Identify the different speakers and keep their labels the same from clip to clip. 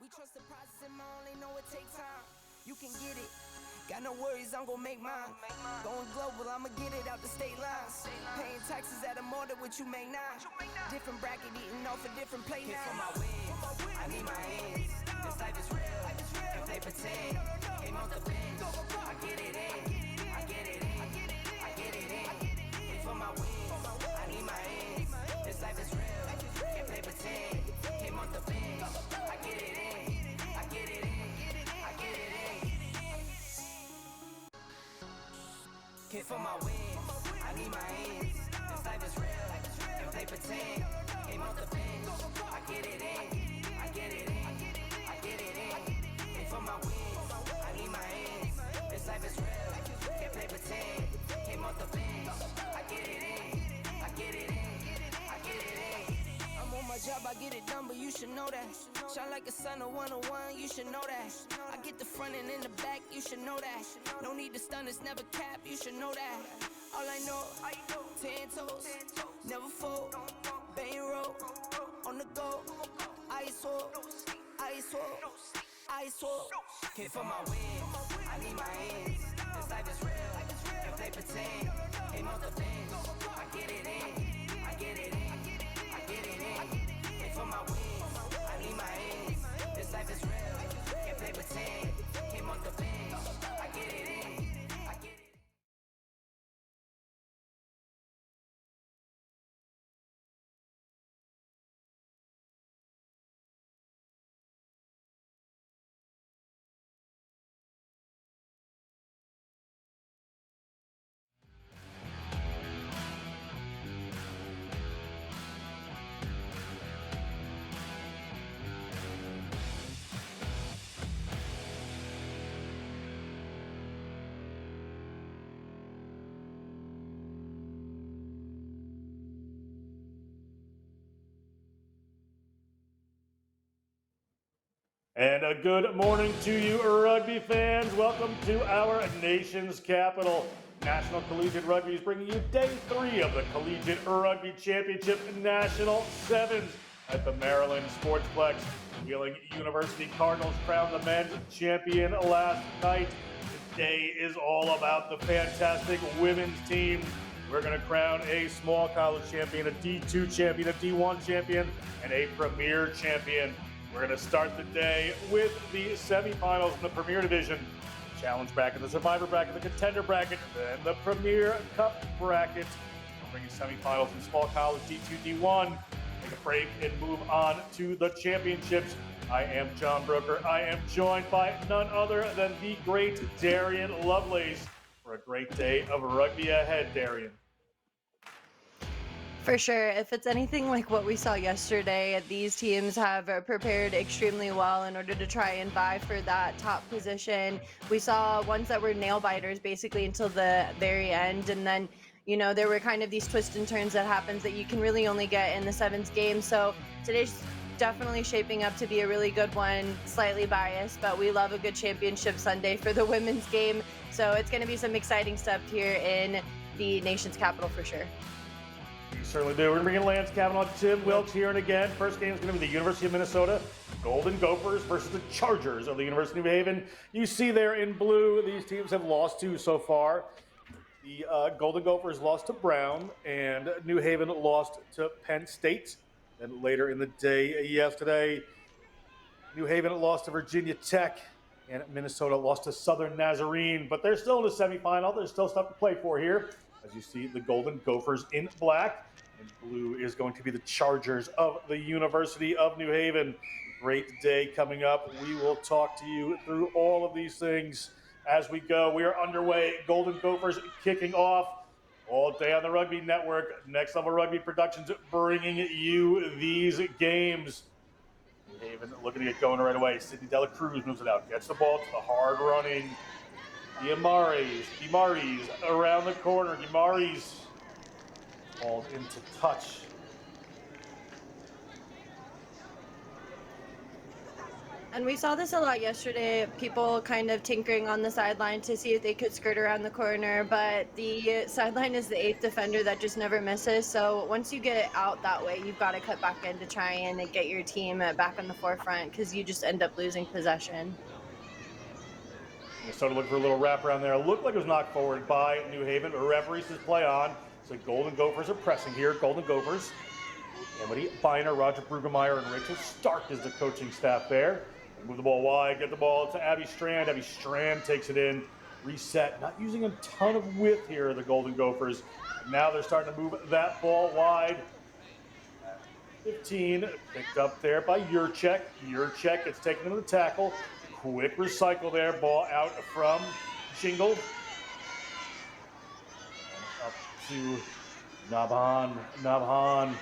Speaker 1: trust the process and only know it take time. You can get it. Got no worries, I'm gon' make mine. Going global, I'ma get it out the state lines. Paying taxes at a more than what you make now. Different bracket, eating off a different plate now. For my wins, I need my hands. This life is real, if they pretend. Came off the bench, I get it in. I get it in, I get it in. And for my wins, I need my hands. This life is real, if they pretend. Came off the bench, I get it in. I get it in, I get it in. Came for my wins, I need my hands. This life is real, if they pretend. Came off the bench, I get it in. I get it in, I get it in. Came for my wins, I need my hands. This life is real, if they pretend. Came off the bench, I get it in. I get it in, I get it in. I'm on my job, I get it done, but you should know that. Shine like a sun, a 101, you should know that. I get the front and in the back, you should know that. No need to stun, it's never cap, you should know that. All I know, 10 toes, never fold. Bang roll, on the go. Ice wall, ice wall, ice wall. Came for my wins, I need my hands. This life is real, if they pretend. Came off the bench, I get it in. I get it in, I get it in. Came for my wins, I need my hands. This life is real, if they pretend. Came off the bench, I get it in. I get it in.
Speaker 2: And a good morning to you, rugby fans. Welcome to our nation's capital. National Collegiate Rugby is bringing you day 3 of the Collegiate Rugby Championship National Sevens at the Maryland Sportsplex. Wheeling University Cardinals crowned the men's champion last night. Today is all about the fantastic women's team. We're going to crown a small college champion, a D2 champion, a D1 champion, and a premier champion. We're going to start the day with the semifinals in the Premier Division, Challenge bracket, the Survivor bracket, the Contender bracket, then the Premier Cup bracket. We're bringing semifinals in small college D2, D1. Take a break and move on to the championships. I am John Brooker. I am joined by none other than the great Darian Lovelace for a great day of rugby ahead, Darian.
Speaker 3: For sure. If it's anything like what we saw yesterday, these teams have prepared extremely well in order to try and vie for that top position. We saw ones that were nail biters basically until the very end. And then, you know, there were kind of these twists and turns that happens that you can really only get in the sevens game. So today's definitely shaping up to be a really good one, slightly biased, but we love a good championship Sunday for the women's game. So it's going to be some exciting stuff here in the nation's capital for sure.
Speaker 2: We certainly do. We're going to bring in Lance Kavanaugh, Tim Wilkes here and again. First game is going to be the University of Minnesota Golden Gophers versus the Chargers of the University of New Haven. You see there in blue, these teams have lost to so far. The Golden Gophers lost to Brown, and New Haven lost to Penn State. Then later in the day yesterday, New Haven lost to Virginia Tech, and Minnesota lost to Southern Nazarene. But they're still in the semifinal. There's still stuff to play for here. As you see, the Golden Gophers in black, and blue is going to be the Chargers of the University of New Haven. Great day coming up. We will talk to you through all of these things as we go. We are underway. Golden Gophers kicking off all day on the Rugby Network. Next Level Rugby Productions bringing you these games. New Haven looking to get going right away. Sydney Dela Cruz moves it out, gets the ball to the hard running Guimares around the corner. Guimares called into touch.
Speaker 3: And we saw this a lot yesterday, people kind of tinkering on the sideline to see if they could skirt around the corner, but the sideline is the eighth defender that just never misses. So once you get out that way, you've got to cut back in to try and get your team back on the forefront because you just end up losing possession.
Speaker 2: Minnesota looking for a little wraparound there. It looked like it was knocked forward by New Haven, but referee says play on. So Golden Gophers are pressing here. Golden Gophers, Emily Biner, Roger Brugemeyer, and Rachel Stark is the coaching staff there. Move the ball wide, get the ball to Abby Strand. Abby Strand takes it in, reset. Not using a ton of width here, the Golden Gophers. Now they're starting to move that ball wide. 15, picked up there by Yurchek. Yurchek gets taken into the tackle. Quick recycle there, ball out from Jingle. And up to Nabhan.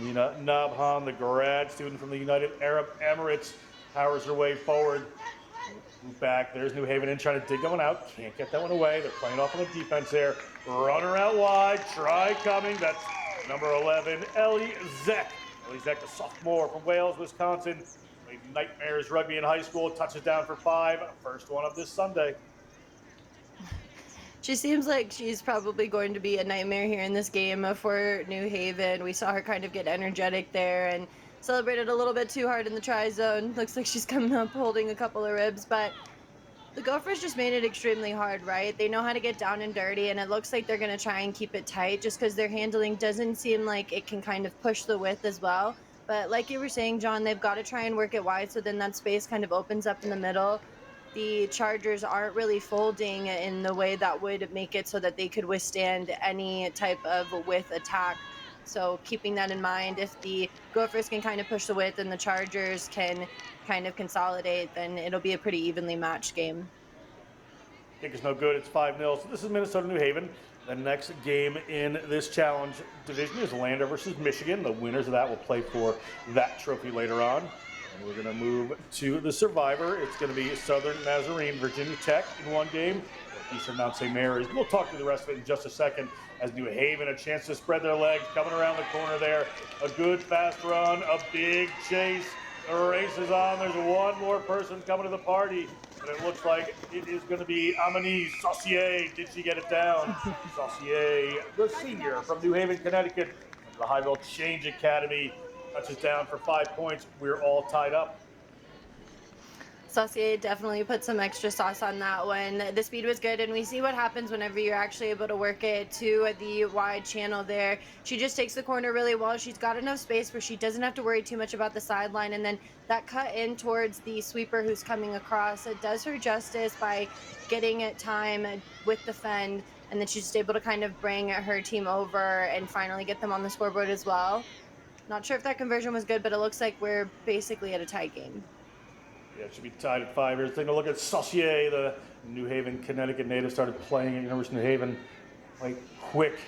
Speaker 2: Amina Nabhan, the grad student from the United Arab Emirates, powers her way forward. Move back, there's New Haven in trying to dig that one out. Can't get that one away. They're playing off on the defense there. Runner out wide, try coming. That's number 11, Ellie Zek. Ellie Zek, a sophomore from Wales, Wisconsin. Played Nightmares Rugby in high school, touches down for 5. First one of this Sunday.
Speaker 3: She seems like she's probably going to be a nightmare here in this game for New Haven. We saw her kind of get energetic there and celebrated a little bit too hard in the try zone. Looks like she's coming up holding a couple of ribs, but the Gophers just made it extremely hard, right? They know how to get down and dirty, and it looks like they're going to try and keep it tight just because their handling doesn't seem like it can kind of push the width as well. But like you were saying, John, they've got to try and work it wide so then that space kind of opens up in the middle. The Chargers aren't really folding in the way that would make it so that they could withstand any type of width attack. So keeping that in mind, if the Gophers can kind of push the width and the Chargers can kind of consolidate, then it'll be a pretty evenly matched game.
Speaker 2: Kick is no good. It's 5-0. So this is Minnesota New Haven. The next game in this challenge division is Lander versus Michigan. The winners of that will play for that trophy later on. And we're going to move to the Survivor. It's going to be Southern Nazarene, Virginia Tech in one game. Eastern Mount St. Mary's. We'll talk through the rest of it in just a second as New Haven a chance to spread their legs. Coming around the corner there. A good fast run, a big chase. The race is on. There's one more person coming to the party. But it looks like it is going to be Amani Saucier. Did she get it down? Saucier, the senior from New Haven, Connecticut, the Highville Change Academy, touches down for 5 points. We're all tied up.
Speaker 3: Saucier definitely put some extra sauce on that one. The speed was good, and we see what happens whenever you're actually able to work it to the wide channel there. She just takes the corner really well. She's got enough space where she doesn't have to worry too much about the sideline, and then that cut in towards the sweeper who's coming across, it does her justice by getting it time with the fend, and then she's just able to kind of bring her team over and finally get them on the scoreboard as well. Not sure if that conversion was good, but it looks like we're basically at a tie game.
Speaker 2: Yeah, it should be tied at 5 here. Taking a look at Saucier, the New Haven, Connecticut native, started playing at University of New Haven quite quick.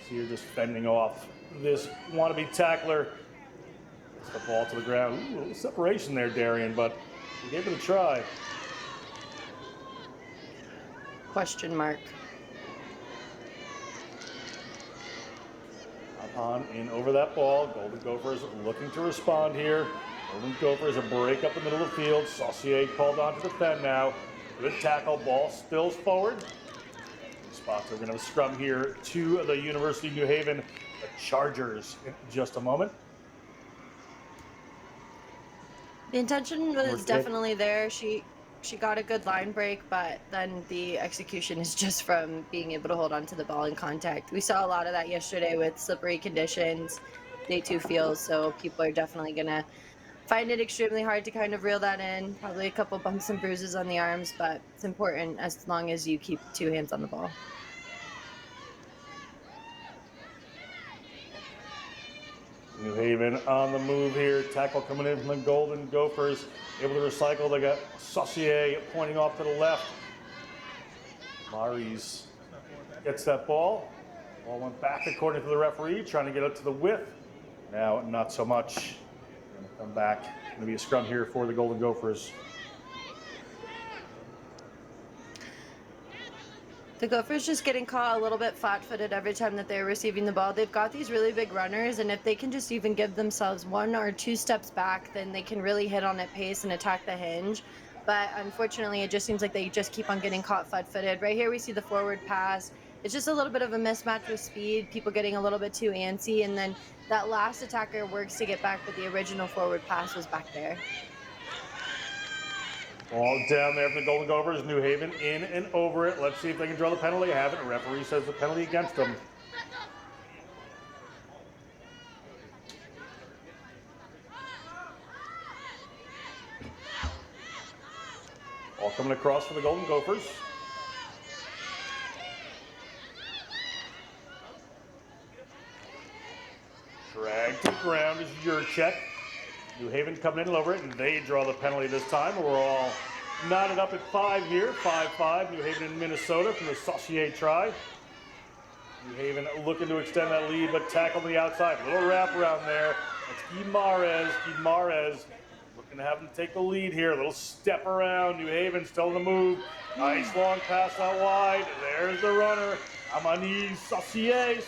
Speaker 2: See her just fending off this wannabe tackler. Gets the ball to the ground. Ooh, a little separation there, Darian, but we gave it a try.
Speaker 3: Question mark.
Speaker 2: Upon in over that ball. Golden Gophers looking to respond here. Golden Gophers a break up the middle of the field. Saucier called on to defend now. Good tackle. Ball spills forward. Spots are going to have a scrum here to the University of New Haven. The Chargers in just a moment.
Speaker 3: The intention was definitely there. She got a good line break, but then the execution is just from being able to hold on to the ball in contact. We saw a lot of that yesterday with slippery conditions, day 2 feels, so people are definitely going to find it extremely hard to kind of reel that in. Probably a couple bumps and bruises on the arms, but it's important as long as you keep 2 hands on the ball.
Speaker 2: New Haven on the move here. Tackle coming in from the Golden Gophers. Able to recycle. They got Saucier pointing off to the left. Maris gets that ball. Ball went back according to the referee, trying to get it to the width. Now, not so much. Going to come back. Going to be a scrum here for the Golden Gophers.
Speaker 3: The Gophers just getting caught a little bit flat-footed every time that they're receiving the ball. They've got these really big runners, and if they can just even give themselves 1 or 2 steps back, then they can really hit on at pace and attack the hinge. But unfortunately, it just seems like they just keep on getting caught flat-footed. Right here, we see the forward pass. It's just a little bit of a mismatch with speed, people getting a little bit too antsy, and then that last attacker works to get back, but the original forward pass was back there.
Speaker 2: Ball down there from the Golden Gophers. New Haven in and over it. Let's see if they can draw the penalty. Have it. The referee says the penalty against them. Ball coming across for the Golden Gophers. Drag to the ground is your check. New Haven coming in and over it, and they draw the penalty this time. We're all knotted up at 5 here. 5-5, New Haven and Minnesota from the Saucier try. New Haven looking to extend that lead, but tackle on the outside. A little wrap around there. That's Guimarães looking to have them take the lead here. A little step around. New Haven still in the move. Nice long pass out wide. There's the runner. Amani Saucier.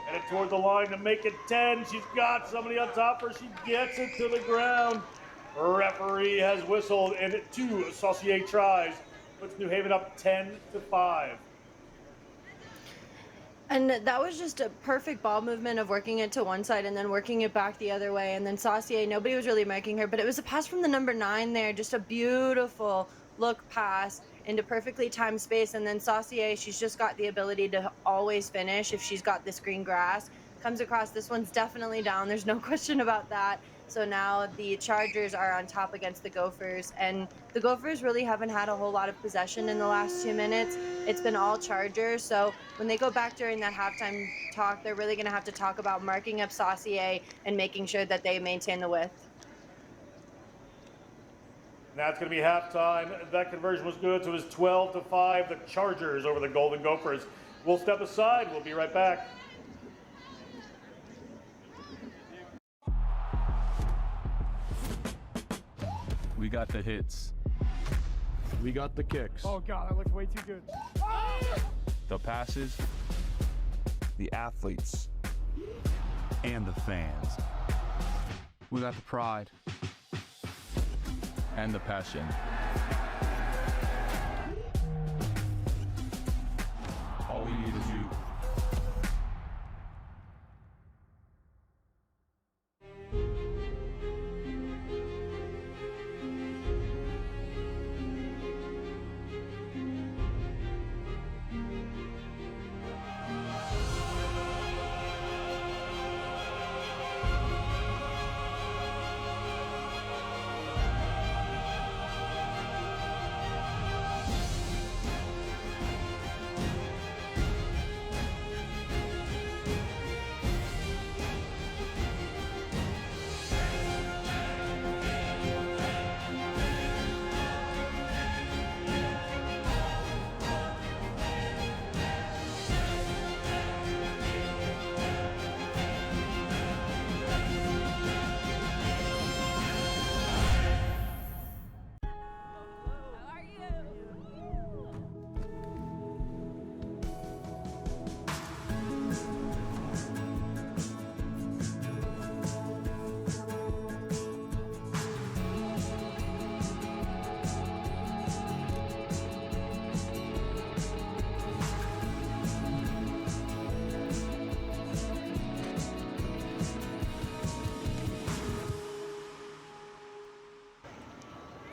Speaker 2: Headed toward the line to make it 10. She's got somebody on top of her. She gets it to the ground. Referee has whistled, and 2 Saucier tries. Puts New Haven up 10-5.
Speaker 3: And that was just a perfect ball movement of working it to one side and then working it back the other way. And then Saucier, nobody was really marking her, but it was a pass from the number 9 there. Just a beautiful look pass into perfectly timed space. And then Saucier, she's just got the ability to always finish if she's got this green grass. Comes across, this one's definitely down. There's no question about that. So now the Chargers are on top against the Gophers, and the Gophers really haven't had a whole lot of possession in the last 2 minutes. It's been all Chargers. So when they go back during that halftime talk, they're really going to have to talk about marking up Saucier and making sure that they maintain the width.
Speaker 2: Now it's going to be halftime. That conversion was good, so it was 12-5. The Chargers over the Golden Gophers. We'll step aside. We'll be right back.
Speaker 4: We got the hits.
Speaker 5: We got the kicks.
Speaker 6: Oh God, that looks way too good.
Speaker 4: The passes.
Speaker 7: The athletes.
Speaker 4: And the fans.
Speaker 8: We got the pride.
Speaker 4: And the passion. All we need is you.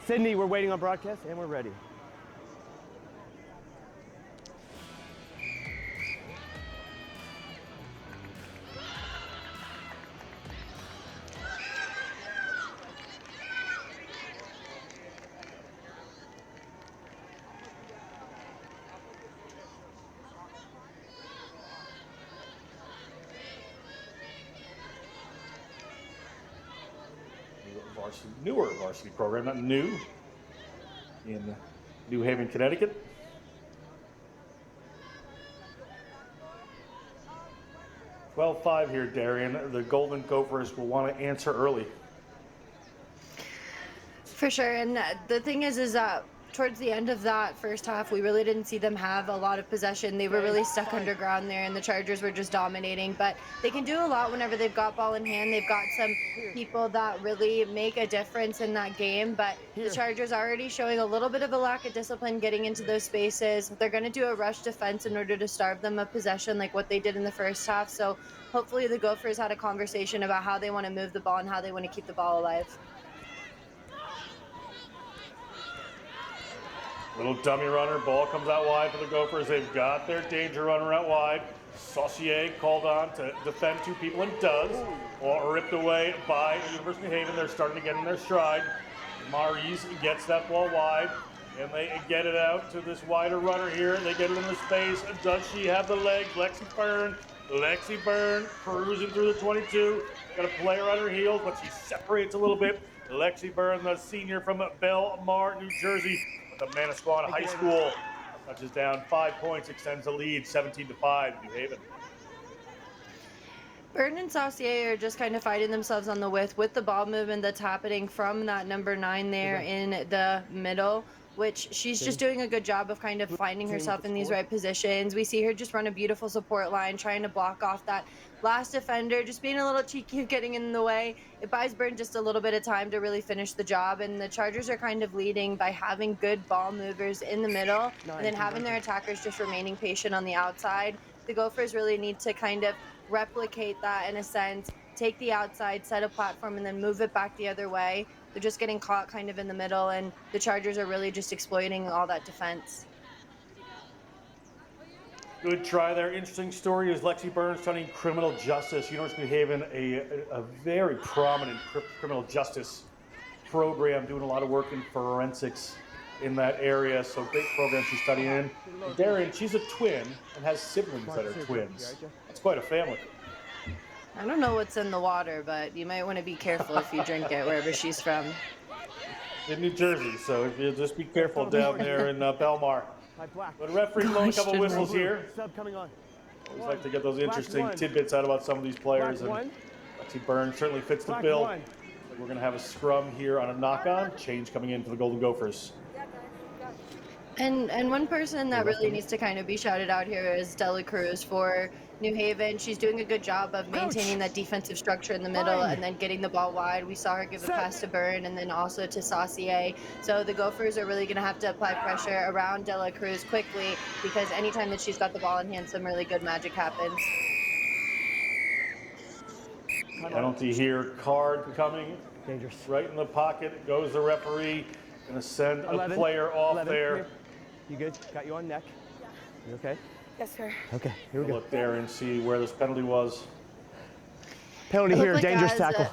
Speaker 6: Sydney, we're waiting on broadcast and we're ready.
Speaker 2: Newer varsity program, not new, in New Haven, Connecticut. "12-5 here, Darian. The Golden Gophers will want to answer early.
Speaker 3: For sure, and the thing is that towards the end of that first half, we really didn't see them have a lot of possession. They were really stuck underground there, and the Chargers were just dominating. But they can do a lot whenever they've got ball in hand. They've got some people that really make a difference in that game. But the Chargers are already showing a little bit of a lack of discipline getting into those spaces. They're going to do a rush defense in order to starve them of possession like what they did in the first half. So hopefully the Gophers had a conversation about how they want to move the ball and how they want to keep the ball alive.
Speaker 2: Little dummy runner, ball comes out wide for the Gophers. They've got their danger runner out wide. Saucier called on to defend two people and does. Ball ripped away by University of New Haven. They're starting to get in their stride. Maurice gets that ball wide, and they get it out to this wider runner here. They get it in the space. Does she have the legs? Lexi Byrne cruising through the 22. Got a player on her heels, but she separates a little bit. Lexi Byrne, the senior from Belmar, New Jersey, the Manasquan High School, touches down 5 points, extends the lead 17-5 New Haven.
Speaker 3: Byrne and Saucier are just kind of fighting themselves on the width with the ball movement that's happening from that number 9 there in the middle, which she's just doing a good job of kind of finding herself in these right positions. We see her just run a beautiful support line, trying to block off that last defender, just being a little cheeky, getting in the way. It buys Byrne just a little bit of time to really finish the job, and the Chargers are kind of leading by having good ball movers in the middle and then having their attackers just remaining patient on the outside. The Gophers really need to kind of replicate that in a sense, take the outside, set a platform, and then move it back the other way. They're just getting caught kind of in the middle, and the Chargers are really just exploiting all that defense.
Speaker 2: Good try there. Interesting story is Lexi Byrne studying criminal justice. University of New Haven, a very prominent criminal justice program, doing a lot of work in forensics in that area. So great program she's studying in. Darren, she's a twin and has siblings that are twins. That's quite a family.
Speaker 3: I don't know what's in the water, but you might want to be careful if you drink it wherever she's from.
Speaker 2: In New Jersey, so if you just be careful down there in Belmar. But referee blowing a couple whistles here.
Speaker 6: Sub coming on.
Speaker 2: Always like to get those interesting tidbits out about some of these players. And Lexi Byrne certainly fits the bill. We're going to have a scrum here on a knock-on. Change coming in for the Golden Gophers.
Speaker 3: And one person that really needs to kind of be shouted out here is Dela Cruz for New Haven. She's doing a good job of maintaining that defensive structure in the middle and then getting the ball wide. We saw her give a pass to Byrne and then also to Saucier. So the Gophers are really going to have to apply pressure around Dela Cruz quickly, because anytime that she's got the ball in hand, some really good magic happens.
Speaker 2: Penalty here, card coming.
Speaker 6: Dangerous.
Speaker 2: Right in the pocket goes the referee. Going to send
Speaker 6: 11,
Speaker 2: a player off
Speaker 6: 11,
Speaker 2: there.
Speaker 6: Here. You good? Got you on neck. You okay?
Speaker 9: Yes, sir.
Speaker 6: Okay, here we go.
Speaker 2: Look there and see where this penalty was.
Speaker 6: Penalty here,
Speaker 3: like
Speaker 6: dangerous
Speaker 3: as,
Speaker 6: tackle.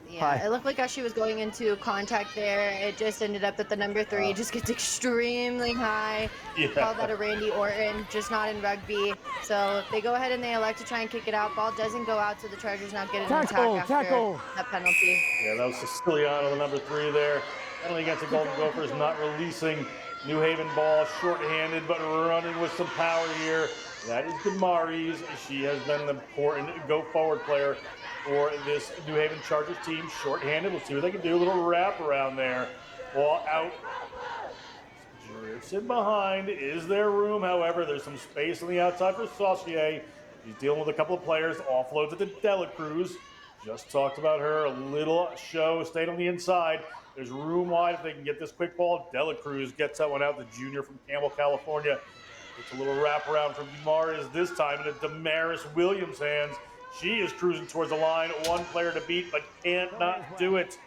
Speaker 3: Yeah, it looked like as she was going into contact there, it just ended up that the number 3 just gets extremely high.
Speaker 2: Yeah.
Speaker 3: Call that a Randy Orton, just not in rugby. So they go ahead and they elect to try and kick it out. Ball doesn't go out, so the Chargers now get an attack after that penalty.
Speaker 2: Yeah, that was Siciliano, the number 3 there. Penalty against the Golden Gophers, not releasing. New Haven ball, short-handed, but running with some power here. That is Damaris. She has been an important go-forward player for this New Haven Chargers team. Short-handed, we'll see what they can do. A little wrap around there. Ball out. Drifts in behind. Is there room? However, there's some space on the outside for Saucier. He's dealing with a couple of players. Offloads it to Dela Cruz. Just talked about her. A little show. Stayed on the inside. There's room wide if they can get this quick ball. Dela Cruz gets that one out, the junior from Campbell, California. It's a little wraparound from Damaris this time into Damaris Williams' hands. She is cruising towards the line. One player to beat, but can't not do it.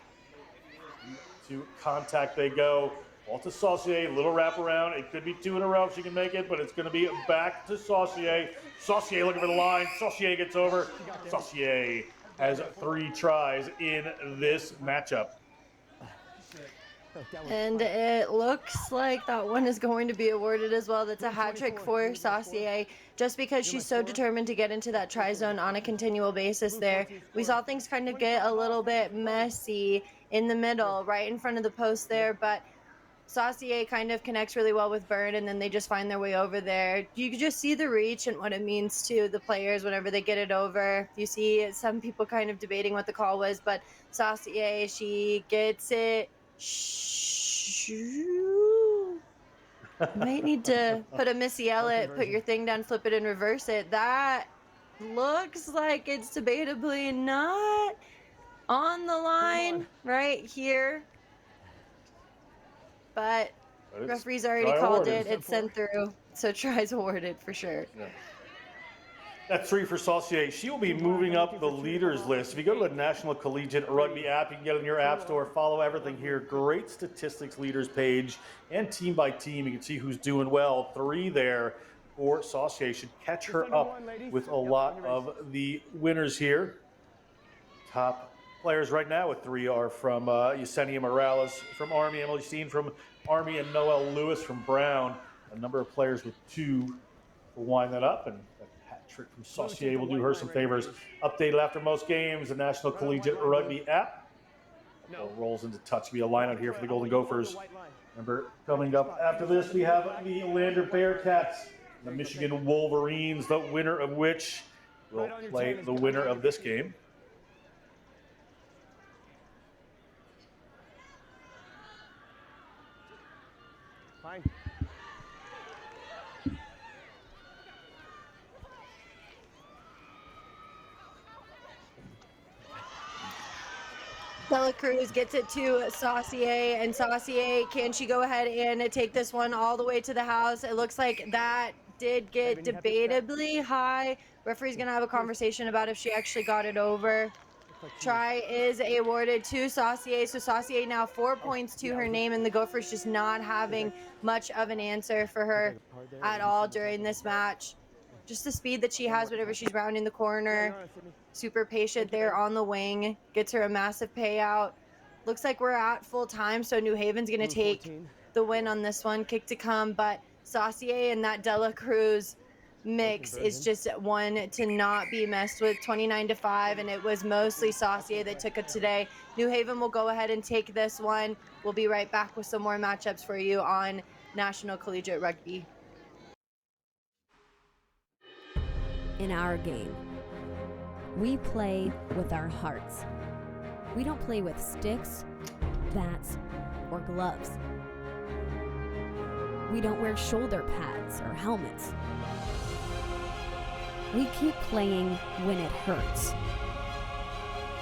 Speaker 2: To contact they go. Ball to Saucier, little wraparound. It could be 2 in a row if she can make it, but it's going to be back to Saucier. Saucier looking for the line. Saucier gets over. Saucier has 3 tries in this matchup.
Speaker 3: And it looks like that one is going to be awarded as well. That's a hat trick for Saucier, just because she's so determined to get into that try zone on a continual basis there. We saw things kind of get a little bit messy in the middle, right in front of the post there, but Saucier kind of connects really well with Byrne, and then they just find their way over there. You can just see the reach and what it means to the players whenever they get it over. You see some people kind of debating what the call was, but Saucier, she gets it Shoo. Might need to put a Missy Elliott, put your thing down, flip it, and reverse it. That looks like it's debatably not on the line right here. But referee's already called it. It's sent through. So tries awarded for sure.
Speaker 2: Yeah. That's 3 for Saucier. She will be moving up the leaders list. If you go to the National Collegiate Rugby app, you can get it in your app store. Follow everything here. Great statistics leaders page and team by team. You can see who's doing well. 3 there for Saucier. Should catch her up with a lot of the winners here. Top players right now with 3 are from Yesenia Morales from Army, Emily Steen from Army, and Noelle Lewis from Brown. A number of players with 2 to wind that up, and that hat trick from Saucier will do her some favors. Updated after most games, the National Collegiate Rugby app. Rolls into touch via lineout here for the Golden Gophers. Remember, coming up after this, we have the Lander Bearcats, the Michigan Wolverines, the winner of which will play the winner of this game.
Speaker 6: Fine.
Speaker 3: Dela Cruz gets it to Saucier, and Saucier, can she go ahead and take this one all the way to the house? It looks like that did get debatably high. Referee's gonna have a conversation about if she actually got it over. Try is awarded to Saucier, so Saucier now 4 points to her name, and the Gophers just not having much of an answer for her at all during this match. Just the speed that she has whenever she's rounding the corner. Super patient there on the wing. Gets her a massive payout. Looks like we're at full time, so New Haven's going to take the win on this one. Kick to come, but Saucier and that Dela Cruz mix is just one to not be messed with. 29-5, and it was mostly Saucier that took it today. New Haven will go ahead and take this one. We'll be right back with some more matchups for you on National Collegiate Rugby.
Speaker 9: In our game, we play with our hearts. We don't play with sticks, bats, or gloves. We don't wear shoulder pads or helmets. We keep playing when it hurts.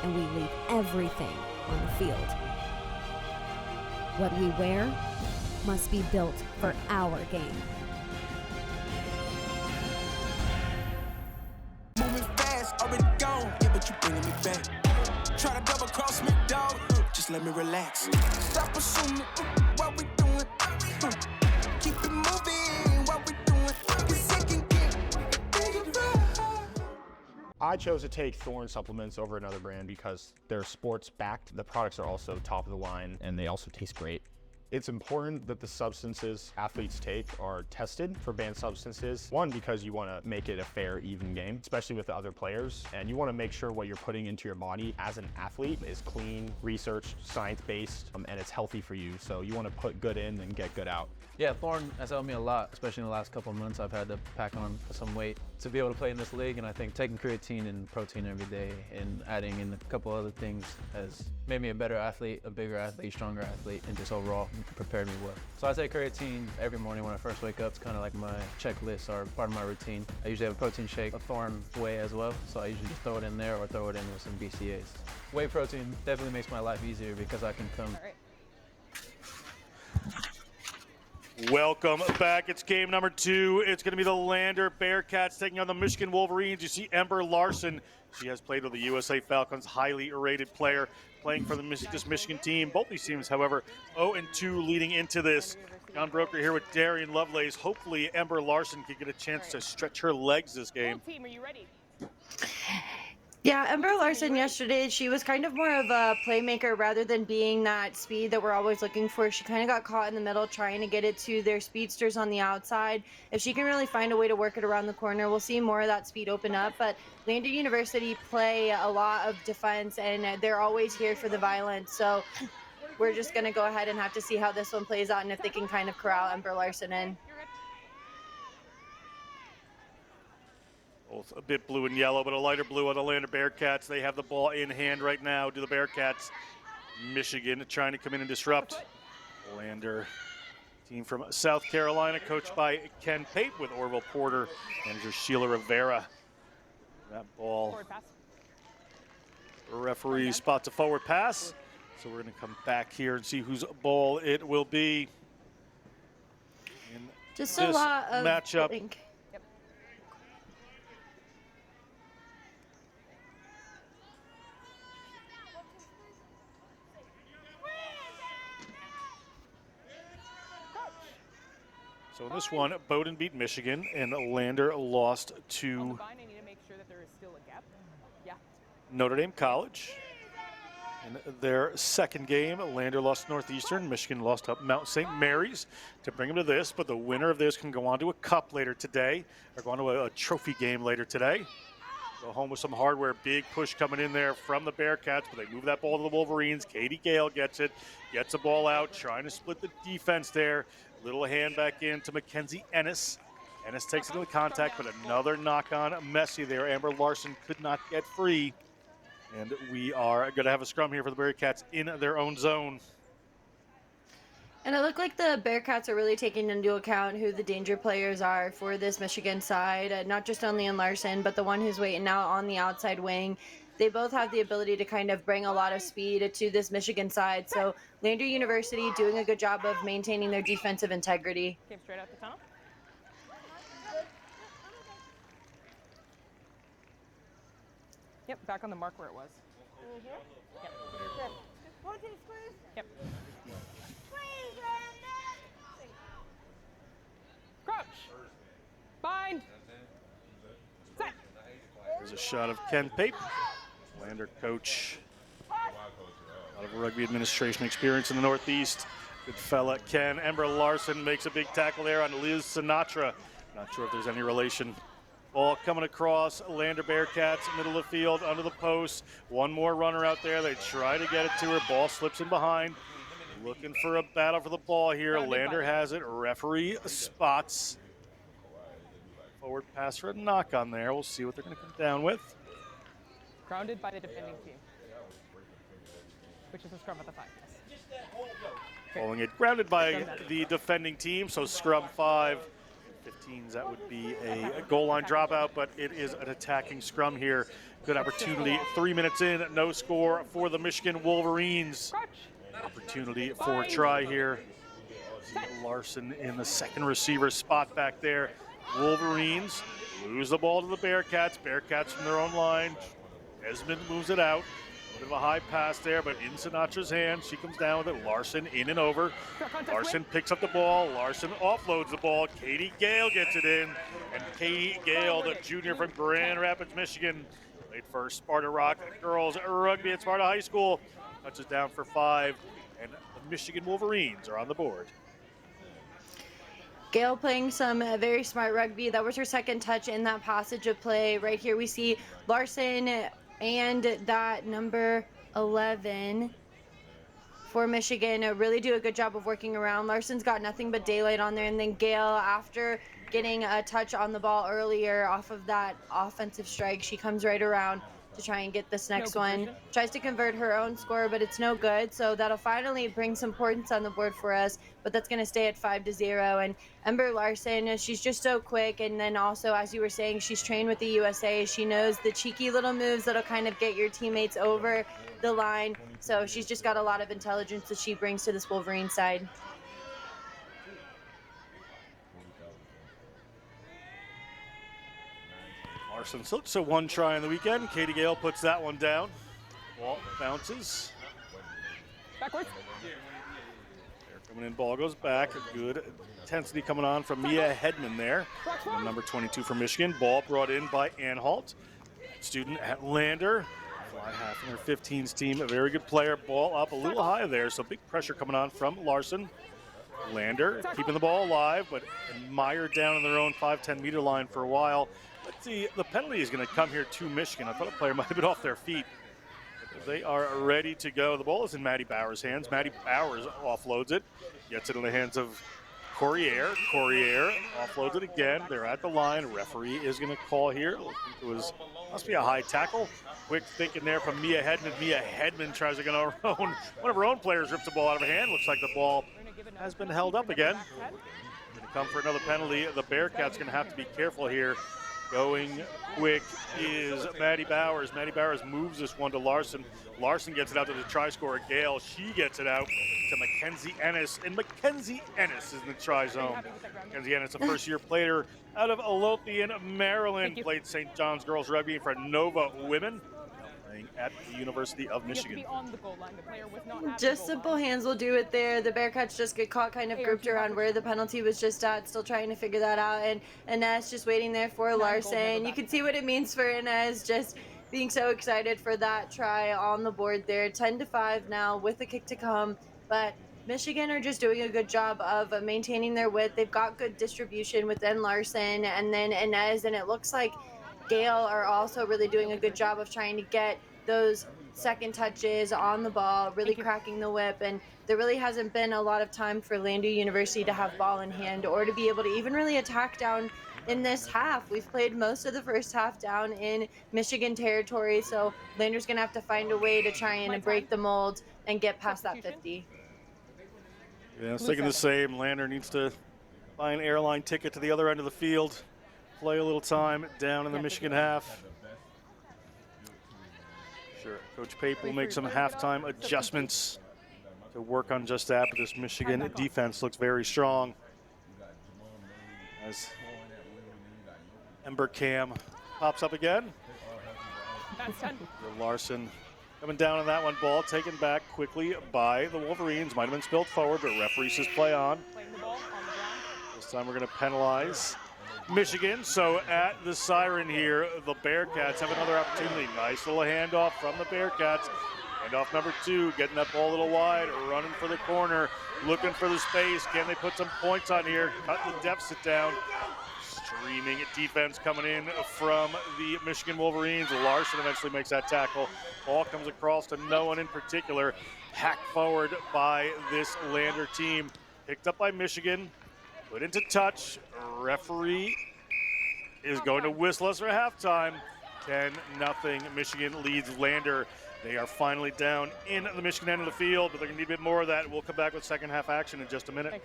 Speaker 9: And we leave everything on the field. What we wear must be built for our game.
Speaker 1: Already gone, yeah, but you bringing me back. Try to double cross me, dog. Just let me relax. Stop assuming what we doing. Keep it moving, what we doing.
Speaker 10: I chose to take Thorne supplements over another brand because they're sports backed. The products are also top of the line and they also taste great. It's important that the substances athletes take are tested for banned substances. One, because you want to make it a fair, even game, especially with the other players. And you want to make sure what you're putting into your body as an athlete is clean, researched, science-based, and it's healthy for you. So you want to put good in and get good out.
Speaker 8: Yeah, Thorne has helped me a lot, especially in the last couple of months. I've had to pack on some weight to be able to play in this league, and I think taking creatine and protein every day and adding in a couple other things has made me a better athlete, a bigger athlete, stronger athlete, and just overall prepared me well. So I take creatine every morning when I first wake up. It's kind of like my checklist or part of my routine. I usually have a protein shake, a Thorne whey as well, so I usually just throw it in there or throw it in with some BCAAs. Whey protein definitely makes my life easier because I can come.
Speaker 2: Welcome back. It's game number 2. It's going to be the Lander Bearcats taking on the Michigan Wolverines. You see Ember Larson. She has played with the USA Falcons, highly rated player, playing for this Michigan team. Both these teams, however, 0-2 leading into this. John Broker here with Darian Lovelace. Hopefully Ember Larson can get a chance to stretch her legs this game.
Speaker 11: Team, are you ready?
Speaker 3: Yeah, Ember Larson yesterday, she was kind of more of a playmaker rather than being that speed that we're always looking for. She kind of got caught in the middle trying to get it to their speedsters on the outside. If she can really find a way to work it around the corner, we'll see more of that speed open up. But Lander University play a lot of defense, and they're always here for the violence. So we're just going to go ahead and have to see how this one plays out and if they can kind of corral Ember Larson in.
Speaker 2: Both a bit blue and yellow, but a lighter blue on the Lander Bearcats. They have the ball in hand right now. Do the Bearcats Michigan trying to come in and disrupt. Lander, team from South Carolina, coached by Ken Pape with Orville Porter, manager Sheila Rivera. That ball. Referee spots a forward pass. So we're going to come back here and see whose ball it will be. In
Speaker 3: Just
Speaker 2: this
Speaker 3: a lot of
Speaker 2: matchup. So in this one, Bowdoin beat Michigan, and Lander lost to Notre Dame College. In their second game, Lander lost to Northeastern. Michigan lost to Mount St. Mary's to bring them to this, but the winner of this can go on to a cup later today, or go on to a trophy game later today. Go home with some hardware. Big push coming in there from the Bearcats, but they move that ball to the Wolverines. Katie Gale gets it, gets the ball out, trying to split the defense there. Little hand back in to Mackenzie Ennis. Ennis takes it to the contact, but another knock on Messi there. Amber Larson could not get free. And we are going to have a scrum here for the Bearcats in their own zone.
Speaker 3: And it looked like the Bearcats are really taking into account who the danger players are for this Michigan side, not just only in Larson, but the one who's waiting out on the outside wing. They both have the ability to kind of bring a lot of speed to this Michigan side. So Lander University doing a good job of maintaining their defensive integrity.
Speaker 11: Came straight out the tunnel. Yep, back on the mark where it was. Yep. Crouch. Bind. Set.
Speaker 2: There's a shot of Ken Pape, Lander coach. A lot of rugby administration experience in the Northeast. Good fella, Ken. Ember Larson makes a big tackle there on Liz Sinatra. Not sure if there's any relation. Ball coming across, Lander Bearcats, middle of the field, under the post. One more runner out there. They try to get it to her. Ball slips in behind. Looking for a battle for the ball here. Lander has it. Referee spots. Forward pass for a knock on there. We'll see what they're going to come down with.
Speaker 11: Grounded by the defending team, which is a scrum at the 5.
Speaker 2: Calling it grounded by the defending team, so scrum 5. 15s, that would be a goal line dropout, but it is an attacking scrum here. Good opportunity. 3 minutes in, no score for the Michigan Wolverines. Opportunity for a try here. Larson in the second receiver spot back there. Wolverines lose the ball to the Bearcats. Bearcats from their own line. Esmond moves it out. A bit of a high pass there, but in Sinatra's hand. She comes down with it. Larson in and over. Larson picks up the ball. Larson offloads the ball. Katie Gale gets it in. And Katie Gale, the junior from Grand Rapids, Michigan, played for Sparta Rock girls rugby at Sparta High School. Touches down for 5. And the Michigan Wolverines are on the board.
Speaker 3: Gale playing some very smart rugby. That was her second touch in that passage of play. Right here we see Larson and that number 11 for Michigan really do a good job of working around. Larson's got nothing but daylight on there, and then Gale, after getting a touch on the ball earlier off of that offensive strike, she comes right around to try and get this next one. Tries to convert her own score, but it's no good. So that'll finally bring some points on the board for us, but that's going to stay at 5-0. And Ember Larson, she's just so quick. And then also, as you were saying, she's trained with the USA. She knows the cheeky little moves that'll kind of get your teammates over the line. So she's just got a lot of intelligence that she brings to this Wolverine side.
Speaker 2: Larson, so one try on the weekend. Katie Gale puts that one down. Ball bounces.
Speaker 11: Backwards.
Speaker 2: They're coming in, ball goes back. Good intensity coming on from Mia Hedman there. And number 22 for Michigan. Ball brought in by Anhalt. Student at Lander. Fly half in her 15s team. A very good player. Ball up a little high there, so big pressure coming on from Larson. Lander keeping the ball alive, but mired down in their own 5-10 meter line for a while. Let's see, the penalty is going to come here to Michigan. I thought a player might have been off their feet. But they are ready to go. The ball is in Maddie Bauer's hands. Maddie Bauer offloads it, gets it in the hands of Courier offloads it again. They're at the line. Referee is going to call here. It must be a high tackle. Quick thinking there from Mia Hedman. Mia Hedman tries to get her own. One of her own players rips the ball out of her hand. Looks like the ball has been held up again. Going to come for another penalty. The Bearcats going to have to be careful here. Going quick is Maddie Bowers. Maddie Bowers moves this one to Larson. Larson gets it out to the try scorer, Gale. She gets it out to Mackenzie Ennis. And Mackenzie Ennis is in the try zone. Mackenzie Ennis, a first-year player out of Lothian, Maryland. Played St. John's Girls Rugby for Nova Women. Playing at the University of Michigan.
Speaker 3: Just simple hands will do it there. The Bearcats just get caught kind of grouped around where the penalty was just at, still trying to figure that out. And Inez just waiting there for Larson. You can see what it means for Inez, just being so excited for that try on the board there. 10-5 now with a kick to come. But Michigan are just doing a good job of maintaining their width. They've got good distribution within Larson and then Inez, and it looks like Gale are also really doing a good job of trying to get those second touches on the ball, really cracking the whip, and there really hasn't been a lot of time for Lander University to have ball in hand or to be able to even really attack down in this half. We've played most of the first half down in Michigan territory, so Lander's going to have to find a way to try and break the mold and get past that 50.
Speaker 2: Yeah, I was thinking the same. Lander needs to buy an airline ticket to the other end of the field. Play a little time down in the Michigan half. Sure, Coach Pape will make some halftime adjustments to work on just that, but this Michigan defense looks very strong. As Ember Cam pops up again. Larson coming down on that one. Ball taken back quickly by the Wolverines. Might have been spilled forward, but referee says play on. This time we're going to penalize Michigan. So at the siren here, the Bearcats have another opportunity. Nice little handoff from the Bearcats. Handoff number 2, getting that ball a little wide, running for the corner, looking for the space. Can they put some points on here? Cut the deficit down. Streaming defense coming in from the Michigan Wolverines. Larson eventually makes that tackle. Ball comes across to no one in particular. Hacked forward by this Lander team. Picked up by Michigan. Put into touch. Referee is going to whistle us for halftime. 10-0. Michigan leads Lander. They are finally down in the Michigan end of the field, but they're going to need a bit more of that. We'll come back with second half action in just a minute.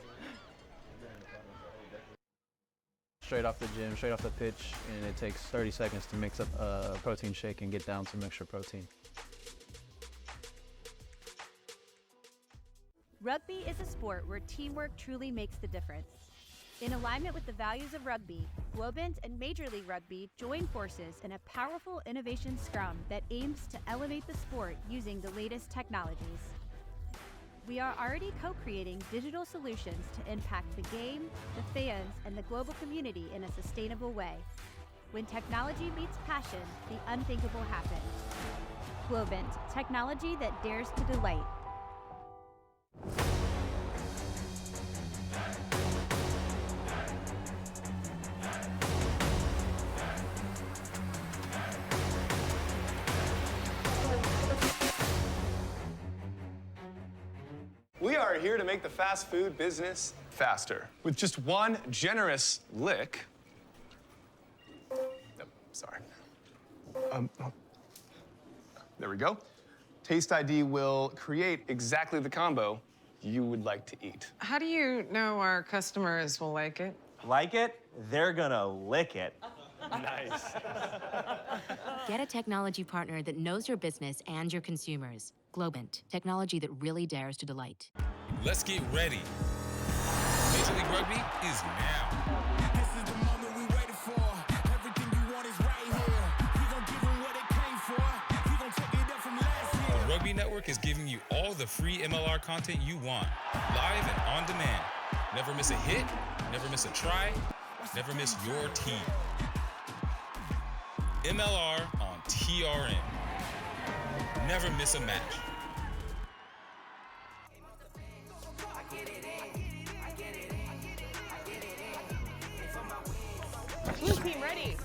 Speaker 8: Straight off the gym, straight off the pitch, and it takes 30 seconds to mix up a protein shake and get down some extra protein.
Speaker 12: Rugby is a sport where teamwork truly makes the difference. In alignment with the values of rugby, Globant and Major League Rugby join forces in a powerful innovation scrum that aims to elevate the sport using the latest technologies. We are already co-creating digital solutions to impact the game, the fans, and the global community in a sustainable way. When technology meets passion, the unthinkable happens. Globant, technology that dares to delight.
Speaker 13: We are here to make the fast food business faster. With just one generous lick. Sorry. There we go. Taste ID will create exactly the combo you would like to eat.
Speaker 14: How do you know our customers will like it?
Speaker 15: Like it? They're gonna lick it.
Speaker 13: Nice.
Speaker 16: Get a technology partner that knows your business and your consumers. Globant, technology that really dares to delight.
Speaker 17: Let's get ready. Major League Rugby is now. This is the moment we waited for. Everything you want is right here. We gon' give them what they came for. We gon' take it up from last year. The Rugby Network is giving you all the free MLR content you want, live and on demand. Never miss a hit, never miss a try, never miss your team. MLR on TRN. Never miss a match.
Speaker 11: Blue team ready.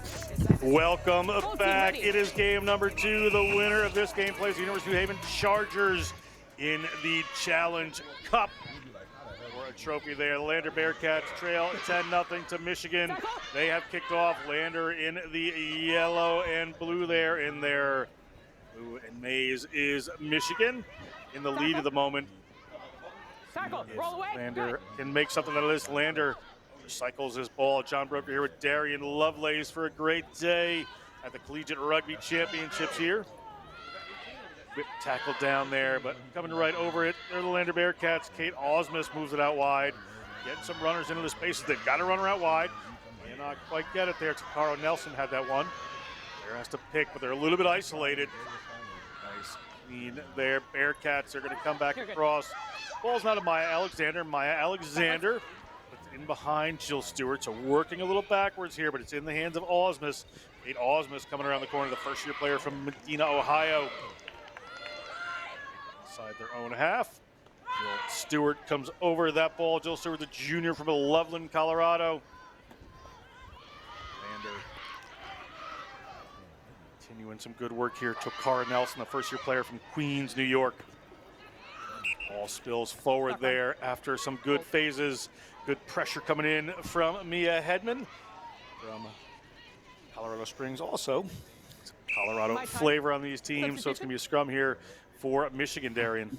Speaker 2: Welcome back. It is game number 2. The winner of this game plays the University of New Haven Chargers in the Challenge Cup. for a trophy there. The Lander Bearcats trail 10-0 to Michigan. They have kicked off. Lander in the yellow and blue there. In their blue and maize is Michigan in the lead at the moment. If Lander can make something out of this. Lander recycles his ball. John Broker here with Darian Lovelace for a great day at the Collegiate Rugby Championships here. Whip tackle down there, but coming right over it, they're the Lander Bearcats. Kate Osmus moves it out wide. Getting some runners into the spaces. They've got a runner out wide. Cannot quite get it there. Takaro Nelson had that one. There has to pick, but they're a little bit isolated. Nice clean there. Bearcats are going to come back across. Ball's not to Maya Alexander. Maya Alexander puts it in behind Jill Stewart. So working a little backwards here, but it's in the hands of Osmus. Kate Osmus coming around the corner, the first-year player from Medina, Ohio. Inside their own half. Jill Stewart comes over that ball. Jill Stewart, the junior from Loveland, Colorado. Lander continuing some good work here. Takara Nelson, the first-year player from Queens, New York. Ball spills forward there after some good phases. Good pressure coming in from Mia Hedman from Colorado Springs also. It's a Colorado flavor on these teams, so it's going to be a scrum here for Michigan, Darian.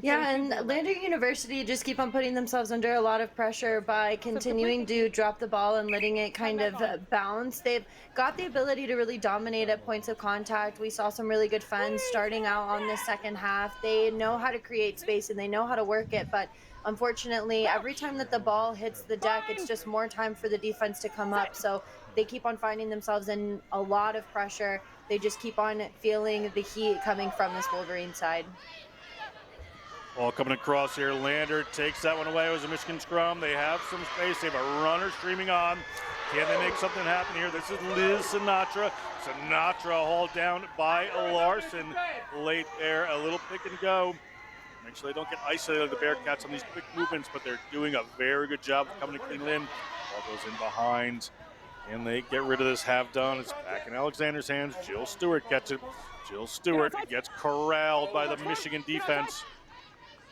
Speaker 3: Yeah, and Lander University just keep on putting themselves under a lot of pressure by continuing to drop the ball and letting it kind of bounce. They've got the ability to really dominate at points of contact. We saw some really good fun starting out on the second half. They know how to create space and they know how to work it, but unfortunately, every time that the ball hits the deck, it's just more time for the defense to come up. So they keep on finding themselves in a lot of pressure. They just keep on feeling the heat coming from this Wolverine side.
Speaker 2: Ball coming across here. Lander takes that one away. It was a Michigan scrum. They have some space. They have a runner streaming on. Can they make something happen here? This is Liz Sinatra. Sinatra hauled down by Larson late there. A little pick and go. Make sure they don't get isolated, the Bearcats, on these quick movements, but they're doing a very good job of coming to clean it in. Ball goes in behind, and they get rid of this half done. It's back in Alexander's hands. Jill Stewart gets it. Jill Stewart gets corralled by the Michigan defense.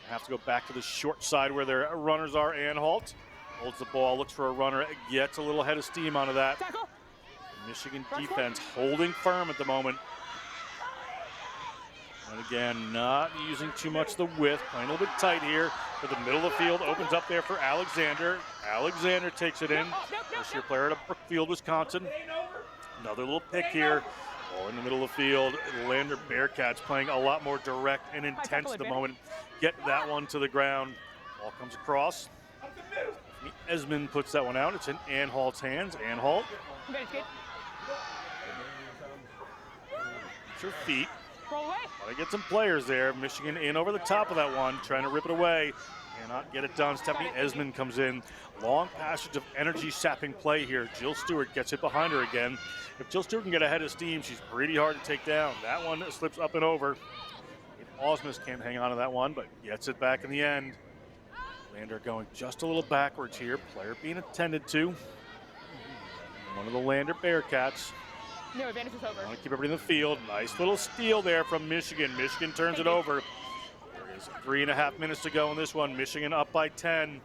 Speaker 2: Have to go back to the short side where their runners are. Anhalt holds the ball, looks for a runner, gets a little head of steam onto that. Michigan defense holding firm at the moment. And again, not using too much of the width, playing a little bit tight here. But the middle of the field opens up there for Alexander. Alexander takes it in. First-year player out of Brookfield, Wisconsin. Another little pick here. Ball in the middle of the field. Lander Bearcats playing a lot more direct and intense at the moment. Get that one to the ground. Ball comes across. Esmond puts that one out. It's in Anhalt's hands. Anhalt. It's her feet. Gotta get some players there. Michigan in over the top of that one, trying to rip it away. Cannot get it done. Stephanie Esmond comes in. Long passage of energy sapping play here. Jill Stewart gets it behind her again. If Jill Stewart can get ahead of steam, she's pretty hard to take down. That one slips up and over. Osmus can't hang on to that one, but gets it back in the end. Lander going just a little backwards here. Player being attended to. One of the Lander Bearcats.
Speaker 11: No, advantage is over.
Speaker 2: Want to keep everybody in the field. Nice little steal there from Michigan. Michigan turns it over. There is 3.5 minutes to go in this one. Michigan up by 10.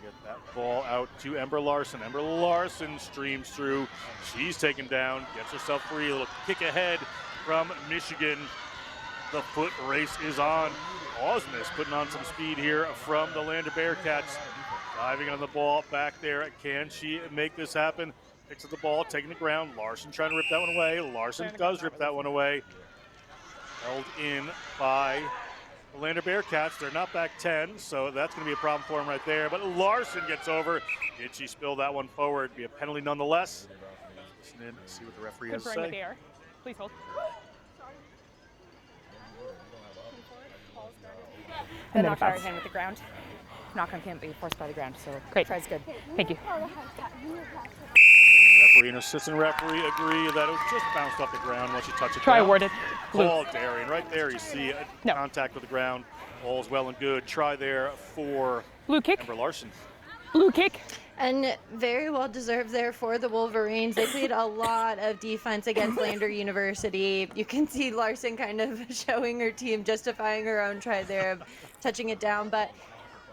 Speaker 2: Get that ball out to Ember Larson. Ember Larson streams through. She's taken down, gets herself free. A little kick ahead from Michigan. The foot race is on. Osmus putting on some speed here from the Lander Bearcats. Diving on the ball back there. Can she make this happen? Picks up the ball, taking the ground. Larson trying to rip that one away. Larson does rip that one away. Held in by the Lander Bearcats. They're not back 10, so that's going to be a problem for him right there. But Larson gets over. Did she spill that one forward? Be a penalty nonetheless. Listen in, see what the referee has to say.
Speaker 11: With the air. Please hold.
Speaker 18: The knock our hand with the ground. Knock on can't be forced by the ground, so great. Tries good.
Speaker 11: Thank you.
Speaker 2: Referee and assistant referee agree that it was just bounced off the ground once you touch it.
Speaker 11: Try
Speaker 2: down.
Speaker 11: awarded.
Speaker 2: Call Darian. Right there you see contact with the ground. All's well and good. Try there for
Speaker 11: blue kick.
Speaker 2: Ember Larson.
Speaker 11: Blue kick.
Speaker 3: And very well deserved there for the Wolverines. They played a lot of defense against Lander University. You can see Larson kind of showing her team, justifying her own try there of touching it down. But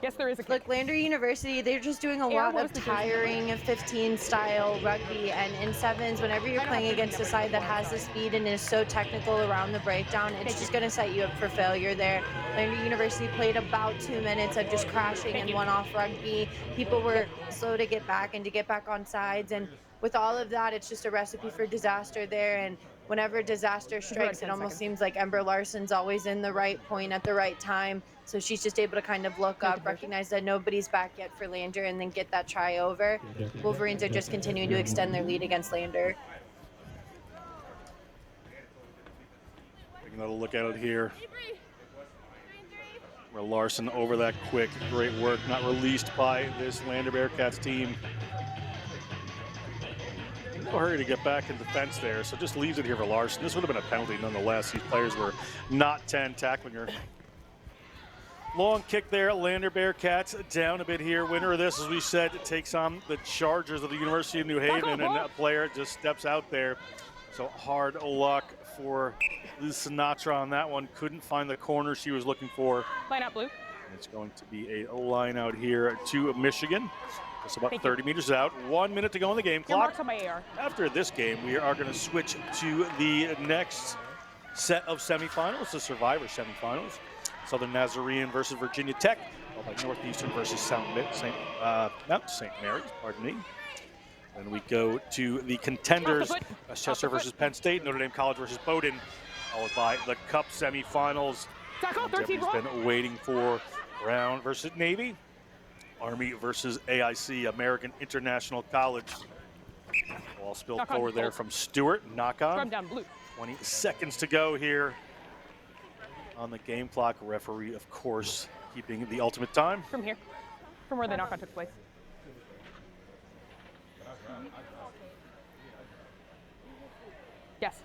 Speaker 11: yes, there is a kick.
Speaker 3: look, Lander University, they're just doing a lot of tiring 15-style rugby. And in sevens, whenever you're playing against a side that has the speed and is so technical around the breakdown, it's just going to set you up for failure there. Lander University played about 2 minutes of just crashing and one-off rugby. People were slow to get back and to get back on sides. And with all of that, it's just a recipe for disaster there. And whenever disaster strikes, it almost seems like Ember Larson's always in the right point at the right time. So she's just able to kind of look up, recognize that nobody's back yet for Lander, and then get that try over. Wolverines are just continuing to extend their lead against Lander.
Speaker 2: Taking another look at it here. Where Larson over that quick, great work, not released by this Lander Bearcats team. No hurry to get back in defense there, so just leaves it here for Larson. This would have been a penalty nonetheless. These players were not 10 tackling her. Long kick there, Lander Bearcats down a bit here. Winner of this, as we said, takes on the Chargers of the University of New Haven, and that player just steps out there. So hard luck for Liz Sinatra on that one. Couldn't find the corner she was looking for.
Speaker 11: Line out, Blue.
Speaker 2: It's going to be a line out here to Michigan. It's about 30 meters out. 1 minute to go on the game clock.
Speaker 11: On my AR.
Speaker 2: After this game, we are going to switch to the next set of semifinals, the Survivor semifinals. Southern Nazarene versus Virginia Tech, followed by Northeastern versus St. Mary's, pardon me. Then we go to the contenders, Chester versus Penn State, Notre Dame College versus Bowdoin, followed by the Cup semifinals. Everybody's been waiting for Brown versus Navy, Army versus AIC, American International College. Ball spilled forward there from Stewart, knock on.
Speaker 11: Down, Blue.
Speaker 2: 20 seconds to go here on the game clock. Referee, of course, keeping the ultimate time.
Speaker 11: From here, from where the knockout took place. Yes.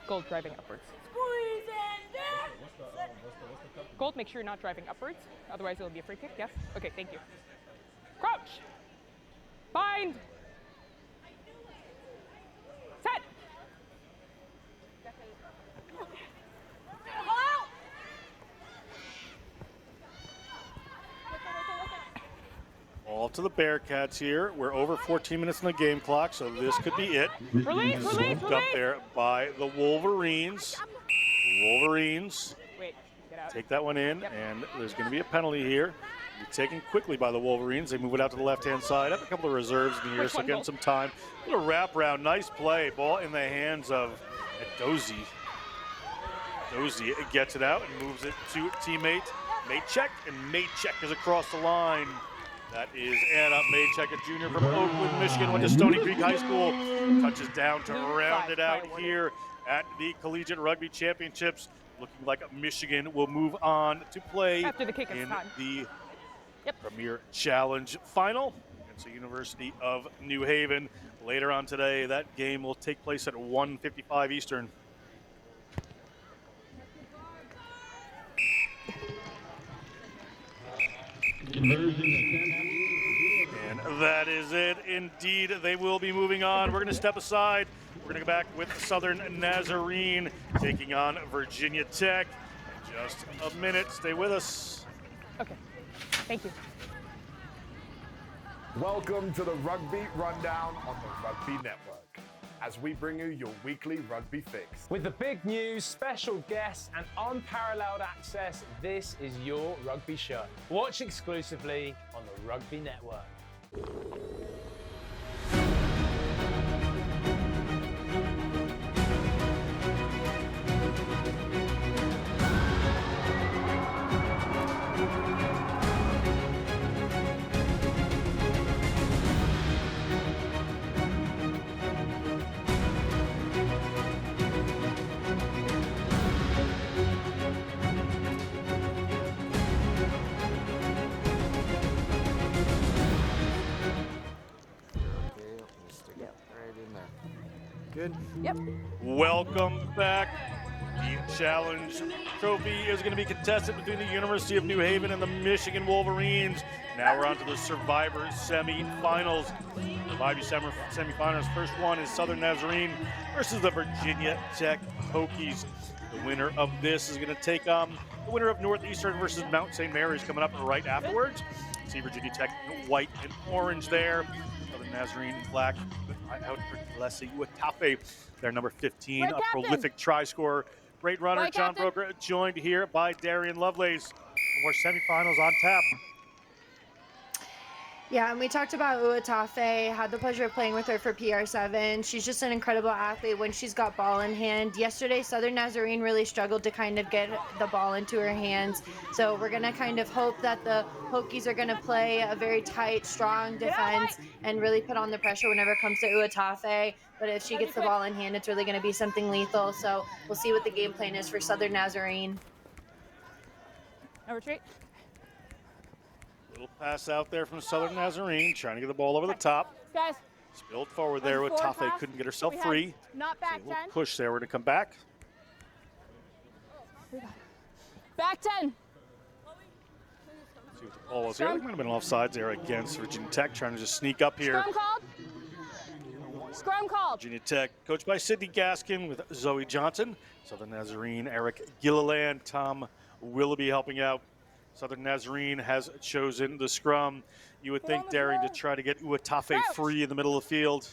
Speaker 11: Gold driving upwards. Gold, make sure you're not driving upwards. Otherwise, it'll be a free kick. Yes? Okay, thank you. Crouch. Bind. Set.
Speaker 2: All to the Bearcats here. We're over 14 minutes on the game clock, so this could be it.
Speaker 11: Release.
Speaker 2: Scooped up there by the Wolverines.
Speaker 11: Wait, get out.
Speaker 2: Take that one in, and there's going to be a penalty here. Be taken quickly by the Wolverines. They move it out to the left-hand side. Have a couple of reserves in here, so getting some time. A little wraparound, nice play. Ball in the hands of Dozie. Dozie gets it out and moves it to teammate Maychek, and Maychek is across the line. That is Anna Maychek, a junior from Oakland, Michigan, went to Stony Creek High School. Touches down to round it out here at the Collegiate Rugby Championships. Looking like Michigan will move on to play
Speaker 11: after the kick
Speaker 2: in the Premier Challenge Final against the University of New Haven. Later on today, that game will take place at 1:55 Eastern. And that is it. Indeed, they will be moving on. We're going to step aside. We're going to go back with Southern Nazarene taking on Virginia Tech. In just a minute. Stay with us.
Speaker 11: Okay. Thank you.
Speaker 19: Welcome to the Rugby Rundown on the Rugby Network, as we bring you your weekly rugby fix.
Speaker 20: With the big news, special guests, and unparalleled access, this is your rugby show. Watch exclusively on the Rugby Network.
Speaker 2: Good.
Speaker 11: Yep.
Speaker 2: Welcome back The Challenge Trophy is going to be contested between the University of New Haven and the Michigan Wolverines. Now we're on to the Survivor semifinals. Survivor semifinals. First one is Southern Nazarene versus the Virginia Tech Hokies. The winner of this is going to take the winner of Northeastern versus Mount St. Mary's coming up right afterwards. See Virginia Tech in white and orange there. Southern Nazarene in black. Out for Leslie Uatafe, their number 15, a prolific try scorer. Great runner, John Broker, joined here by Darian Lovelace. More semifinals on tap.
Speaker 3: Yeah, and we talked about Uatafe, had the pleasure of playing with her for PR7. She's just an incredible athlete when she's got ball in hand. Yesterday, Southern Nazarene really struggled to kind of get the ball into her hands. So we're going to kind of hope that the Hokies are going to play a very tight, strong defense and really put on the pressure whenever it comes to Uatafe. But if she gets the ball in hand, it's really going to be something lethal. So we'll see what the game plan is for Southern Nazarene.
Speaker 11: No retreat.
Speaker 2: Little pass out there from Southern Nazarene, trying to get the ball over the top.
Speaker 11: Guys.
Speaker 2: Spilled forward there with Tafe, couldn't get herself free.
Speaker 11: Not back 10.
Speaker 2: Push there, we're going to come back.
Speaker 11: Back 10.
Speaker 2: See what the ball was here. There might have been offsides there against Virginia Tech, trying to just sneak up here.
Speaker 11: Scrum called. Scrum called.
Speaker 2: Virginia Tech, coached by Sydney Gaskin with Zoe Johnson. Southern Nazarene, Eric Gilliland, Tom Willoughby helping out. Southern Nazarene has chosen the scrum. You would think daring to try to get Uatafe free in the middle of the field.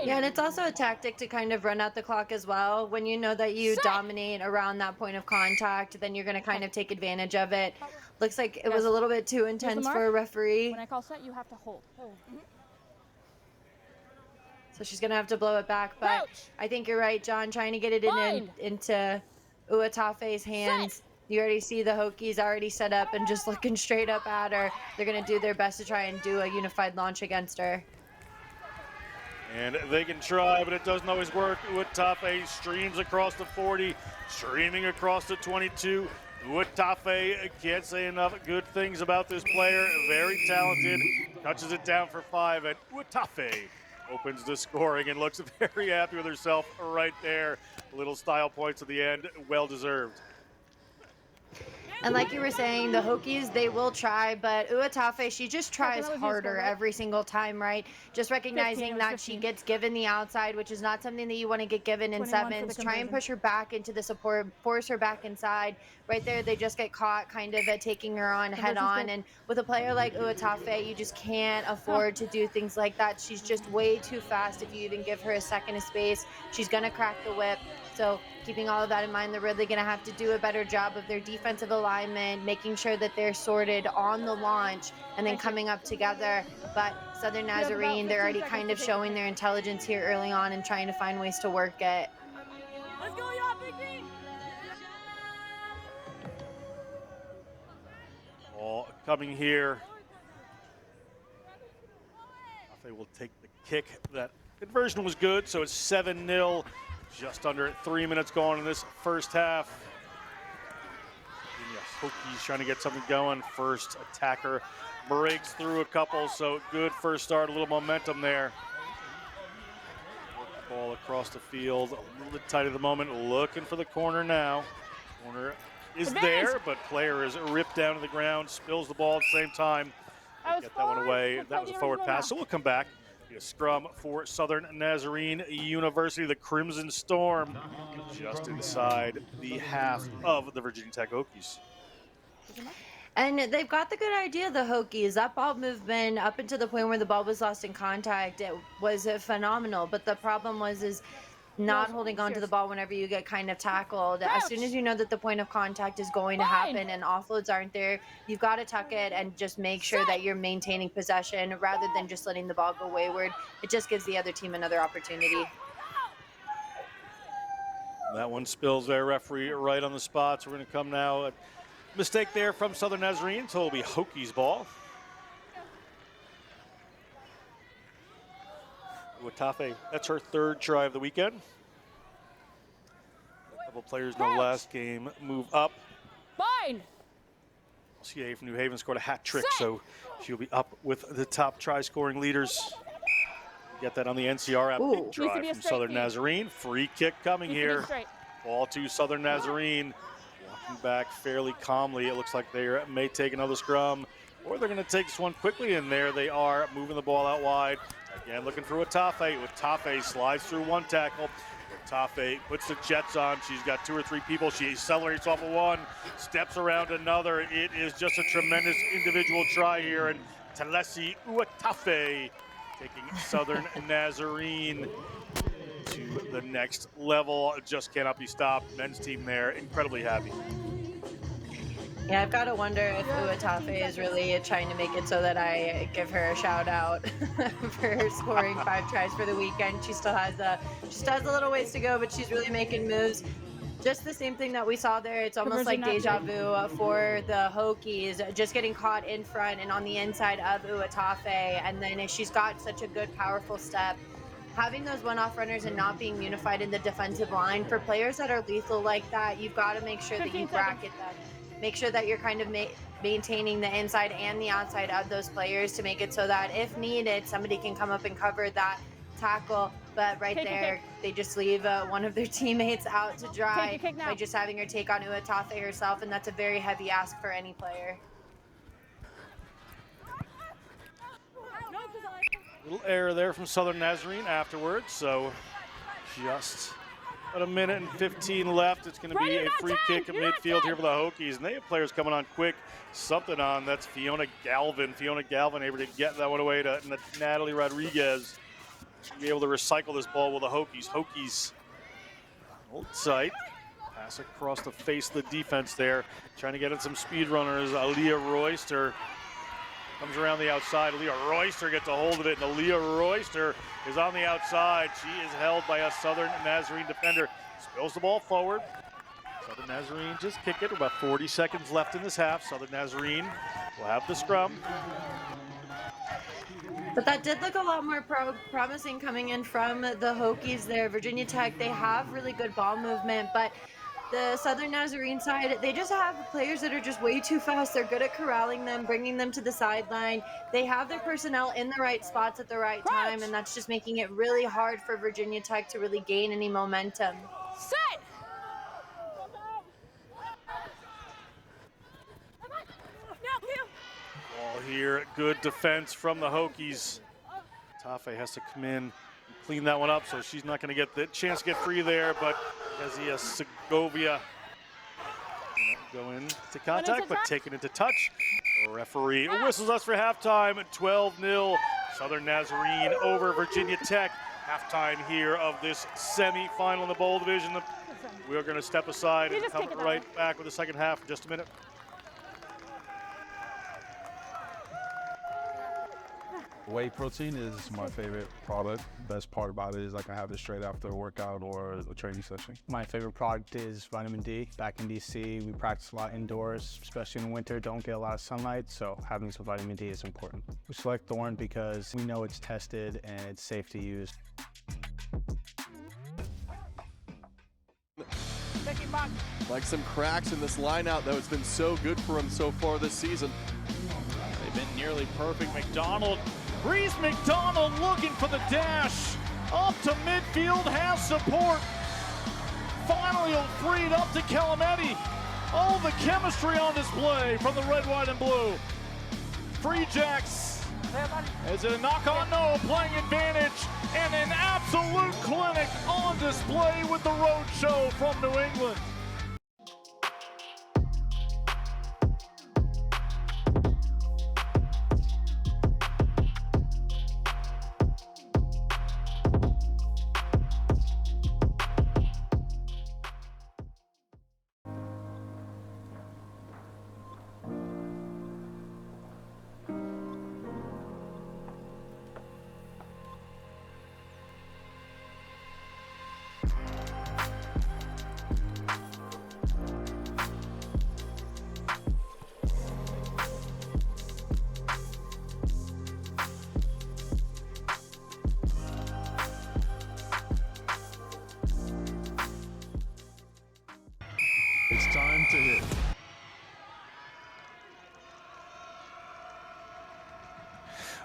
Speaker 3: Yeah, and it's also a tactic to kind of run out the clock as well. When you know that you dominate around that point of contact, then you're going to kind of take advantage of it. Looks like it was a little bit too intense for a referee.
Speaker 11: When I call set, you have to hold.
Speaker 3: So she's going to have to blow it back. But I think you're right, John, trying to get it into Uatafe's hands. You already see the Hokies already set up and just looking straight up at her. They're going to do their best to try and do a unified launch against her.
Speaker 2: And they can try, but it doesn't always work. Uatafe streams across the 40, streaming across the 22. Uatafe can't say enough good things about this player. Very talented. Touches it down for 5, and Uatafe opens the scoring and looks very happy with herself right there. Little style points at the end, well deserved.
Speaker 3: And like you were saying, the Hokies, they will try, but Uatafe, she just tries harder every single time, right? Just recognizing that she gets given the outside, which is not something that you want to get given in sevens. Try and push her back into the support, force her back inside. Right there, they just get caught kind of at taking her on head on. And with a player like Uatafe, you just can't afford to do things like that. She's just way too fast. If you even give her a second of space, she's going to crack the whip. So keeping all of that in mind, they're really going to have to do a better job of their defensive alignment, making sure that they're sorted on the launch and then coming up together. But Southern Nazarene, they're already kind of showing their intelligence here early on and trying to find ways to work it.
Speaker 11: Let's go, y'all, Big D.
Speaker 2: Ball coming here. They will take the kick. That conversion was good, so it's 7-0. Just under 3 minutes gone in this first half. Yes, Hokies trying to get something going. First attacker breaks through a couple, so good first start, a little momentum there. Ball across the field, a little bit tight at the moment, looking for the corner now. Corner is there, but player is ripped down to the ground, spills the ball at the same time. Get that one away. That was a forward pass, so we'll come back. A scrum for Southern Nazarene University, the Crimson Storm, just inside the half of the Virginia Tech Hokies.
Speaker 3: And they've got the good idea, the Hokies. That ball movement up until the point where the ball was lost in contact, it was phenomenal. But the problem was not holding on to the ball whenever you get kind of tackled. As soon as you know that the point of contact is going to happen and offloads aren't there, you've got to tuck it and just make sure that you're maintaining possession rather than just letting the ball go wayward. It just gives the other team another opportunity.
Speaker 2: That one spills there, referee right on the spot. So we're going to come now. A mistake there from Southern Nazarene, so it'll be Hokies ball. Uatafe, that's her third try of the weekend. A couple players in the last game move up.
Speaker 11: Fine.
Speaker 2: CA from New Haven scored a hat trick, so she'll be up with the top try scoring leaders. get that on the NCR app.
Speaker 3: Ooh.
Speaker 2: Big
Speaker 3: Needs to
Speaker 2: drive
Speaker 11: be a
Speaker 2: from
Speaker 11: straight
Speaker 2: Southern
Speaker 11: feed.
Speaker 2: Nazarene. Free kick coming
Speaker 11: Needs to be
Speaker 2: here.
Speaker 11: straight.
Speaker 2: Ball to Southern Nazarene. Walking back fairly calmly. It looks like they may take another scrum, or they're going to take this one quickly, and there they are, moving the ball out wide. Again, looking for Watafe. Watafe slides through one tackle. Watafe puts the jets on. She's got 2 or 3 people. She accelerates off of one, steps around another. It is just a tremendous individual try here, and Talesi Watafe taking Southern Nazarene to the next level. Just cannot be stopped. Men's team there, incredibly happy.
Speaker 3: Yeah, I've got to wonder if Uatafe is really trying to make it so that I give her a shout out for scoring 5 tries for the weekend. She still has a little ways to go, but she's really making moves. Just the same thing that we saw there. It's almost like deja vu for the Hokies, just getting caught in front and on the inside of Uatafe. And then she's got such a good, powerful step. Having those one-off runners and not being unified in the defensive line, for players that are lethal like that, you've got to make sure that you bracket them. Make sure that you're kind of maintaining the inside and the outside of those players to make it so that if needed, somebody can come up and cover that tackle. But right there, they just leave one of their teammates out to dry by just having her take on Uatafe herself, and that's a very heavy ask for any player.
Speaker 2: Little error there from Southern Nazarene afterwards, so just about a minute and 15 left. It's going to be a free kick at midfield here for the Hokies, and they have players coming on quick. Something on, that's Fiona Galvin. Fiona Galvin able to get that one away to Natalie Rodriguez. She'll be able to recycle this ball with the Hokies. Hokies hold tight. Pass across the face of the defense there. Trying to get in some speed runners. Aaliyah Royster comes around the outside. Aaliyah Royster gets a hold of it, and Aaliyah Royster is on the outside. She is held by a Southern Nazarene defender. Spills the ball forward. Southern Nazarene just kick it. About 40 seconds left in this half. Southern Nazarene will have the scrum.
Speaker 3: But that did look a lot more promising coming in from the Hokies there. Virginia Tech, they have really good ball movement, but the Southern Nazarene side, they just have players that are just way too fast. They're good at corralling them, bringing them to the sideline. They have their personnel in the right spots at the right time, and that's just making it really hard for Virginia Tech to really gain any momentum.
Speaker 11: Set!
Speaker 2: Ball here, good defense from the Hokies. Tafe has to come in and clean that one up, so she's not going to get the chance to get free there, but Kezia Segovia go into contact, but taken into touch. The referee whistles us for halftime at 12-0. Southern Nazarene over Virginia Tech. Halftime here of this semi-final in the bowl division. We're going to step aside and come right back with the second half in just a minute.
Speaker 5: Whey protein is my favorite product. Best part about it is I can have it straight after a workout or a training session.
Speaker 6: My favorite product is vitamin D. Back in DC, we practice a lot indoors, especially in winter, don't get a lot of sunlight, so having some vitamin D is important. We select Thorne because we know it's tested and it's safe to use.
Speaker 5: Like some cracks in this lineout, though, it's been so good for him so far this season.
Speaker 2: They've been nearly perfect. McDonald, Reese McDonald looking for the dash. Up to midfield, has support. Finally freed up to Calametti. All the chemistry on display from the red, white, and blue. Free Jacks. Is it a knock on? No, playing advantage. And an absolute clinic on display with the road show from New England.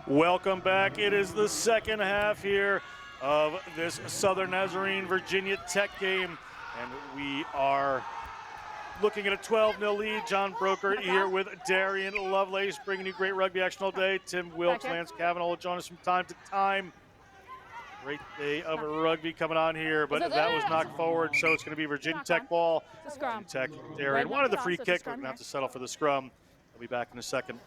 Speaker 2: Welcome back. It is the second half here of this Southern Nazarene Virginia Tech game, and we are looking at a 12-0 lead. John Broker here with Darian Lovelace, bringing you great rugby action all day. Tim Wilkes, Lance Kavanaugh will join us from time to time. Great day of rugby coming on here, but that was knocked forward, so it's going to be Virginia Tech ball. Virginia Tech, Darian wanted the free kick. We're going to have to settle for the scrum. I'll be back in a second.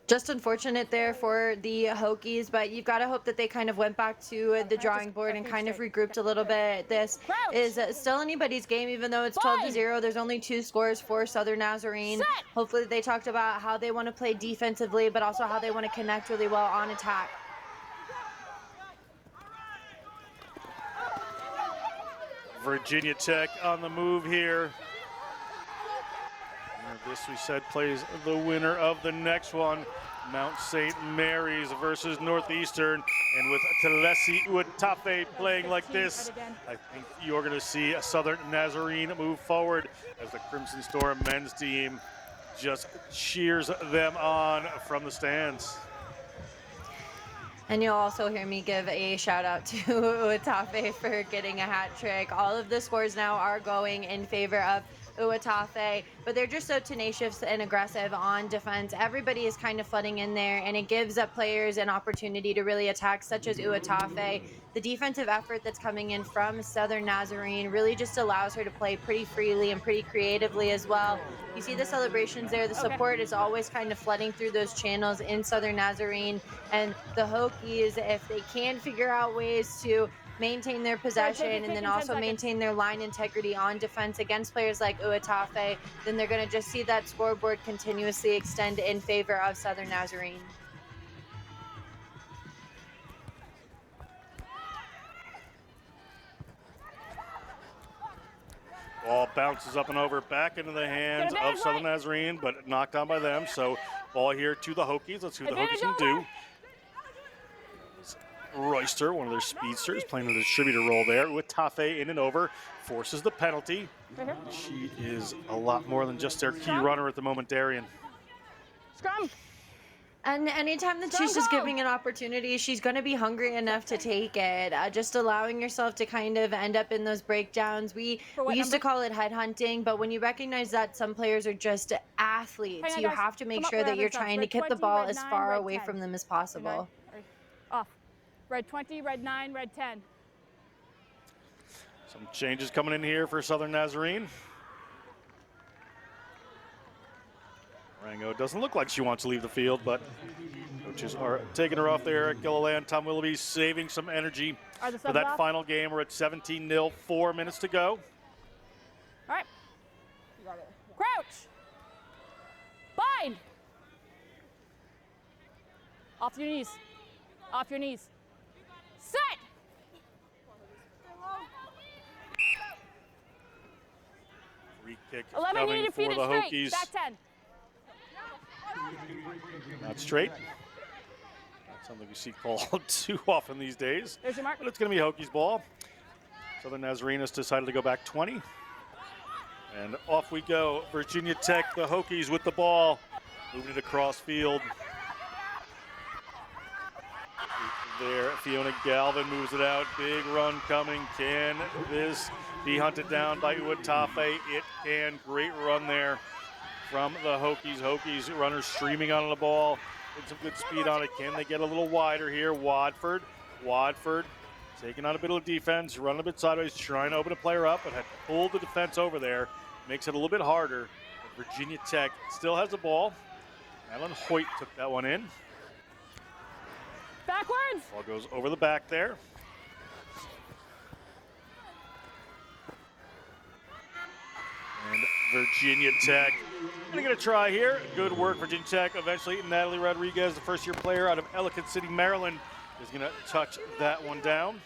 Speaker 3: Just unfortunate there for the Hokies, but you've got to hope that they kind of went back to the drawing board and kind of regrouped a little bit. This is still anybody's game, even though it's 12-0. There's only 2 scores for Southern Nazarene. Hopefully they talked about how they want to play defensively, but also how they want to connect really well on attack.
Speaker 2: Virginia Tech on the move here. This, we said, plays the winner of the next one. Mount St. Mary's versus Northeastern. And with Telesi Uatafe playing like this, I think you're going to see a Southern Nazarene move forward as the Crimson Storm men's team just cheers them on from the stands.
Speaker 3: And you'll also hear me give a shout out to Uatafe for getting a hat trick. All of the scores now are going in favor of Uatafe, but they're just so tenacious and aggressive on defense. Everybody is kind of flooding in there, and it gives up players an opportunity to really attack, such as Uatafe. The defensive effort that's coming in from Southern Nazarene really just allows her to play pretty freely and pretty creatively as well. You see the celebrations there. The support is always kind of flooding through those channels in Southern Nazarene, and the Hokies, if they can figure out ways to maintain their possession and then also maintain their line integrity on defense against players like Uatafe, then they're going to just see that scoreboard continuously extend in favor of Southern Nazarene.
Speaker 2: Ball bounces up and over, back into the hands of Southern Nazarene, but knocked down by them. So ball here to the Hokies. Let's see what the Hokies can do. Royster, one of their speedsters, playing a distributor role there. Uatafe in and over, forces the penalty. She is a lot more than just their key runner at the moment, Darian.
Speaker 3: Scrum. And anytime that she's just giving an opportunity, she's going to be hungry enough to take it. Just allowing yourself to kind of end up in those breakdowns. We used to call it headhunting, but when you recognize that some players are just athletes, you have to make sure that you're trying to get the ball as far away from them as possible.
Speaker 18: Off. Red 20, red 9, red 10.
Speaker 2: Some changes coming in here for Southern Nazarene. Rango doesn't look like she wants to leave the field, but coaches are taking her off there at Gilliland. Tom Willoughby saving some energy for that final game. We're at 17-0, 4 minutes to go.
Speaker 18: All right. You got it. Crouch. Bind. Off your knees. Off your knees. Set.
Speaker 2: Free kick is
Speaker 18: 11,
Speaker 2: coming for the Hokies.
Speaker 18: Back 10.
Speaker 2: Not straight. Not something you see called too often these days.
Speaker 18: There's your mark.
Speaker 2: But it's going to be Hokies ball. Southern Nazarene has decided to go back 20. And off we go. Virginia Tech, the Hokies with the ball. Moving it across field. There, Fiona Galvin moves it out. Big run coming. Can this be hunted down by Uatafe? It can. Great run there from the Hokies. Hokies runners streaming on the ball. With some good speed on it. Can they get a little wider here? Wadford taking on a bit of defense, running a bit sideways, trying to open a player up, but had pulled the defense over there. Makes it a little bit harder. But Virginia Tech still has the ball. Alan Hoyt took that one in.
Speaker 18: Backwards.
Speaker 2: Ball goes over the back there. And Virginia Tech gonna get a try here. Good work, Virginia Tech. Eventually, Natalie Rodriguez, the first-year player out of Ellicott City, Maryland, is gonna touch that one down.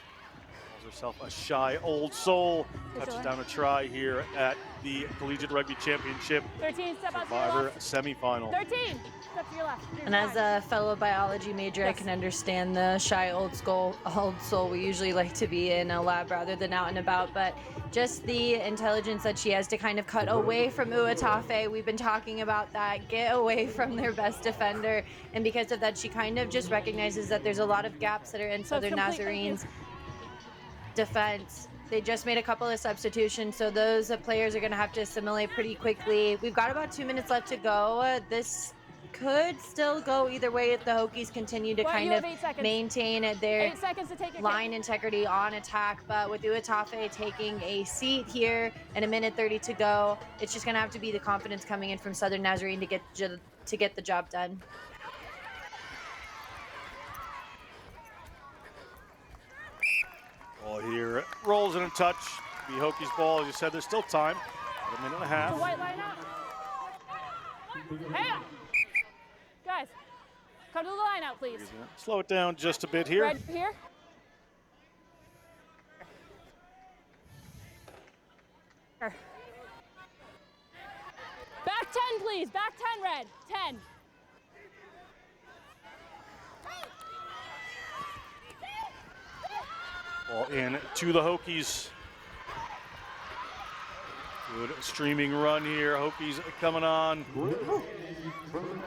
Speaker 2: herself a shy old soul. Touchdown to try here at the Collegiate Rugby Championship
Speaker 18: 13, step out to your
Speaker 2: Survivor
Speaker 18: left.
Speaker 2: semifinal.
Speaker 18: 13, step to your left.
Speaker 3: And as a fellow biology major, I can understand the shy old soul we usually like to be in a lab rather than out and about, but just the intelligence that she has to kind of cut away from Uatafe. We've been talking about that, get away from their best defender, and because of that, she kind of just recognizes that there's a lot of gaps that are in
Speaker 18: So it's
Speaker 3: Southern
Speaker 18: complete, thank you.
Speaker 3: Nazarene's defense. They just made a couple of substitutions, so those players are going to have to assimilate pretty quickly. We've got about 2 minutes left to go. This could still go either way if the Hokies continue to
Speaker 18: Well,
Speaker 3: kind
Speaker 18: you have
Speaker 3: of
Speaker 18: 8 seconds.
Speaker 3: maintain their
Speaker 18: 8 seconds to take your
Speaker 3: line integrity on attack. But with Uatafe taking a seat here and 1:30 to go, it's just going to have to be the confidence coming in from Southern Nazarene to get the job done.
Speaker 2: Ball here rolls in a touch. The Hokies ball, as you said, there's still time. About a minute and a half.
Speaker 18: The white line out. Hey, guys, come to the line out, please.
Speaker 2: Slow it down just a bit here.
Speaker 18: Red here. Back 10, please. Back 10, red. 10.
Speaker 2: Ball in to the Hokies. Good streaming run here. Hokies coming on.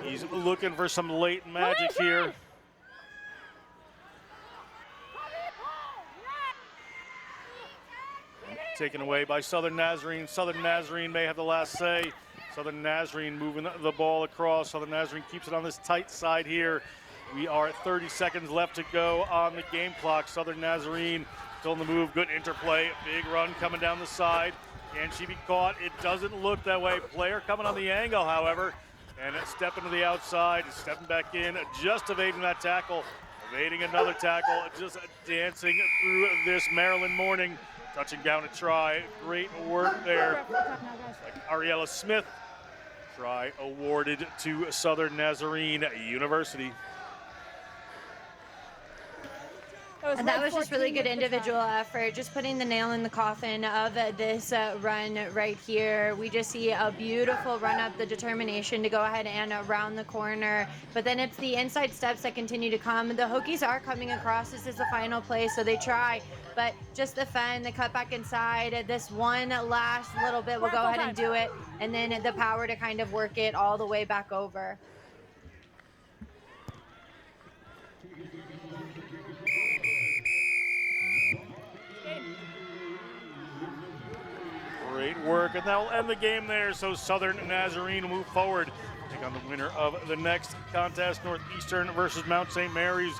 Speaker 2: He's looking for some late magic here. Taken away by Southern Nazarene. Southern Nazarene may have the last say. Southern Nazarene moving the ball across. Southern Nazarene keeps it on this tight side here. We are at 30 seconds left to go on the game clock. Southern Nazarene still in the move. Good interplay. Big run coming down the side. Can she be caught? It doesn't look that way. Player coming on the angle, however. And it's stepping to the outside. Stepping back in. Just evading that tackle. Evading another tackle. Just dancing through this Maryland morning. Touching down a try. Great work there. Like Ariella Smith. Try awarded to Southern Nazarene University.
Speaker 3: And that was just really good individual effort, just putting the nail in the coffin of this run right here. We just see a beautiful run up, the determination to go ahead and round the corner. But then it's the inside steps that continue to come. The Hokies are coming across. This is the final play, so they try. But just the fend, the cut back inside, this one last little bit will go ahead and do it. And then the power to kind of work it all the way back over.
Speaker 2: Great work, and that will end the game there. So Southern Nazarene will move forward. Take on the winner of the next contest, Northeastern versus Mount St. Mary's.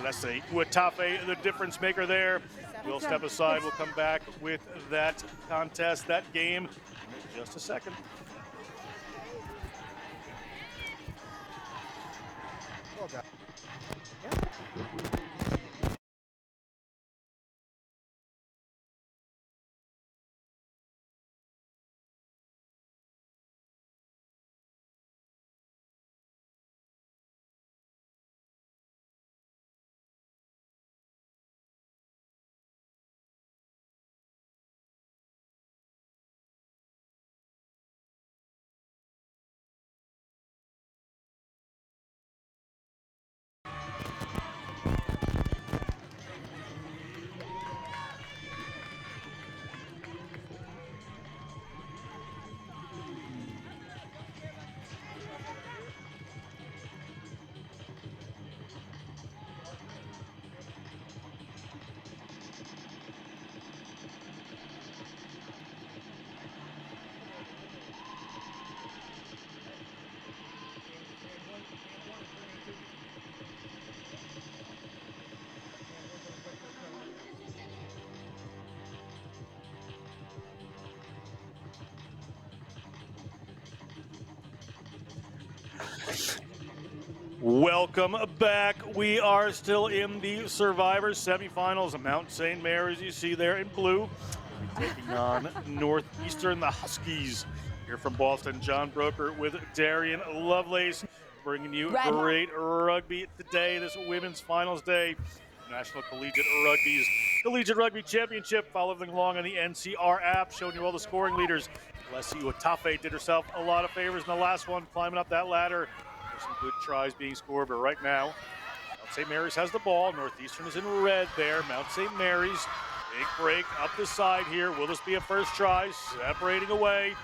Speaker 2: Let's say Uatafe, the difference maker there. We'll step aside. We'll come back with that contest, that game, in just a second.
Speaker 19: Well done.
Speaker 2: Welcome back. We are still in the Survivor semifinals of Mount St. Mary's. You see there in blue, taking on Northeastern, the Huskies. Here from Boston, John Broker with Darian Lovelace, bringing you great rugby today, this women's finals day. National Collegiate Rugby Championship. Following along on the NCR app, showing you all the scoring leaders. Leslie Watafe did herself a lot of favors in the last one, climbing up that ladder. There's some good tries being scored, but right now, Mount St. Mary's has the ball. Northeastern is in red there. Mount St. Mary's, big break up the side here. Will this be a first try? Separating away.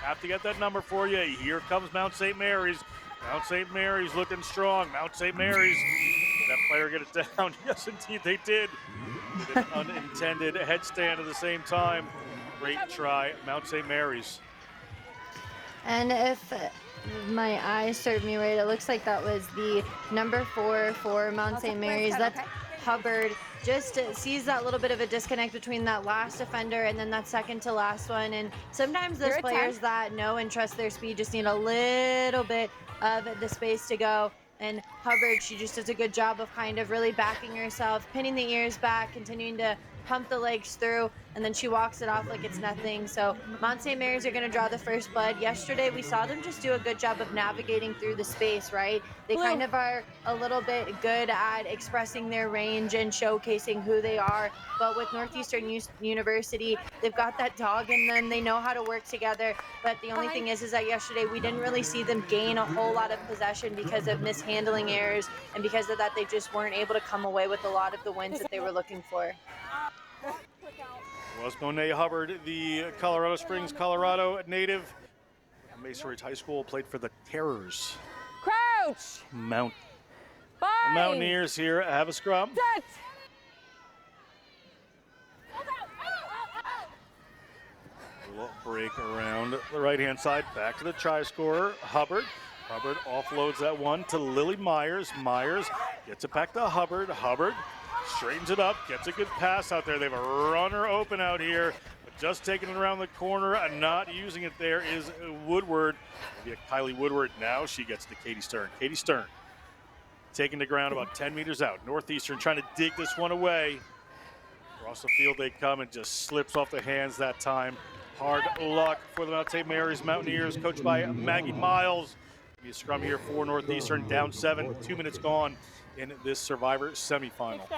Speaker 2: Have to get that number for you. Here comes Mount St. Mary's. Mount St. Mary's looking strong. Mount St. Mary's. Did that player get it down? Yes, indeed, they did. Did an unintended headstand at the same time. Great try, Mount St. Mary's.
Speaker 3: And if my eyes serve me right, it looks like that was the number 4 for Mount St. Mary's. That's Hubbard. Just sees that little bit of a disconnect between that last defender and then that second to last one. And sometimes those players that know and trust their speed just need a little bit of the space to go. And Hubbard, she just does a good job of kind of really backing herself, pinning the ears back, continuing to pump the legs through, and then she walks it off like it's nothing. So Mount St. Mary's are going to draw the first blood. Yesterday, we saw them just do a good job of navigating through the space, right? They kind of are a little bit good at expressing their range and showcasing who they are. But with Northeastern University, they've got that dog in them. They know how to work together. But the only thing is that yesterday, we didn't really see them gain a whole lot of possession because of mishandling errors. And because of that, they just weren't able to come away with a lot of the wins that they were looking for.
Speaker 2: Was Monet Hubbard, the Colorado Springs, Colorado native. Mesa Ridge High School, played for the Terrors.
Speaker 18: Crouch!
Speaker 2: The Mountaineers here have a scrum.
Speaker 18: Set!
Speaker 2: Little break around the right-hand side, back to the try scorer, Hubbard. Hubbard offloads that one to Lily Myers. Myers gets it back to Hubbard. Hubbard straightens it up, gets a good pass out there. They have a runner open out here, but just taking it around the corner and not using it there is Woodward. Maybe a Kylie Woodward. Now she gets to Katie Stern. Katie Stern taking the ground about 10 meters out. Northeastern trying to dig this one away. Across the field they come and just slips off the hands that time. Hard luck for the Mount St. Mary's Mountaineers, coached by Maggie Miles. Be a scrum here for Northeastern, down 7, 2 minutes gone in this Survivor semifinal.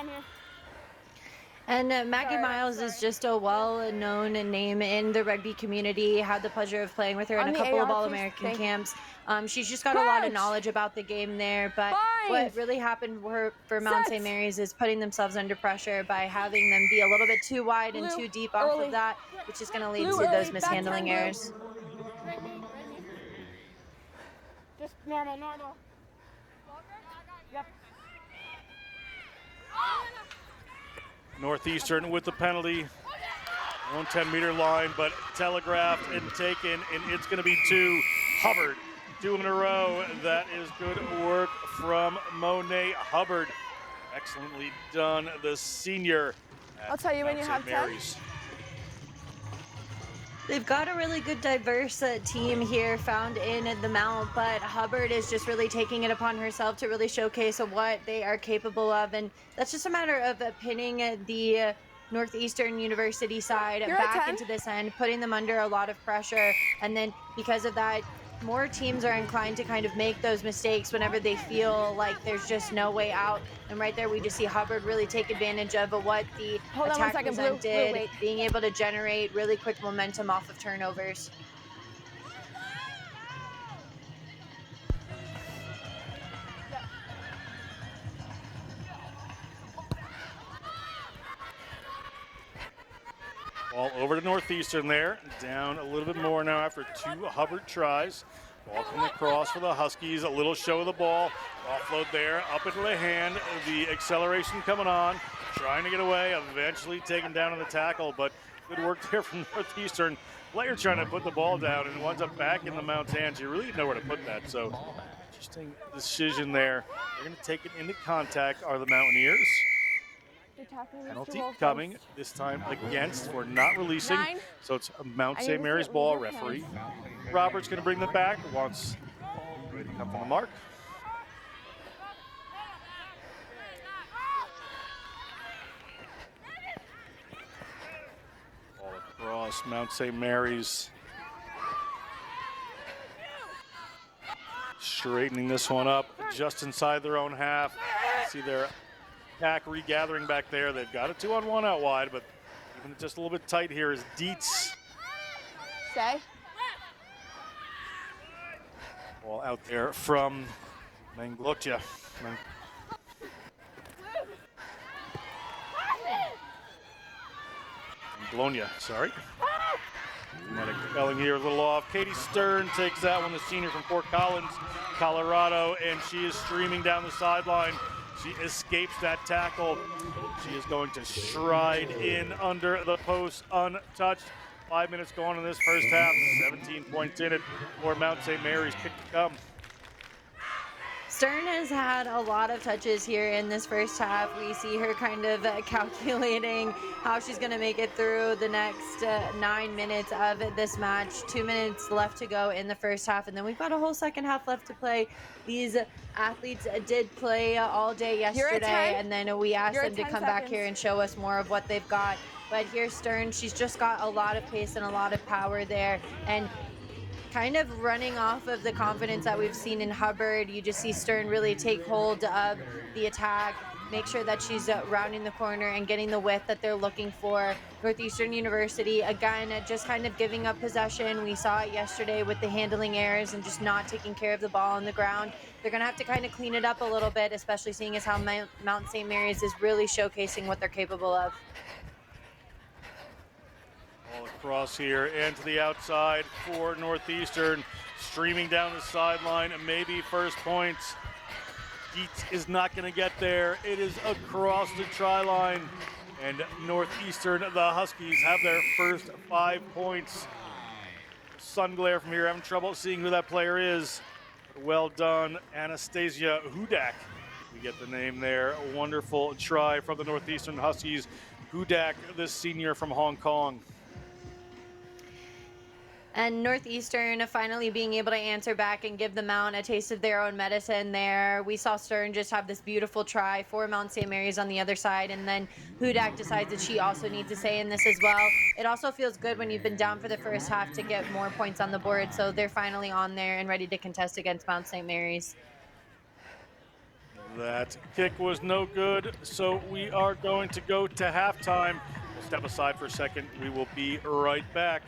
Speaker 3: And Maggie Miles is just a well-known name in the rugby community. Had the pleasure of playing with her in a couple of All-American camps. She's just got a lot of knowledge about the game there. But what really happened for Mount St. Mary's is putting themselves under pressure by having them be a little bit too wide and too deep off of that, which is going to lead to those mishandling errors.
Speaker 18: Just normal. Yep.
Speaker 2: Northeastern with the penalty, 110-meter line, but telegraphed and taken, and it's going to be 2. Hubbard, 2 in a row. That is good work from Monet Hubbard. Excellently done, the senior.
Speaker 18: I'll tell you when you have 10.
Speaker 3: They've got a really good, diverse team here found in the Mount, but Hubbard is just really taking it upon herself to really showcase what they are capable of, and that's just a matter of pinning the Northeastern University side back into this end, putting them under a lot of pressure, and then because of that, more teams are inclined to kind of make those mistakes whenever they feel like there's just no way out. And right there, we just see Hubbard really take advantage of what the attack presented, being able to generate really quick momentum off of turnovers.
Speaker 2: Ball over to Northeastern there. Down a little bit more now after 2 Hubbard tries. Ball coming across for the Huskies. A little show of the ball. Offload there. Up into the hand. The acceleration coming on. Trying to get away. Eventually taken down on the tackle. But good work there from Northeastern. Player trying to put the ball down and winds up back in the Mount's hands. You really didn't know where to put that. So interesting decision there. They're going to take it into contact are the Mountaineers. Penalty coming this time against for not releasing. So it's a Mount St. Mary's ball. Referee Roberts going to bring them back. Wants ready to come from the mark. Ball across Mount St. Mary's. Straightening this one up just inside their own half. See their pack regathering back there. They've got a 2-on-1 out wide, but even just a little bit tight here is Dietz.
Speaker 18: Stay.
Speaker 2: Ball out there from Manglotja. Bologna, sorry. Dramatic spelling here, a little off. Katie Stern takes that one, the senior from Fort Collins, Colorado, and she is streaming down the sideline. She escapes that tackle. She is going to stride in under the post untouched. 5 minutes gone in this first half. 17 points in it for Mount St. Mary's. Kick to come.
Speaker 3: Stern has had a lot of touches here in this first half. We see her kind of calculating how she's going to make it through the next 9 minutes of this match. 2 minutes left to go in the first half, and then we've got a whole second half left to play. These athletes did play all day yesterday, and then we asked them to come back here and show us more of what they've got. But here's Stern. She's just got a lot of pace and a lot of power there, and kind of running off of the confidence that we've seen in Hubbard. You just see Stern really take hold of the attack, make sure that she's rounding the corner and getting the width that they're looking for. Northeastern University, again, just kind of giving up possession. We saw it yesterday with the handling errors and just not taking care of the ball on the ground. They're going to have to kind of clean it up a little bit, especially seeing as how Mount St. Mary's is really showcasing what they're capable of.
Speaker 2: All across here and to the outside for Northeastern, streaming down the sideline, and maybe first points. Dietz is not going to get there. It is across the try line, and Northeastern, the Huskies, have their first 5 points. Sun glare from here, having trouble seeing who that player is. Well done, Anastasia Hudak. We get the name there. A wonderful try from the Northeastern Huskies. Hudak, the senior from Hong Kong.
Speaker 3: And Northeastern finally being able to answer back and give the Mount a taste of their own medicine there. We saw Stern just have this beautiful try for Mount St. Mary's on the other side, and then Hudak decides that she also needs to say in this as well. It also feels good when you've been down for the first half to get more points on the board, so they're finally on there and ready to contest against Mount St. Mary's.
Speaker 2: That kick was no good, so we are going to go to halftime. We'll step aside for a second. We will be right back.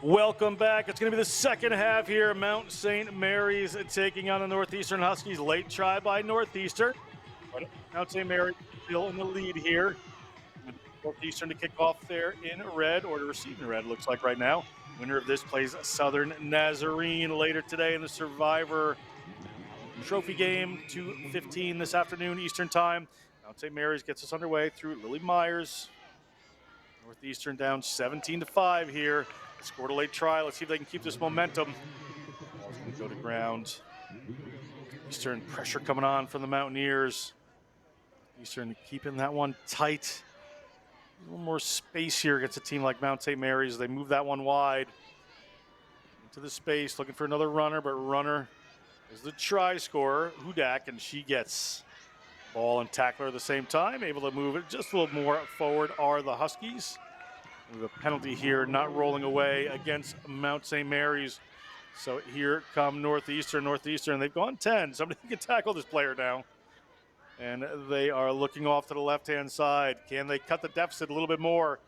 Speaker 2: Welcome back. It's going to be the second half here. Mount St. Mary's taking on the Northeastern Huskies. Late try by Northeastern. But Mount St. Mary's still in the lead here. Northeastern to kick off there in red, or to receive in red, looks like right now. Winner of this plays Southern Nazarene later today in the Survivor Trophy game, 2:15 this afternoon Eastern Time. Mount St. Mary's gets us underway through Lily Myers. Northeastern down 17-5 here. They scored a late try. Let's see if they can keep this momentum. Ball's going to go to ground. Eastern pressure coming on from the Mountaineers. Eastern keeping that one tight. A little more space here against a team like Mount St. Mary's. They move that one wide into the space, looking for another runner, but runner is the try scorer, Hudak, and she gets ball and tackler at the same time. Able to move it just a little more forward are the Huskies. We have a penalty here, not rolling away against Mount St. Mary's. So here come Northeastern. They've gone 10. Somebody can tackle this player now. And they are looking off to the left-hand side. Can they cut the deficit a little bit more?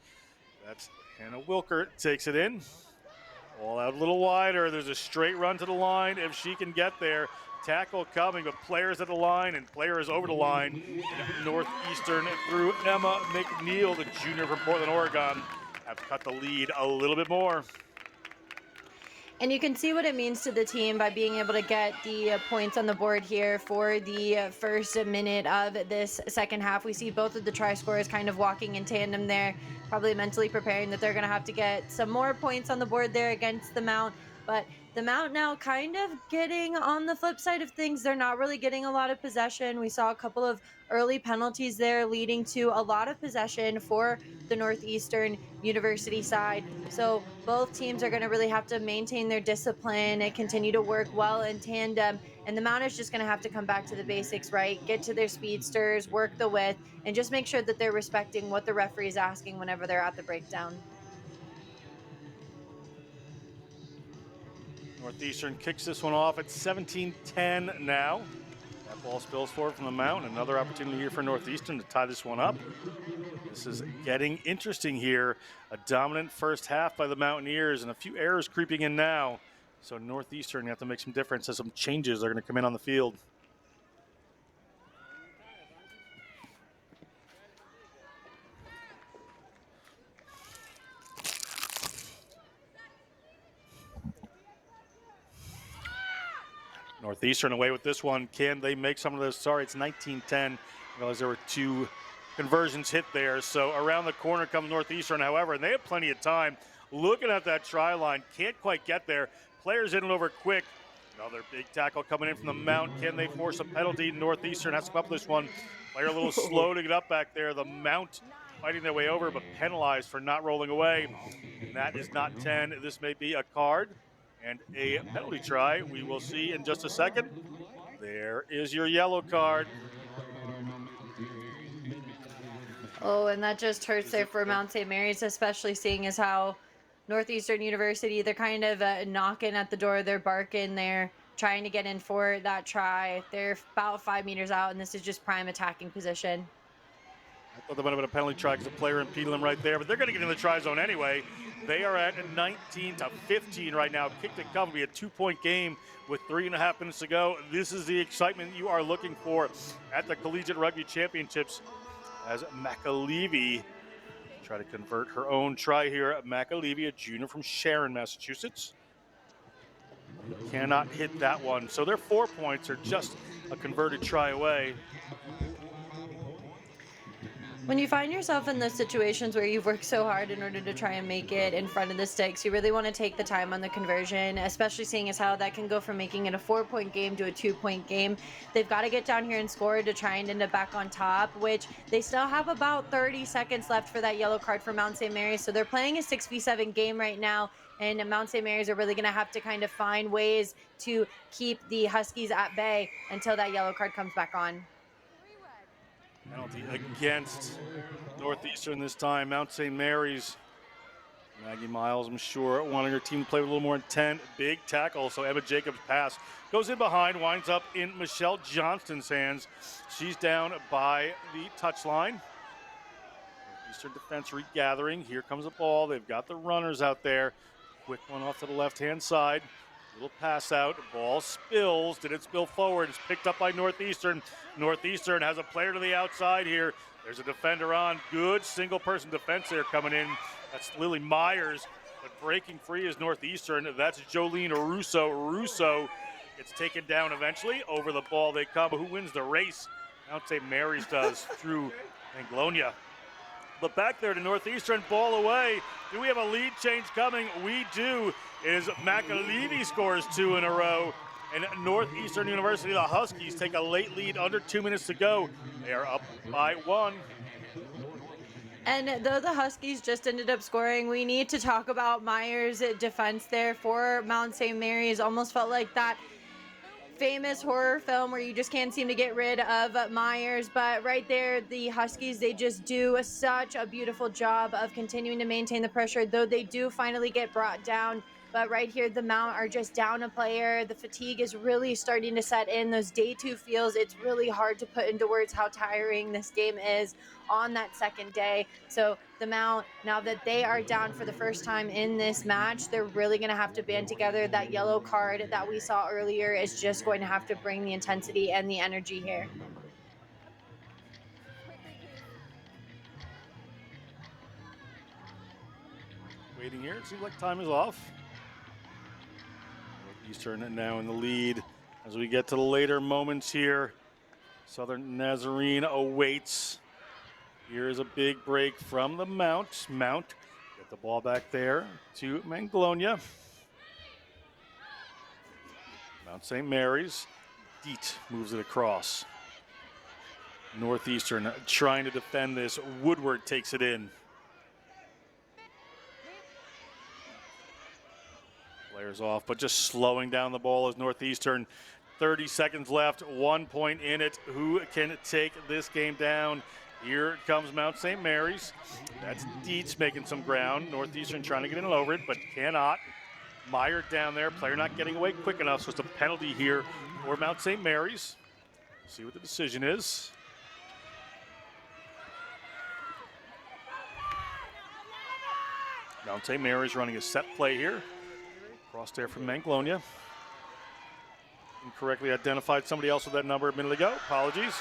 Speaker 2: That's Hannah Wilker takes it in. Ball out a little wider. There's a straight run to the line if she can get there. Tackle coming, but players at the line and players over the line. And Northeastern through Emma McNeil, the junior from Portland, Oregon, have cut the lead a little bit more.
Speaker 3: And you can see what it means to the team by being able to get the points on the board here for the first minute of this second half. We see both of the try scorers kind of walking in tandem there, probably mentally preparing that they're going to have to get some more points on the board there against the Mount. But the Mount now kind of getting on the flip side of things. They're not really getting a lot of possession. We saw a couple of early penalties there leading to a lot of possession for the Northeastern University side. So both teams are going to really have to maintain their discipline and continue to work well in tandem. And the Mount is just going to have to come back to the basics, right? Get to their speedsters, work the width, and just make sure that they're respecting what the referee is asking whenever they're at the breakdown.
Speaker 2: Northeastern kicks this one off at 17-10 now. That ball spills forward from the Mount. Another opportunity here for Northeastern to tie this one up. This is getting interesting here. A dominant first half by the Mountaineers and a few errors creeping in now. So Northeastern have to make some difference as some changes are going to come in on the field. Northeastern away with this one. Can they make some of those? Sorry, it's 19-10. I realize there were two conversions hit there. So around the corner comes Northeastern, however, and they have plenty of time. Looking at that try line, can't quite get there. Players in and over quick. Another big tackle coming in from the Mount. Can they force a penalty? Northeastern has to come up with this one. Player a little slow to get up back there. The Mount fighting their way over, but penalized for not rolling away. And that is not 10. This may be a card and a penalty try. We will see in just a second. There is your yellow card.
Speaker 3: Oh, and that just hurts there for Mount St. Mary's, especially seeing as how Northeastern University, they're kind of knocking at the door. They're barking. They're trying to get in for that try. They're about 5 meters out, and this is just prime attacking position.
Speaker 2: I thought there might have been a penalty try because the player impeded them right there, but they're going to get in the try zone anyway. They are at 19-15 right now. Kick to come. It'll be a 2-point game with 3.5 minutes to go. This is the excitement you are looking for at the Collegiate Rugby Championships as McAlevey try to convert her own try here. McAlevey, a junior from Sharon, Massachusetts. Cannot hit that one. So their 4 points are just a converted try away.
Speaker 3: When you find yourself in those situations where you've worked so hard in order to try and make it in front of the sticks, you really want to take the time on the conversion, especially seeing as how that can go from making it a 4-point game to a 2-point game. They've got to get down here and score to try and end up back on top, which they still have about 30 seconds left for that yellow card for Mount St. Mary's. So they're playing a 6v7 game right now, and Mount St. Mary's are really going to have to kind of find ways to keep the Huskies at bay until that yellow card comes back on.
Speaker 2: Penalty against Northeastern this time. Mount St. Mary's. Maggie Miles, I'm sure, wanting her team to play with a little more intent. Big tackle, so Emma Jacobs' pass goes in behind, winds up in Michelle Johnston's hands. She's down by the touchline. Northeastern defense regathering. Here comes the ball. They've got the runners out there. Quick one off to the left-hand side. Little pass out, ball spills. Did it spill forward? It's picked up by Northeastern. Northeastern has a player to the outside here. There's a defender on. Good single-person defense there coming in. That's Lily Myers, but breaking free is Northeastern. That's Jolene Russo. Russo gets taken down eventually. Over the ball they come. Who wins the race? Mount St. Mary's does through Anglonia. But back there to Northeastern, ball away. Do we have a lead change coming? We do. Is McAlevey scores 2 in a row. And Northeastern University, the Huskies, take a late lead under 2 minutes to go. They are up by 1.
Speaker 3: And though the Huskies just ended up scoring, we need to talk about Myers' defense there for Mount St. Mary's. Almost felt like that famous horror film where you just can't seem to get rid of Myers, but right there the Huskies, they just do such a beautiful job of continuing to maintain the pressure, though they do finally get brought down But right here, the Mount are just down a player. The fatigue is really starting to set in. Those day 2 feels, it's really hard to put into words how tiring this game is on that second day. So the Mount, now that they are down for the first time in this match, they're really going to have to band together. That yellow card that we saw earlier is just going to have to bring the intensity and the energy here.
Speaker 2: Waiting here. It seems like time is off. Eastern now in the lead as we get to the later moments here. Southern Nazarene awaits. Here is a big break from the Mount. Mount get the ball back there to Manglonia. Mount St. Mary's. Deet moves it across. Northeastern trying to defend this. Woodward takes it in. Players off, but just slowing down the ball as Northeastern. 30 seconds left, 1 point in it. Who can take this game down? Here comes Mount St. Mary's. That's Dietz making some ground. Northeastern trying to get in over it, but cannot. Meyer down there, player not getting away quick enough, so it's a penalty here for Mount St. Mary's. See what the decision is. Mount St. Mary's running a set play here. Cross there from Manglonia. Incorrectly identified somebody else with that number a minute ago. Apologies.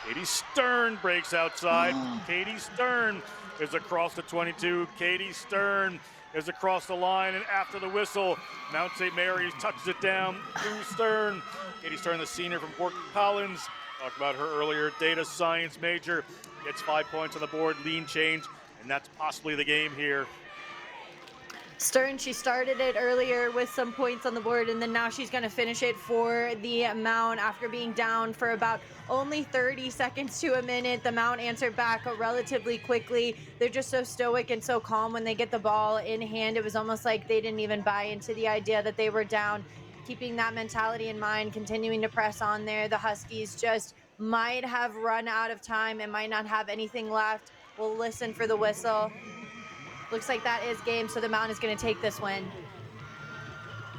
Speaker 2: Katie Stern breaks outside. Katie Stern is across the 22. Katie Stern is across the line, and after the whistle, Mount St. Mary's touches it down to Stern. Katie Stern, the senior from Fort Collins, talked about her earlier, data science major, gets 5 points on the board, lean change, and that's possibly the game here.
Speaker 3: Stern, she started it earlier with some points on the board, and then now she's going to finish it for the Mount after being down for about only 30 seconds to a minute. The Mount answered back relatively quickly. They're just so stoic and so calm when they get the ball in hand. It was almost like they didn't even buy into the idea that they were down. Keeping that mentality in mind, continuing to press on there. The Huskies just might have run out of time and might not have anything left. We'll listen for the whistle. Looks like that is game, so the Mount is going to take this win.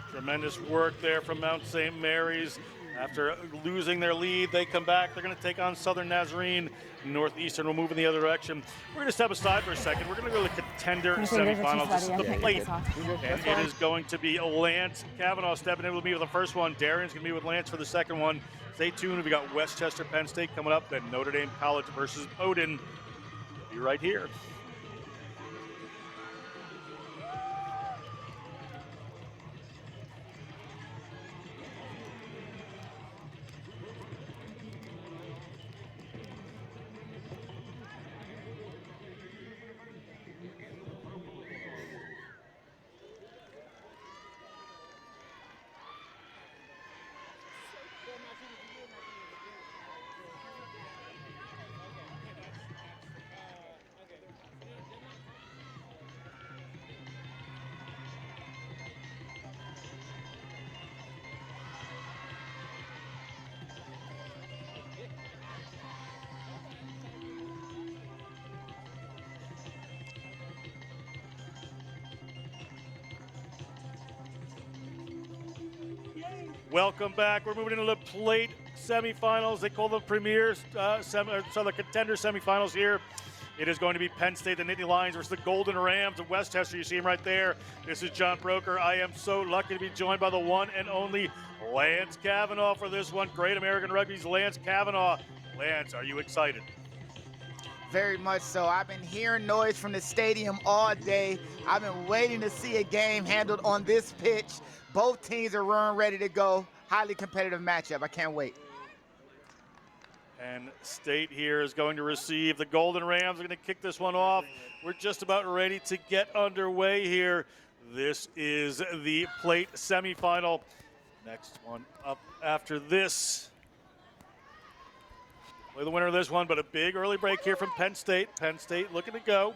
Speaker 2: Tremendous work there from Mount St. Mary's. After losing their lead, they come back. They're going to take on Southern Nazarene. Northeastern will move in the other direction. We're going to step aside for a second. We're going to go to the contender semifinals. This is the plate. And it is going to be Lance Kavanaugh stepping in with me with the first one. Darian's going to be with Lance for the second one. Stay tuned. We got Westchester, Penn State coming up, then Notre Dame College versus Bowdoin. Be right here. Welcome back. We're moving into the plate semifinals. They call them premiers, so the contender semifinals here. It is going to be Penn State, the Nittany Lions versus the Golden Rams of Westchester. You see him right there. This is John Broker. I am so lucky to be joined by the one and only Lance Kavanaugh for this one. Great American Rugby's Lance Kavanaugh. Lance, are you excited?
Speaker 21: Very much so. I've been hearing noise from the stadium all day. I've been waiting to see a game handled on this pitch. Both teams are running ready to go. Highly competitive matchup. I can't wait.
Speaker 2: Penn State here is going to receive. The Golden Rams are going to kick this one off. We're just about ready to get underway here. This is the plate semifinal. Next one up after this. Play the winner of this one, but a big early break here from Penn State. Penn State looking to go.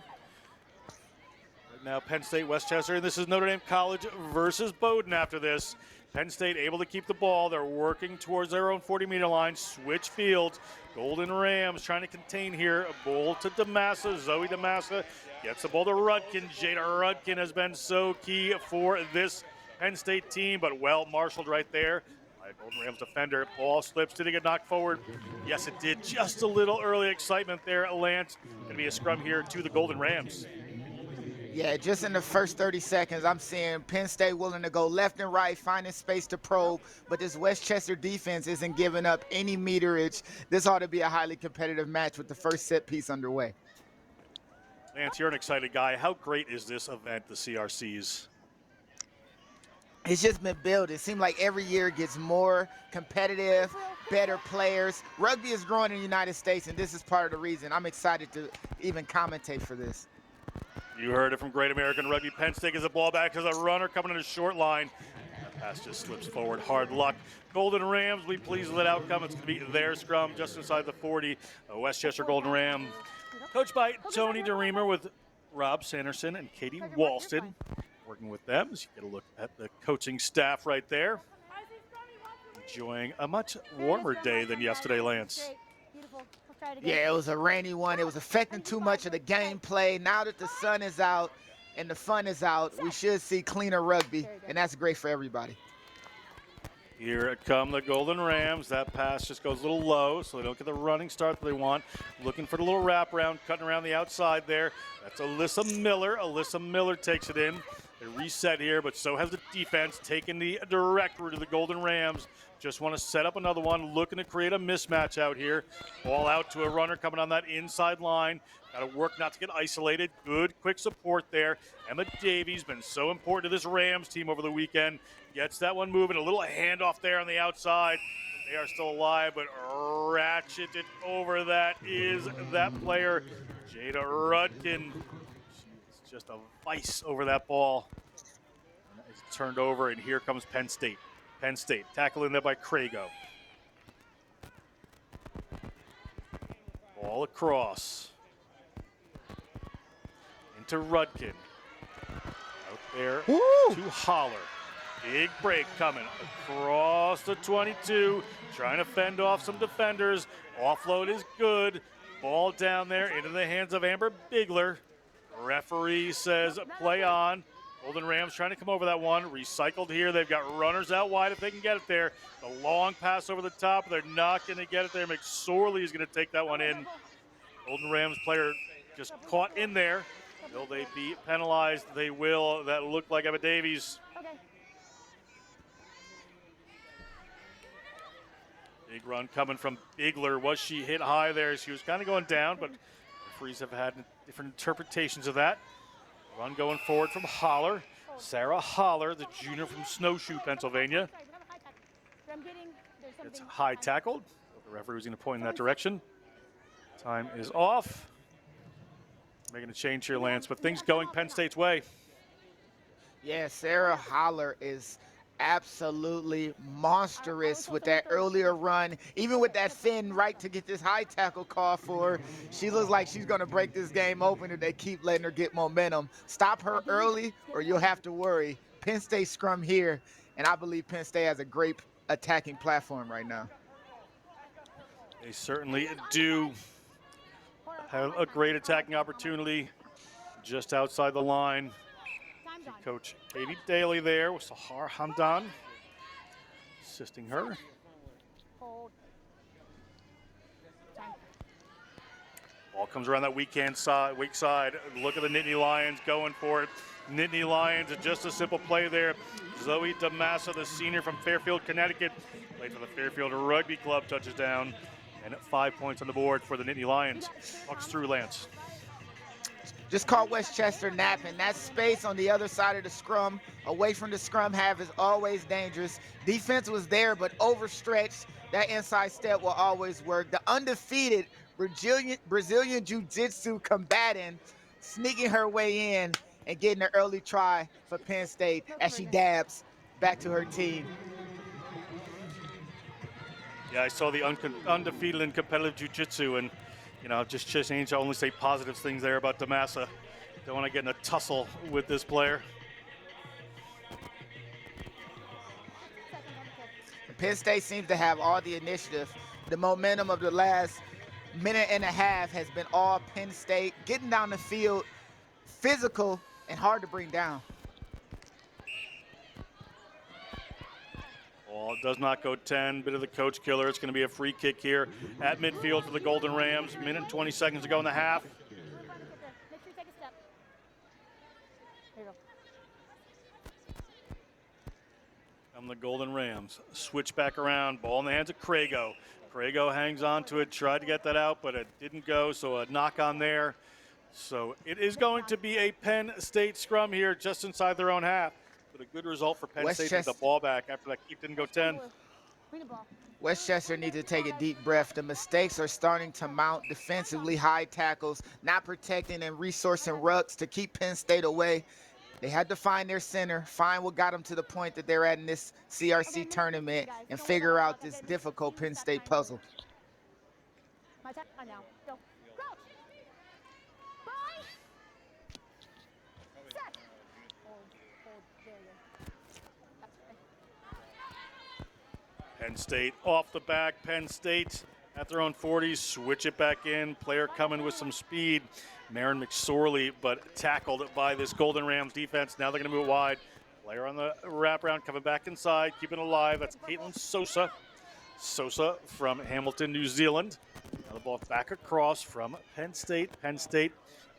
Speaker 2: Right now, Penn State, Westchester, and this is Notre Dame College versus Bowdoin after this. Penn State able to keep the ball. They're working towards their own 40-meter line. Switch fields. Golden Rams trying to contain here. A ball to DeMassa. Zoe DeMassa gets the ball to Rudkin. Jada Rudkin has been so key for this Penn State team, but well marshaled right there by a Golden Rams defender. Ball slips. Did it get knocked forward? Yes, it did. Just a little early excitement there, Lance. Going to be a scrum here to the Golden Rams.
Speaker 21: Yeah, just in the first 30 seconds, I'm seeing Penn State willing to go left and right, finding space to probe, but this Westchester defense isn't giving up any meterage. This ought to be a highly competitive match with the first set piece underway.
Speaker 2: Lance, you're an excited guy. How great is this event, the CRCs?
Speaker 21: It's just been building. It seems like every year it gets more competitive, better players. Rugby is growing in the United States, and this is part of the reason. I'm excited to even commentate for this.
Speaker 2: You heard it from Great American Rugby. Penn State gets the ball back as a runner coming in a short line. That pass just slips forward. Hard luck. Golden Rams, we pleased with that outcome. It's going to be their scrum just inside the 40. Westchester Golden Ram, coached by Tony DeReamer with Rob Sanderson and Katie Walston. Working with them as you get a look at the coaching staff right there. Enjoying a much warmer day than yesterday, Lance.
Speaker 21: Yeah, it was a rainy one. It was affecting too much of the gameplay. Now that the sun is out and the fun is out, we should see cleaner rugby, and that's great for everybody.
Speaker 2: Here come the Golden Rams. That pass just goes a little low, so they don't get the running start that they want. Looking for the little wraparound, cutting around the outside there. That's Alyssa Miller. Alyssa Miller takes it in. They reset here, but so has the defense, taking the direct route of the Golden Rams. Just want to set up another one, looking to create a mismatch out here. Ball out to a runner coming on that inside line. Got to work not to get isolated. Good, quick support there. Emma Davies been so important to this Rams team over the weekend. Gets that one moving. A little handoff there on the outside. They are still alive, but ratcheted over. That is that player, Jada Rudkin. She is just a vice over that ball. It's turned over, and here comes Penn State. Penn State, tackle in there by Crago. Ball across. Into Rudkin. Out there to Holler. Big break coming across the 22. Trying to fend off some defenders. Offload is good. Ball down there into the hands of Amber Bigler. Referee says play on. Golden Rams trying to come over that one. Recycled here. They've got runners out wide if they can get it there. The long pass over the top. They're not going to get it there. McSorley is going to take that one in. Golden Rams player just caught in there. Will they be penalized? They will. That looked like Emma Davies. Big run coming from Bigler. Was she hit high there? She was kind of going down, but referees have had different interpretations of that. Run going forward from Holler. Sarah Holler, the junior from Snowshoe, Pennsylvania. It's high tackled. The referee was going to point in that direction. Time is off. Making a change here, Lance, but things going Penn State's way.
Speaker 21: Yeah, Sarah Holler is absolutely monstrous with that earlier run. Even with that thin right to get this high tackle call for her, she looks like she's going to break this game open if they keep letting her get momentum. Stop her early or you'll have to worry. Penn State scrum here, and I believe Penn State has a great attacking platform right now.
Speaker 2: They certainly do have a great attacking opportunity just outside the line. Coach Katie Daly there with Sahar Hamdan assisting her. Ball comes around that weak side. Look at the Nittany Lions going for it. Nittany Lions, just a simple play there. Zoe DeMassa, the senior from Fairfield, Connecticut, played for the Fairfield Rugby Club, touches down. And 5 points on the board for the Nittany Lions. Walks through, Lance.
Speaker 21: Just caught Westchester napping. That space on the other side of the scrum, away from the scrum half, is always dangerous. Defense was there, but overstretched. That inside step will always work. The undefeated Brazilian Jiu-Jitsu combatant sneaking her way in and getting an early try for Penn State as she dabs back to her team.
Speaker 2: Yeah, I saw the undefeated in competitive jiu-jitsu, and just change to only say positive things there about DeMassa. Don't want to get in a tussle with this player.
Speaker 21: Penn State seems to have all the initiative. The momentum of the last minute and a half has been all Penn State, getting down the field, physical and hard to bring down.
Speaker 2: Ball does not go 10. Bit of the coach killer. It's going to be a free kick here at midfield for the Golden Rams. Minute and 20 seconds to go in the half.
Speaker 18: Make sure you take a step. There you go.
Speaker 2: Come the Golden Rams. Switch back around. Ball in the hands of Crago. Crago hangs on to it, tried to get that out, but it didn't go, so a knock on there. So it is going to be a Penn State scrum here just inside their own half. But a good result for Penn State to get the ball back after that kick didn't go 10.
Speaker 21: Westchester needs to take a deep breath. The mistakes are starting to mount defensively. High tackles, not protecting and resourcing rucks to keep Penn State away. They had to find their center, find what got them to the point that they're at in this CRC tournament, and figure out this difficult Penn State puzzle.
Speaker 18: My time now. Go. Crouch. Bye. Set. Hold. There you go.
Speaker 2: Penn State off the back. Penn State at their own 40s. Switch it back in. Player coming with some speed. Marin McSorley, but tackled by this Golden Rams defense. Now they're going to move it wide. Player on the wraparound coming back inside, keeping it alive. That's Caitlin Sosa. Sosa from Hamilton, New Zealand. Now the ball back across from Penn State. Penn State,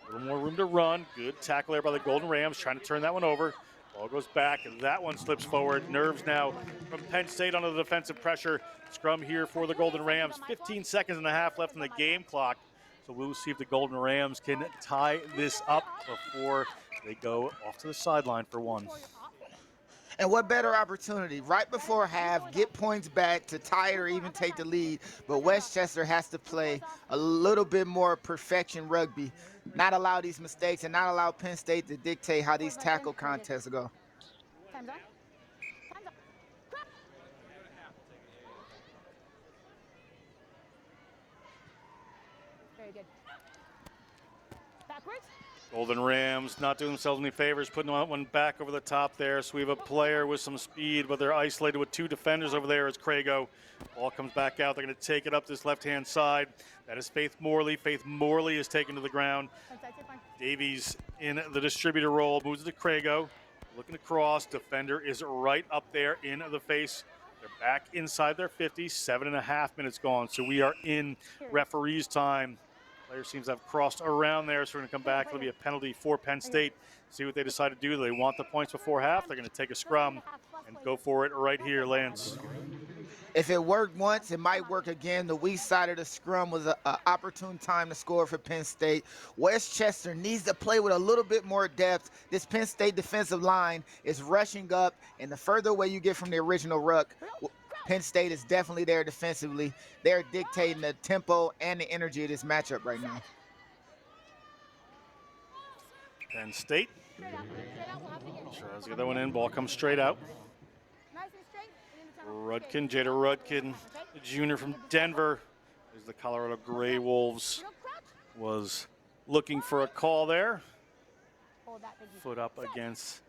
Speaker 2: a little more room to run. Good tackle there by the Golden Rams, trying to turn that one over. Ball goes back, and that one slips forward. Nerves now from Penn State under the defensive pressure. Scrum here for the Golden Rams. 15 seconds and a half left in the game clock. So we'll see if the Golden Rams can tie this up before they go off to the sideline for one.
Speaker 21: And what better opportunity? Right before half, get points back to tie it or even take the lead. But Westchester has to play a little bit more perfection rugby, not allow these mistakes and not allow Penn State to dictate how these tackle contests go.
Speaker 18: Time's up. Time's up. Very good. Backwards.
Speaker 2: Golden Rams not doing themselves any favors, putting one back over the top there. So we have a player with some speed, but they're isolated with two defenders over there as Crago. Ball comes back out. They're going to take it up this left-hand side. That is Faith Morley. Faith Morley is taken to the ground. Davies in the distributor role, moves it to Crago. Looking across, defender is right up there in the face. They're back inside their 50, 7.5 minutes gone. So we are in referee's time. Player seems to have crossed around there, so we're going to come back. It'll be a penalty for Penn State. See what they decide to do. They want the points before half. They're going to take a scrum and go for it right here, Lance.
Speaker 21: If it worked once, it might work again. The weak side of the scrum was an opportune time to score for Penn State. Westchester needs to play with a little bit more depth. This Penn State defensive line is rushing up, and the further away you get from the original ruck, Penn State is definitely there defensively. They're dictating the tempo and the energy of this matchup right now.
Speaker 2: Penn State tries to get that one in. Ball comes straight out. Rudkin, Jada Rudkin, the junior from Denver, is the Colorado Gray Wolves, was looking for a call there. Foot up against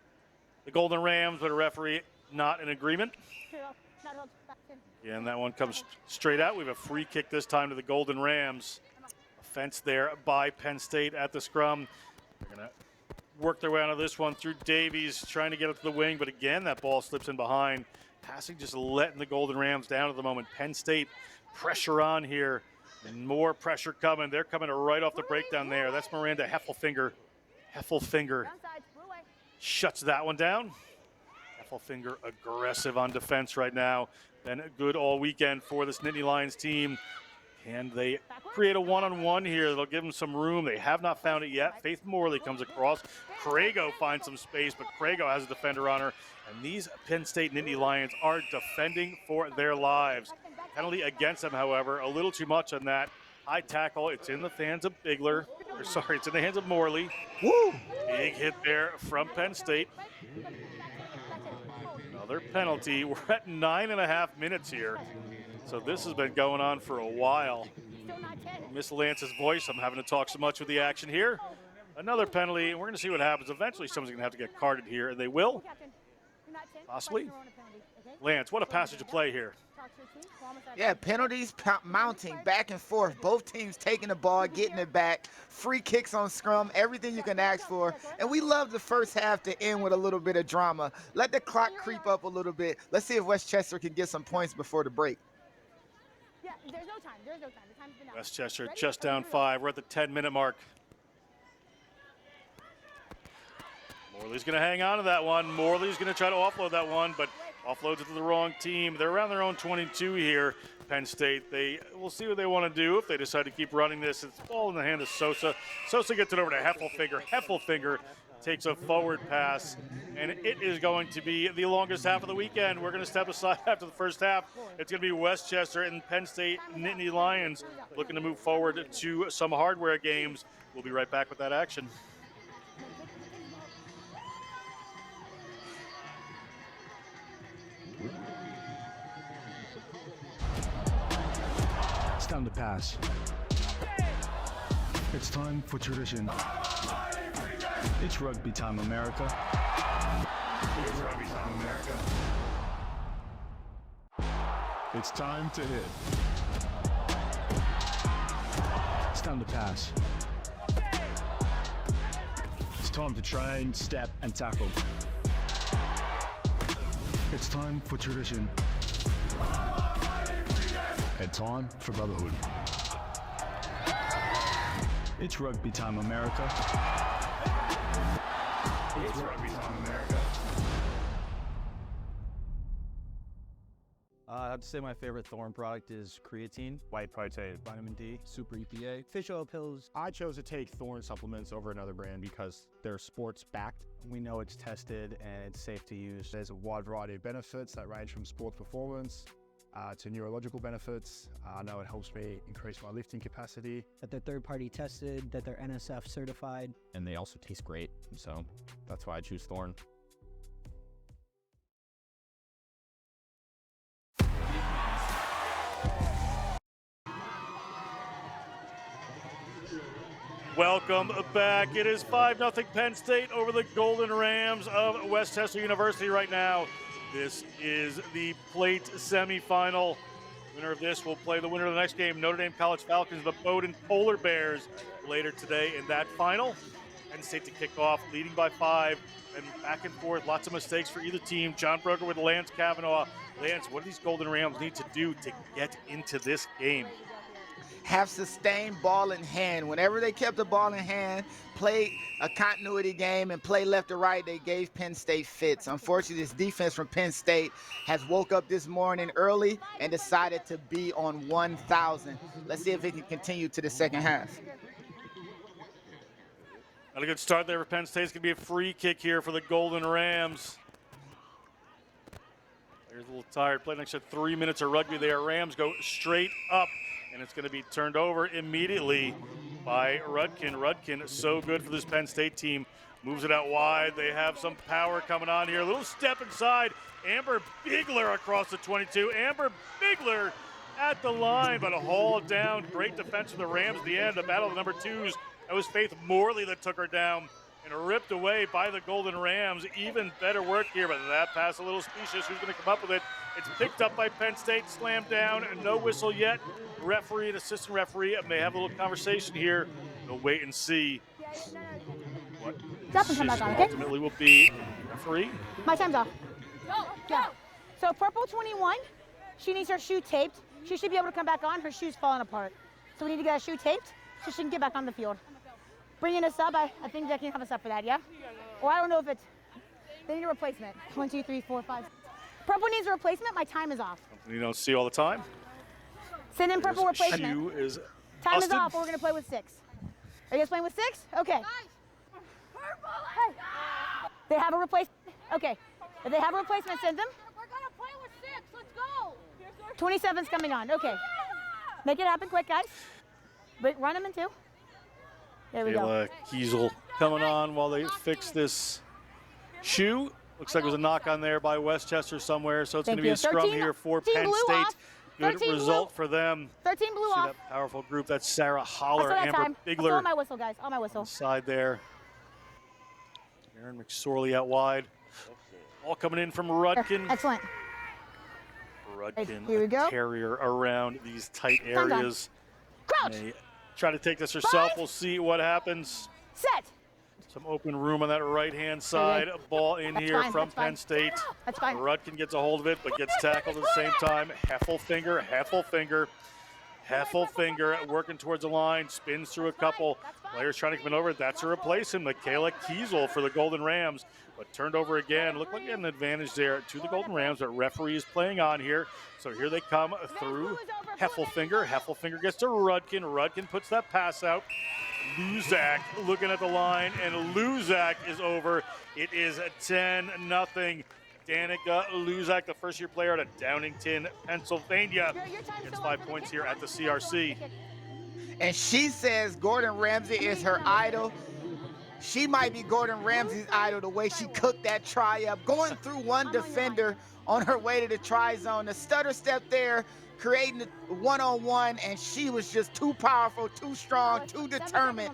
Speaker 2: the Golden Rams, but a referee not in agreement. Yeah, and that one comes straight out. We have a free kick this time to the Golden Rams. Offense there by Penn State at the scrum. They're going to work their way out of this one through Davies, trying to get it to the wing, but again, that ball slips in behind. Passing just letting the Golden Rams down at the moment. Penn State pressure on here. And more pressure coming. They're coming right off the breakdown there. That's Miranda Heffelfinger. Heffelfinger shuts that one down. Heffelfinger aggressive on defense right now. Been good all weekend for this Nittany Lions team. And they create a one-on-one here. They'll give them some room. They have not found it yet. Faith Morley comes across. Crago finds some space, but Crago has a defender on her. And these Penn State Nittany Lions are defending for their lives. Penalty against them, however, a little too much on that. High tackle. It's in the hands of Bigler. Or sorry, it's in the hands of Morley.
Speaker 21: Woo!
Speaker 2: Big hit there from Penn State. Another penalty. We're at 9.5 minutes here. So this has been going on for a while. Miss Lance's voice, I'm having to talk so much with the action here. Another penalty, and we're going to see what happens. Eventually someone's going to have to get carded here, and they will. Possibly. Lance, what a passage of play here.
Speaker 21: Yeah, penalties mounting back and forth. Both teams taking the ball, getting it back. Free kicks on scrum, everything you can ask for. And we love the first half to end with a little bit of drama. Let the clock creep up a little bit. Let's see if Westchester can get some points before the break.
Speaker 18: Yeah, there's no time. There's no time. The time's been out.
Speaker 2: Westchester just down 5. We're at the 10-minute mark. Morley's going to hang on to that one. Morley's going to try to offload that one, but offloads it to the wrong team. They're around their own 22 here, Penn State. We'll see what they want to do if they decide to keep running this. It's ball in the hand of Sosa. Sosa gets it over to Heffelfinger. Heffelfinger takes a forward pass, and it is going to be the longest half of the weekend. We're going to step aside after the first half. It's going to be Westchester and Penn State Nittany Lions looking to move forward to some hardware games. We'll be right back with that action.
Speaker 7: It's time to pass. It's time for tradition. It's rugby time, America. It's rugby time, America. It's time to hit. It's time to pass. It's time to train, step, and tackle. It's time for tradition. And time for brotherhood. It's rugby time, America. It's rugby time, America.
Speaker 6: I have to say my favorite Thorn product is creatine, white protein, vitamin D, super EPA, fish oil pills.
Speaker 10: I chose to take Thorn supplements over another brand because they're sports backed.
Speaker 6: We know it's tested and it's safe to use.
Speaker 5: There's a wide variety of benefits that range from sports performance to neurological benefits. I know it helps me increase my lifting capacity.
Speaker 22: That they're third-party tested, that they're NSF certified.
Speaker 10: And they also taste great, so that's why I choose Thorn.
Speaker 2: Welcome back. It is 5-0 Penn State over the Golden Rams of Westchester University right now. This is the plate semifinal. Winner of this will play the winner of the next game, Notre Dame College Falcons, the Bowdoin Polar Bears, later today in that final. Penn State to kick off, leading by 5, and back and forth, lots of mistakes for either team. John Broker with Lance Kavanaugh. Lance, what do these Golden Rams need to do to get into this game?
Speaker 21: Have sustained ball in hand. Whenever they kept the ball in hand, played a continuity game and play left to right, they gave Penn State fits. Unfortunately, this defense from Penn State has woke up this morning early and decided to be on 1,000. Let's see if it can continue to the second half.
Speaker 2: Not a good start there for Penn State. It's going to be a free kick here for the Golden Rams. Players a little tired. Played an extra 3 minutes of rugby there. Rams go straight up. And it's going to be turned over immediately by Rudkin. Rudkin, so good for this Penn State team. Moves it out wide. They have some power coming on here. A little step inside. Amber Bigler across the 22. Amber Bigler at the line, but a haul down. Great defense from the Rams at the end. The battle of the number 2s. That was Faith Morley that took her down and ripped away by the Golden Rams. Even better work here, but that pass a little specious. Who's going to come up with it? It's picked up by Penn State, slammed down, no whistle yet. Referee and assistant referee may have a little conversation here. We'll wait and see what decision ultimately will be. Referee?
Speaker 18: My time's off. Yeah. So purple 21, she needs her shoe taped. She should be able to come back on. Her shoe's falling apart. So we need to get her shoe taped so she can get back on the field. Bring in a sub. I think they can have a sub for that, yeah? Or I don't know if it's, they need a replacement. 1, 2, 3, 4, 5. Purple needs a replacement. My time is off.
Speaker 2: You don't see all the time.
Speaker 18: Send in purple replacement.
Speaker 2: Shoe is
Speaker 18: time
Speaker 2: busted.
Speaker 18: is off. We're going to play with 6. Are you guys playing with 6? Okay. Hey. They have a replacement. Okay. If they have a replacement, send them.
Speaker 23: We're going to play with 6. Let's go.
Speaker 18: 27's coming on. Okay. Make it happen quick, guys. But run them in 2. There we go.
Speaker 2: Kiesel coming on while they fix this shoe. Looks like it was a knock on there by Westchester somewhere, so it's going to be a scrum here for Penn State.
Speaker 18: Off.
Speaker 2: Good result for them.
Speaker 18: 13 blue
Speaker 2: See
Speaker 18: off.
Speaker 2: that powerful group. That's Sarah Holler, Amber
Speaker 18: time.
Speaker 2: Bigler.
Speaker 18: On my whistle, guys. On my whistle.
Speaker 2: Side there. Aaron McSorley out wide. Ball coming in from Rudkin.
Speaker 18: Excellent.
Speaker 2: Rudkin,
Speaker 18: Here we go.
Speaker 2: a carrier around these tight
Speaker 18: Done.
Speaker 2: areas.
Speaker 18: Crouch.
Speaker 2: May try to take this herself. We'll see what happens.
Speaker 18: Set.
Speaker 2: Some open room on that right-hand side. A ball in
Speaker 18: That's
Speaker 2: here
Speaker 18: fine,
Speaker 2: from
Speaker 18: that's fine.
Speaker 2: Penn State.
Speaker 18: That's fine.
Speaker 2: Rudkin gets a hold of it, but gets tackled at the same time. Heffelfinger working towards the line, spins through a couple. Players trying to come in over. That's a replacement, Michaela Kiesel for the Golden Rams, but turned over again. Looked like an advantage there to the Golden Rams, but referee is playing on here. So here they come through Heffelfinger. Heffelfinger gets to Rudkin. Rudkin puts that pass out. Luzak looking at the line, and Luzak is over. It is 10-0. Danica Luzak, the first-year player out of Downingtown, Pennsylvania, gets 5 points here at the CRC.
Speaker 21: And she says Gordon Ramsay is her idol. She might be Gordon Ramsay's idol, the way she cooked that try up, going through one defender on her way to the try zone. The stutter step there, creating a one-on-one, and she was just too powerful, too strong, too determined.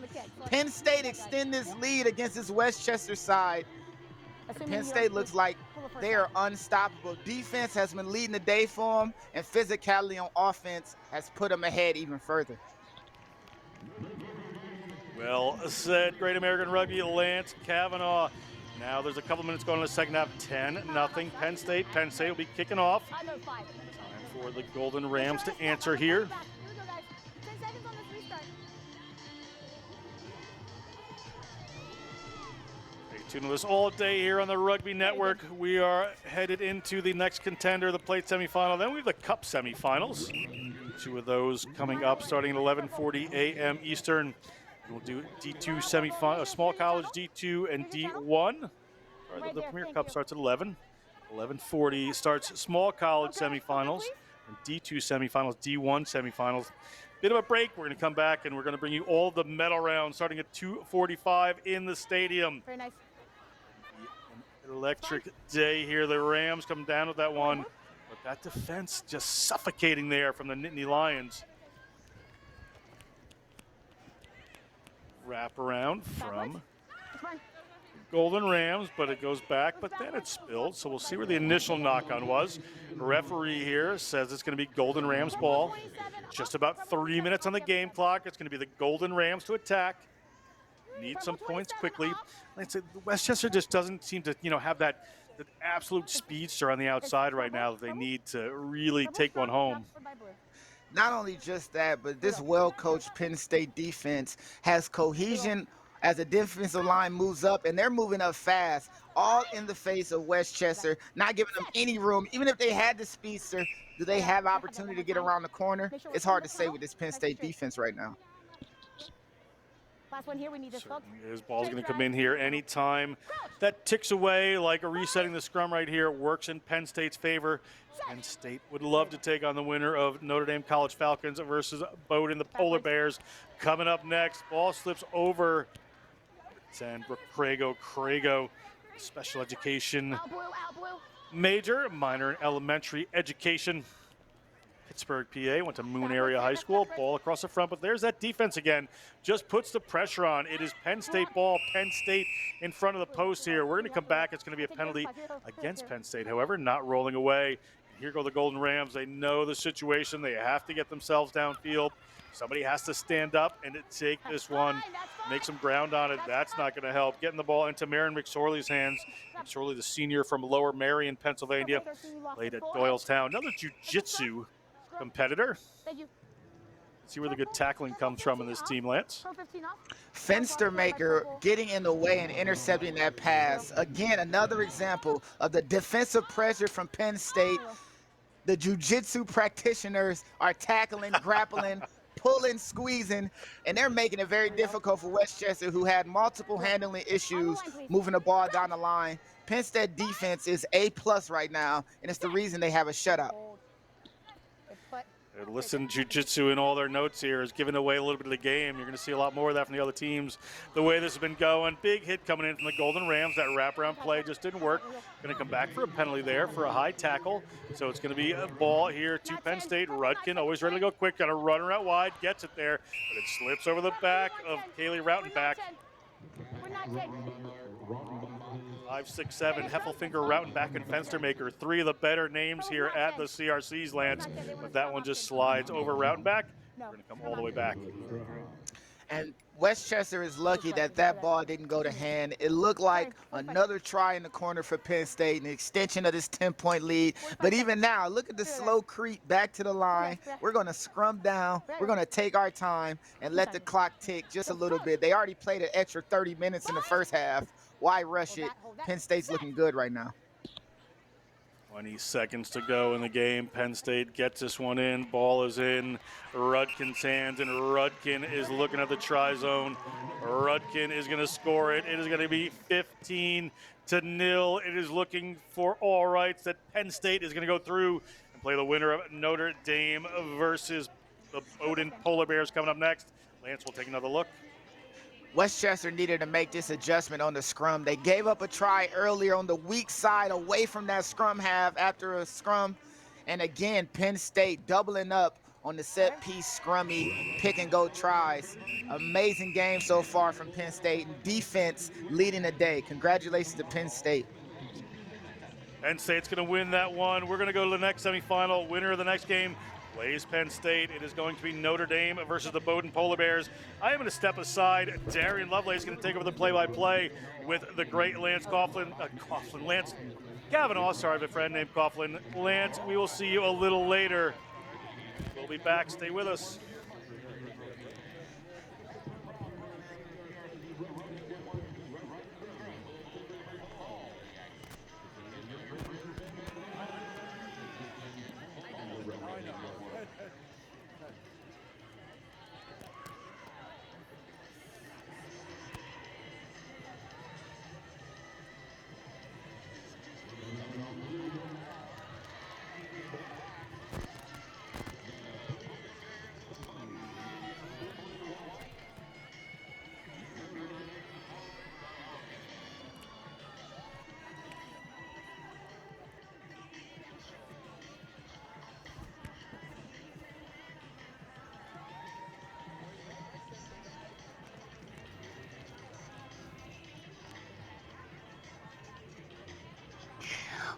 Speaker 21: Penn State extend this lead against this Westchester side. Penn State looks like they are unstoppable. Defense has been leading the day for them, and physicality on offense has put them ahead even further.
Speaker 2: Well said, Great American Rugby, Lance Kavanaugh. Now there's a couple minutes going in the second half, 10-0 Penn State. Penn State will be kicking off. Time for the Golden Rams to answer here. Stay tuned with us all day here on the Rugby Network. We are headed into the next contender, the plate semifinal. Then we have the cup semifinals. Two of those coming up starting at 11:40 a.m. Eastern. We'll do D2 semifinal, small college D2 and D1. The Premier Cup starts at 11. 11:40 starts small college semifinals and D2 semifinals, D1 semifinals. Bit of a break. We're going to come back and we're going to bring you all the medal rounds starting at 2:45 in the stadium.
Speaker 18: Very nice.
Speaker 2: An electric day here. The Rams come down with that one, but that defense just suffocating there from the Nittany Lions. Wrap around from Golden Rams, but it goes back, but then it's spilled, so we'll see where the initial knock-on was. The referee here says it's going to be Golden Rams ball. Just about 3 minutes on the game clock. It's going to be the Golden Rams to attack. Need some points quickly. Like I said, Westchester just doesn't seem to, have that absolute speedster on the outside right now that they need to really take one home.
Speaker 21: Not only just that, but this well-coached Penn State defense has cohesion as the defensive line moves up, and they're moving up fast, all in the face of Westchester, not giving them any room. Even if they had the speedster, do they have opportunity to get around the corner? It's hard to say with this Penn State defense right now.
Speaker 18: Last one here, we need this hook.
Speaker 2: His ball's going to come in here anytime. That ticks away like a resetting the scrum right here. Works in Penn State's favor. Penn State would love to take on the winner of Notre Dame College Falcons versus Bowdoin, the Polar Bears. Coming up next, ball slips over. And Crago, special education major, minor in elementary education. Pittsburgh, PA, went to Moon Area High School. Ball across the front, but there's that defense again. Just puts the pressure on. It is Penn State ball. Penn State in front of the post here. We're going to come back. It's going to be a penalty against Penn State. However, not rolling away. Here go the Golden Rams. They know the situation. They have to get themselves downfield. Somebody has to stand up and take this one, make some ground on it. That's not going to help. Getting the ball into Marin McSorley's hands. McSorley, the senior from Lower Marion, Pennsylvania, played at Doylestown. Another jiu-jitsu competitor. See where the good tackling comes from in this team, Lance.
Speaker 21: Fenstermaker getting in the way and intercepting that pass. Again, another example of the defensive pressure from Penn State. The jiu-jitsu practitioners are tackling, grappling, pulling, squeezing, and they're making it very difficult for Westchester, who had multiple handling issues moving the ball down the line. Penn State defense is A+ right now, and it's the reason they have a shutout.
Speaker 2: Listen, jiu-jitsu in all their notes here is giving away a little bit of the game. You're going to see a lot more of that from the other teams. The way this has been going, big hit coming in from the Golden Rams. That wraparound play just didn't work. Going to come back for a penalty there for a high tackle. So it's going to be a ball here to Penn State. Rudkin always ready to go quick. Got a runner out wide, gets it there, but it slips over the back of Kaylee Rautenbach. 5, 6, 7, Heffelfinger, Rautenbach, and Fenstermaker. 3 of the better names here at the CRCs, Lance. But that one just slides over Rautenbach. We're going to come all the way back.
Speaker 21: And Westchester is lucky that that ball didn't go to hand. It looked like another try in the corner for Penn State, an extension of this 10-point lead. But even now, look at the slow creep back to the line. We're going to scrum down. We're going to take our time and let the clock tick just a little bit. They already played an extra 30 minutes in the first half. Why rush it? Penn State's looking good right now.
Speaker 2: 20 seconds to go in the game. Penn State gets this one in. Ball is in Rudkin's hands, and Rudkin is looking at the try zone. Rudkin is going to score it. It is going to be 15-0. It is looking for all rights that Penn State is going to go through and play the winner of Notre Dame versus the Bowdoin Polar Bears coming up next. Lance will take another look.
Speaker 21: Westchester needed to make this adjustment on the scrum. They gave up a try earlier on the weak side away from that scrum half after a scrum. And again, Penn State doubling up on the set piece scrummy pick and go tries. Amazing game so far from Penn State, and defense leading the day. Congratulations to Penn State.
Speaker 2: Penn State's going to win that one. We're going to go to the next semifinal. Winner of the next game plays Penn State. It is going to be Notre Dame versus the Bowdoin Polar Bears. I am going to step aside. Darian Lovelace is going to take over the play-by-play with the great Lance Lance Kavanaugh, sorry, I have a friend named Coughlin. Lance, we will see you a little later. We'll be back. Stay with us.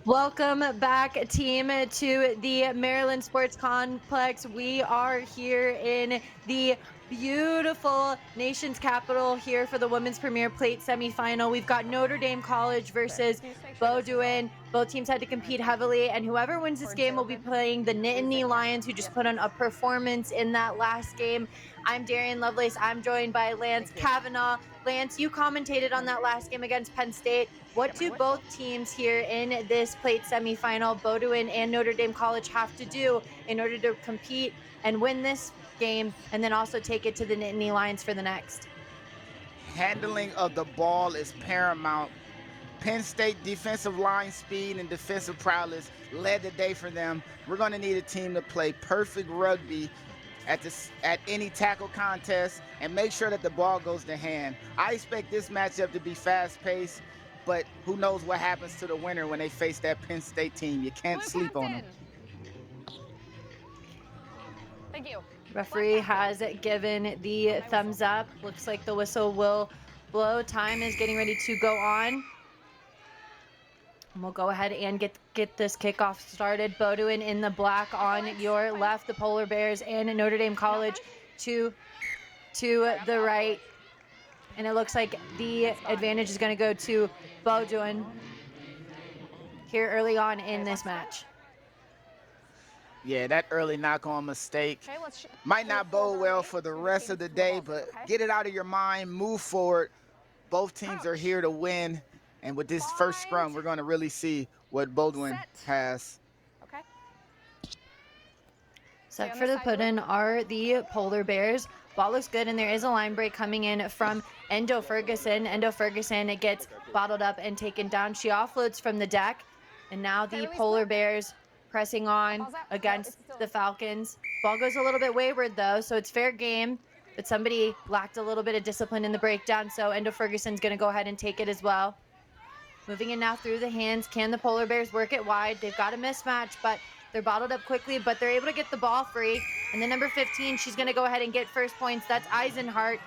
Speaker 3: Welcome back, team, to the Maryland Sports Complex. We are here in the beautiful nation's capital here for the Women's Premier Plate semifinal. We've got Notre Dame College versus Bowdoin. Both teams had to compete heavily, and whoever wins this game will be playing the Nittany Lions, who just put on a performance in that last game. I'm Darian Lovelace. I'm joined by Lance Kavanaugh. Lance, you commentated on that last game against Penn State. What do both teams here in this plate semifinal, Bowdoin and Notre Dame College, have to do in order to compete and win this game, and then also take it to the Nittany Lions for the next?
Speaker 21: Handling of the ball is paramount. Penn State defensive line speed and defensive prowess led the day for them. We're going to need a team to play perfect rugby at any tackle contest and make sure that the ball goes to hand. I expect this matchup to be fast-paced, but who knows what happens to the winner when they face that Penn State team. You can't sleep on them.
Speaker 11: Thank you.
Speaker 3: Referee has given the thumbs up. Looks like the whistle will blow. Time is getting ready to go on. And we'll go ahead and get this kickoff started. Bowdoin in the black on your left, the Polar Bears and Notre Dame College to the right. And it looks like the advantage is going to go to Bowdoin here early on in this match.
Speaker 21: Yeah, that early knock-on mistake might not bode well for the rest of the day, but get it out of your mind, move forward. Both teams are here to win, and with this first scrum, we're going to really see what Bowdoin has.
Speaker 11: Okay.
Speaker 3: Set for the put-in are the Polar Bears. Ball looks good, and there is a line break coming in from Endo Ferguson. Endo Ferguson, it gets bottled up and taken down. She offloads from the deck, and now the Polar Bears pressing on against the Falcons. Ball goes a little bit wayward, though, so it's fair game, but somebody lacked a little bit of discipline in the breakdown, so Endo Ferguson's going to go ahead and take it as well. Moving in now through the hands. Can the Polar Bears work it wide? They've got a mismatch, but they're bottled up quickly, but they're able to get the ball free. And then number 15, she's going to go ahead and get first points. That's Eisenhart.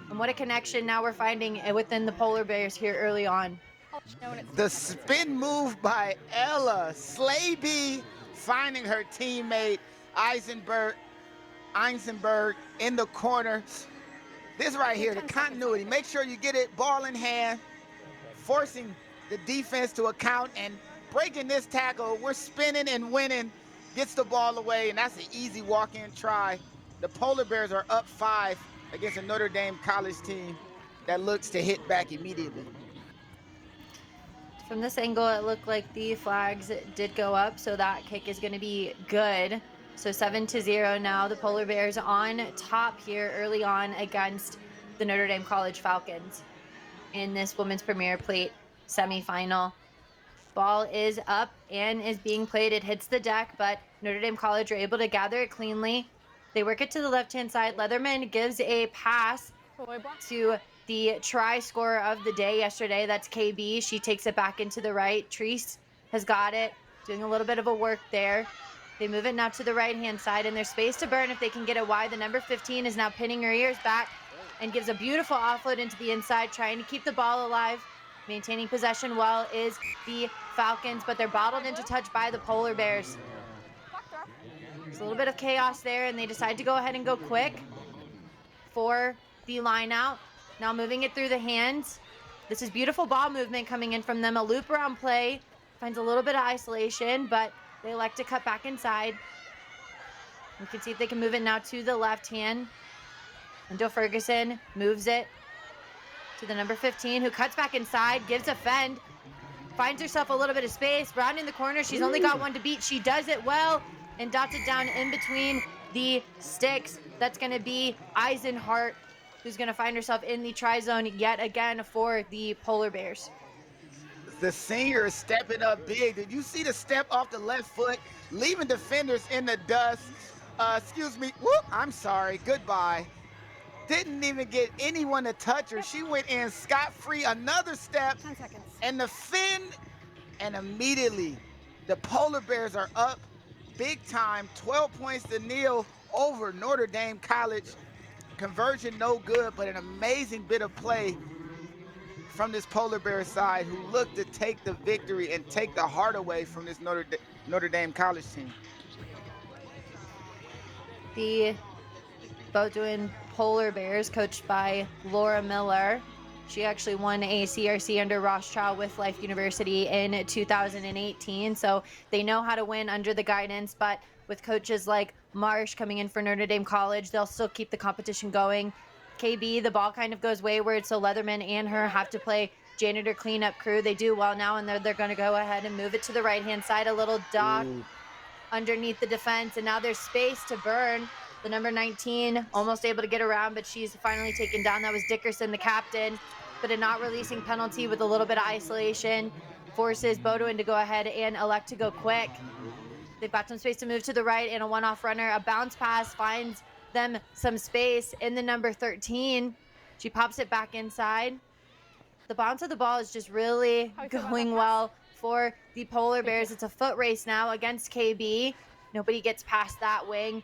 Speaker 3: And what a connection now we're finding within the Polar Bears here early on.
Speaker 21: The spin move by Ella Slaby, finding her teammate Eisenberg in the corner. This right here, the continuity. Make sure you get it ball in hand, forcing the defense to account and breaking this tackle. We're spinning and winning. Gets the ball away, and that's an easy walk-in try. The Polar Bears are up 5 against a Notre Dame college team that looks to hit back immediately.
Speaker 3: From this angle, it looked like the flags did go up, so that kick is going to be good. So 7-0 now. The Polar Bears on top here early on against the Notre Dame College Falcons in this Women's Premier Plate semifinal. Ball is up and is being played. It hits the deck, but Notre Dame College are able to gather it cleanly. They work it to the left-hand side. Leatherman gives a pass to the try scorer of the day yesterday. That's KB. She takes it back into the right. Treese has got it, doing a little bit of a work there. They move it now to the right-hand side, and there's space to burn if they can get it wide. The number 15 is now pinning her ears back and gives a beautiful offload into the inside, trying to keep the ball alive. Maintaining possession well is the Falcons, but they're bottled into touch by the Polar Bears. There's a little bit of chaos there, and they decide to go ahead and go quick for the line out. Now moving it through the hands. This is beautiful ball movement coming in from them. A loop around play. Finds a little bit of isolation, but they elect to cut back inside. We can see if they can move it now to the left hand. Endo Ferguson moves it to the number 15, who cuts back inside, gives a fend, finds herself a little bit of space, rounding the corner. She's only got one to beat. She does it well and dots it down in between the sticks. That's going to be Eisenhart, who's going to find herself in the try zone yet again for the Polar Bears.
Speaker 21: The senior is stepping up big. Did you see the step off the left foot, leaving defenders in the dust? Excuse me. Whoop, I'm sorry. Goodbye. Didn't even get anyone to touch her. She went in scot-free. Another step.
Speaker 23: 10 seconds.
Speaker 21: And the fin, and immediately the Polar Bears are up big time. 12 points to nil over Notre Dame College. Conversion no good, but an amazing bit of play from this Polar Bear side, who looked to take the victory and take the heart away from this Notre Dame College team.
Speaker 3: The Bowdoin Polar Bears, coached by Laura Miller. She actually won a CRC under Rothschild with Life University in 2018, so they know how to win under the guidance, but with coaches like Marsh coming in for Notre Dame College, they'll still keep the competition going. KB, the ball kind of goes wayward, so Leatherman and her have to play janitor cleanup crew. They do well now, and they're going to go ahead and move it to the right-hand side. A little dot underneath the defense, and now there's space to burn. The number 19 almost able to get around, but she's finally taken down. That was Dickerson, the captain, but a not releasing penalty with a little bit of isolation forces Bowdoin to go ahead and elect to go quick. They've got some space to move to the right, and a one-off runner. A bounce pass finds them some space in the number 13. She pops it back inside. The bounce of the ball is just really going well for the Polar Bears. It's a foot race now against KB. Nobody gets past that wing.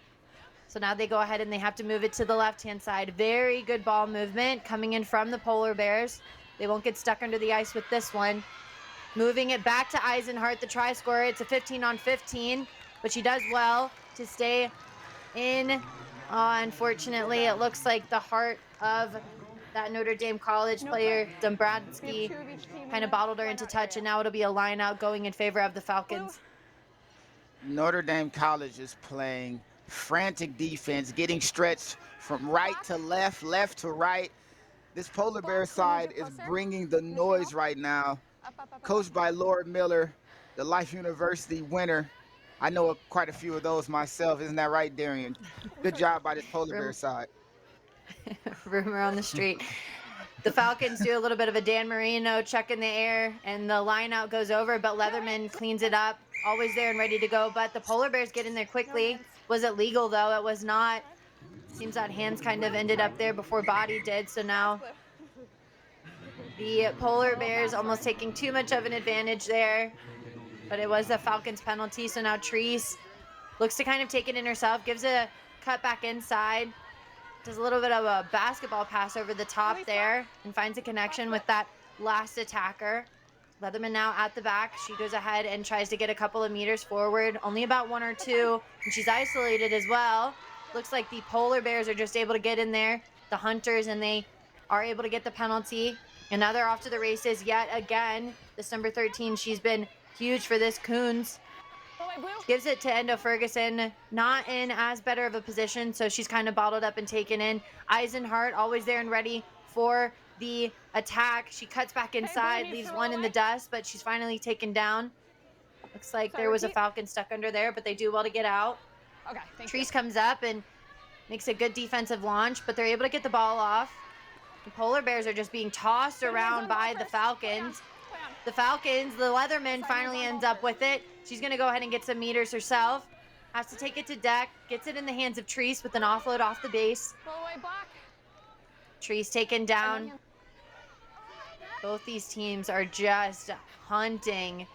Speaker 3: So now they go ahead and they have to move it to the left-hand side. Very good ball movement coming in from the Polar Bears. They won't get stuck under the ice with this one. Moving it back to Eisenhart, the try scorer. It's a 15-on-15, but she does well to stay in. Unfortunately, it looks like the heart of that Notre Dame College player, Dombradsky, kind of bottled her into touch, and now it'll be a line out going in favor of the Falcons.
Speaker 21: Notre Dame College is playing frantic defense, getting stretched from right to left, left to right. This Polar Bear side is bringing the noise right now. Coached by Laura Miller, the Life University winner. I know quite a few of those myself. Isn't that right, Darian? Good job by this Polar Bear side.
Speaker 3: Rumor on the street. The Falcons do a little bit of a Dan Marino check in the air, and the line out goes over, but Leatherman cleans it up. Always there and ready to go, but the Polar Bears get in there quickly. Was it legal, though? It was not. Seems that hands kind of ended up there before body did, so now the Polar Bears almost taking too much of an advantage there, but it was the Falcons penalty, so now Treese looks to kind of take it in herself, gives a cut back inside, does a little bit of a basketball pass over the top there, and finds a connection with that last attacker. Leatherman now at the back. She goes ahead and tries to get a couple of meters forward, only about 1 or 2, and she's isolated as well. Looks like the Polar Bears are just able to get in there, the Hunters, and they are able to get the penalty. And now they're off to the races yet again. This number 13, she's been huge for this Coons. Gives it to Endo Ferguson, not in as better of a position, so she's kind of bottled up and taken in. Eisenhart always there and ready for the attack. She cuts back inside, leaves one in the dust, but she's finally taken down. Looks like there was a Falcon stuck under there, but they do well to get out.
Speaker 11: Okay, thank
Speaker 3: Treese comes up and makes a good defensive launch, but they're able to get the ball off. The Polar Bears are just being tossed around by the Falcons. The Falcons, the Leatherman finally ends up with it. She's going to go ahead and get some meters herself. Has to take it to deck. Gets it in the hands of Treese with an offload off the base. Treese taken down. Both these teams are just hunting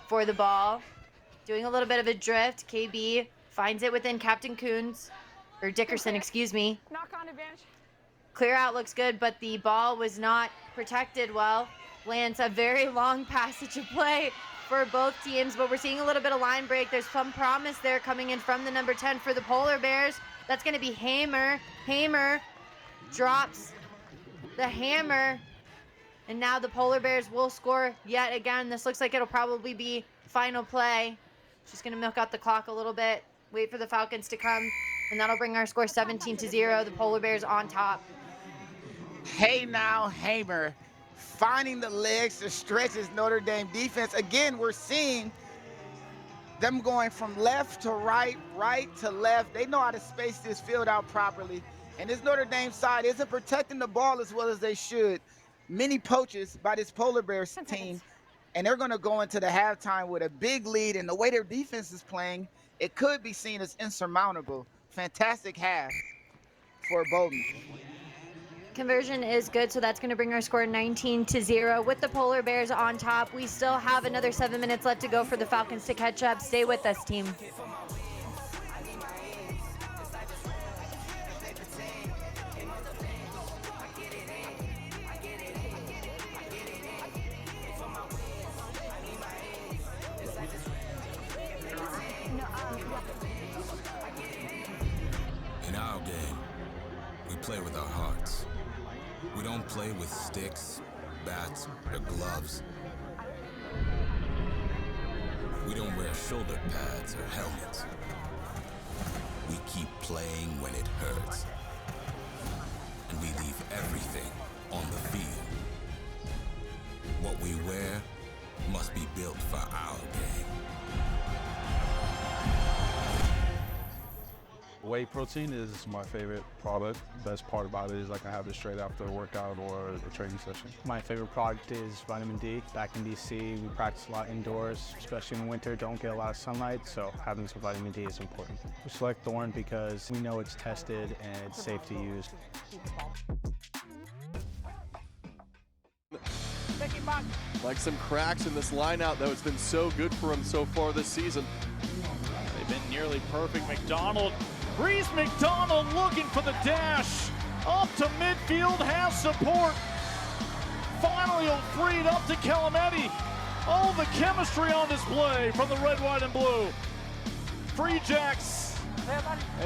Speaker 3: for the ball. Doing a little bit of a drift. KB finds it within Captain Coons, or Dickerson, excuse me.
Speaker 11: Knock on advantage.
Speaker 3: Clear out looks good, but the ball was not protected well. Lands a very long passage of play for both teams, but we're seeing a little bit of line break. There's some promise there coming in from the number 10 for the Polar Bears. That's going to be Hamer. Hamer drops the hammer, and now the Polar Bears will score yet again. This looks like it'll probably be final play. She's going to milk out the clock a little bit, wait for the Falcons to come, and that'll bring our score 17-0. The Polar Bears on top.
Speaker 21: Hey now, Hamer, finding the legs to stretch his Notre Dame defense. Again, we're seeing them going from left to right, right to left. They know how to space this field out properly. And this Notre Dame side isn't protecting the ball as well as they should. Many poaches by this Polar Bears team, and they're going to go into the halftime with a big lead. And the way their defense is playing, it could be seen as insurmountable. Fantastic half for Bowdoin.
Speaker 3: Conversion is good, so that's going to bring our score 19-0 with the Polar Bears on top. We still have another 7 minutes left to go for the Falcons to catch up. Stay with us, team.
Speaker 17: In our game, we play with our hearts. We don't play with sticks, bats, or gloves. We don't wear shoulder pads or helmets. We keep playing when it hurts. And we leave everything on the field. What we wear must be built for our game.
Speaker 5: Whey protein is my favorite product. Best part about it is I can have it straight after a workout or a training session.
Speaker 6: My favorite product is vitamin D. Back in DC, we practice a lot indoors, especially in the winter, don't get a lot of sunlight, so having some vitamin D is important. We select Thorn because we know it's tested and it's safe to use.
Speaker 1: Like some cracks in this lineout that has been so good for him so far this season.
Speaker 2: They've been nearly perfect. McDonald, Reese McDonald looking for the dash. Up to midfield, has support. Finally, he'll free it up to Calametti. Oh, the chemistry on display from the red, white, and blue. Free Jacks.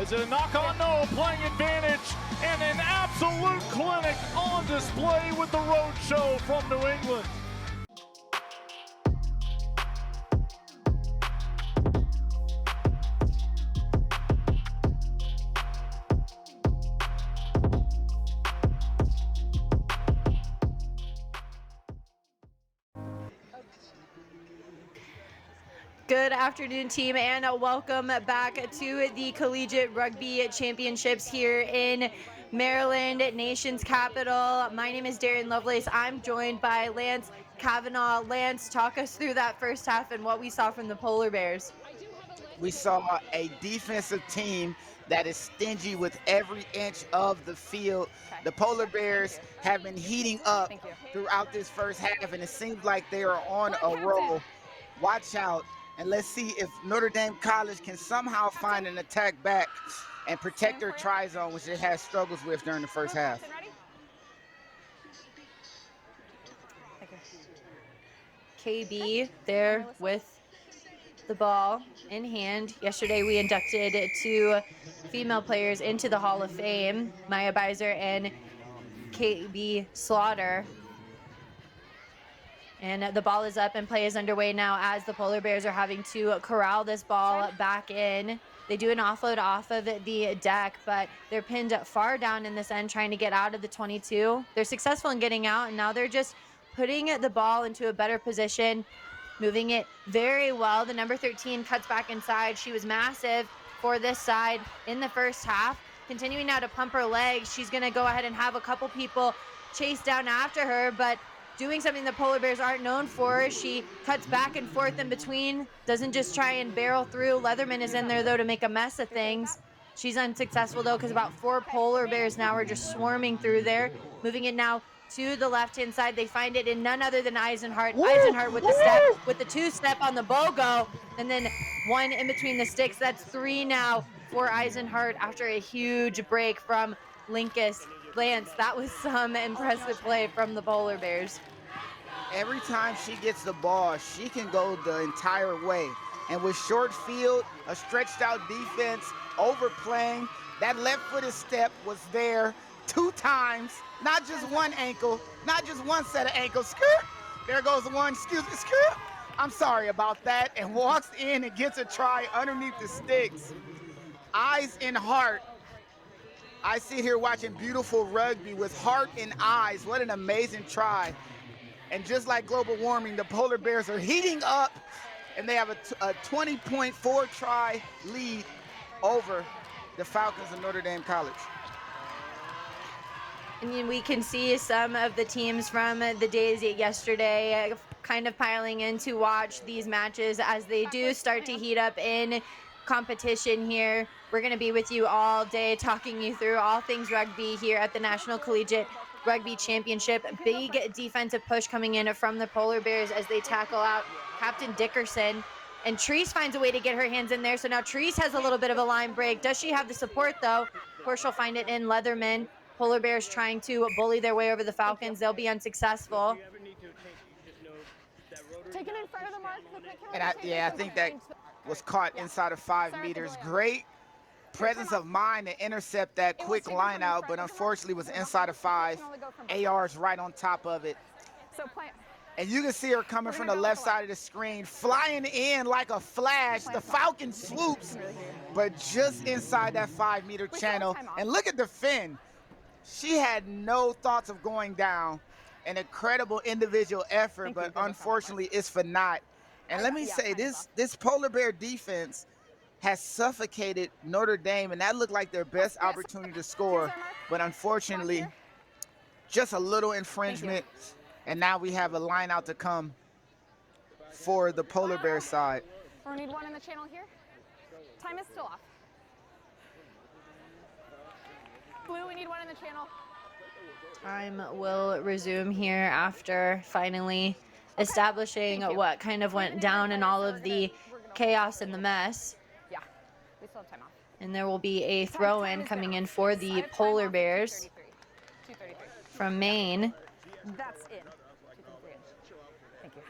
Speaker 2: Is it a knock on? No, playing advantage. And an absolute clinic on display with the road show from New England.
Speaker 3: Good afternoon, team, and welcome back to the Collegiate Rugby Championships here in Maryland, nation's capital. My name is Darian Lovelace. I'm joined by Lance Kavanaugh. Lance, talk us through that first half and what we saw from the Polar Bears.
Speaker 21: We saw a defensive team that is stingy with every inch of the field. The Polar Bears have been heating up throughout this first half, and it seems like they are on a roll. Watch out. And let's see if Notre Dame College can somehow find an attack back and protect their try zone, which it has struggles with during the first half.
Speaker 3: KB there with the ball in hand. Yesterday we inducted 2 female players into the Hall of Fame, Maya Beiser and KB Slaughter. And the ball is up and play is underway now as the Polar Bears are having to corral this ball back in. They do an offload off of the deck, but they're pinned far down in this end trying to get out of the 22. They're successful in getting out, and now they're just putting the ball into a better position, moving it very well. The number 13 cuts back inside. She was massive for this side in the first half. Continuing now to pump her legs. She's going to go ahead and have a couple people chase down after her, but doing something the Polar Bears aren't known for. She cuts back and forth in between, doesn't just try and barrel through. Leatherman is in there, though, to make a mess of things. She's unsuccessful, though, because about 4 Polar Bears now are just swarming through there. Moving it now to the left-hand side. They find it in none other than Eisenhart. Eisenhart with the step, with the 2-step on the BOGO, and then 1 in between the sticks. That's 3 now for Eisenhart after a huge break from Linkus. Lance, that was some impressive play from the Polar Bears.
Speaker 21: Every time she gets the ball, she can go the entire way. And with short field, a stretched out defense, overplaying, that left-footed step was there 2 times, not just 1 ankle, not just 1 set of ankles. Skirt, there goes the 1, excuse me, skirt. I'm sorry about that, and walks in and gets a try underneath the sticks. Eyes in heart. I sit here watching beautiful rugby with heart and eyes. What an amazing try. And just like global warming, the Polar Bears are heating up, and they have a 20.4 try lead over the Falcons of Notre Dame College.
Speaker 3: I mean, we can see some of the teams from the days yesterday kind of piling in to watch these matches as they do start to heat up in competition here. We're going to be with you all day talking you through all things rugby here at the National Collegiate Rugby Championship. Big defensive push coming in from the Polar Bears as they tackle out Captain Dickerson. And Treese finds a way to get her hands in there. So now Treese has a little bit of a line break. Does she have the support, though? Of course, she'll find it in Leatherman. Polar Bears trying to bully their way over the Falcons. They'll be unsuccessful.
Speaker 23: Taken in front of the mark.
Speaker 21: And I think that was caught inside of 5 meters. Great presence of mind to intercept that quick line out, but unfortunately was inside of 5. AR's right on top of it. And you can see her coming from the left side of the screen, flying in like a flash. The Falcon swoops, but just inside that 5-meter channel. And look at the fin. She had no thoughts of going down. An incredible individual effort, but unfortunately it's for naught. And let me say, this Polar Bear defense has suffocated Notre Dame, and that looked like their best opportunity to score. But unfortunately, just a little infringement, and now we have a line out to come for the Polar Bear side.
Speaker 23: We need 1 in the channel here. Time is still off. Blue, we need 1 in the channel.
Speaker 3: Time will resume here after finally establishing what kind of went down in all of the chaos and the mess.
Speaker 23: Yeah, we still have time off.
Speaker 3: And there will be a throw-in coming in for the Polar Bears from Maine.
Speaker 23: That's in. 233 in. Thank you.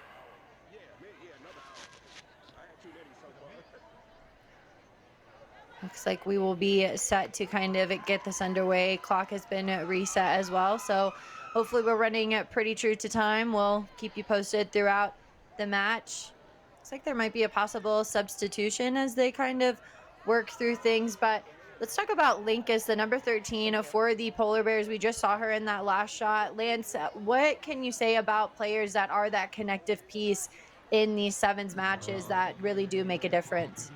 Speaker 3: Looks like we will be set to kind of get this underway. Clock has been reset as well, so hopefully we're running pretty true to time. We'll keep you posted throughout the match. Looks like there might be a possible substitution as they kind of work through things, but let's talk about Linkus, the number 13 for the Polar Bears. We just saw her in that last shot. Lance, what can you say about players that are that connective piece in these sevens matches that really do make a difference?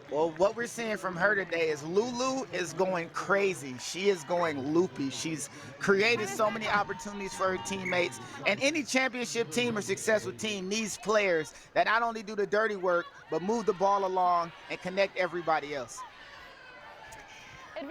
Speaker 21: Well, what we're seeing from her today is Lulu is going crazy. She is going loopy. She's created so many opportunities for her teammates. And any championship team or successful team needs players that not only do the dirty work, but move the ball along and connect everybody else.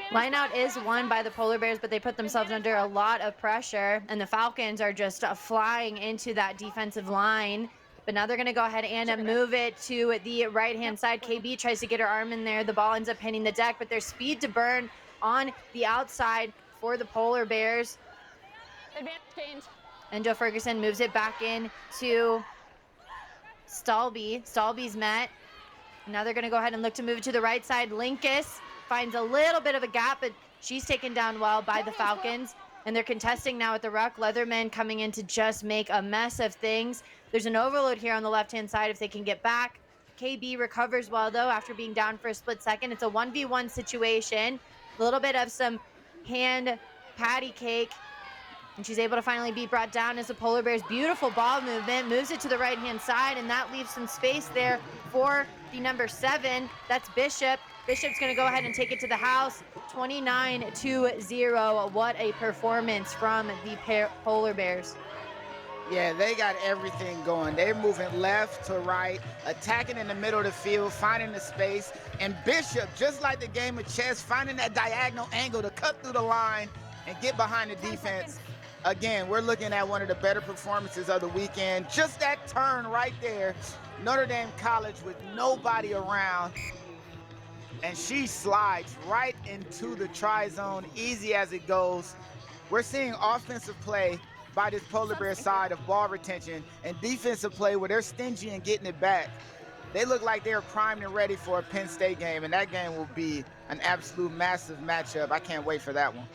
Speaker 3: Lineout is won by the Polar Bears, but they put themselves under a lot of pressure, and the Falcons are just flying into that defensive line. But now they're going to go ahead and move it to the right-hand side. KB tries to get her arm in there. The ball ends up hitting the deck, but there's speed to burn on the outside for the Polar Bears.
Speaker 23: Advantage change.
Speaker 3: And Joe Ferguson moves it back in to Stalby's met. Now they're going to go ahead and look to move it to the right side. Linkus finds a little bit of a gap, but she's taken down well by the Falcons. And they're contesting now at the ruck. Leatherman coming in to just make a mess of things. There's an overload here on the left-hand side if they can get back. KB recovers well, though, after being down for a split second. It's a 1v1 situation. A little bit of some hand patty cake. And she's able to finally be brought down as the Polar Bears' beautiful ball movement moves it to the right-hand side, and that leaves some space there for the number 7. That's Bishop. Bishop's going to go ahead and take it to the house. 29-0. What a performance from the Polar Bears.
Speaker 21: Yeah, they got everything going. They're moving left to right, attacking in the middle of the field, finding the space. And Bishop, just like the game of chess, finding that diagonal angle to cut through the line and get behind the defense. Again, we're looking at one of the better performances of the weekend. Just that turn right there. Notre Dame College with nobody around. And she slides right into the try zone, easy as it goes. We're seeing offensive play by this Polar Bear side of ball retention and defensive play where they're stingy and getting it back. They look like they're primed and ready for a Penn State game, and that game will be an absolute massive matchup. I can't wait for that one.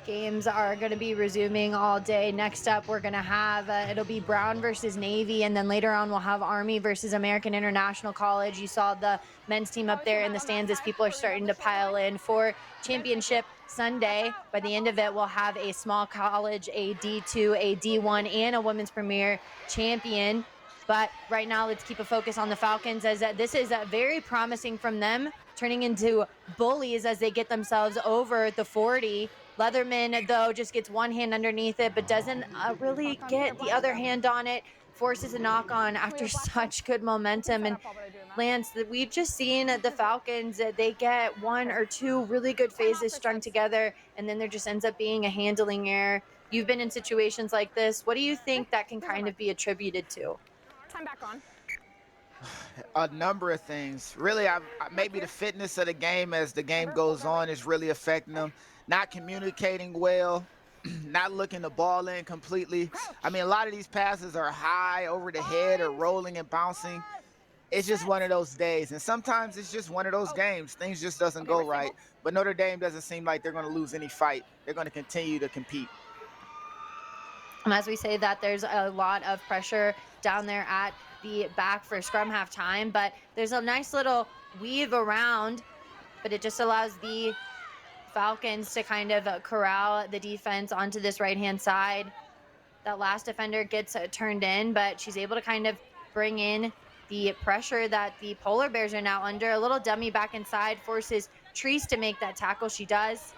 Speaker 3: Games are going to be resuming all day. Next up, we're going to have, it'll be Brown versus Navy, and then later on we'll have Army versus American International College. You saw the men's team up there in the stands as people are starting to pile in for Championship Sunday. By the end of it, we'll have a small college, a D2, a D1, and a women's premier champion. But right now, let's keep a focus on the Falcons, as this is very promising from them, turning into bullies as they get themselves over the 40. Leatherman, though, just gets one hand underneath it, but doesn't really get the other hand on it. Forces a knock on after such good momentum. And Lance, we've just seen the Falcons, they get one or two really good phases strung together, and then there just ends up being a handling error. You've been in situations like this. What do you think that can kind of be attributed to?
Speaker 11: Time back on.
Speaker 21: A number of things. Really, maybe the fitness of the game as the game goes on is really affecting them. Not communicating well, not looking the ball in completely. I mean, a lot of these passes are high over the head or rolling and bouncing. It's just one of those days. And sometimes it's just one of those games. Things just doesn't go right. But Notre Dame doesn't seem like they're going to lose any fight. They're going to continue to compete.
Speaker 3: As we say that, there's a lot of pressure down there at the back for scrum half time, but there's a nice little weave around, but it just allows the Falcons to kind of corral the defense onto this right-hand side. That last defender gets turned in, but she's able to kind of bring in the pressure that the Polar Bears are now under. A little dummy back inside forces Treese to make that tackle. She does.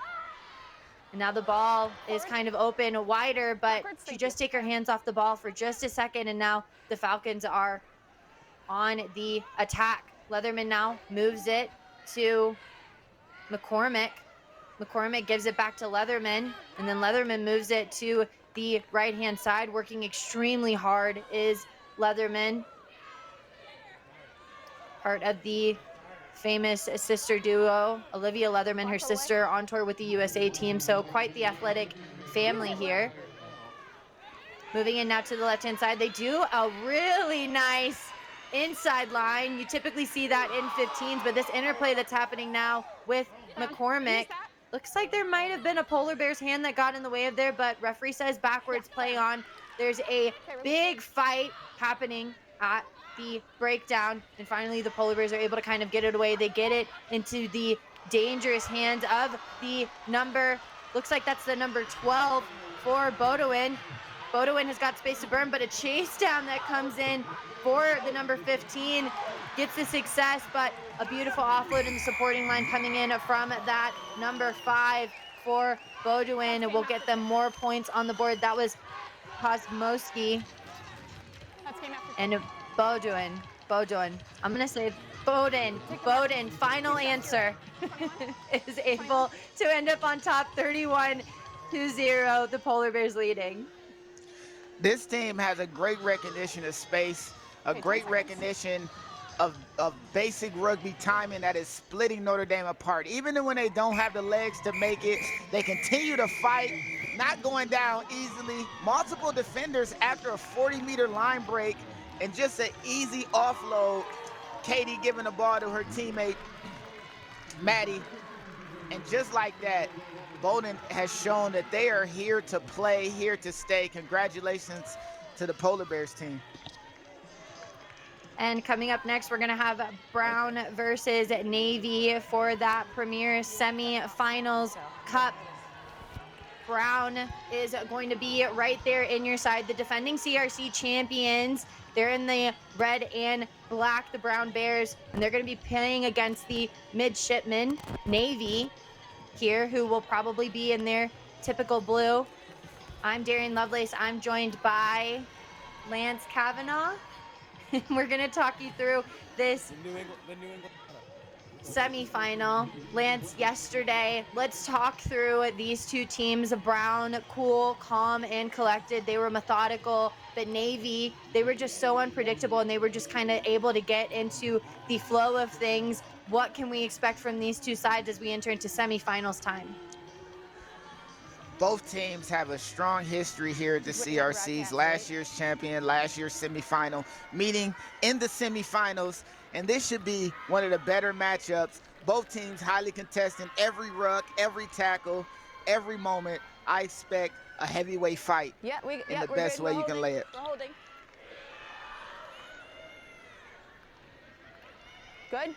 Speaker 3: And now the ball is kind of open wider, but she just take her hands off the ball for just a second, and now the Falcons are on the attack. Leatherman now moves it to McCormick. McCormick gives it back to Leatherman, and then Leatherman moves it to the right-hand side. Working extremely hard is Leatherman, part of the famous sister duo, Olivia Leatherman, her sister, on tour with the USA team, so quite the athletic family here. Moving in now to the left-hand side, they do a really nice inside line. You typically see that in 15s, but this interplay that's happening now with McCormick, looks like there might have been a Polar Bears hand that got in the way of there, but referee says backwards play on. There's a big fight happening at the breakdown, and finally the Polar Bears are able to kind of get it away. They get it into the dangerous hands of the number, looks like that's the number 12 for Bodewin. Bodewin has got space to burn, but a chase down that comes in for the number 15 gets the success, but a beautiful offload in the supporting line coming in from that number 5 for Bodewin. Will get them more points on the board. That was Kosmowski and Bodewin. I'm gonna say Bowden. Final answer is able to end up on top, 31-0. The Polar Bears leading.
Speaker 21: This team has a great recognition of space, a great recognition of basic rugby timing that is splitting Notre Dame apart. Even when they don't have the legs to make it, they continue to fight not going down easily. Multiple defenders after a 40-meter line break and just an easy offload. Katie giving the ball to her teammate, Maddie. And just like that, Bowdoin has shown that they are here to play, here to stay. Congratulations to the Polar Bears team.
Speaker 3: And coming up next, we're going to have Brown versus Navy for that Premier Semi-Finals Cup. Brown is going to be right there in your side. The defending CRC champions, they're in the red and black, the Brown Bears, and they're going to be playing against the midshipmen, Navy, here, who will probably be in their typical blue. I'm Darian Lovelace. I'm joined by Lance Kavanaugh. We're going to talk you through this semifinal. Lance, yesterday, let's talk through these two teams. Brown, cool, calm, and collected. They were methodical, but Navy, they were just so unpredictable, and they were just kind of able to get into the flow of things. What can we expect from these two sides as we enter into semifinals time?
Speaker 21: Both teams have a strong history here at the CRCs. Last year's champion, last year's semifinal, meeting in the semifinals, and this should be one of the better matchups. Both teams highly contested, every ruck, every tackle, every moment. I expect a heavyweight fight in the best way you can lay it.
Speaker 23: We're holding. Good.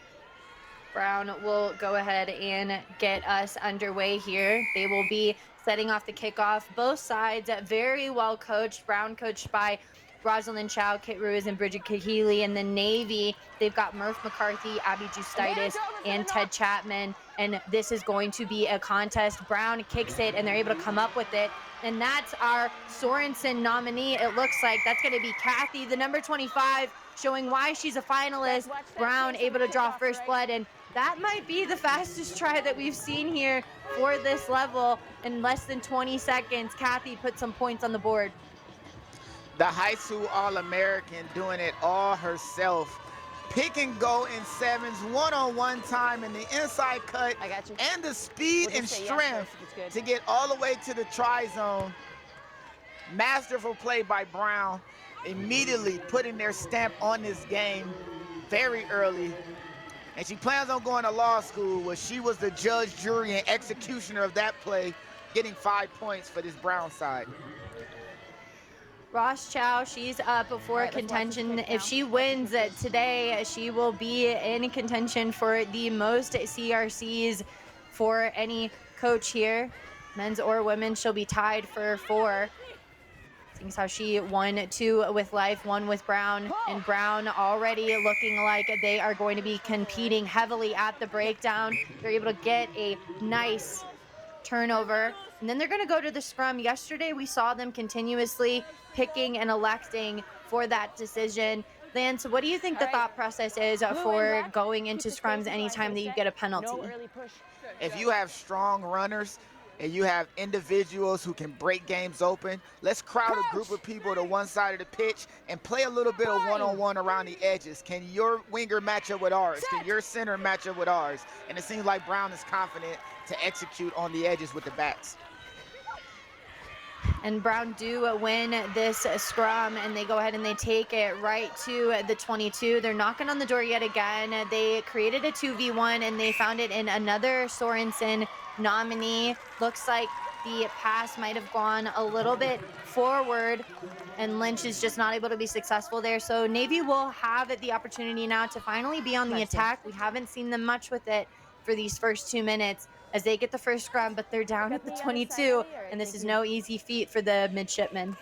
Speaker 3: Brown will go ahead and get us underway here. They will be setting off the kickoff. Both sides very well coached. Brown coached by Rosalind Chow, Kit Ruiz, and Bridget Kahili. And the Navy, they've got Murph McCarthy, Abby Justitis, and Ted Chapman. And this is going to be a contest. Brown kicks it, and they're able to come up with it. And that's our Sorensen nominee. It looks like that's going to be Kathy, the number 25, showing why she's a finalist. Brown able to draw first blood, and that might be the fastest try that we've seen here for this level. In less than 20 seconds, Kathy put some points on the board.
Speaker 21: The high school All-American doing it all herself. Pick and go in sevens, one-on-one time in the inside cut.
Speaker 23: I got you.
Speaker 21: And the speed and strength to get all the way to the try zone. Masterful play by Brown, immediately putting their stamp on this game very early. And she plans on going to law school, where she was the judge, jury, and executioner of that play, getting 5 points for this Brown side.
Speaker 3: Ross Chow, she's up for contention. If she wins today, she will be in contention for the most CRCs for any coach here. Men's or women, she'll be tied for 4. Seeing how she won 2 with Life, 1 with Brown, and Brown already looking like they are going to be competing heavily at the breakdown. They're able to get a nice turnover, and then they're going to go to the scrum. Yesterday, we saw them continuously picking and electing for that decision. Lance, what do you think the thought process is for going into scrums anytime that you get a penalty?
Speaker 21: If you have strong runners, and you have individuals who can break games open, let's crowd a group of people to one side of the pitch and play a little bit of one-on-one around the edges. Can your winger match up with ours? Can your center match up with ours? And it seems like Brown is confident to execute on the edges with the backs.
Speaker 3: And Brown do win this scrum, and they go ahead and they take it right to the 22. They're knocking on the door yet again. They created a 2v1, and they found it in another Sorensen nominee. Looks like the pass might have gone a little bit forward, and Lynch is just not able to be successful there. So Navy will have the opportunity now to finally be on the attack. We haven't seen them much with it for these first 2 minutes as they get the first scrum, but they're down at the 22, and this is no easy feat for the midshipmen.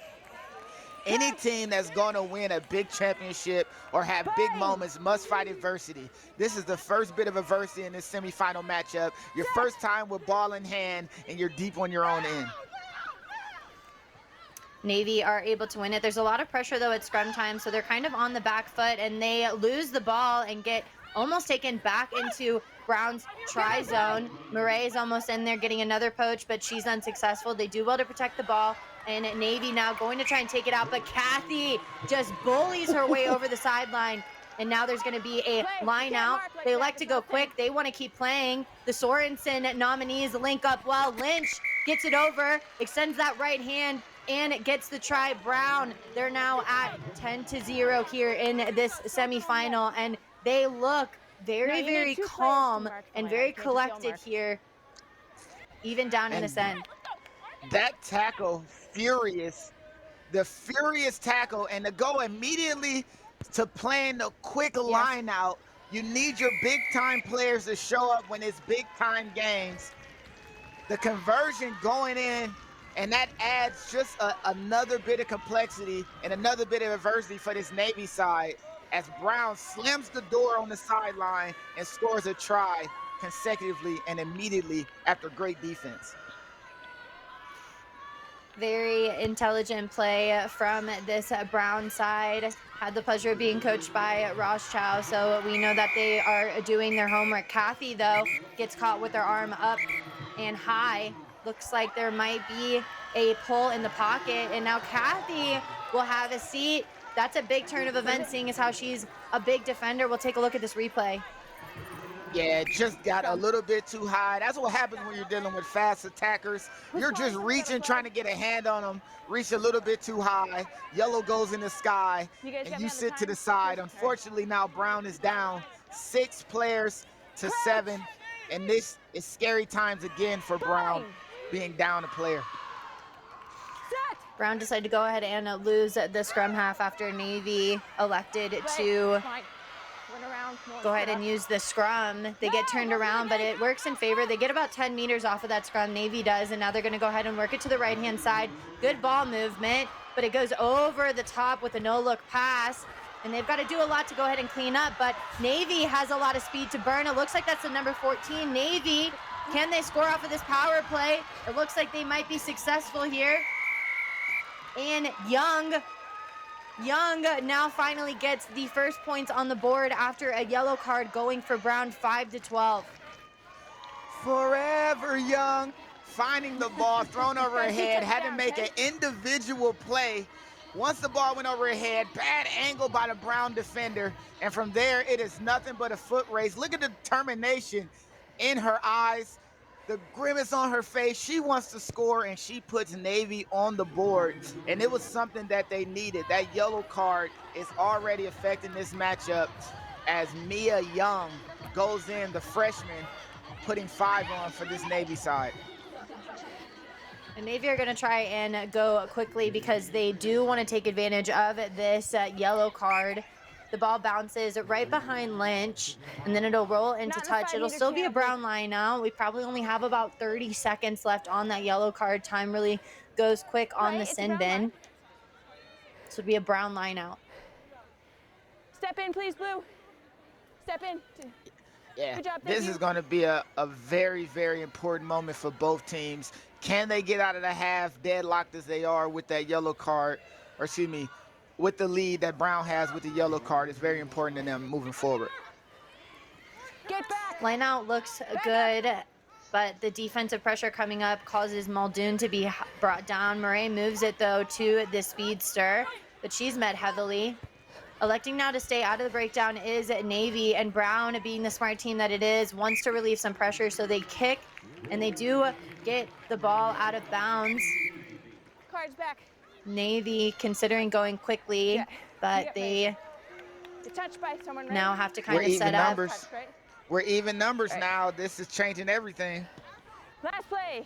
Speaker 21: Any team that's going to win a big championship or have big moments must fight adversity. This is the first bit of adversity in this semifinal matchup. Your first time with ball in hand, and you're deep on your own end.
Speaker 3: Navy are able to win it. There's a lot of pressure, though, at scrum time, so they're kind of on the back foot, and they lose the ball and get almost taken back into Brown's try zone. Murray is almost in there getting another poach, but she's unsuccessful. They do well to protect the ball. And Navy now going to try and take it out, but Kathy just bullies her way over the sideline. And now there's going to be a line out. They like to go quick. They want to keep playing. The Sorensen nominees link up well. Lynch gets it over, extends that right hand, and it gets the try. Brown, they're now at 10-0 here in this semifinal, and they look very, very calm and very collected here, even down in this end.
Speaker 21: That tackle, furious. The furious tackle, and to go immediately to playing the quick line out. You need your big time players to show up when it's big time games. The conversion going in, and that adds just another bit of complexity and another bit of adversity for this Navy side as Brown slams the door on the sideline and scores a try consecutively and immediately after great defense.
Speaker 3: Very intelligent play from this Brown side. Had the pleasure of being coached by Ross Chow, so we know that they are doing their homework. Kathy, though, gets caught with her arm up and high. Looks like there might be a pull in the pocket, and now Kathy will have a seat. That's a big turn of events, seeing as how she's a big defender. We'll take a look at this replay.
Speaker 21: Yeah, just got a little bit too high. That's what happens when you're dealing with fast attackers. You're just reaching, trying to get a hand on them, reach a little bit too high. Yellow goes in the sky, and you sit to the side. Unfortunately, now Brown is down 6 players to 7, and this is scary times again for Brown being down a player.
Speaker 3: Brown decided to go ahead and lose the scrum half after Navy elected to go ahead and use the scrum. They get turned around, but it works in favor. They get about 10 meters off of that scrum, Navy does, and now they're going to go ahead and work it to the right-hand side. Good ball movement, but it goes over the top with a no-look pass, and they've got to do a lot to go ahead and clean up, but Navy has a lot of speed to burn. It looks like that's the number 14, Navy. Can they score off of this power play? It looks like they might be successful here. And Young now finally gets the first points on the board after a yellow card, going for Brown 5-12.
Speaker 21: Forever Young, finding the ball thrown over her head, had to make an individual play. Once the ball went over her head, bad angle by the Brown defender, and from there it is nothing but a foot race. Look at the determination in her eyes, the grimace on her face. She wants to score, and she puts Navy on the board, and it was something that they needed. That yellow card is already affecting this matchup as Mia Young goes in, the freshman, putting 5 on for this Navy side.
Speaker 3: And Navy are going to try and go quickly because they do want to take advantage of this yellow card. The ball bounces right behind Lynch, and then it'll roll into touch. It'll still be a Brown line out. We probably only have about 30 seconds left on that yellow card. Time really goes quick on the sin bin. This would be a Brown line out.
Speaker 23: Step in, please, Blue. Step in.
Speaker 21: Yeah,
Speaker 23: Good job,
Speaker 21: this is going to be a very, very important moment for both teams. Can they get out of the half deadlocked as they are with that yellow card, or excuse me, with the lead that Brown has with the yellow card? It's very important to them moving forward.
Speaker 23: Get back.
Speaker 3: Line out looks good, but the defensive pressure coming up causes Muldoon to be brought down. Murray moves it, though, to the speedster, but she's met heavily. Electing now to stay out of the breakdown is Navy, and Brown, being the smart team that it is, wants to relieve some pressure, so they kick, and they do get the ball out of bounds.
Speaker 23: Cards back.
Speaker 3: Navy considering going quickly, but they
Speaker 23: touched by someone, right?
Speaker 3: now have to kind of set up.
Speaker 21: We're even numbers now. This is changing everything.
Speaker 23: Last play.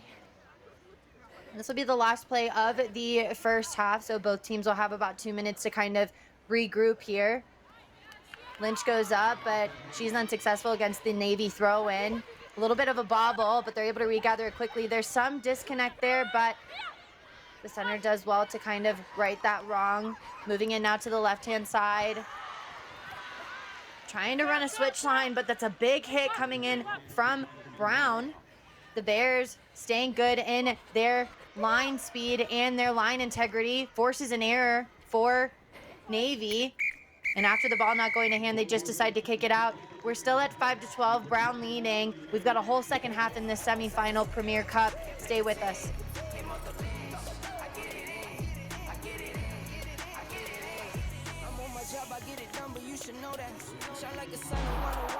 Speaker 3: This will be the last play of the first half, so both teams will have about 2 minutes to kind of regroup here. Lynch goes up, but she's unsuccessful against the Navy throw-in. A little bit of a bobble, but they're able to regather it quickly. There's some disconnect there, but the center does well to kind of right that wrong. Moving in now to the left-hand side. Trying to run a switch line, but that's a big hit coming in from Brown. The Bears staying good in their line speed and their line integrity. Forces an error for Navy. And after the ball not going to hand, they just decide to kick it out. We're still at 5-12, Brown leading. We've got a whole second half in this semifinal Premier Cup. Stay with us.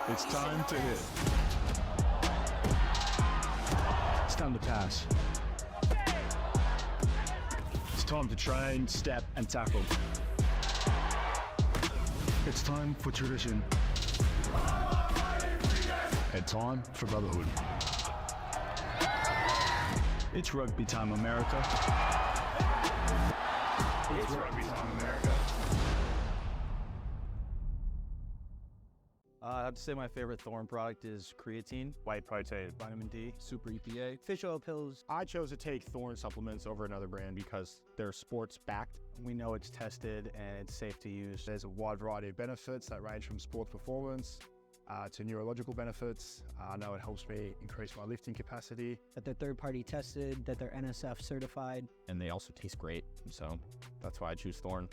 Speaker 7: It's time to hit. It's time to pass. time to train, step, and tackle. It's time for tradition. And time for brotherhood. It's rugby time, America.
Speaker 19: It's rugby time, America.
Speaker 6: I have to say my favorite Thorn product is creatine, white protein, vitamin D, super EPA, fish oil pills.
Speaker 10: I chose to take Thorn supplements over another brand because they're sports backed.
Speaker 6: We know it's tested and it's safe to use.
Speaker 4: There's a wide variety of benefits that range from sports performance to neurological benefits. I know it helps me increase my lifting capacity.
Speaker 22: That they're third-party tested, that they're NSF certified.
Speaker 10: And they also taste great, so that's why I choose Thorn.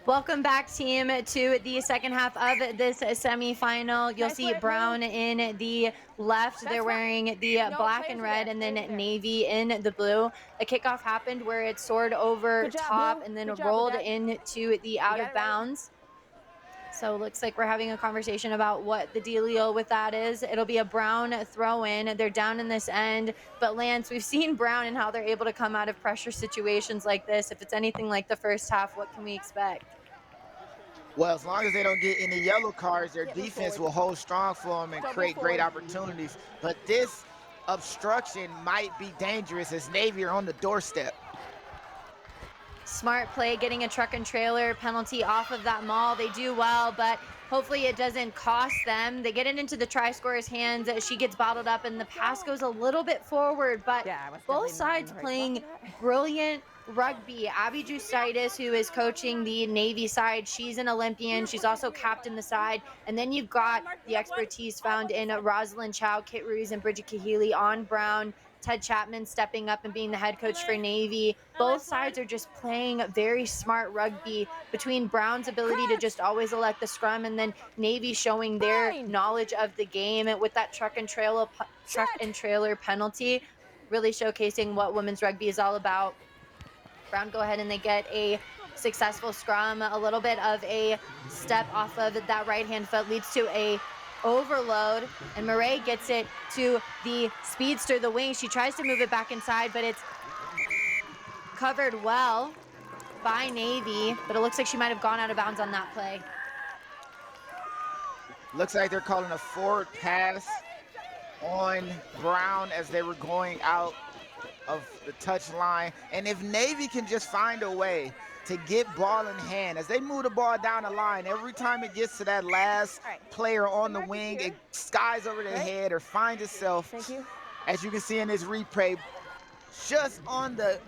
Speaker 3: Welcome back, team, to the second half of this semifinal. You'll see Brown in the left. They're wearing the black and red, and then navy in the blue. A kickoff happened where it soared over top and then rolled into the out of bounds. So it looks like we're having a conversation about what the dealio with that is. It'll be a Brown throw in. They're down in this end. But Lance, we've seen Brown and how they're able to come out of pressure situations like this. If it's anything like the first half, what can we expect?
Speaker 21: Well, as long as they don't get any yellow cards, their defense will hold strong for them and create great opportunities. But this obstruction might be dangerous as Navy are on the doorstep.
Speaker 3: Smart play, getting a truck and trailer penalty off of that maul. They do well, but hopefully it doesn't cost them. They get it into the try scorer's hands. She gets bottled up, and the pass goes a little bit forward, but both sides playing brilliant rugby. Abby Justitis, who is coaching the Navy side, she's an Olympian. She's also captained the side. And then you've got the expertise found in Rosalind Chow, Kit Ruiz, and Bridget Kahili on Brown. Ted Chapman stepping up and being the head coach for Navy. Both sides are just playing very smart rugby between Brown's ability to just always elect the scrum and then Navy showing their knowledge of the game with that truck and trailer penalty, really showcasing what women's rugby is all about. Brown go ahead and they get a successful scrum. A little bit of a step off of that right hand foot leads to a overload, and Murray gets it to the speedster, the wing. She tries to move it back inside, but it's covered well by Navy, but it looks like she might have gone out of bounds on that play.
Speaker 21: Looks like they're calling a forward pass on Brown as they were going out of the touch line. And if Navy can just find a way to get ball in hand, as they move the ball down the line, every time it gets to that last player on the wing, it skies over their head or finds itself, as you can see in this replay, just on the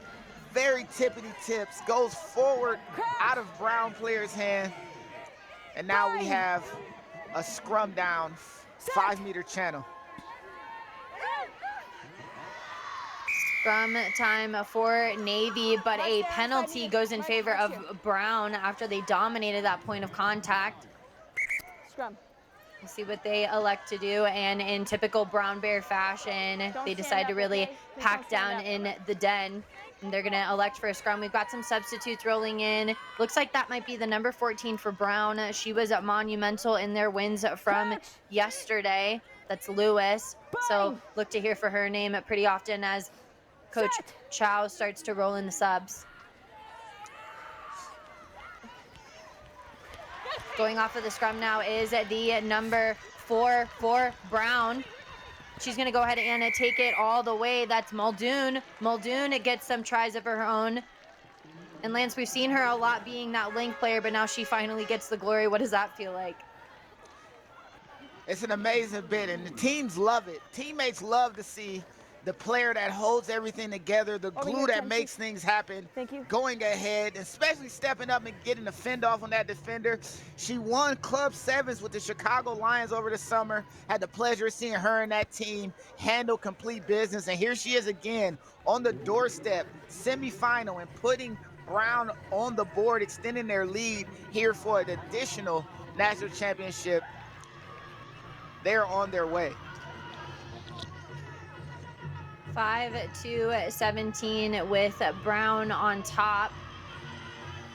Speaker 21: very tippity tips, goes forward out of Brown player's hand. And now we have a scrum down, 5-meter channel.
Speaker 3: Scrum time for Navy, but a penalty goes in favor of Brown after they dominated that point of contact.
Speaker 23: Scrum.
Speaker 3: We'll see what they elect to do, and in typical Brown Bear fashion, they decide to really pack down in the den, and they're gonna elect for a scrum. We've got some substitutes rolling in. Looks like that might be the number 14 for Brown. She was monumental in their wins from yesterday. That's Lewis. So look to hear for her name pretty often as Coach Chow starts to roll in the subs. Going off of the scrum now is the number 4 for Brown. She's going to go ahead and take it all the way. That's Muldoon. Muldoon gets some tries of her own. And Lance, we've seen her a lot being that link player, but now she finally gets the glory. What does that feel like?
Speaker 21: It's an amazing bit, and the teams love it. Teammates love to see the player that holds everything together, the glue that makes things happen, going ahead, especially stepping up and getting the fend off on that defender. She won Club Sevens with the Chicago Lions over the summer. Had the pleasure of seeing her and that team handle complete business, and here she is again on the doorstep, semifinal, and putting Brown on the board, extending their lead here for an additional national championship. They're on their way.
Speaker 3: 5-17 with Brown on top.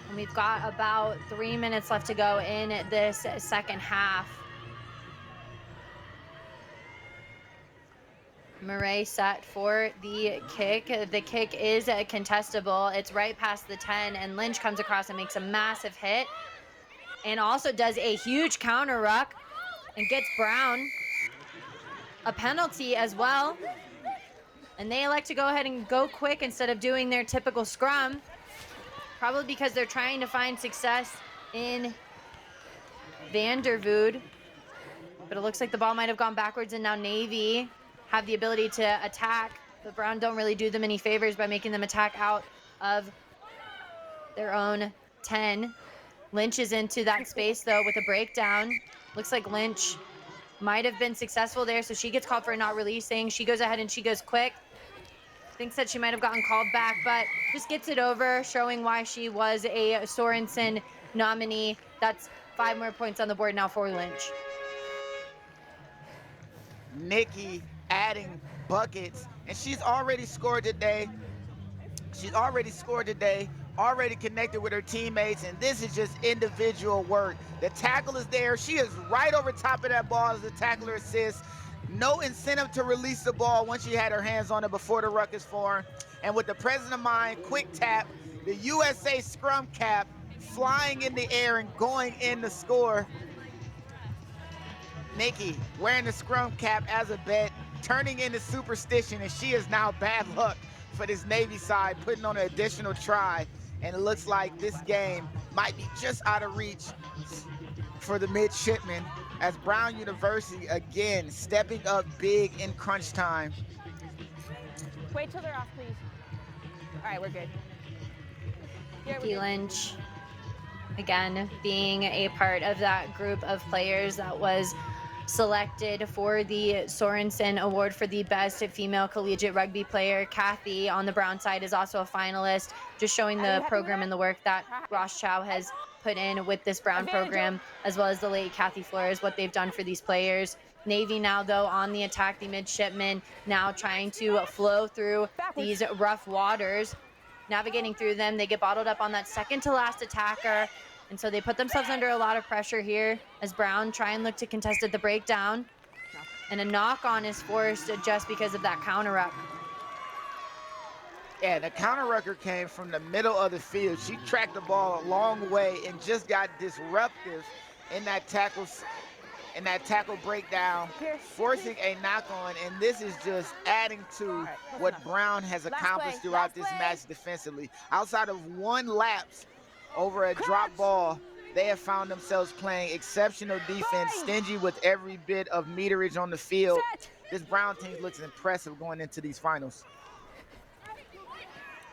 Speaker 3: And we've got about 3 minutes left to go in this second half. Murray set for the kick. The kick is contestable. It's right past the 10, and Lynch comes across and makes a massive hit. And also does a huge counter ruck and gets Brown a penalty as well. And they elect to go ahead and go quick instead of doing their typical scrum. Probably because they're trying to find success in Vandervood. But it looks like the ball might have gone backwards, and now Navy have the ability to attack. But Brown don't really do them any favors by making them attack out of their own 10. Lynch is into that space, though, with a breakdown. Looks like Lynch might have been successful there, so she gets called for not releasing. She goes ahead and she goes quick. Thinks that she might have gotten called back, but just gets it over, showing why she was a Sorensen nominee. That's 5 more points on the board now for Lynch.
Speaker 21: Nikki adding buckets, and she's already scored today. Already connected with her teammates, and this is just individual work. The tackle is there. She is right over top of that ball as the tackler assists. No incentive to release the ball once she had her hands on it before the ruck is formed. And with the presence of mind, quick tap, the USA scrum cap flying in the air and going in to score. Nikki wearing the scrum cap as a bet, turning into superstition, and she is now bad luck for this Navy side, putting on an additional try. And it looks like this game might be just out of reach for the midshipmen, as Brown University again stepping up big in crunch time.
Speaker 23: Wait till they're off, please. All right, we're good.
Speaker 3: Nikki Lynch, again, being a part of that group of players that was selected for the Sorensen Award for the best female collegiate rugby player. Kathy on the Brown side is also a finalist, just showing the program and the work that Ross Chow has put in with this Brown program, as well as the late Kathy Flores, what they've done for these players. Navy now, though, on the attack, the midshipmen now trying to flow through these rough waters. Navigating through them, they get bottled up on that second to last attacker. And so they put themselves under a lot of pressure here as Brown try and look to contest at the breakdown. And a knock-on is forced just because of that counter-up.
Speaker 21: Yeah, the counter-rucker came from the middle of the field. She tracked the ball a long way and just got disruptive in that tackle breakdown, forcing a knock-on. And this is just adding to what Brown has accomplished throughout this match defensively. Outside of one lapse over a drop ball, they have found themselves playing exceptional defense, stingy with every bit of meterage on the field. This Brown team looks impressive going into these finals.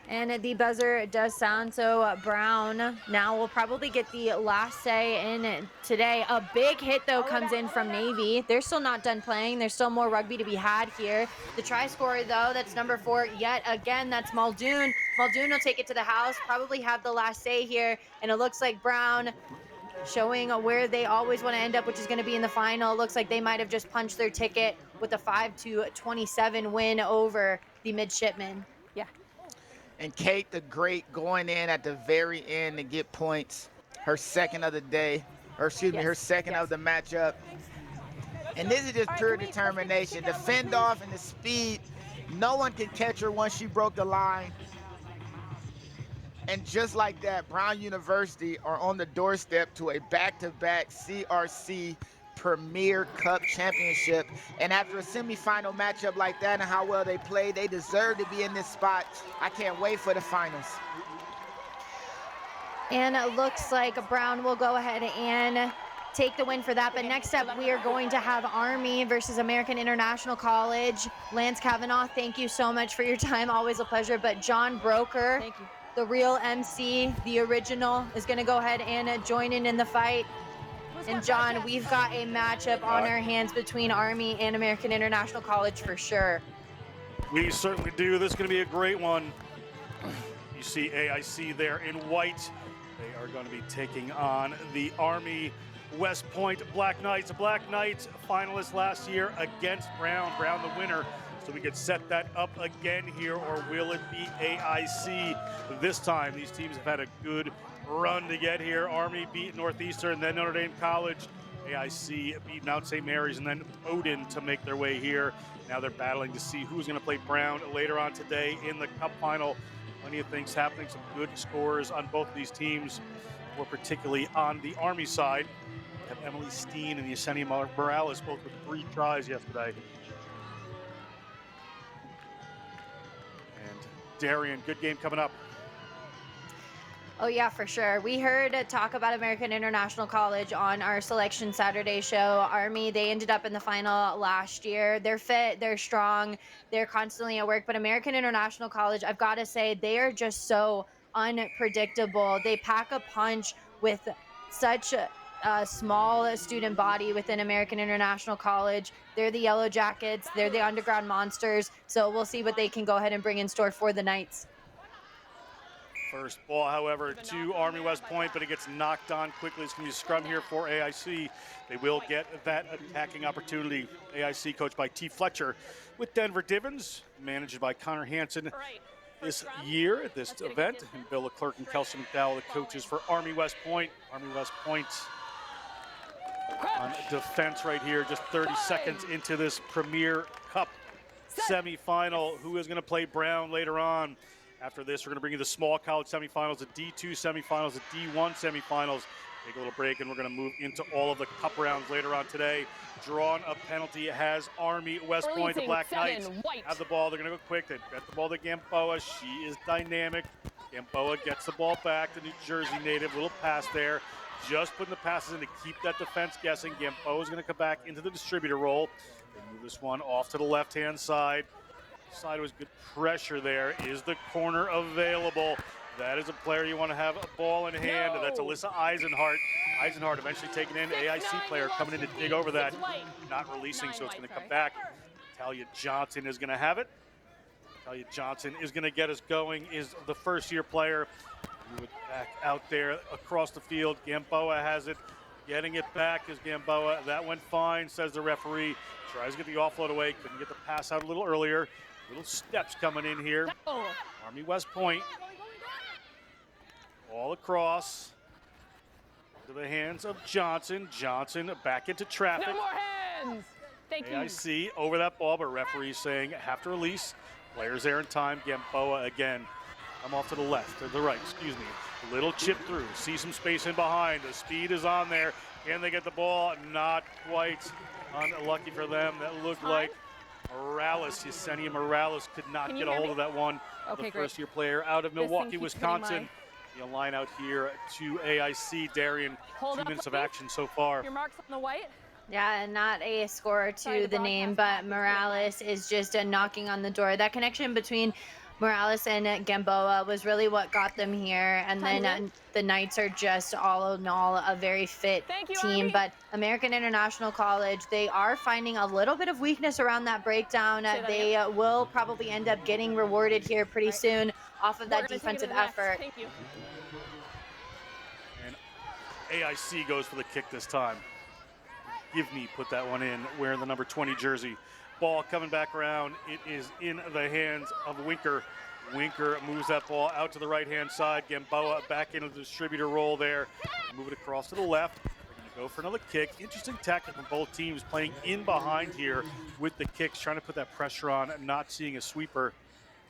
Speaker 3: And the buzzer does sound, so Brown now will probably get the last say in today. A big hit, though, comes in from Navy. They're still not done playing. There's still more rugby to be had here. The try scorer, though, that's number 4 yet again. That's Muldoon. Muldoon will take it to the house, probably have the last say here. And it looks like Brown showing where they always want to end up, which is going to be in the final. It looks like they might have just punched their ticket with a 5-27 win over the midshipmen.
Speaker 23: Yeah.
Speaker 21: And Kate the Great going in at the very end to get points. Her second of the day, or excuse me, her second of the matchup. And this is just pure determination. The fend off and the speed. No one can catch her once she broke the line. And just like that, Brown University are on the doorstep to a back-to-back CRC Premier Cup Championship. And after a semifinal matchup like that and how well they played, they deserve to be in this spot. I can't wait for the finals.
Speaker 3: And it looks like Brown will go ahead and take the win for that. But next up, we are going to have Army versus American International College. Lance Kavanaugh, thank you so much for your time. Always a pleasure. But John Broker, the real MC, the original, is going to go ahead and join in the fight. And John, we've got a matchup on our hands between Army and American International College for sure.
Speaker 2: We certainly do. This is going to be a great one. You see AIC there in white. They are going to be taking on the Army West Point Black Knights. Black Knights finalists last year against Brown. Brown the winner. So we could set that up again here, or will it be AIC this time? These teams have had a good run to get here. Army beat Northeastern, then Notre Dame College. AIC beat Mount St. Mary's and then Odin to make their way here. Now they're battling to see who's going to play Brown later on today in the Cup final. Plenty of things happening, some good scores on both of these teams, more particularly on the Army side. We have Emily Steen and Yesenia Morales both with 3 tries yesterday. And Darian, good game coming up.
Speaker 3: Oh yeah, for sure. We heard talk about American International College on our Selection Saturday show. Army, they ended up in the final last year. They're fit, they're strong, they're constantly at work. But American International College, I've got to say, they are just so unpredictable. They pack a punch with such a small student body within American International College. They're the Yellow Jackets, they're the Underground Monsters. So we'll see what they can go ahead and bring in store for the Knights.
Speaker 2: First ball, however, to Army West Point, but it gets knocked on quickly. It's going to be a scrum here for AIC. They will get that attacking opportunity. AIC coached by T. Fletcher with Denver Divins, managed by Connor Hansen this year at this event. And Bill Leclerc and Kelsey McDowell, the coaches for Army West Point. Army West Point on defense right here, just 30 seconds into this Premier Cup semifinal. Who is going to play Brown later on? After this, we're going to bring you the small college semifinals, the D2 semifinals, the D1 semifinals. Take a little break, and we're going to move into all of the cup rounds later on today. Drawn a penalty has Army West Point. The Black Knights have the ball. They're going to go quick. They get the ball to Gamboa. She is dynamic. Gamboa gets the ball back. The New Jersey native. Little pass there. Just putting the passes in to keep that defense guessing. Gamboa is going to come back into the distributor role. They move this one off to the left-hand side. Sideways, good pressure there. Is the corner available? That is a player you want to have a ball in hand. No. That's Alyssa Eisenhart. Eisenhart eventually taken in. AIC player coming in to dig over that. Not releasing, so it's going to come back. Talia Johnson is going to have it. Talia Johnson is going to get us going, is the first-year player. Move it back out there across the field. Gamboa has it. Getting it back is Gamboa. That went fine, says the referee. Tries to get the offload away. Couldn't get the pass out a little earlier. Little steps coming in here. Army West Point. All across to the hands of Johnson. Johnson back into traffic.
Speaker 11: No more hands. Thank you.
Speaker 2: AIC over that ball, but referee saying have to release. Players there in time. Gamboa again. I'm off to the left, or the right, excuse me. A little chip through. See some space in behind. The speed is on there. Can they get the ball? Not quite. Unlucky for them. That looked like Morales, Yesenia Morales could not get a hold of that one.
Speaker 11: Okay,
Speaker 2: the first-year player out of Milwaukee, Wisconsin. The line out here to AIC. Darian, 2 minutes of action so far.
Speaker 11: Your marks on the white.
Speaker 3: Yeah, and not a score to the name, but Morales is just knocking on the door. That connection between Morales and Gamboa was really what got them here. And then the Knights are just all in all a very fit team. But American International College, they are finding a little bit of weakness around that breakdown. They will probably end up getting rewarded here pretty soon off of that defensive effort.
Speaker 11: Thank you.
Speaker 2: And AIC goes for the kick this time. Give me put that one in, wearing the number 20 jersey. Ball coming back around. It is in the hands of Winker. Winker moves that ball out to the right-hand side. Gamboa back into the distributor role there. Move it across to the left. They're going to go for another kick. Interesting tactic from both teams, playing in behind here with the kicks, trying to put that pressure on, not seeing a sweeper.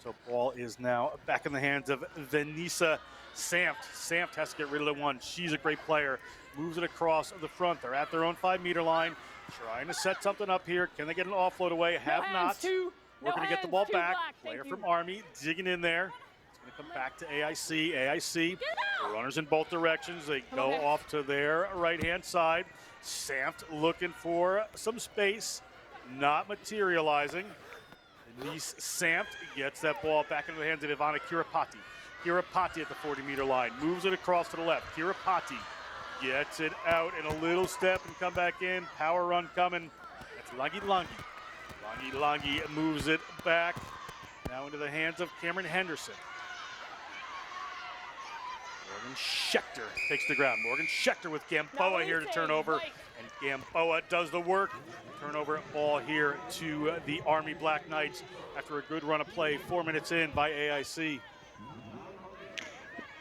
Speaker 2: So ball is now back in the hands of Vanessa Sampt. Sampt has to get rid of the one. She's a great player. Moves it across the front. They're at their own 5-meter line. Trying to set something up here. Can they get an offload away? Have not. We're going to get the ball back. Player from Army digging in there. It's going to come back to AIC. AIC, runners in both directions. They go off to their right-hand side. Sampt looking for some space, not materializing. Denise Sampt gets that ball back into the hands of Ivana Kiripati. Kiripati at the 40-meter line, moves it across to the left. Kiripati gets it out in a little step and come back in. Power run coming. That's Langi Langi. Langi Langi moves it back. Now into the hands of Cameron Henderson. Morgan Schechter takes the ground. Morgan Schechter with Gamboa here to turn over. And Gamboa does the work. Turnover ball here to the Army Black Knights after a good run of play 4 minutes in by AIC.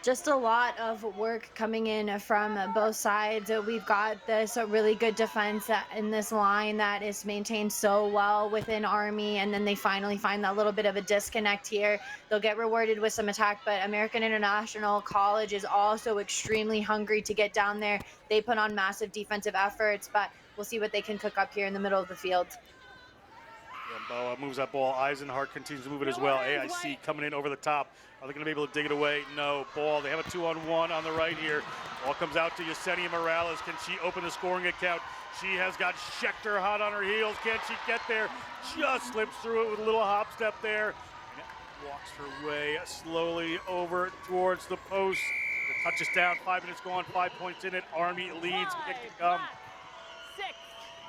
Speaker 3: Just a lot of work coming in from both sides. We've got this really good defense in this line that is maintained so well within Army, and then they finally find that little bit of a disconnect here. They'll get rewarded with some attack, but American International College is also extremely hungry to get down there. They put on massive defensive efforts, but we'll see what they can cook up here in the middle of the field.
Speaker 2: Gamboa moves that ball. Eisenhart continues to move it as well. AIC coming in over the top. Are they going to be able to dig it away? No. Ball. They have a 2-on-1 on the right here. Ball comes out to Yesenia Morales. Can she open the scoring account? She has got Schechter hot on her heels. Can she get there? Just slips through it with a little hop step there. And walks her way slowly over towards the post. The touch is down. 5 minutes gone. 5 points in it. Army leads. Kick to come.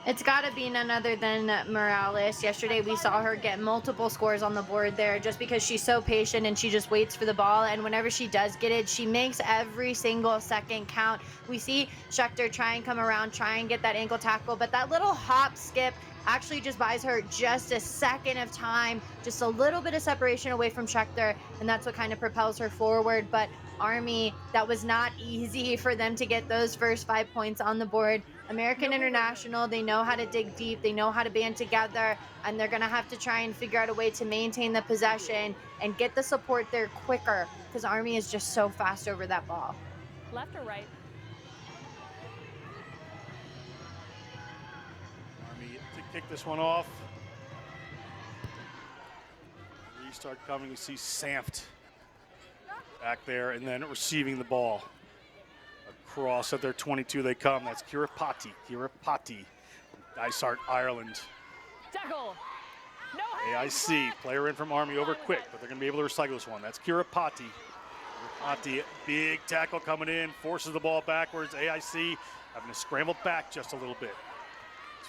Speaker 3: It's got to be none other than Morales. Yesterday we saw her get multiple scores on the board there just because she's so patient and she just waits for the ball, and whenever she does get it, she makes every single second count. We see Schechter try and come around, try and get that ankle tackle, but that little hop skip actually just buys her just a second of time, just a little bit of separation away from Schechter, and that's what kind of propels her forward. But Army, that was not easy for them to get those first 5 points on the board. American International, they know how to dig deep, they know how to band together, and they're gonna have to try and figure out a way to maintain the possession and get the support there quicker, because Army is just so fast over that ball.
Speaker 23: Left or right?
Speaker 2: Army to kick this one off. Restart coming. You see Sampt back there and then receiving the ball. Across at their 22 they come. That's Kiripati. Kiripati. Dysart, Ireland.
Speaker 23: Tackle.
Speaker 2: AIC, player in from Army over quick, but they're going to be able to recycle this one. That's Kiripati. Kiripati, big tackle coming in, forces the ball backwards. AIC having to scramble back just a little bit.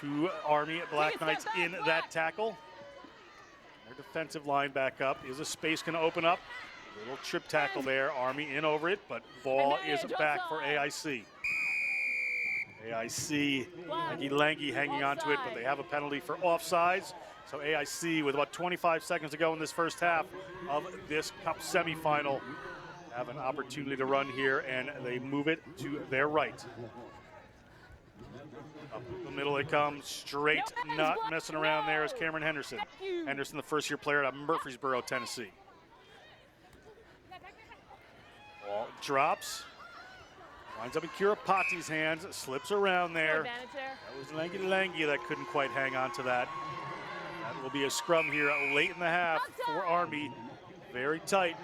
Speaker 2: Two Army Black Knights in that tackle. Their defensive line back up. Is a space going to open up? Little trip tackle there. Army in over it, but ball is back for AIC. AIC, Langi Langi hanging on to it, but they have a penalty for offsides. So AIC, with about 25 seconds to go in this first half of this Cup semifinal, have an opportunity to run here, and they move it to their right. Up the middle they come, straight, not messing around there is Cameron Henderson. Henderson, the first-year player out of Murfreesboro, Tennessee. Ball drops, winds up in Kiripati's hands, slips around there. That was Langi Langi that couldn't quite hang on to that. That will be a scrum here late in the half for Army. Very tight.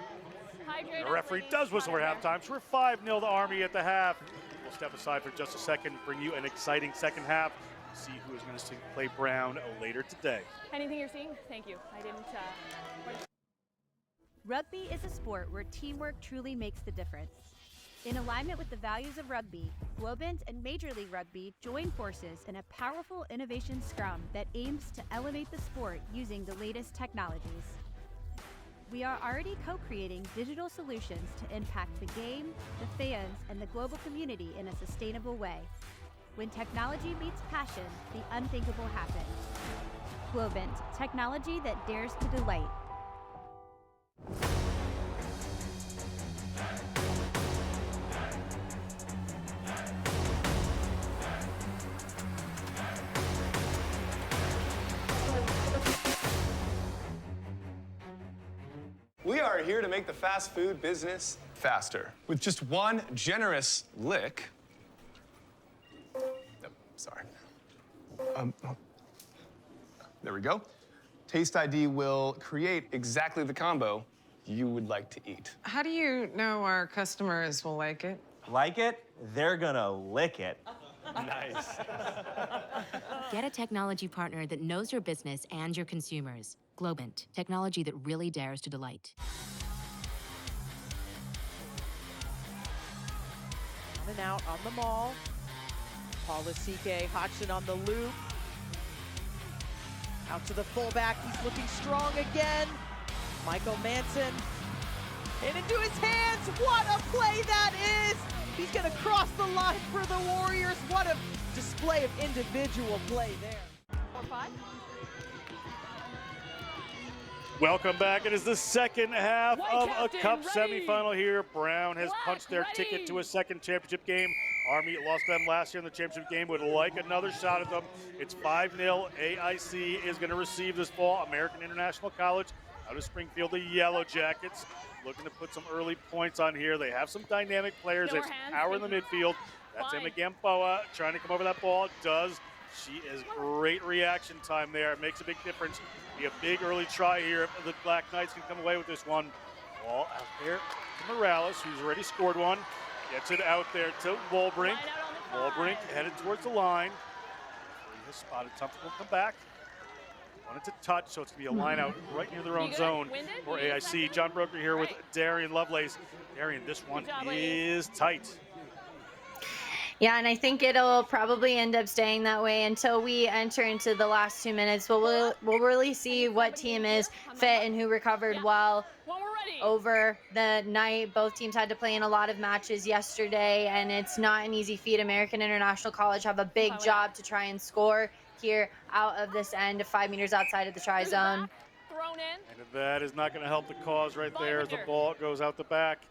Speaker 2: The referee does whistle for halftime, so we're 5-0 to Army at the half. We'll step aside for just a second, bring you an exciting second half. See who is going to play Brown later today.
Speaker 23: Anything you're seeing? Thank you. I didn't.
Speaker 8: Rugby is a sport where teamwork truly makes the difference. In alignment with the values of rugby, Globant and Major League Rugby join forces in a powerful innovation scrum that aims to elevate the sport using the latest technologies. We are already co-creating digital solutions to impact the game, the fans, and the global community in a sustainable way. When technology meets passion, the unthinkable happens. Globant, technology that dares to delight.
Speaker 13: We are here to make the fast food business faster. With just one generous lick. Oh, sorry. There we go. Taste ID will create exactly the combo you would like to eat.
Speaker 14: How do you know our customers will like it?
Speaker 15: Like it? They're gonna lick it.
Speaker 20: Nice.
Speaker 9: Get a technology partner that knows your business and your consumers. Globant, technology that really dares to delight.
Speaker 12: In and out on the maul. Paula CK, Hodgson on the loop. Out to the fullback, he's looking strong again. Michael Manson, in into his hands, what a play that is! He's gonna cross the line for the Warriors. What a display of individual play there.
Speaker 11: 4-5.
Speaker 2: Welcome back. It is the second half of a
Speaker 11: Captain,
Speaker 2: Cup
Speaker 11: ready.
Speaker 2: semifinal here. Brown has punched their
Speaker 11: ready.
Speaker 2: ticket to a second championship game. Army lost them last year in the championship game, would like another shot at them. It's 5-0. AIC is going to receive this ball. American International College out of Springfield, the Yellow Jackets, looking to put some early points on here. They have some dynamic players.
Speaker 11: No
Speaker 2: They have
Speaker 11: more hands,
Speaker 2: power in the
Speaker 11: thank
Speaker 2: midfield. That's Emma Gamboa trying to come over that ball. Does. She is great reaction time there. It makes a big difference. Be a big early try here if the Black Knights can come away with this one. Ball out there to Morales, who's already scored one. Gets it out there to Wolbrink. Wolbrink headed towards the line. He has spotted something. Will come back. Wanted to touch, so it's going to be a line out right near their own zone for AIC. John Broker here with Darian Lovelace. Darian, this one is tight.
Speaker 3: Yeah, and I think it'll probably end up staying that way until we enter into the last 2 minutes. We'll really see what team is fit and who recovered well over the night. Both teams had to play in a lot of matches yesterday, and it's not an easy feat. American International College have a big job to try and score here out of this end, 5 meters outside of the try zone.
Speaker 11: Thrown in.
Speaker 2: And that is not going to help the cause right there as the ball goes out the back.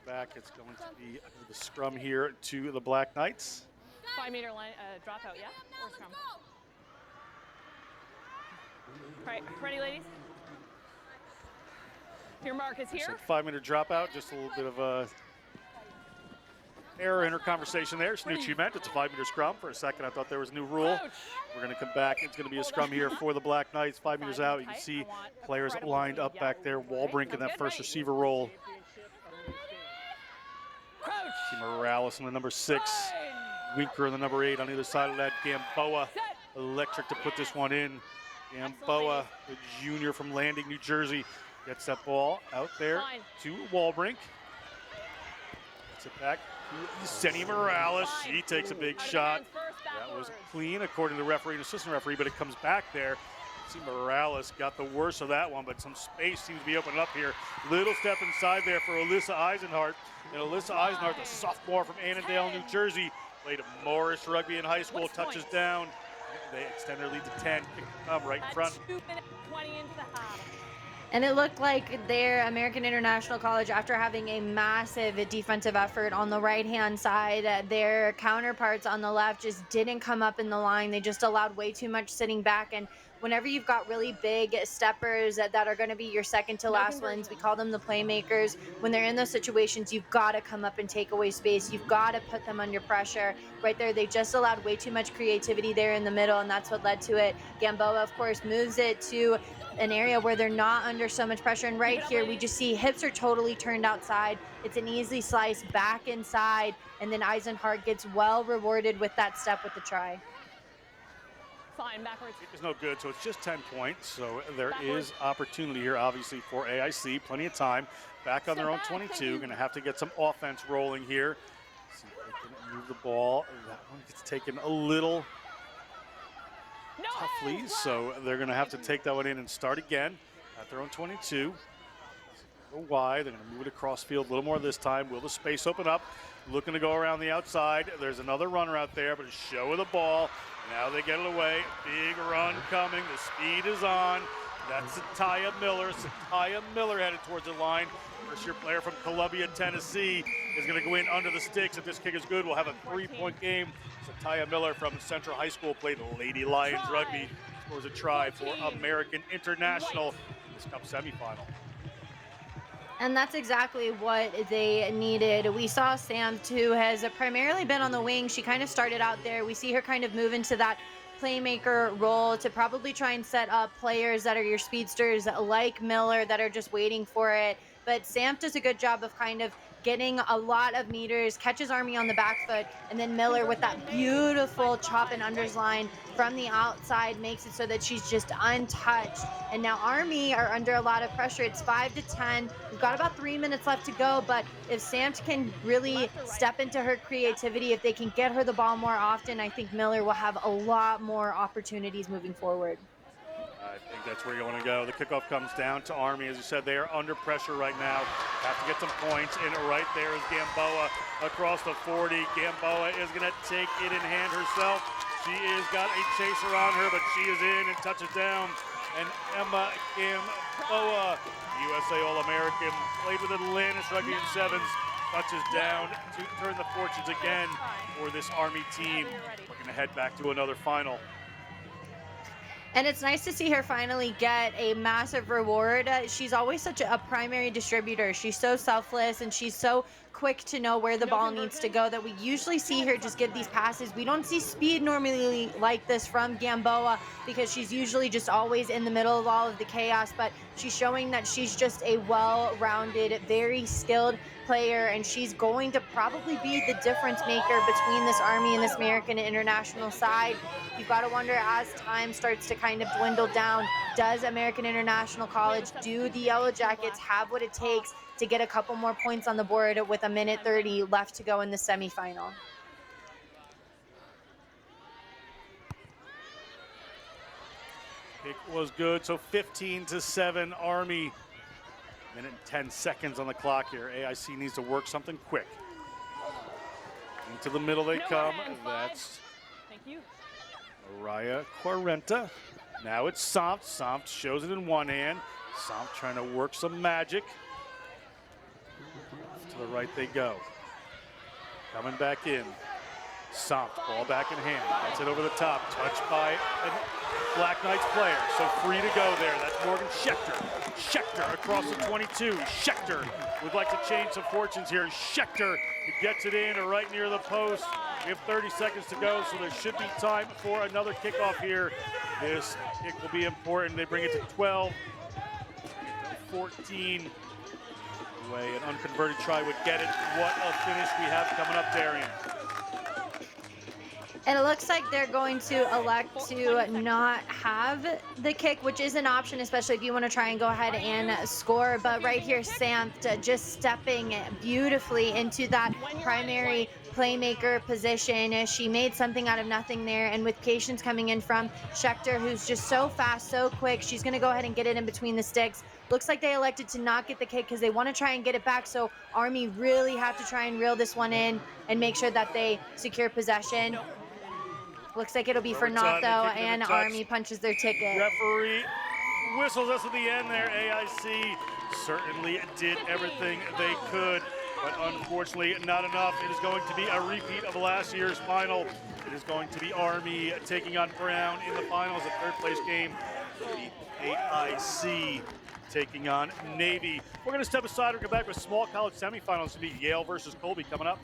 Speaker 2: Back, it's going to be the scrum here to the Black Knights.
Speaker 11: 5 meter line, dropout, yeah? Or scrum? All right, ready, ladies? Your mark is here.
Speaker 2: 5 meter dropout, just a little bit of a error in her conversation there. Snoochie meant it's a 5 meter scrum. For a second, I thought there was a new rule. We're going to come back. It's going to be a scrum here for the Black Knights. 5 meters out. You can see players lined up back there. Wolbrink in that first receiver role. See Morales in the number 6. Winker in the number 8 on either side of that. Gamboa, electric to put this one in. Gamboa, the junior from Landing, New Jersey, gets that ball out there to Wolbrink. Gets it back to Senny Morales. She takes a big shot. That was clean according to the referee and assistant referee, but it comes back there. See Morales got the worst of that one, but some space seems to be opening up here. Little step inside there for Alyssa Eisenhart. And Alyssa Eisenhart, the sophomore from Annandale, New Jersey, played at Morris Rugby in high school, touches down. They extend their lead to 10, kick to come right in front.
Speaker 11: 2 minutes 20 into the half.
Speaker 3: And it looked like their American International College, after having a massive defensive effort on the right-hand side, their counterparts on the left just didn't come up in the line. They just allowed way too much sitting back. And whenever you've got really big steppers that are going to be your second to last ones, we call them the playmakers. When they're in those situations, you've got to come up and take away space. You've got to put them under pressure. Right there, they just allowed way too much creativity there in the middle, and that's what led to it. Gamboa, of course, moves it to an area where they're not under so much pressure. And right here, we just see hips are totally turned outside. It's an easy slice back inside, and then Eisenhart gets well rewarded with that step with the try.
Speaker 11: Fine, backwards.
Speaker 2: It's no good, so it's just 10 points. So there is opportunity here, obviously, for AIC. Plenty of time. Back on their own 22. Going to have to get some offense rolling here. See if they can move the ball. That one gets taken a little toughly, so they're going to have to take that one in and start again at their own 22. Go wide. They're going to move it across field a little more this time. Will the space open up? Looking to go around the outside. There's another runner out there, but a show of the ball. Now they get it away. Big run coming. The speed is on. That's Satya Miller. Satya Miller headed towards the line. First-year player from Columbia, Tennessee, is going to go in under the sticks. If this kick is good, we'll have a 3-point game. Satya Miller from Central High School played Lady Lions Rugby. Scores a try for American International in this Cup semifinal.
Speaker 3: And that's exactly what they needed. We saw Sam, who has primarily been on the wing. She kind of started out there. We see her kind of move into that playmaker role to probably try and set up players that are your speedsters like Miller that are just waiting for it. but Sam does a good job of kind of getting a lot of meters, catches Army on the back foot, and then Miller with that beautiful chop and unders line from the outside makes it so that she's just untouched. And now Army are under a lot of pressure. It's 5-10. We've got about 3 minutes left to go, but if Samt can really step into her creativity, if they can get her the ball more often, I think Miller will have a lot more opportunities moving forward.
Speaker 2: I think that's where you want to go. The kickoff comes down to Army. As you said, they are under pressure right now. Have to get some points. And right there is Gamboa across the 40. Gamboa is going to take it in hand herself. She has got a chaser on her, but she is in and touches down. And Emma Gamboa, USA All-American, played with Atlantis Rugby in sevens, touches down to turn the fortunes again for this Army team. Looking to head back to another final.
Speaker 3: And it's nice to see her finally get a massive reward. She's always such a primary distributor. She's so selfless and she's so quick to know where the ball needs to go that we usually see her just get these passes. We don't see speed normally like this from Gamboa because she's usually just always in the middle of all of the chaos, but she's showing that she's just a well-rounded, very skilled player, and she's going to probably be the difference maker between this Army and this American International side. You've got to wonder, as time starts to kind of dwindle down, does American International College, do the Yellow Jackets have what it takes to get a couple more points on the board with 1:30 left to go in the semifinal?
Speaker 2: It was good, so 15-7 Army. Minute and 10 seconds on the clock here. AIC needs to work something quick. Into the middle they come. That's
Speaker 11: Thank you.
Speaker 2: Mariah Quarenta. Now it's Somt. Somt shows it in one hand. Somt trying to work some magic. To the right they go. Coming back in. Somt, ball back in hand. Gets it over the top. Touched by a Black Knights player. So free to go there. That's Morgan Schechter. Schechter across the 22. Schechter would like to change some fortunes here. Schechter gets it in right near the post. We have 30 seconds to go, so there should be time for another kickoff here. This kick will be important. They bring it to 12. 14. Way an unconverted try would get it. What a finish we have coming up, Darian.
Speaker 3: And it looks like they're going to elect to not have the kick, which is an option, especially if you want to try and go ahead and score. But right here, Samt just stepping beautifully into that primary playmaker position. She made something out of nothing there. And with patience coming in from Schechter, who's just so fast, so quick, she's going to go ahead and get it in between the sticks. Looks like they elected to not get the kick because they want to try and get it back. So Army really have to try and reel this one in and make sure that they secure possession. Looks like it'll be for naught, though, and Army punches their ticket.
Speaker 2: Referee whistles us at the end there. AIC certainly did everything they could, but unfortunately not enough. It is going to be a repeat of last year's final. It is going to be Army taking on Brown in the finals, a third-place game. The AIC taking on Navy. We're going to step aside and come back with small college semifinals to be Yale versus Colby coming up.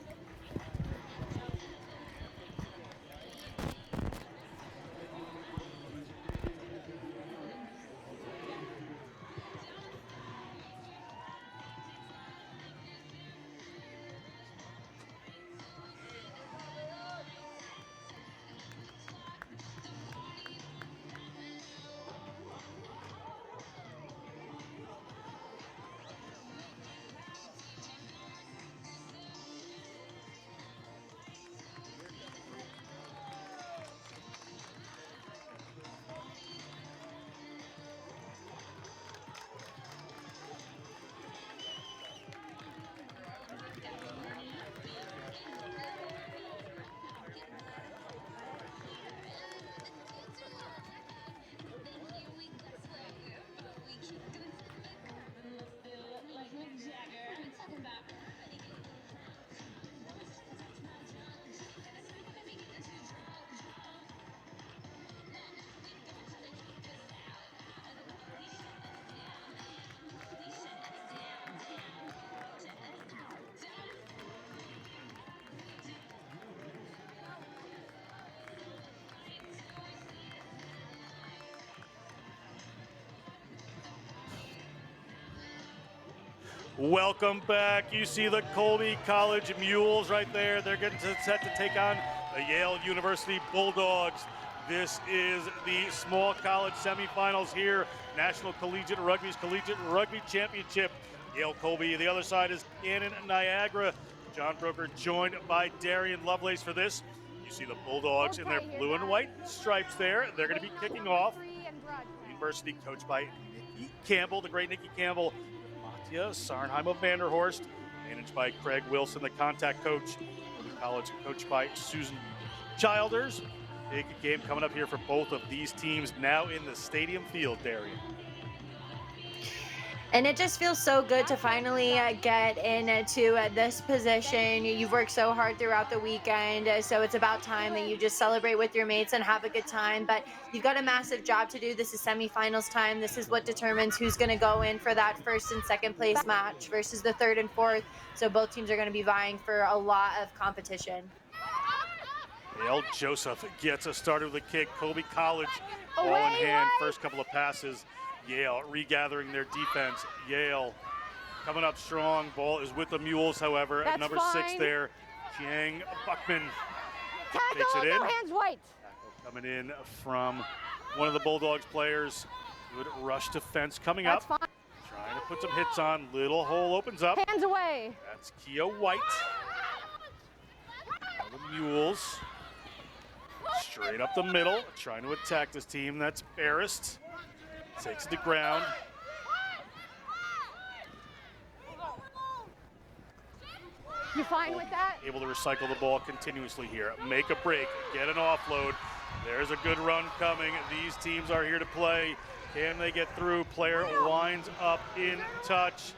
Speaker 2: Welcome back. You see the Colby College Mules right there. They're getting set to take on the Yale University Bulldogs. This is the small college semifinals here. National Collegiate Rugby's Collegiate Rugby Championship. Yale Colby. The other side is Cannon Niagara. John Broker joined by Darian Lovelace for this. You see the Bulldogs in their blue and white stripes there. They're going to be kicking off. University coached by Nikki Campbell, the great Nikki Campbell. Mattia Sarnheim of Vanderhorst, managed by Craig Wilson, the contact coach. The college coached by Susan Childers. Big game coming up here for both of these teams now in the stadium field, Darian.
Speaker 3: And it just feels so good to finally get into this position. You've worked so hard throughout the weekend, so it's about time that you just celebrate with your mates and have a good time. But you've got a massive job to do. This is semifinals time. This is what determines who's going to go in for that first and second place match versus the third and fourth. So both teams are going to be vying for a lot of competition.
Speaker 2: Yale Joseph gets us started with a kick. Colby College, ball in hand, first couple of passes. Yale regathering their defense. Yale coming up strong. Ball is with the Mules, however. At number 6 there, Jiang Buckman takes it in.
Speaker 23: No hands white.
Speaker 2: Coming in from one of the Bulldogs players. Good rush defense coming up.
Speaker 23: Fine.
Speaker 2: Trying to put some hits on. Little hole opens up.
Speaker 23: Hands away.
Speaker 2: That's Kia White. Now the Mules. Straight up the middle. Trying to attack this team. That's Barrist. Takes it to ground.
Speaker 23: You fine with that?
Speaker 2: Able to recycle the ball continuously here. Make a break, get an offload. There's a good run coming. These teams are here to play. Can they get through? Player winds up in touch.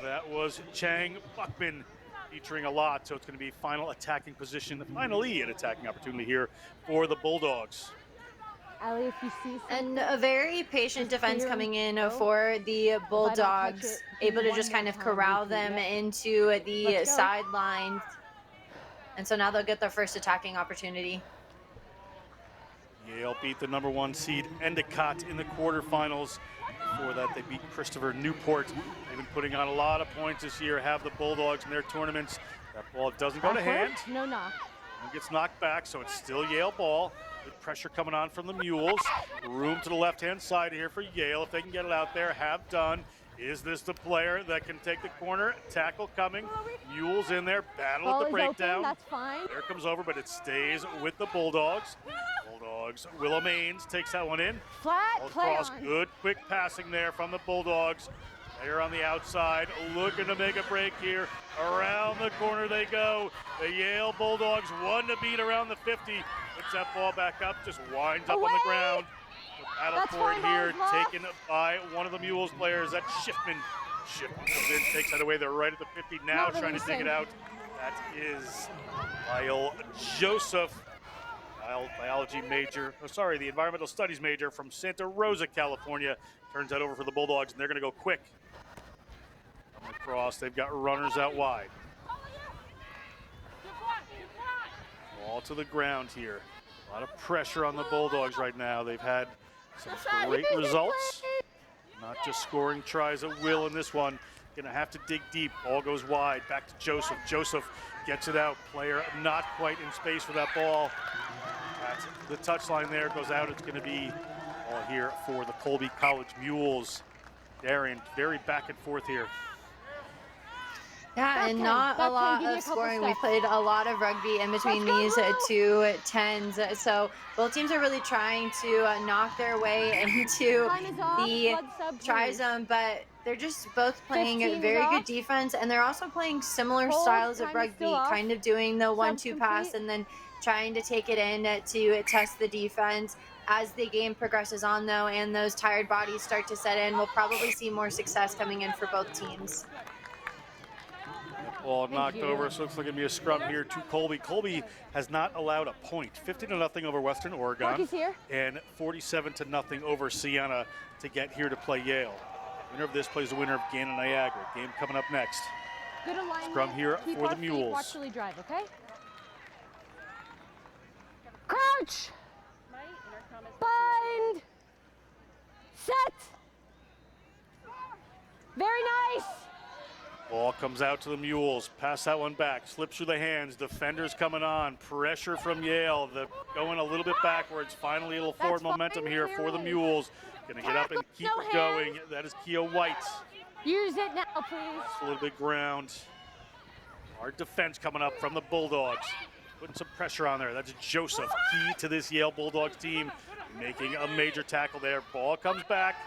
Speaker 2: That was Chang Buckman featuring a lot, so it's going to be final attacking position, finally an attacking opportunity here for the Bulldogs.
Speaker 23: Allie, if you see
Speaker 3: and a very patient defense coming in for the Bulldogs, able to just kind of corral them into the sideline. And so now they'll get their first attacking opportunity.
Speaker 2: Yale beat the number 1 seed Endicott in the quarterfinals. Before that, they beat Christopher Newport. They've been putting on a lot of points this year, have the Bulldogs in their tournaments. That ball doesn't go to hand.
Speaker 23: No knock.
Speaker 2: It gets knocked back, so it's still Yale ball. Good pressure coming on from the Mules. Room to the left-hand side here for Yale. If they can get it out there, have done. Is this the player that can take the corner? Tackle coming. Mules in there. Battle at the breakdown.
Speaker 23: Open, that's fine.
Speaker 2: There comes over, but it stays with the Bulldogs. Bulldogs. Willow Maines takes that one in.
Speaker 23: Flat play
Speaker 2: across.
Speaker 23: on.
Speaker 2: Good quick passing there from the Bulldogs. They're on the outside, looking to make a break here. Around the corner they go. The Yale Bulldogs, one to beat around the 50. Puts that ball back up, just winds up on the ground. The battle for it here, taken by one of the Mules players. That's Schiffman. Schiffman comes in, takes that away. They're right at the 50 now, trying to dig it out. That is Lyle Joseph. The environmental studies major from Santa Rosa, California. Turns that over for the Bulldogs, and they're going to go quick. Coming across, they've got runners out wide. Ball to the ground here. A lot of pressure on the Bulldogs right now. They've had some great results. Not just scoring tries at will in this one. Going to have to dig deep. Ball goes wide. Back to Joseph. Joseph gets it out. Player not quite in space for that ball. That's the touchline there. Goes out. It's going to be all here for the Colby College Mules. Darian, very back and forth here.
Speaker 3: Yeah, and not a lot of scoring. We played a lot of rugby in between these two tens. So both teams are really trying to knock their way into the try zone, but they're just both playing very good defense, and they're also playing similar styles of rugby, kind of doing the 1-2 pass and then trying to take it in to test the defense. As the game progresses on, though, and those tired bodies start to set in, we'll probably see more success coming in for both teams.
Speaker 2: Ball knocked over, so looks like it'll be a scrum here to Colby. Colby has not allowed a point. 50-0 over Western Oregon and 47-0 over Siena to get here to play Yale. Winner of this plays the winner of Gannon Niagara. Game coming up next.
Speaker 23: Good alignment.
Speaker 2: Scrum here
Speaker 23: Keep
Speaker 2: for
Speaker 23: our
Speaker 2: the
Speaker 23: feet,
Speaker 2: Mules.
Speaker 23: Watch Lily drive, okay? Crouch. Bind. Set. Very nice.
Speaker 2: Ball comes out to the Mules. Pass that one back. Slips through the hands. Defenders coming on. Pressure from Yale. Going a little bit backwards. Finally, a little forward momentum here for the Mules. Going to get up and keep it going. That is Kia White.
Speaker 23: Use it now, please.
Speaker 2: Just a little bit ground. Hard defense coming up from the Bulldogs. Putting some pressure on there. That's Joseph, key to this Yale Bulldogs team. Making a major tackle there. Ball comes back.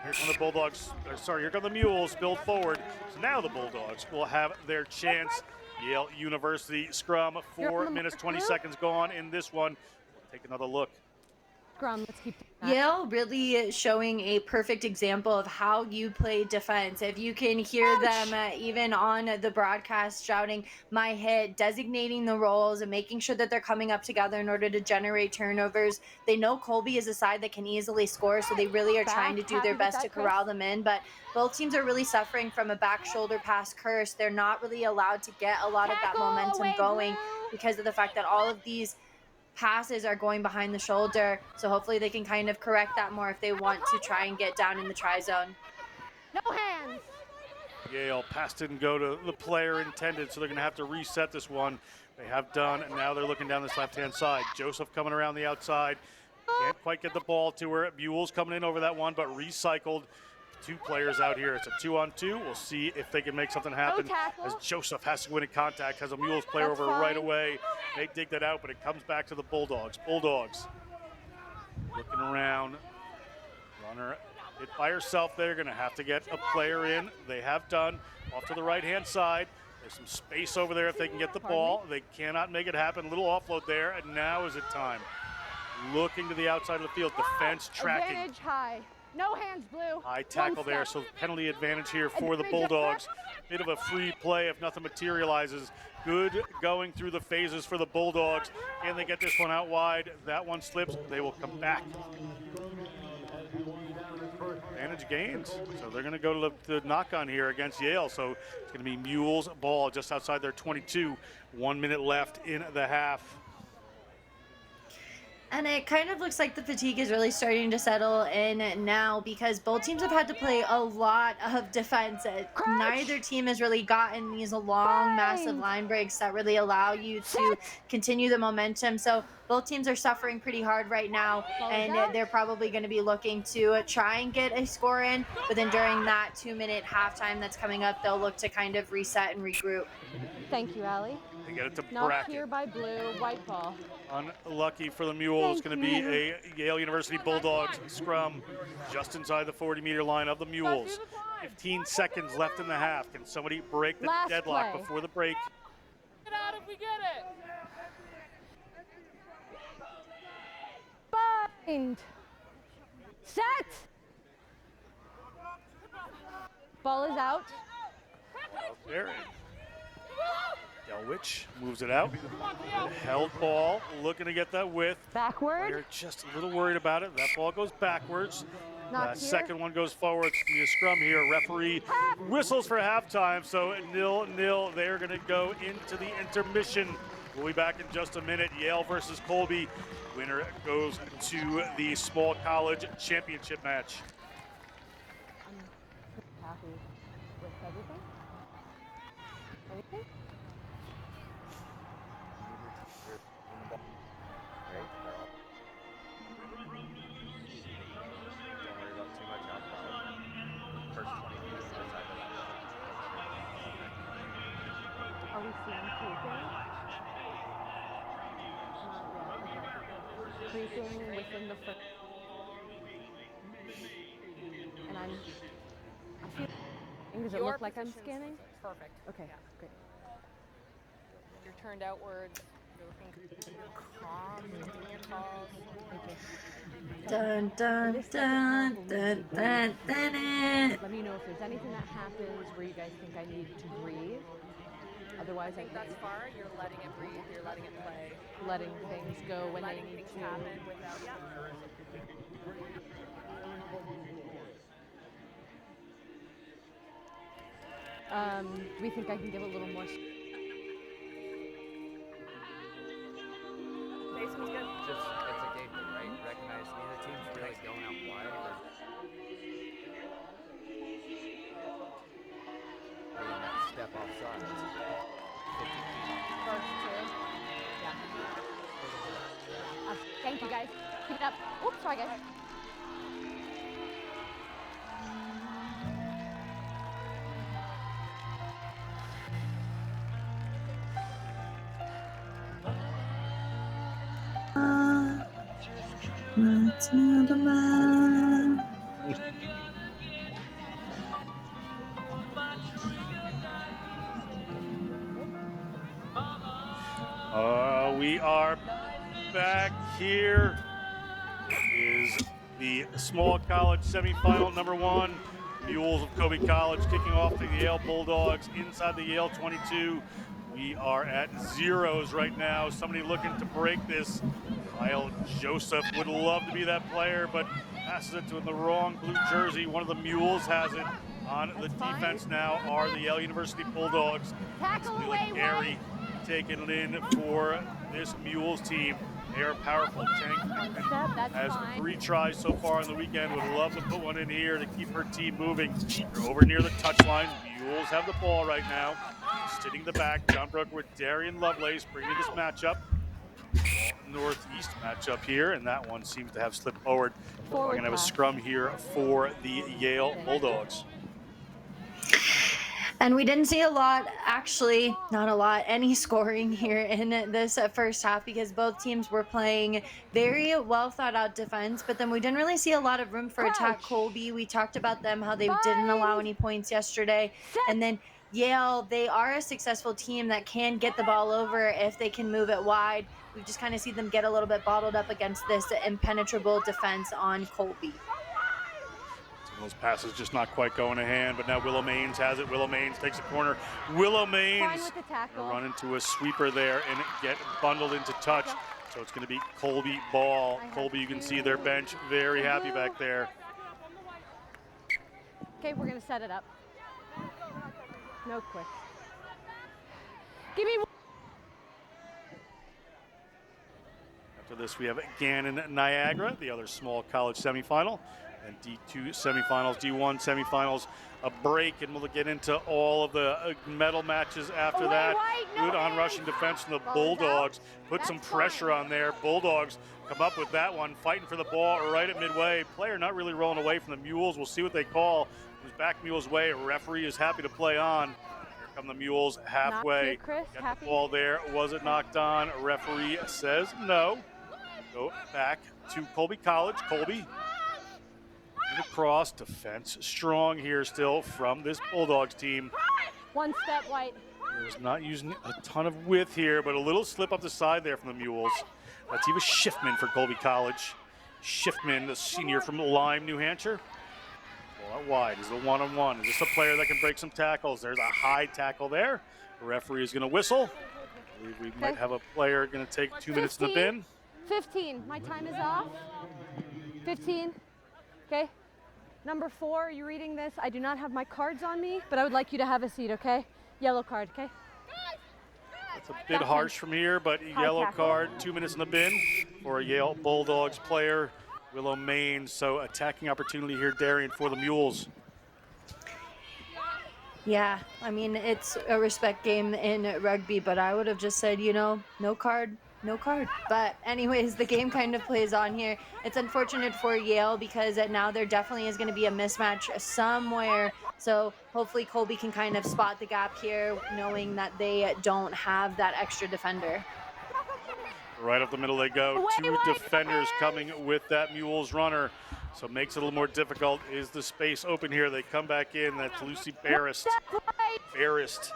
Speaker 2: Here come the Bulldogs. Here come the Mules. Build forward. So now the Bulldogs will have their chance. Yale University scrum. 4 minutes, 20 seconds gone in this one. We'll take another look.
Speaker 23: Scrum, let's keep
Speaker 3: Yale really showing a perfect example of how you play defense. If you can hear them even on the broadcast shouting, my hit, designating the roles and making sure that they're coming up together in order to generate turnovers. They know Colby is a side that can easily score, so they really are trying to do their best to corral them in. But both teams are really suffering from a back shoulder pass curse. They're not really allowed to get a lot of that momentum going because of the fact that all of these passes are going behind the shoulder, so hopefully they can kind of correct that more if they want to try and get down in the try zone.
Speaker 23: No hands.
Speaker 2: Yale pass didn't go to the player intended, so they're going to have to reset this one. They have done, and now they're looking down this left-hand side. Joseph coming around the outside. Can't quite get the ball to her. Buell's coming in over that one, but recycled. 2 players out here. It's a 2-on-2. We'll see if they can make something happen as Joseph has to win in contact. Has a Mules player over right away. They dig that out, but it comes back to the Bulldogs. Bulldogs looking around. Runner hit by herself there. Going to have to get a player in. They have done. Off to the right-hand side. There's some space over there if they can get the ball. They cannot make it happen. Little offload there, and now is it time. Looking to the outside of the field. Defense tracking.
Speaker 23: Advantage high. No hands, Blue.
Speaker 2: High tackle there, so penalty advantage here for the Bulldogs. Bit of a free play if nothing materializes. Good going through the phases for the Bulldogs. Can they get this one out wide? That one slips. They will come back. Advantage gains. So they're going to go to the knock-on here against Yale. So it's going to be Mules ball just outside their 22. 1 minute left in the half.
Speaker 3: And it kind of looks like the fatigue is really starting to settle in now because both teams have had to play a lot of defense. Neither team has really gotten these long, massive line breaks that really allow you to continue the momentum. So both teams are suffering pretty hard right now, and they're probably going to be looking to try and get a score in. But then during that 2-minute halftime that's coming up, they'll look to kind of reset and regroup.
Speaker 23: Thank you, Allie.
Speaker 2: They get it to
Speaker 23: Not
Speaker 2: bracket.
Speaker 23: here by Blue, white ball.
Speaker 2: Unlucky for the Mules. It's going to be a Yale University Bulldogs scrum just inside the 40-meter line of the Mules. 15 seconds left in the half. Can somebody break the deadlock before the break?
Speaker 11: Get out if we get it.
Speaker 23: Bind. Set. Ball is out.
Speaker 2: There. Delwich moves it out. Held ball, looking to get that width.
Speaker 23: Backward.
Speaker 2: We're just a little worried about it. That ball goes backwards.
Speaker 23: Not here.
Speaker 2: Second one goes forward. It's going to be a scrum here. Referee whistles for halftime, so 0-0. They're going to go into the intermission. We'll be back in just a minute. Yale versus Colby. Winner goes to the small college championship match.
Speaker 23: I'm happy with everything. Anything? Are we seeing creeping? Creeping within the first. And I feel. Does it look like I'm scanning?
Speaker 11: Perfect.
Speaker 23: Okay, great.
Speaker 11: You're turned outwards. You're looking calm, doing your calls.
Speaker 3: Dun, dun, dun, dun, dun, dun, dun.
Speaker 23: Let me know if there's anything that happens where you guys think I need to breathe. Otherwise,
Speaker 11: I think that's far. You're letting it breathe. You're letting it play.
Speaker 23: Letting things go when
Speaker 11: letting
Speaker 23: they need
Speaker 11: things
Speaker 23: to.
Speaker 11: happen without.
Speaker 23: Do we think I can give a little more?
Speaker 11: Basically good.
Speaker 16: Just it's a game thing, right? Recognize neither team's really going out wide. step offside.
Speaker 23: First two. Yeah. Thank you, guys. Keep it up. Oops, sorry, guys.
Speaker 2: We are back. Here is the small college semifinal number one. Mules of Kobe College kicking off the Yale Bulldogs inside the Yale 22. We are at zeros right now. Somebody looking to break this. Kyle Joseph would love to be that player, but passes it to the wrong blue jersey. One of the Mules has it. On the defense now are the Yale University Bulldogs.
Speaker 23: Tackle away,
Speaker 2: Gary taking it in for this Mules team. They are powerful. Chang has 3 tries so far on the weekend. Would love to put one in here to keep her team moving. They're over near the touchline. Mules have the ball right now. Sitting the back. John Brooker with Darian Lovelace bringing this matchup. Northeast matchup here, and that one seems to have slipped forward. We're going to have a scrum here for the Yale Bulldogs.
Speaker 3: And we didn't see a lot, actually, not a lot, any scoring here in this first half because both teams were playing very well thought out defense, but then we didn't really see a lot of room for attack. Colby, we talked about them, how they didn't allow any points yesterday. And then Yale, they are a successful team that can get the ball over if they can move it wide. We just kind of see them get a little bit bottled up against this impenetrable defense on Colby.
Speaker 2: Those passes just not quite going to hand, but now Willow Maines has it. Willow Maines takes a corner. Willow Maines run into a sweeper there and get bundled into touch. So it's going to be Colby ball. Colby, you can see their bench very happy back there.
Speaker 23: Okay, we're going to set it up. No quick. Give me one.
Speaker 2: After this, we have Gannon Niagara, the other small college semifinal. And D2 semifinals, D1 semifinals, a break, and we'll get into all of the medal matches after that. Good on-rushing defense from the Bulldogs. Put some pressure on there. Bulldogs come up with that one, fighting for the ball right at midway. Player not really rolling away from the Mules. We'll see what they call. It was back Mules' way. Referee is happy to play on. Here come the Mules halfway. Got the ball there. Was it knocked on? Referee says no. Go back to Colby College. Colby. Across, defense strong here still from this Bulldogs team.
Speaker 23: One step, White.
Speaker 2: There's not using a ton of width here, but a little slip up the side there from the Mules. That's Eva Schiffman for Colby College. Schiffman, the senior from Lyme, New Hampshire. Ball out wide. Is it a one-on-one? Is this a player that can break some tackles? There's a high tackle there. The referee is going to whistle. I believe we might have a player going to take 2 minutes in the bin.
Speaker 23: 15. My time is off. 15. Okay. Number 4, are you reading this? I do not have my cards on me, but I would like you to have a seat, okay? Yellow card, okay?
Speaker 2: It's a bit harsh from here, but yellow card, 2 minutes in the bin for a Yale Bulldogs player, Willow Maines. So attacking opportunity here, Darian, for the Mules.
Speaker 3: Yeah, I mean, it's a respect game in rugby, but I would have just said, you know, no card. No card. But anyways, the game kind of plays on here. It's unfortunate for Yale because now there definitely is going to be a mismatch somewhere. So hopefully Colby can kind of spot the gap here, knowing that they don't have that extra defender.
Speaker 2: Right up the middle they go. 2 defenders coming with that Mules runner. So it makes it a little more difficult. Is the space open here? They come back in. That's Lucy Barrist. Barrist.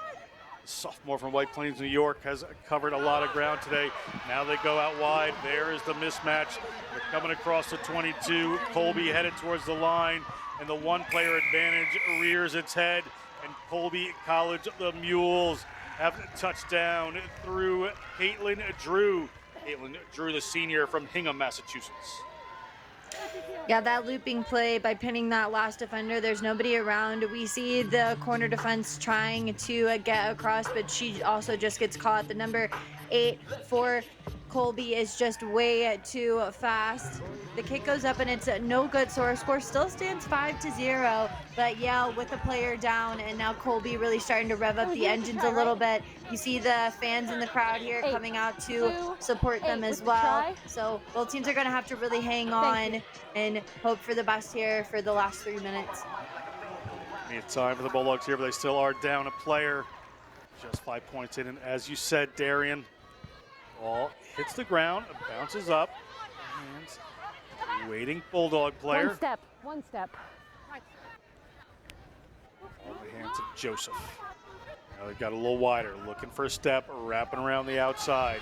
Speaker 2: Sophomore from White Plains, New York, has covered a lot of ground today. Now they go out wide. There is the mismatch. They're coming across the 22. Colby headed towards the line, and the one-player advantage rears its head. And Colby College, the Mules, have a touchdown through Caitlin Drew. Caitlin Drew, the senior from Hingham, Massachusetts.
Speaker 3: Yeah, that looping play by pinning that last defender, there's nobody around. We see the corner defense trying to get across, but she also just gets caught. The number 8 for Colby is just way too fast. The kick goes up and it's no good, so our score still stands 5-0. But Yale with the player down, and now Colby really starting to rev up the engines a little bit. You see the fans in the crowd here coming out to support them as well. So both teams are going to have to really hang on and hope for the best here for the last 3 minutes.
Speaker 2: It's time for the Bulldogs here, but they still are down a player. Just 5 points in, and as you said, Darian, ball hits the ground, bounces up, hands, waiting Bulldog player.
Speaker 23: One step.
Speaker 2: On the hands of Joseph. Now they've got a little wider, looking for a step, wrapping around the outside.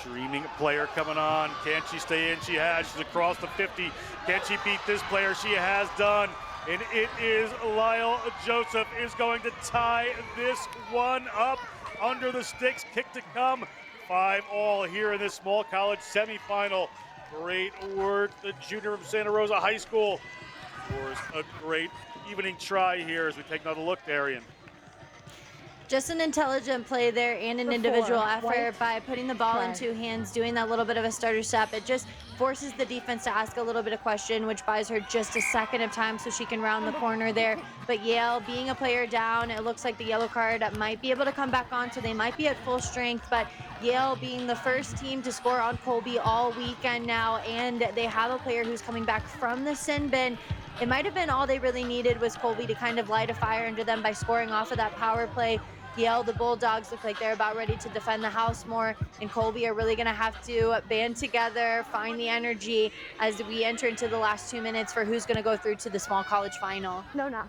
Speaker 2: Streaming player coming on. Can she stay in? She has. She's across the 50. Can she beat this player? She has done. And it is Lyle Joseph is going to tie this one up under the sticks. Kick to come. 5-all here in this small college semifinal. Great work. The junior from Santa Rosa High School scores a great evening try here as we take another look, Darian.
Speaker 3: Just an intelligent play there and an individual effort by putting the ball in two hands, doing that little bit of a starter step. It just forces the defense to ask a little bit of question, which buys her just a second of time so she can round the corner there. But Yale being a player down, it looks like the yellow card might be able to come back on, so they might be at full strength. But Yale being the first team to score on Colby all weekend now, and they have a player who's coming back from the sin bin. It might have been all they really needed was Colby to kind of light a fire under them by scoring off of that power play. Yale, the Bulldogs, look like they're about ready to defend the house more, and Colby are really going to have to band together, find the energy as we enter into the last 2 minutes for who's going to go through to the small college final.
Speaker 23: No knock.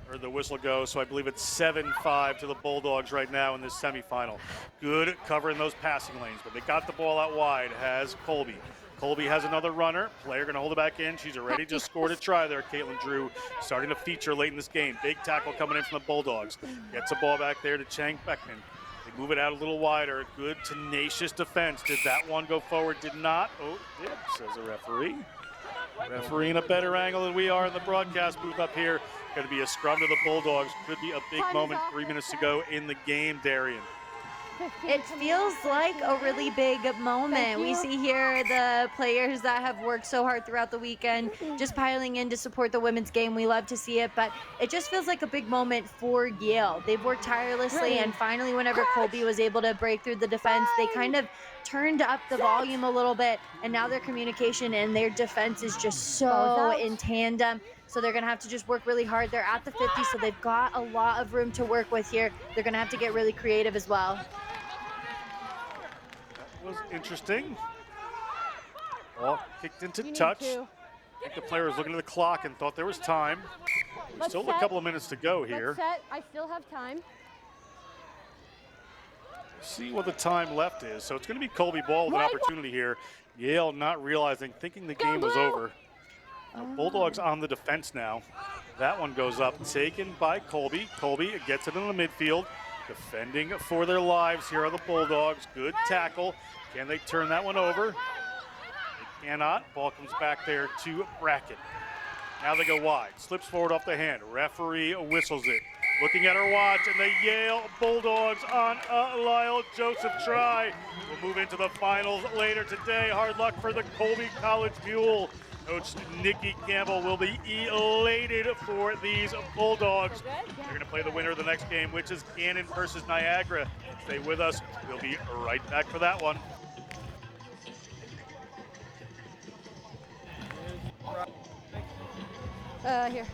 Speaker 2: Heard the whistle go, so I believe it's 7-5 to the Bulldogs right now in this semifinal. Good covering those passing lanes, but they got the ball out wide, has Colby. Colby has another runner. Player going to hold it back in. She's already just scored a try there. Caitlin Drew starting to feature late in this game. Big tackle coming in from the Bulldogs. Gets the ball back there to Chang Beckman. They move it out a little wider. Good, tenacious defense. Did that one go forward? Did not. Oh, it did, says the referee. Referee in a better angle than we are in the broadcast booth up here. Going to be a scrum to the Bulldogs. Could be a big moment. 3 minutes to go in the game, Darian.
Speaker 3: It feels like a really big moment. We see here the players that have worked so hard throughout the weekend just piling in to support the women's game. We love to see it, but it just feels like a big moment for Yale. They've worked tirelessly, and finally whenever Colby was able to break through the defense, they kind of turned up the volume a little bit, and now their communication and their defense is just so in tandem. So they're going to have to just work really hard. They're at the 50, so they've got a lot of room to work with here. They're going to have to get really creative as well.
Speaker 2: That was interesting. Ball kicked into touch. I think the player was looking at the clock and thought there was time. There's still a couple of minutes to go here.
Speaker 23: I still have time.
Speaker 2: See what the time left is. So it's going to be Colby ball with an opportunity here. Yale not realizing, thinking the game was over. Bulldogs on the defense now. That one goes up, taken by Colby. Colby gets it in the midfield. Defending for their lives here are the Bulldogs. Good tackle. Can they turn that one over? They cannot. Ball comes back there to Brackett. Now they go wide. Slips forward off the hand. Referee whistles it. Looking at her watch, and the Yale Bulldogs on a Lyle Joseph try. We'll move into the finals later today. Hard luck for the Colby College Mule. Coach Nikki Campbell will be elated for these Bulldogs. They're going to play the winner of the next game, which is Cannon versus Niagara. Stay with us. We'll be right back for that one.
Speaker 23: Here.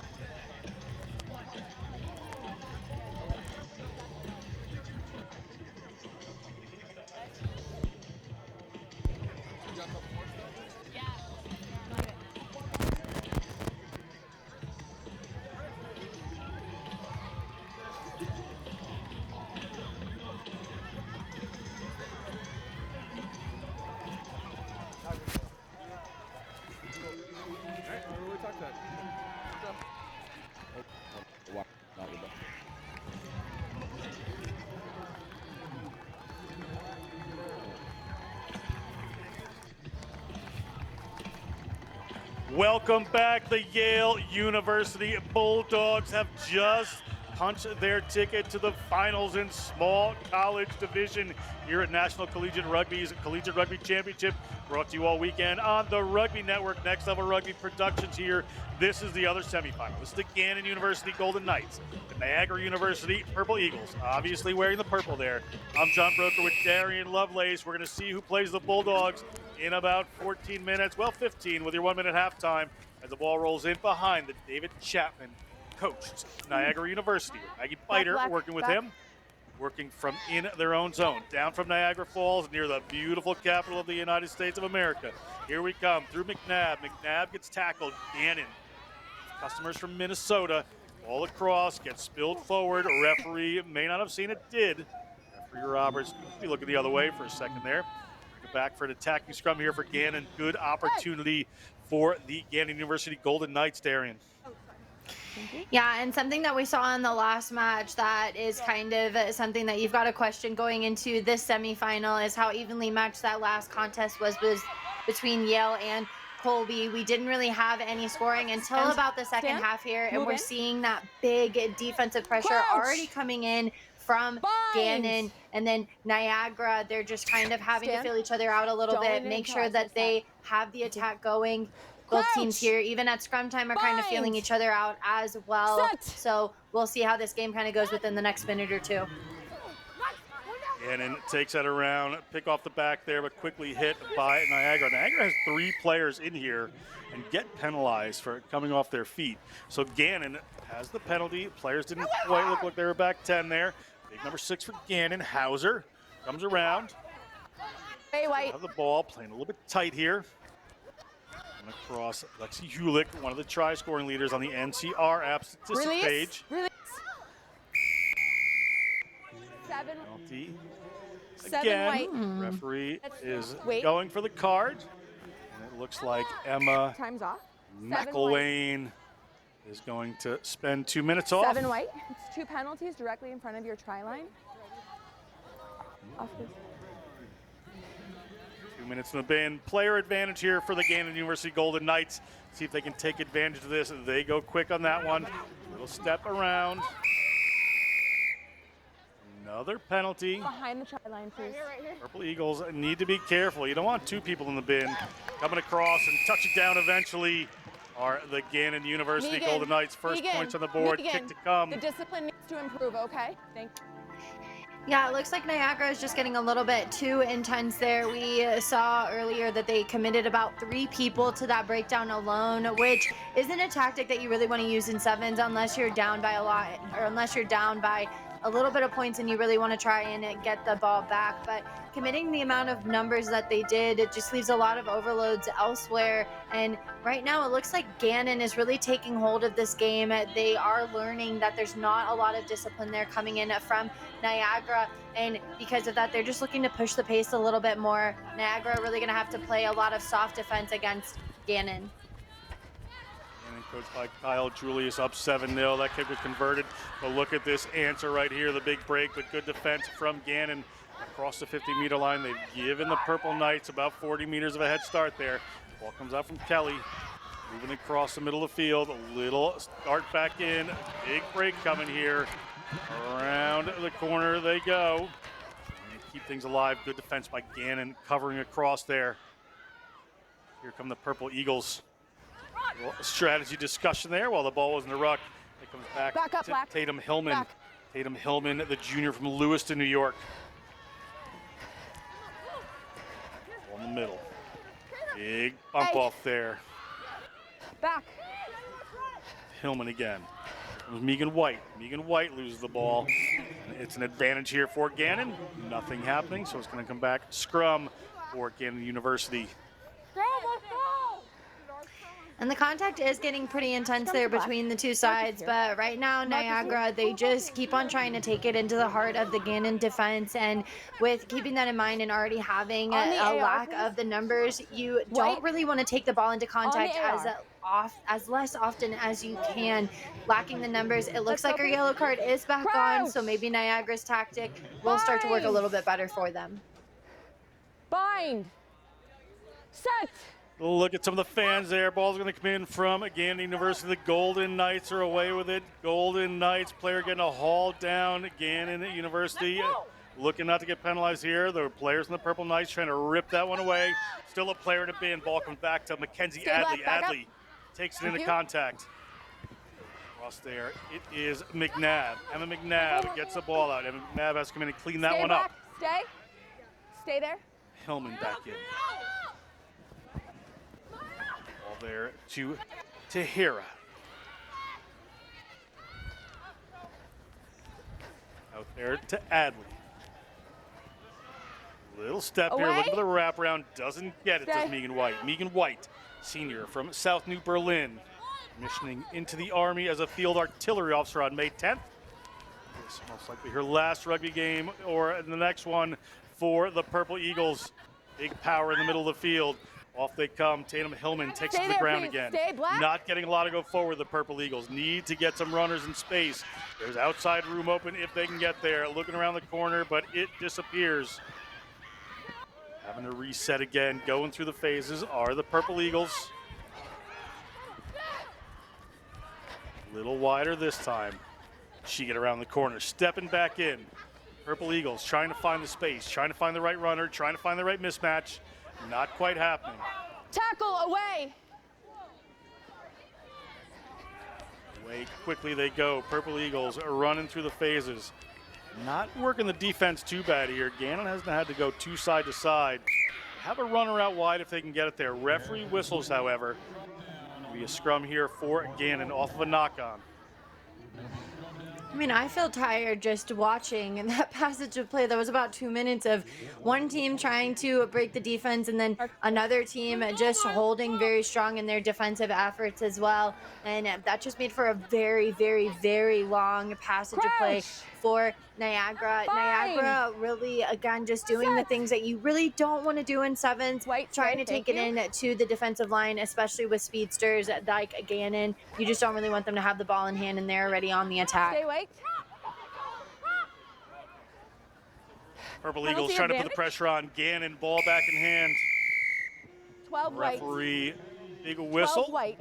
Speaker 2: Welcome back. The Yale University Bulldogs have just punch their ticket to the finals in small college division here at National Collegiate Rugby's Collegiate Rugby Championship, brought to you all weekend on the Rugby Network. Next Level Rugby Productions here. This is the other semifinal. This is the Gannon University Golden Knights, the Niagara University Purple Eagles, obviously wearing the purple there. I'm John Broker with Darian Lovelace. We're going to see who plays the Bulldogs in about 14 minutes, well 15 with your 1 minute halftime as the ball rolls in behind the David Chapman coached Niagara University. Maggie Biter working with him, working from in their own zone. Down from Niagara Falls near the beautiful capital of the United States of America. Here we come through McNabb. McNabb gets tackled. Gannon, customers from Minnesota, all across, gets spilled forward. A referee may not have seen it, did. Referee Roberts, be looking the other way for a second there. Bring it back for an attacking scrum here for Gannon. Good opportunity for the Gannon University Golden Knights, Darian.
Speaker 3: Yeah, and something that we saw in the last match that is kind of something that you've got to question going into this semifinal is how evenly matched that last contest was between Yale and Colby. We didn't really have any scoring until about the second half here, and we're seeing that big defensive pressure already coming in from Gannon, and then Niagara. They're just kind of having to feel each other out a little bit, make sure that they have the attack going. Both teams here, even at scrum time, are kind of feeling each other out as well. So we'll see how this game kind of goes within the next minute or two.
Speaker 2: Gannon takes that around, pick off the back there, but quickly hit by Niagara. Niagara has 3 players in here and get penalized for coming off their feet. So Gannon has the penalty. Players didn't quite look like they were back 10 there. Big number 6 for Gannon. Hauser comes around. Have the ball, playing a little bit tight here. And across Lexi Hulick, one of the try-scoring leaders on the NCR app statistics page.
Speaker 23: Release. 7.
Speaker 2: Penalty.
Speaker 23: 7
Speaker 2: Again,
Speaker 23: white.
Speaker 2: Referee is going for the card. And it looks like Emma
Speaker 23: Time's off.
Speaker 2: McElwain is going to spend 2 minutes off.
Speaker 23: 7 white. It's 2 penalties directly in front of your try line. Off this.
Speaker 2: 2 minutes in the bin. Player advantage here for the Gannon University Golden Knights. See if they can take advantage of this. They go quick on that one. Little step around. Another penalty.
Speaker 23: Behind the try line, please.
Speaker 2: Purple Eagles need to be careful. You don't want 2 people in the bin. Coming across and touching down eventually are the Gannon University Golden Knights. First points on the board. Kick to come.
Speaker 23: The discipline needs to improve, okay? Thank you.
Speaker 3: Yeah, it looks like Niagara is just getting a little bit too intense there. We saw earlier that they committed about 3 people to that breakdown alone, which isn't a tactic that you really want to use in sevens unless you're down by a lot, or unless you're down by a little bit of points and you really want to try and get the ball back. But committing the amount of numbers that they did, it just leaves a lot of overloads elsewhere. And right now it looks like Gannon is really taking hold of this game. They are learning that there's not a lot of discipline there coming in from Niagara, and because of that they're just looking to push the pace a little bit more. Niagara really going to have to play a lot of soft defense against Gannon.
Speaker 2: Coached by Kyle Julius, up 7-0. That kick was converted. But look at this answer right here. The big break, but good defense from Gannon across the 50-meter line. They've given the Purple Knights about 40 meters of a head start there. Ball comes out from Kelly. Moving across the middle of the field. A little start back in. Big break coming here. Around the corner they go. And keep things alive. Good defense by Gannon covering across there. Here come the Purple Eagles. Strategy discussion there while the ball was in the ruck. It comes back
Speaker 23: up,
Speaker 2: to
Speaker 23: Black.
Speaker 2: Tatum Hillman.
Speaker 23: Back.
Speaker 2: Tatum Hillman, the junior from Lewiston, New York. Ball in the middle. Big bump off there.
Speaker 23: Back.
Speaker 2: Hillman again. It was Megan White. Megan White loses the ball. It's an advantage here for Gannon. Nothing happening, so it's going to come back scrum for Gannon University.
Speaker 3: And the contact is getting pretty intense there between the two sides, but right now Niagara, they just keep on trying to take it into the heart of the Gannon defense, and with keeping that in mind and already having a lack of the numbers, you don't really want to take the ball into contact as less often as you can. Lacking the numbers, it looks like our yellow card is back on, so maybe Niagara's tactic will start to work a little bit better for them.
Speaker 23: Bind. Set.
Speaker 2: Look at some of the fans there. Ball's going to come in from, again, University. The Golden Knights are away with it. Golden Knights player getting a haul down again in the University. Looking not to get penalized here. The players in the Purple Knights trying to rip that one away. Still a player to bin. Ball comes back to Mackenzie Adley. Adley takes it into contact. Across there, it is McNabb. Emma McNabb gets the ball out. Emma McNabb has to come in and clean that one up.
Speaker 23: Stay. Stay there.
Speaker 2: Hillman back in. Ball there to Tahira. Out there to Adley. Little step here, looking for the wraparound. Doesn't get it, does Megan White. Megan White, senior from South New Berlin, missioning into the Army as a field artillery officer on May 10th. This is most likely her last rugby game, or the next one for the Purple Eagles. Big power in the middle of the field. Off they come. Tatum Hillman takes it to the ground again. Not getting a lot to go forward, the Purple Eagles. Need to get some runners in space. There's outside room open if they can get there. Looking around the corner, but it disappears. Having to reset again. Going through the phases are the Purple Eagles. A little wider this time. She get around the corner, stepping back in. Purple Eagles trying to find the space, trying to find the right runner, trying to find the right mismatch. Not quite happening.
Speaker 23: Tackle away.
Speaker 2: Away quickly they go. Purple Eagles are running through the phases. Not working the defense too bad here. Gannon hasn't had to go too side to side. Have a runner out wide if they can get it there. Referee whistles, however. It'll be a scrum here for Gannon off of a knock-on.
Speaker 3: I mean, I feel tired just watching in that passage of play. That was about 2 minutes of one team trying to break the defense and then another team just holding very strong in their defensive efforts as well. And that just made for a very, very, very long passage of play for Niagara. Niagara really, again, just doing the things that you really don't want to do in sevens, trying to take it in to the defensive line, especially with speedsters like Gannon. You just don't really want them to have the ball in hand and they're already on the attack.
Speaker 23: Stay awake.
Speaker 2: Purple Eagles trying to put the pressure on. Gannon, ball back in hand.
Speaker 23: 12 white.
Speaker 2: Referee, big whistle.
Speaker 23: 12 white.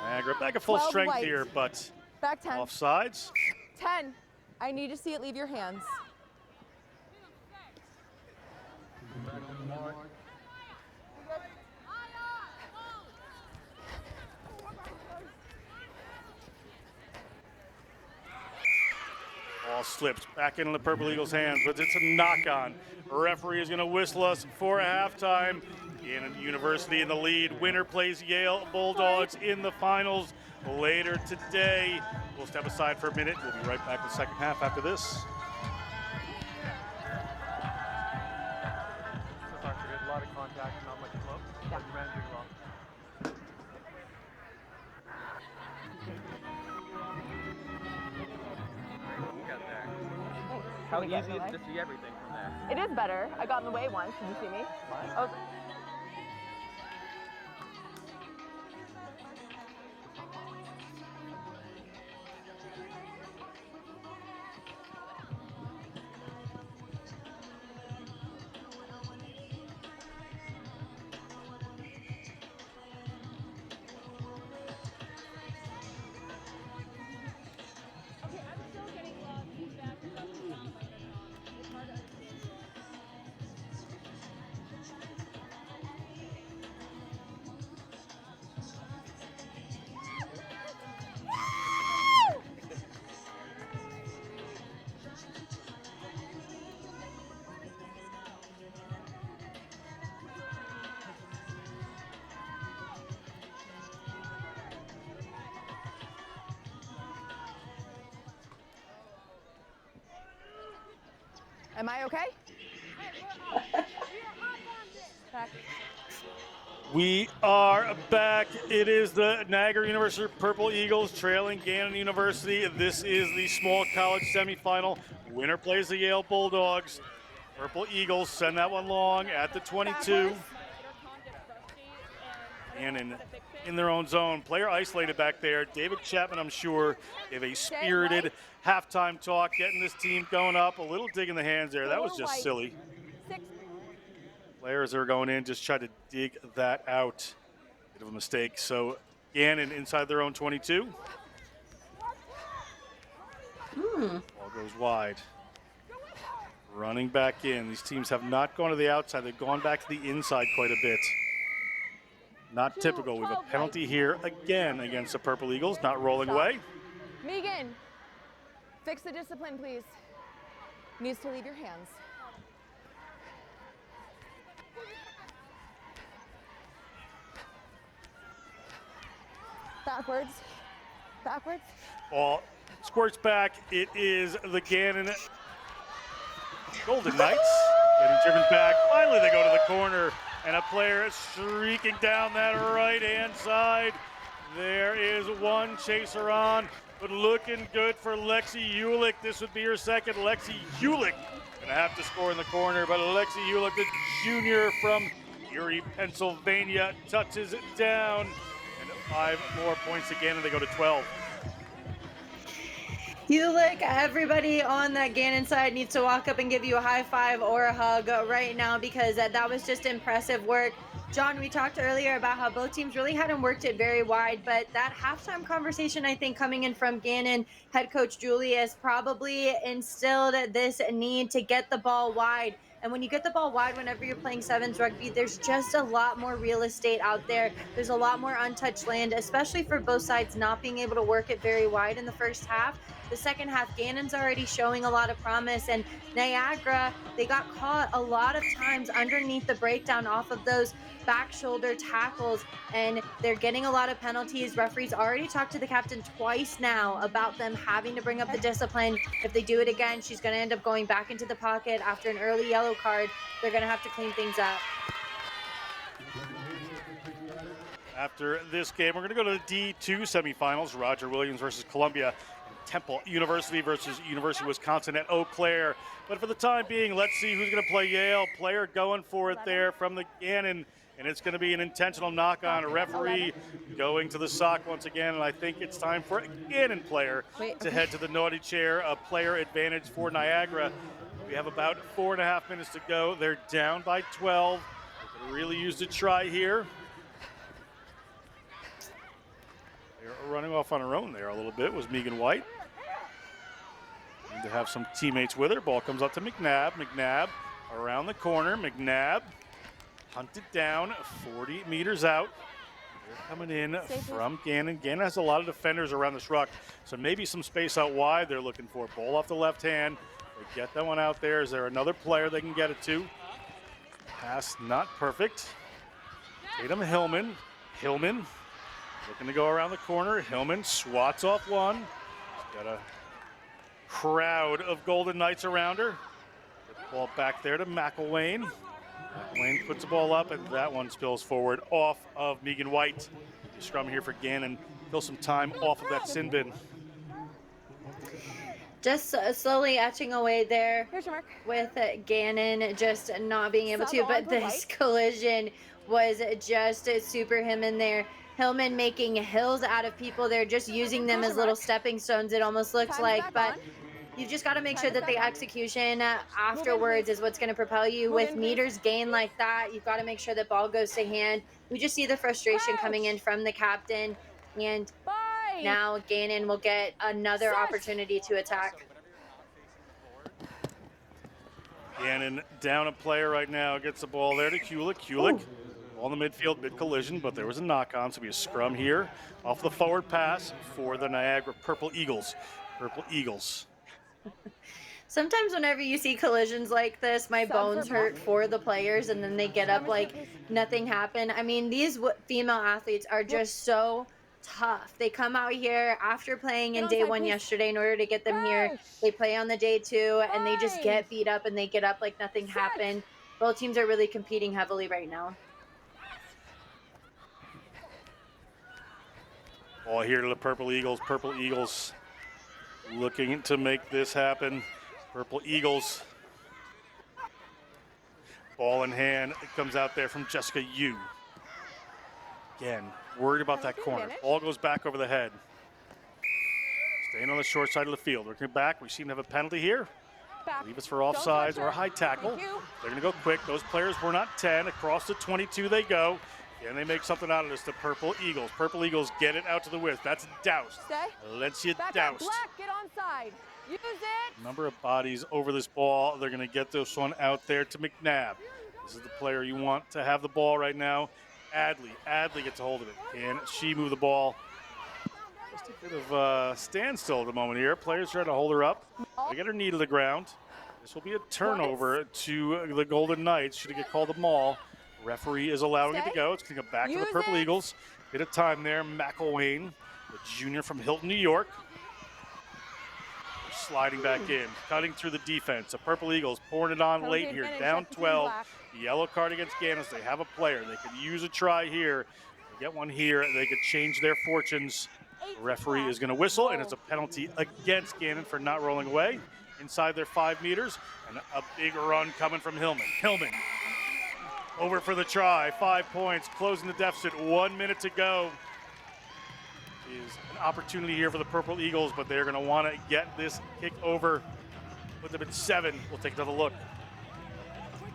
Speaker 2: Niagara back at full strength here, but
Speaker 23: back 10.
Speaker 2: offsides.
Speaker 23: 10. I need to see it leave your hands.
Speaker 2: Ball slips back into the Purple Eagles' hands, but it's a knock-on. Referee is going to whistle us for a halftime. Gannon University in the lead. Winner plays Yale Bulldogs in the finals later today. We'll step aside for a minute. We'll be right back in the second half after this.
Speaker 5: So far, so good. A lot of contact, not much flow. Yeah. But you're managing well. How easy is it to see everything from there?
Speaker 23: It is better. I got in the way once. Did you see me? What? Am I okay?
Speaker 2: We are back. It is the Niagara University Purple Eagles trailing Gannon University. This is the small college semifinal. Winner plays the Yale Bulldogs. Purple Eagles send that one long at the 22. Gannon in their own zone. Player isolated back there. David Chapman, I'm sure, gave a spirited halftime talk, getting this team going up. A little dig in the hands there. That was just silly. Players are going in, just try to dig that out. Bit of a mistake. So Gannon inside their own 22. Ball goes wide. Running back in. These teams have not gone to the outside. They've gone back to the inside quite a bit. Not typical. We have a penalty here again against the Purple Eagles. Not rolling away.
Speaker 23: Megan, fix the discipline, please. Needs to leave your hands. Backwards. Backwards.
Speaker 2: Ball squirts back. It is the Gannon Golden Knights getting driven back. Finally, they go to the corner, and a player streaking down that right-hand side. There is one chaser on, but looking good for Lexi Ulick. This would be her second. Lexi Ulick gonna have to score in the corner, but Lexi Ulick, the junior from Erie, Pennsylvania, touches it down. And 5 more points again, and they go to 12.
Speaker 3: Ulick, everybody on that Gannon side needs to walk up and give you a high five or a hug right now, because that was just impressive work. John, we talked earlier about how both teams really hadn't worked it very wide, but that halftime conversation, I think, coming in from Gannon, head coach Julius, probably instilled this need to get the ball wide. And when you get the ball wide, whenever you're playing sevens rugby, there's just a lot more real estate out there. There's a lot more untouched land, especially for both sides not being able to work it very wide in the first half. The second half, Gannon's already showing a lot of promise, and Niagara, they got caught a lot of times underneath the breakdown off of those back shoulder tackles, and they're getting a lot of penalties. Referees already talked to the captain twice now about them having to bring up the discipline. If they do it again, she's going to end up going back into the pocket after an early yellow card. They're going to have to clean things up.
Speaker 2: After this game, we're going to go to the D2 semifinals. Roger Williams versus Columbia. Temple University versus University of Wisconsin at Eau Claire. But for the time being, let's see who's going to play Yale. Player going for it there from the Gannon, and it's going to be an intentional knock on. A referee going to the sock once again, and I think it's time for a Gannon player to head to the naughty chair. A player advantage for Niagara. We have about 4.5 minutes to go. They're down by 12. They could really use a try here. They're running off on her own there a little bit, was Megan White. Need to have some teammates with her. Ball comes up to McNabb. McNabb around the corner. McNabb hunted down 40 meters out. They're coming in from Gannon. Gannon has a lot of defenders around this ruck, so maybe some space out wide they're looking for. Ball off the left hand. They get that one out there. Is there another player they can get it to? Pass not perfect. Tatum Hillman. Hillman looking to go around the corner. Hillman swats off one. She's got a crowd of Golden Knights around her. Get the ball back there to McElwain. McElwain puts the ball up, and that one spills forward off of Megan White. The scrum here for Gannon. Fill some time off of that sin bin.
Speaker 3: Just slowly etching away there with Gannon just not being able to, but this collision was just super him in there. Hillman making hills out of people. They're just using them as little stepping stones, it almost looks like, but you just got to make sure that the execution afterwards is what's going to propel you. With meters gained like that, you've got to make sure that ball goes to hand. We just see the frustration coming in from the captain, and now Gannon will get another opportunity to attack.
Speaker 2: Gannon down a player right now, gets the ball there to Kulik. Kulik on the midfield, mid collision, but there was a knock on, so it'll be a scrum here off the forward pass for the Niagara Purple Eagles. Purple Eagles.
Speaker 3: Sometimes whenever you see collisions like this, my bones hurt for the players, and then they get up like nothing happened. I mean, these female athletes are just so tough. They come out here after playing in day one yesterday in order to get them here. They play on the day two, and they just get beat up, and they get up like nothing happened. Both teams are really competing heavily right now.
Speaker 2: Ball here to the Purple Eagles. Purple Eagles looking to make this happen. Purple Eagles. Ball in hand. It comes out there from Jessica Yu. Again, worried about that corner. Ball goes back over the head. Staying on the short side of the field. Looking back, we seem to have a penalty here. I believe it's for offsides or a high tackle. They're going to go quick. Those players were not 10. Across the 22 they go. Can they make something out of this? The Purple Eagles. Purple Eagles get it out to the width. That's doused.
Speaker 23: Stay.
Speaker 2: Valencia
Speaker 23: Back up,
Speaker 2: doused.
Speaker 23: Black, get onside. Use it.
Speaker 2: Number of bodies over this ball. They're going to get this one out there to McNabb. This is the player you want to have the ball right now. Adley. Adley gets a hold of it. Can she move the ball? Just a bit of standstill at the moment here. Players trying to hold her up. They get her knee to the ground. This will be a turnover to the Golden Knights. Should it get called a maul? Referee is allowing it to go. It's going to go back to the Purple Eagles. Bit of time there. McElwain, the junior from Hilton, New York. Sliding back in, cutting through the defense. The Purple Eagles pouring it on late here, down 12. Yellow card against Gaines. They have a player. They could use a try here. They get one here. They could change their fortunes. The referee is going to whistle, and it's a penalty against Gannon for not rolling away inside their 5 meters. And a big run coming from Hillman. Hillman over for the try. 5 points, closing the deficit. 1 minute to go. Is an opportunity here for the Purple Eagles, but they're going to want to get this kick over. Put them at 7. We'll take another look.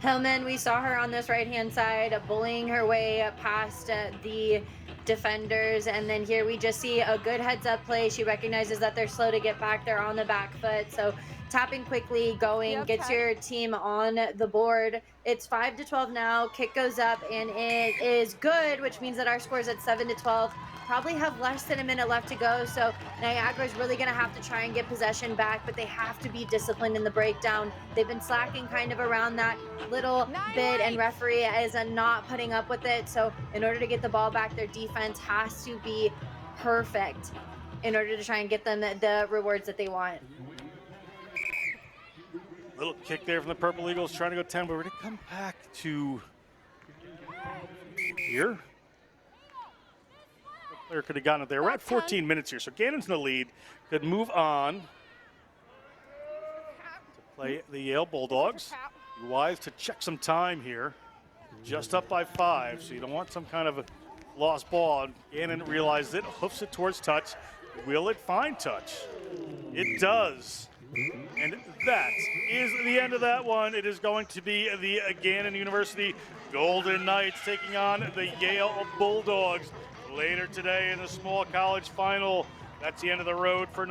Speaker 3: Hillman, we saw her on this right-hand side, bullying her way past the defenders, and then here we just see a good heads-up play. She recognizes that they're slow to get back. They're on the back foot, so tapping quickly, going, gets your team on the board. It's 5-12 now. Kick goes up, and it is good, which means that our score is at 7-12. Probably have less than a minute left to go, so Niagara's really going to have to try and get possession back, but they have to be disciplined in the breakdown. They've been slacking kind of around that little bit, and referee is not putting up with it. So in order to get the ball back, their defense has to be perfect in order to try and get them the rewards that they want.
Speaker 2: Little kick there from the Purple Eagles, trying to go 10, but we're going to come back to here. Player could have gotten it there. We're at 14 minutes here, so Gannon's in the lead. Could move on to play the Yale Bulldogs. Be wise to check some time here. Just up by 5, so you don't want some kind of a lost ball. Gannon realizes it, hoofs it towards touch. Will it find touch? It does. And that is the end of that one. It is going to be the Gannon University Golden Knights taking on the Yale Bulldogs later today in the small college final. That's the end of the road for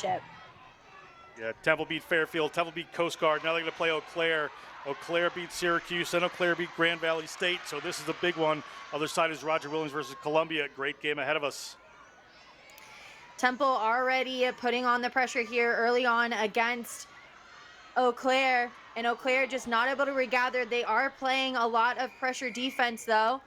Speaker 2: Yeah, Temple beat Fairfield, Temple beat Coast Guard. Now they're going to play Eau Claire. Eau Claire beat Syracuse, and Eau Claire beat Grand Valley State. So this is a big one. Other side is Roger Williams versus Columbia. Great game ahead of us.
Speaker 3: Temple already putting on the pressure here early on against Eau Claire, and Eau Claire just not able to regather. They are playing a lot of pressure defense, though.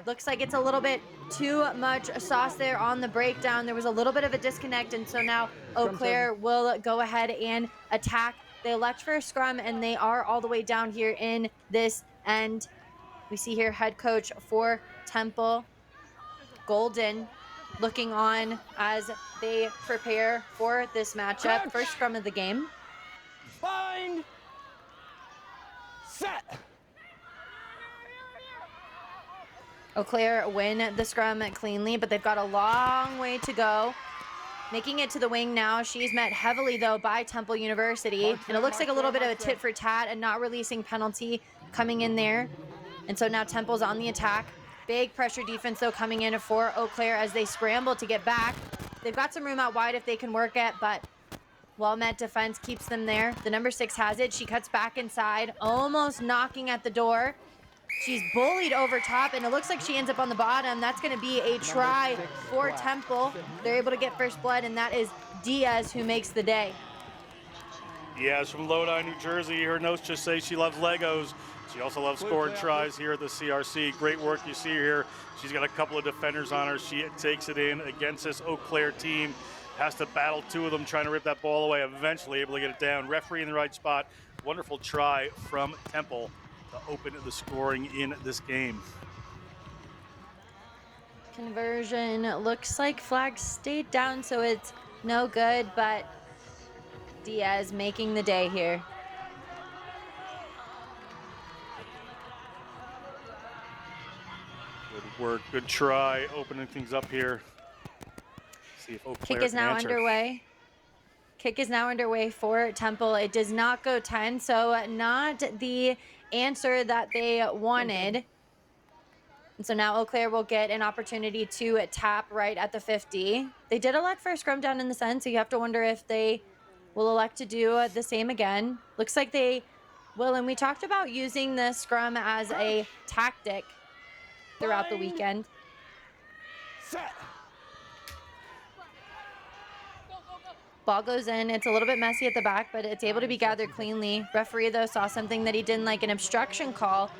Speaker 3: Looks like it's a little bit too much sauce there on the breakdown. There was a little bit of a disconnect, and so now Eau Claire will go ahead and attack. They elect for a scrum, and they are all the way down here in this end. We see here head coach for Temple, Golden, looking on as they prepare for this matchup. First scrum of the game.
Speaker 20: Bind. Set.
Speaker 3: Eau Claire win the scrum cleanly, but they've got a long way to go. Making it to the wing now. She's met heavily, though, by Temple University. And it looks like a little bit of a tit for tat and not releasing penalty coming in there. And so now Temple's on the attack. Big pressure defense, though, coming in for Eau Claire as they scramble to get back. They've got some room out wide if they can work it, but well-met defense keeps them there. The number 6 has it. She cuts back inside, almost knocking at the door. She's bullied over top, and it looks like she ends up on the bottom. That's going to be a try for Temple. They're able to get first blood, and that is Diaz who makes the day.
Speaker 2: Diaz from Lodi, New Jersey. Her notes just say she loves Legos. She also loves scoring tries here at the CRC. Great work you see here. She's got a couple of defenders on her. She takes it in against this Eau Claire team. Has to battle 2 of them trying to rip that ball away. Eventually able to get it down. Referee in the right spot. Wonderful try from Temple to open the scoring in this game.
Speaker 3: Conversion looks like flag stayed down, so it's no good, but Diaz making the day here.
Speaker 2: Good work, good try, opening things up here. See if Eau Claire
Speaker 3: Kick is
Speaker 2: can
Speaker 3: now
Speaker 2: answer.
Speaker 3: underway. Kick is now underway for Temple. It does not go 10, so not the answer that they wanted. And so now Eau Claire will get an opportunity to tap right at the 50. They did elect for a scrum down in the end, so you have to wonder if they will elect to do the same again. Looks like they will, and we talked about using the scrum as a tactic throughout the weekend.
Speaker 7: Set.
Speaker 3: Ball goes in. It's a little bit messy at the back, but it's able to be gathered cleanly. Referee, though, saw something that he didn't like, an obstruction call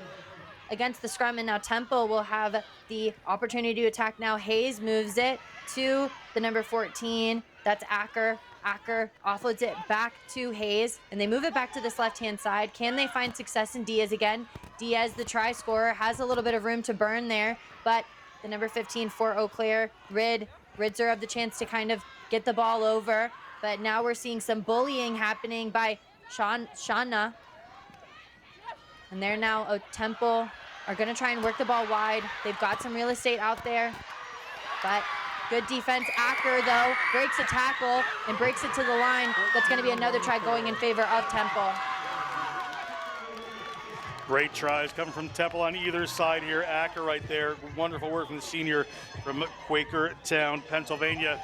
Speaker 3: against the scrum, and now Temple will have the opportunity to attack now. Hayes moves it to the number 14. That's Acker. Acker offloads it back to Hayes, and they move it back to this left-hand side. Can they find success in Diaz again? Diaz, the try scorer, has a little bit of room to burn there, but the number 15 for Eau Claire, Rids her of the chance to kind of get the ball over. But now we're seeing some bullying happening by Shauna. And they're now Temple are going to try and work the ball wide. They've got some real estate out there. But good defense. Acker, though, breaks a tackle and breaks it to the line. That's going to be another try going in favor of Temple.
Speaker 2: Great tries coming from Temple on either side here. Acker right there. Wonderful work from the senior from Quakertown, Pennsylvania.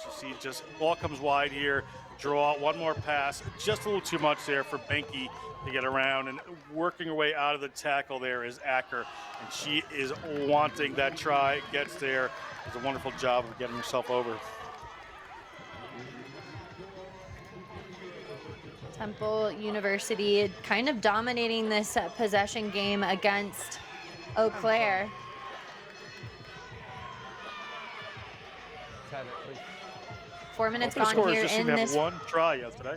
Speaker 2: You see just ball comes wide here. Draw one more pass. Just a little too much there for Benke to get around, and working her way out of the tackle there is Acker, and she is wanting that try. Gets there. Does a wonderful job of getting herself over.
Speaker 3: Temple University kind of dominating this possession game against Eau Claire. 4 minutes gone here
Speaker 2: just
Speaker 3: in
Speaker 2: seem to
Speaker 3: this.
Speaker 2: have one try yesterday.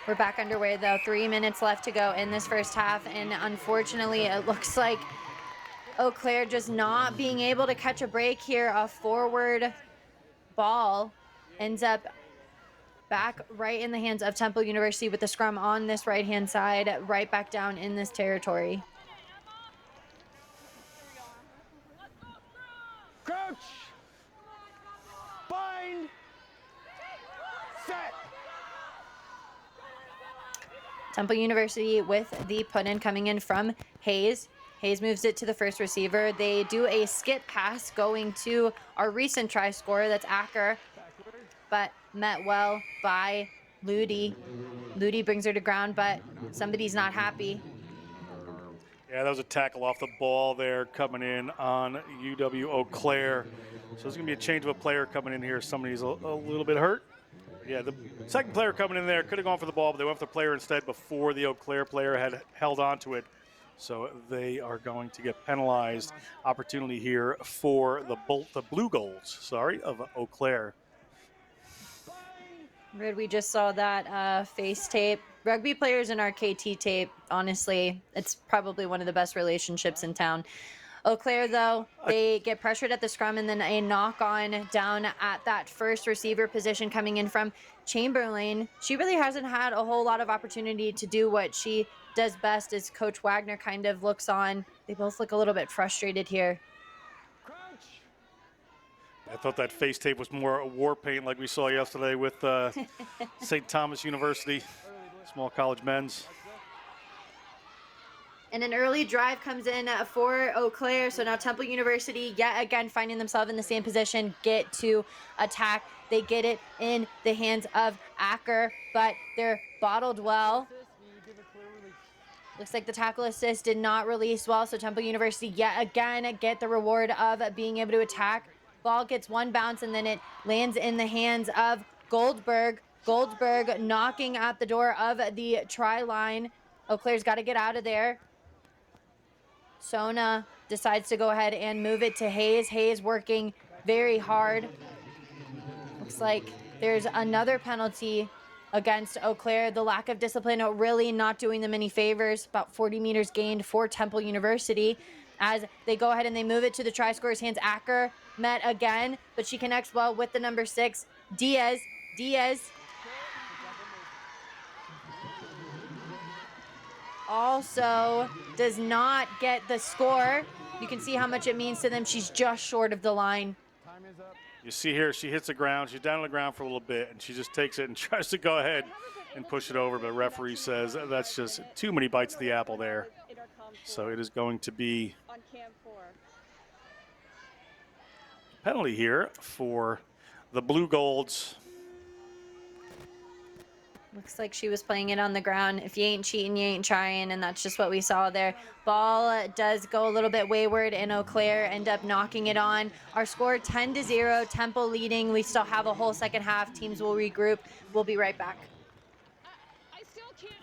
Speaker 3: We're back underway, though. 3 minutes left to go in this first half, and unfortunately, it looks like Eau Claire just not being able to catch a break here. A forward ball ends up back right in the hands of Temple University with the scrum on this right-hand side, right back down in this territory.
Speaker 7: Crouch. Bind. Set.
Speaker 3: Temple University with the put-in coming in from Hayes. Hayes moves it to the first receiver. They do a skip pass going to our recent try scorer, that's Acker, but met well by Ludi. Ludi brings her to ground, but somebody's not happy.
Speaker 2: Yeah, that was a tackle off the ball there coming in on UW Eau Claire. So there's going to be a change of a player coming in here. Somebody's a little bit hurt. Yeah, the second player coming in there could have gone for the ball, but they went for the player instead before the Eau Claire player had held on to it. So they are going to get penalized. Opportunity here for the Blue Goals, of Eau Claire.
Speaker 3: We just saw that face tape. Rugby players and our KT tape, honestly, it's probably one of the best relationships in town. Eau Claire, though, they get pressured at the scrum and then a knock on down at that first receiver position coming in from Chamberlain. She really hasn't had a whole lot of opportunity to do what she does best as Coach Wagner kind of looks on. They both look a little bit frustrated here.
Speaker 2: I thought that face tape was more war paint like we saw yesterday with St. Thomas University, small college men's.
Speaker 3: And an early drive comes in for Eau Claire. So now Temple University, yet again, finding themselves in the same position, get to attack. They get it in the hands of Acker, but they're bottled well. Looks like the tackle assist did not release well. So Temple University, yet again, get the reward of being able to attack. Ball gets one bounce, and then it lands in the hands of Goldberg. Goldberg knocking at the door of the try line. Eau Claire's got to get out of there. Sona decides to go ahead and move it to Hayes. Hayes working very hard. Looks like there's another penalty against Eau Claire. The lack of discipline really not doing them any favors. About 40 meters gained for Temple University as they go ahead and they move it to the try scorer's hands. Acker met again, but she connects well with the number 6, Diaz. Also does not get the score. You can see how much it means to them. She's just short of the line.
Speaker 2: You see here, she hits the ground. She's down on the ground for a little bit, and she just takes it and tries to go ahead and push it over. But the referee says that's just too many bites of the apple there. So it is going to be a penalty here for the Blue Golds.
Speaker 3: Looks like she was playing it on the ground. If you ain't cheating, you ain't trying, and that's just what we saw there. Ball does go a little bit wayward, and Eau Claire end up knocking it on. Our score 10-0, Temple leading. We still have a whole second half. Teams will regroup. We'll be right back.
Speaker 11: I still can't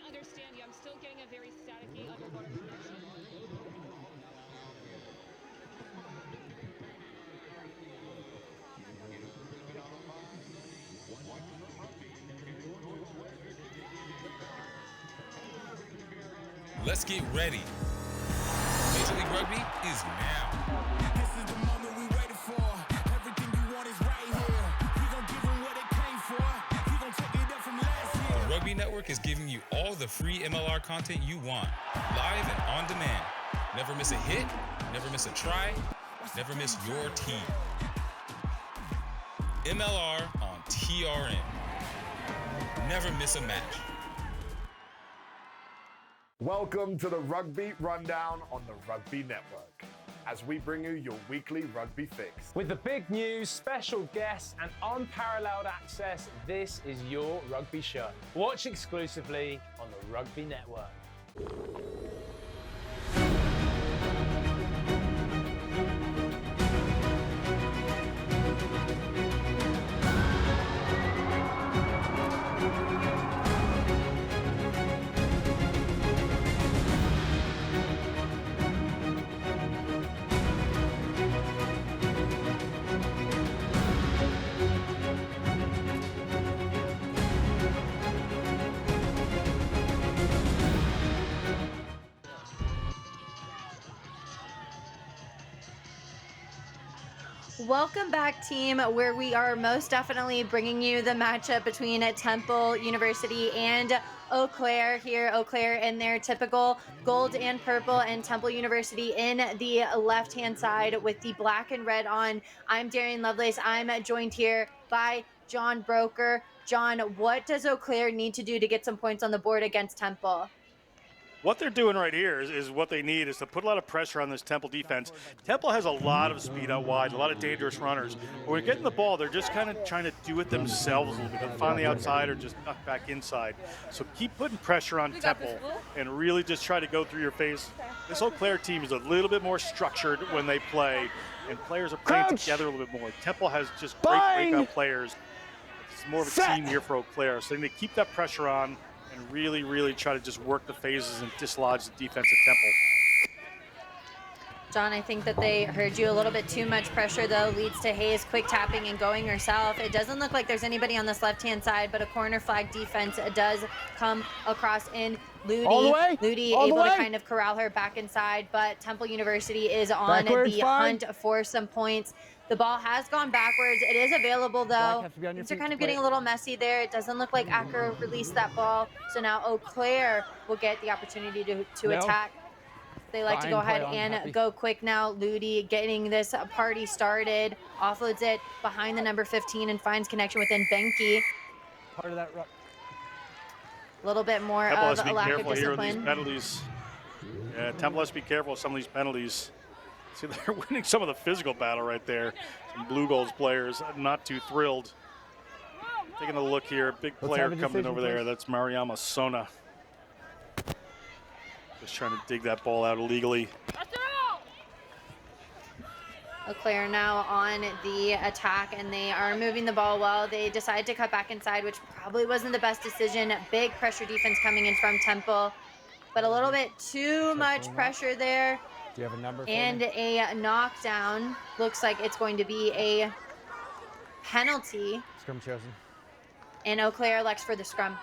Speaker 11: understand you. I'm still getting a very staticky underwater connection.
Speaker 1: Let's get ready. Major League Rugby is now. This is the moment we waited for. Everything you want is right here. We gon' give them what they came for. We gon' take it up from last year. The Rugby Network is giving you all the free MLR content you want, live and on demand. Never miss a hit, never miss a try, never miss your team. MLR on TRN. Never miss a match.
Speaker 19: Welcome to the Rugby Rundown on the Rugby Network, as we bring you your weekly rugby fix.
Speaker 20: With the big news, special guests, and unparalleled access, this is your rugby show. Watch exclusively on the Rugby Network.
Speaker 3: Welcome back, team, where we are most definitely bringing you the matchup between Temple University and Eau Claire here. Eau Claire in their typical gold and purple, and Temple University in the left-hand side with the black and red on. I'm Darian Lovelace. I'm joined here by John Broker. John, what does Eau Claire need to do to get some points on the board against Temple?
Speaker 2: What they're doing right here is what they need is to put a lot of pressure on this Temple defense. Temple has a lot of speed out wide, a lot of dangerous runners. But when getting the ball, they're just kind of trying to do it themselves a little bit. They'll find the outside or just duck back inside. So keep putting pressure on Temple and really just try to go through your face. This Eau Claire team is a little bit more structured when they play, and players are playing together a little bit more. Temple has just great breakout players. It's more of a team here for Eau Claire. So they need to keep that pressure on and really, really try to just work the phases and dislodge the defense at Temple.
Speaker 3: John, I think that they heard you a little bit too much pressure, though. Leads to Hayes quick tapping and going herself. It doesn't look like there's anybody on this left-hand side, but a corner flag defense does come across in Ludi.
Speaker 6: All the way?
Speaker 3: Ludi
Speaker 6: All the
Speaker 3: able to
Speaker 6: way?
Speaker 3: kind of corral her back inside, but Temple University is on
Speaker 6: Backwards,
Speaker 3: the
Speaker 6: fine.
Speaker 3: hunt for some points. The ball has gone backwards. It is available though.
Speaker 6: have to be on your
Speaker 3: Things are
Speaker 6: feet
Speaker 3: kind
Speaker 6: to
Speaker 3: of
Speaker 6: play
Speaker 3: getting
Speaker 6: it.
Speaker 3: a little messy there. It doesn't look like Acker released that ball. So now Eau Claire will get the opportunity to
Speaker 6: No.
Speaker 3: attack. They like to go
Speaker 6: Fine play
Speaker 3: ahead
Speaker 6: on,
Speaker 3: and
Speaker 6: happy.
Speaker 3: go quick now. Ludi getting this party started. Offloads it behind the number 15 and finds connection within Benke.
Speaker 6: Part of that.
Speaker 3: A little bit more
Speaker 2: Temple has
Speaker 3: of
Speaker 2: to
Speaker 3: a
Speaker 2: be
Speaker 3: lack of
Speaker 2: careful here with these
Speaker 3: discipline.
Speaker 2: penalties. Yeah, Temple has to be careful with some of these penalties. See, they're winning some of the physical battle right there. Some Blue Goals players not too thrilled. Taking a look here, big
Speaker 6: Let's
Speaker 2: player
Speaker 6: have a
Speaker 2: coming
Speaker 6: decision,
Speaker 2: over there.
Speaker 6: please.
Speaker 2: That's Mariama Sona. Just trying to dig that ball out illegally.
Speaker 3: Eau Claire now on the attack, and they are moving the ball well. They decide to cut back inside, which probably wasn't the best decision. Big pressure defense coming in from Temple, but a little bit too much pressure there.
Speaker 6: Do you have a number for
Speaker 3: And
Speaker 6: me?
Speaker 3: a knockdown. Looks like it's going to be a penalty,
Speaker 6: Scrum chosen.
Speaker 3: and Eau Claire elects for the scrum.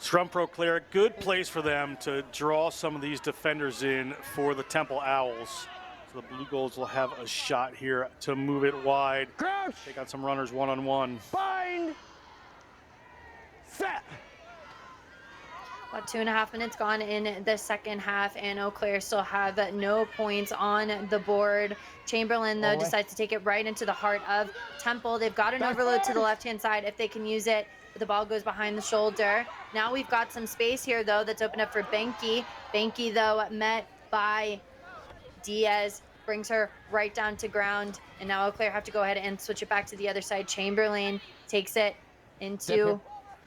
Speaker 2: Scrum Pro Claire, good place for them to draw some of these defenders in for the Temple Owls. So the Blue Goals will have a shot here to move it wide.
Speaker 6: Crouch!
Speaker 2: Take out some runners one-on-one.
Speaker 6: Bind! Set!
Speaker 3: About 2.5 minutes gone in the second half, and Eau Claire still have no points on the board. Chamberlain, though, decides to take it right into the heart of Temple. They've got an overload to the left-hand side if they can use it, but the ball goes behind the shoulder. Now we've got some space here, though, that's opened up for Benke. Benke, though, met by Diaz, brings her right down to ground, and now Eau Claire have to go ahead and switch it back to the other side. Chamberlain takes it into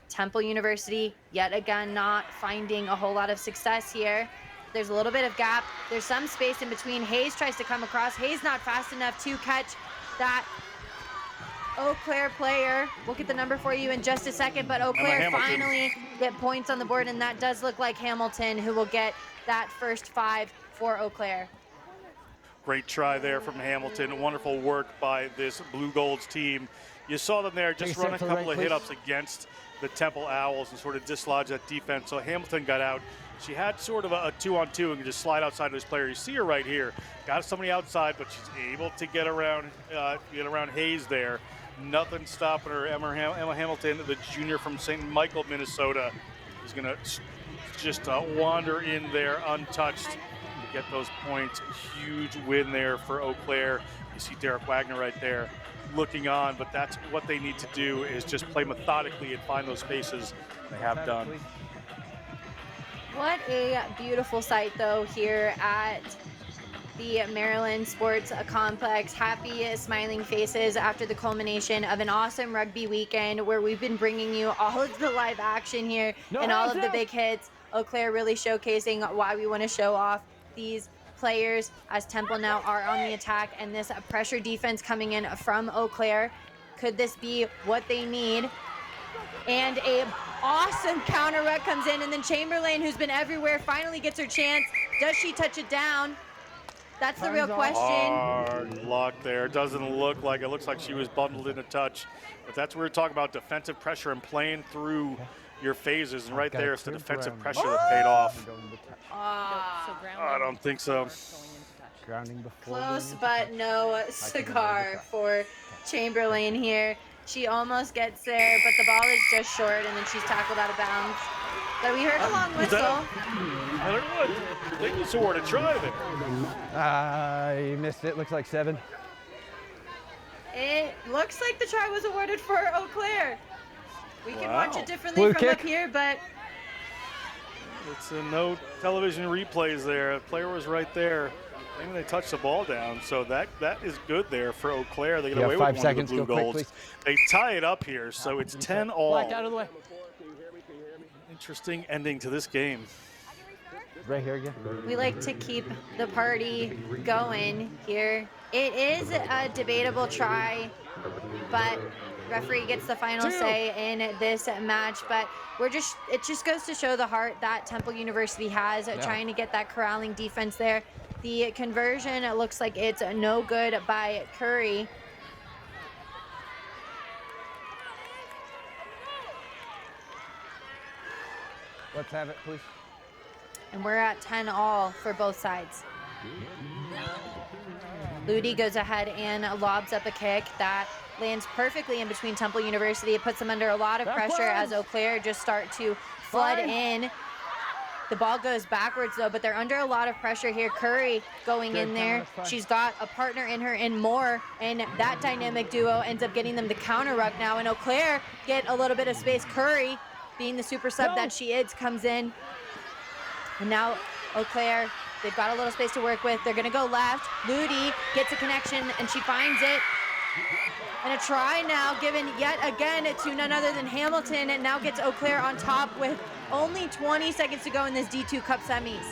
Speaker 3: Temple University, yet again not finding a whole lot of success here. There's a little bit of gap. There's some space in between. Hayes tries to come across. Hayes not fast enough to catch that Eau Claire player. We'll get the number for you in just a second, but Eau Claire finally get points on the board, and that does look like Hamilton, who will get that first 5 for Eau Claire.
Speaker 2: Great try there from Hamilton. Wonderful work by this Blue Golds team. You saw them there just run a couple of hit-ups against the Temple Owls and sort of dislodge that defense. So Hamilton got out. She had sort of a 2-on-2 and could just slide outside of this player. You see her right here. Got somebody outside, but she's able to get around Hayes there. Nothing stopping her. Emma Hamilton, the junior from St. Michael, Minnesota, is going to just wander in there untouched to get those points. Huge win there for Eau Claire. You see Derek Wagner right there looking on, but that's what they need to do, is just play methodically and find those spaces. They have done.
Speaker 3: What a beautiful sight, though, here at the Maryland Sports Complex. Happy, smiling faces after the culmination of an awesome rugby weekend where we've been bringing you all of the live action here and all of the big hits. Eau Claire really showcasing why we want to show off these players, as Temple now are on the attack, and this pressure defense coming in from Eau Claire. Could this be what they need? And a awesome counter rut comes in, and then Chamberlain, who's been everywhere, finally gets her chance. Does she touch it down? That's the real question.
Speaker 2: Hard luck there. Doesn't look like it. Looks like she was bundled in a touch. But that's what we're talking about, defensive pressure and playing through your phases. And right there, it's the defensive pressure that paid off. I don't think so.
Speaker 6: Grounding before.
Speaker 3: Close, but no cigar for Chamberlain here. She almost gets there, but the ball is just short, and then she's tackled out of bounds. But we heard a long whistle.
Speaker 2: I don't know. I think it's a try there.
Speaker 6: You missed it. Looks like 7.
Speaker 3: It looks like the try was awarded for Eau Claire. We can watch it differently
Speaker 6: Blue
Speaker 3: from
Speaker 6: kick.
Speaker 3: up here, but
Speaker 2: It's a no television replays there. The player was right there. Maybe they touched the ball down, so that is good there for Eau Claire. They get away with
Speaker 6: 5
Speaker 2: one
Speaker 6: seconds.
Speaker 2: of the Blue
Speaker 6: Go quick,
Speaker 2: Golds.
Speaker 6: please.
Speaker 2: They tie it up here, so it's 10 all.
Speaker 6: Black out of the way.
Speaker 2: Interesting ending to this game.
Speaker 6: Right here again.
Speaker 3: we like to keep the party going here. It is a debatable try, but referee gets the final say in this match. But it just goes to show the heart that Temple University has, trying to get that corralling defense there. The conversion, it looks like it's no good by Curry.
Speaker 6: Let's have it, please.
Speaker 3: And we're at 10 all for both sides. Ludi goes ahead and lobs up a kick that lands perfectly in between Temple University. It puts them under a lot of pressure as Eau Claire just start to flood in. The ball goes backwards though, but they're under a lot of pressure here. Curry going in there. She's got a partner in her in Moore, and that dynamic duo ends up getting them the counter ruck now. And Eau Claire get a little bit of space. Curry, being the super sub that she is, comes in. And now Eau Claire, they've got a little space to work with. They're gonna go left. Ludi gets a connection and she finds it. And a try now given yet again to none other than Hamilton, and now gets Eau Claire on top with only 20 seconds to go in this D2 Cup semis.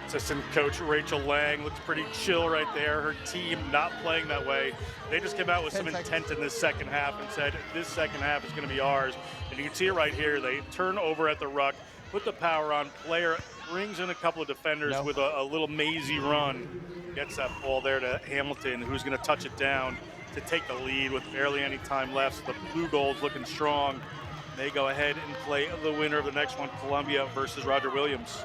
Speaker 2: Assistant coach Rachel Lang looks pretty chill right there. Her team not playing that way. They just came out with some intent in this second half and said, this second half is gonna be ours. And you can see it right here. They turn over at the ruck, put the power on. Player brings in a couple of defenders with a little mazy run. Gets that ball there to Hamilton, who's gonna touch it down to take the lead with barely any time left. So the Blue Goals looking strong. They go ahead and play the winner of the next one, Columbia versus Roger Williams.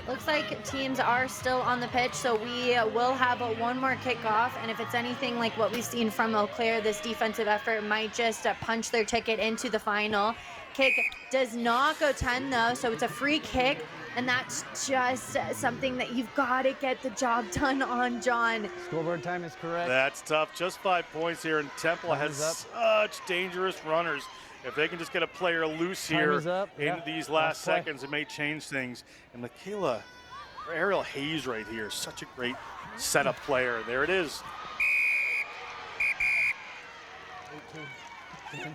Speaker 3: Looks like teams are still on the pitch, so we will have one more kickoff. And if it's anything like what we've seen from Eau Claire, this defensive effort might just punch their ticket into the final. Kick does not go 10 though, so it's a free kick. And that's just something that you've got to get the job done on, John.
Speaker 6: Scoreboard time is correct.
Speaker 2: That's tough. Just 5 points here, and Temple has such dangerous runners. If they can just get a player loose here in these last seconds, it may change things. And Michaela, Ariel Hayes right here, such a great setup player. There it is.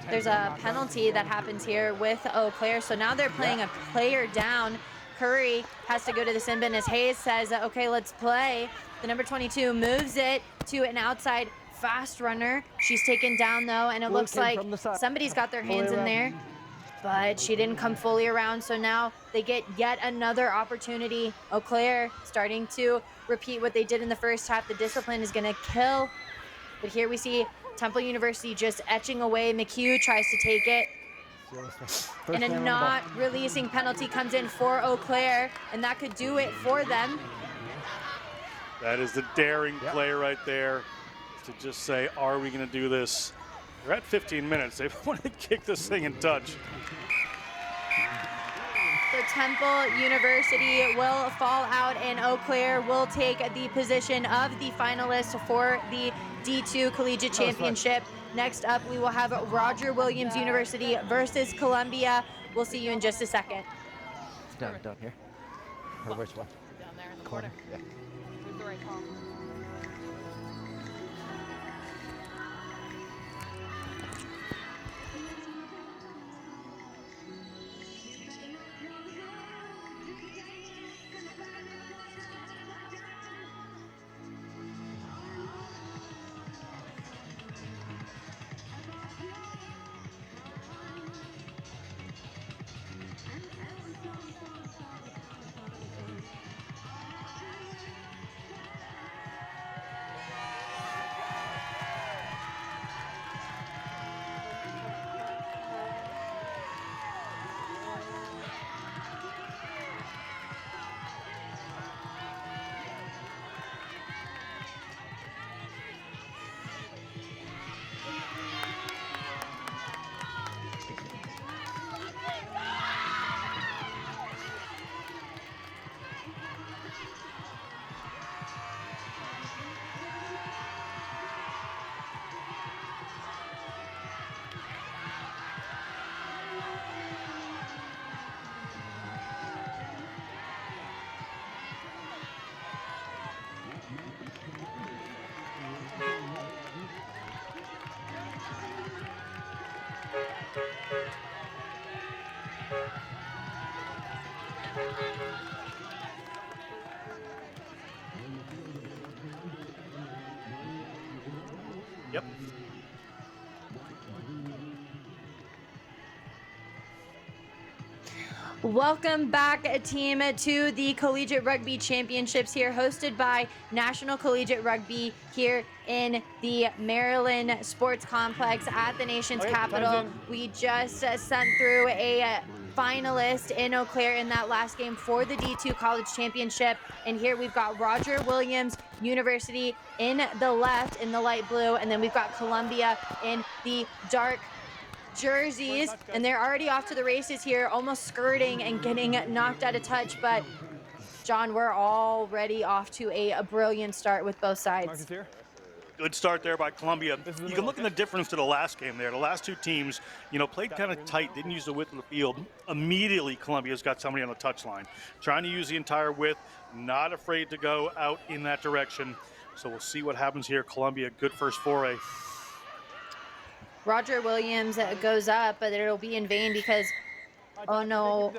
Speaker 3: There's a penalty that happens here with Eau Claire, so now they're playing a player down. Curry has to go to the sin bin as Hayes says, okay, let's play. The number 22 moves it to an outside fast runner. She's taken down though, and it looks like somebody's got their hands in there, but she didn't come fully around. So now they get yet another opportunity. Eau Claire starting to repeat what they did in the first half. The discipline is gonna kill, but here we see Temple University just etching away. McHugh tries to take it. And a not releasing penalty comes in for Eau Claire, and that could do it for them.
Speaker 2: That is the daring play right there, to just say, are we going to do this? We're at 15 minutes. They want to kick this thing in touch.
Speaker 3: So Temple University will fall out, and Eau Claire will take the position of the finalist for the D2 Collegiate Championship. Next up, we will have Roger Williams University versus Columbia. We'll see you in just a second.
Speaker 6: Down here. Or which one?
Speaker 11: Down there in the corner.
Speaker 6: Yeah.
Speaker 11: Move the right palm.
Speaker 2: Yep.
Speaker 3: Welcome back, team, to the Collegiate Rugby Championships here, hosted by National Collegiate Rugby here in the Maryland Sports Complex at the nation's capital. We just sent through a finalist in Eau Claire in that last game for the D2 College Championship. And here we've got Roger Williams University in the left in the light blue, and then we've got Columbia in the dark jerseys, and they're already off to the races here, almost skirting and getting knocked out of touch. But John, we're already off to a brilliant start with both sides.
Speaker 2: Good start there by Columbia. You can look at the difference to the last game there. The last two teams, played kind of tight, didn't use the width of the field. Immediately, Columbia's got somebody on the touchline, trying to use the entire width, not afraid to go out in that direction. So we'll see what happens here. Columbia, good first foray.
Speaker 3: Roger Williams goes up, but it'll be in vain because, oh no,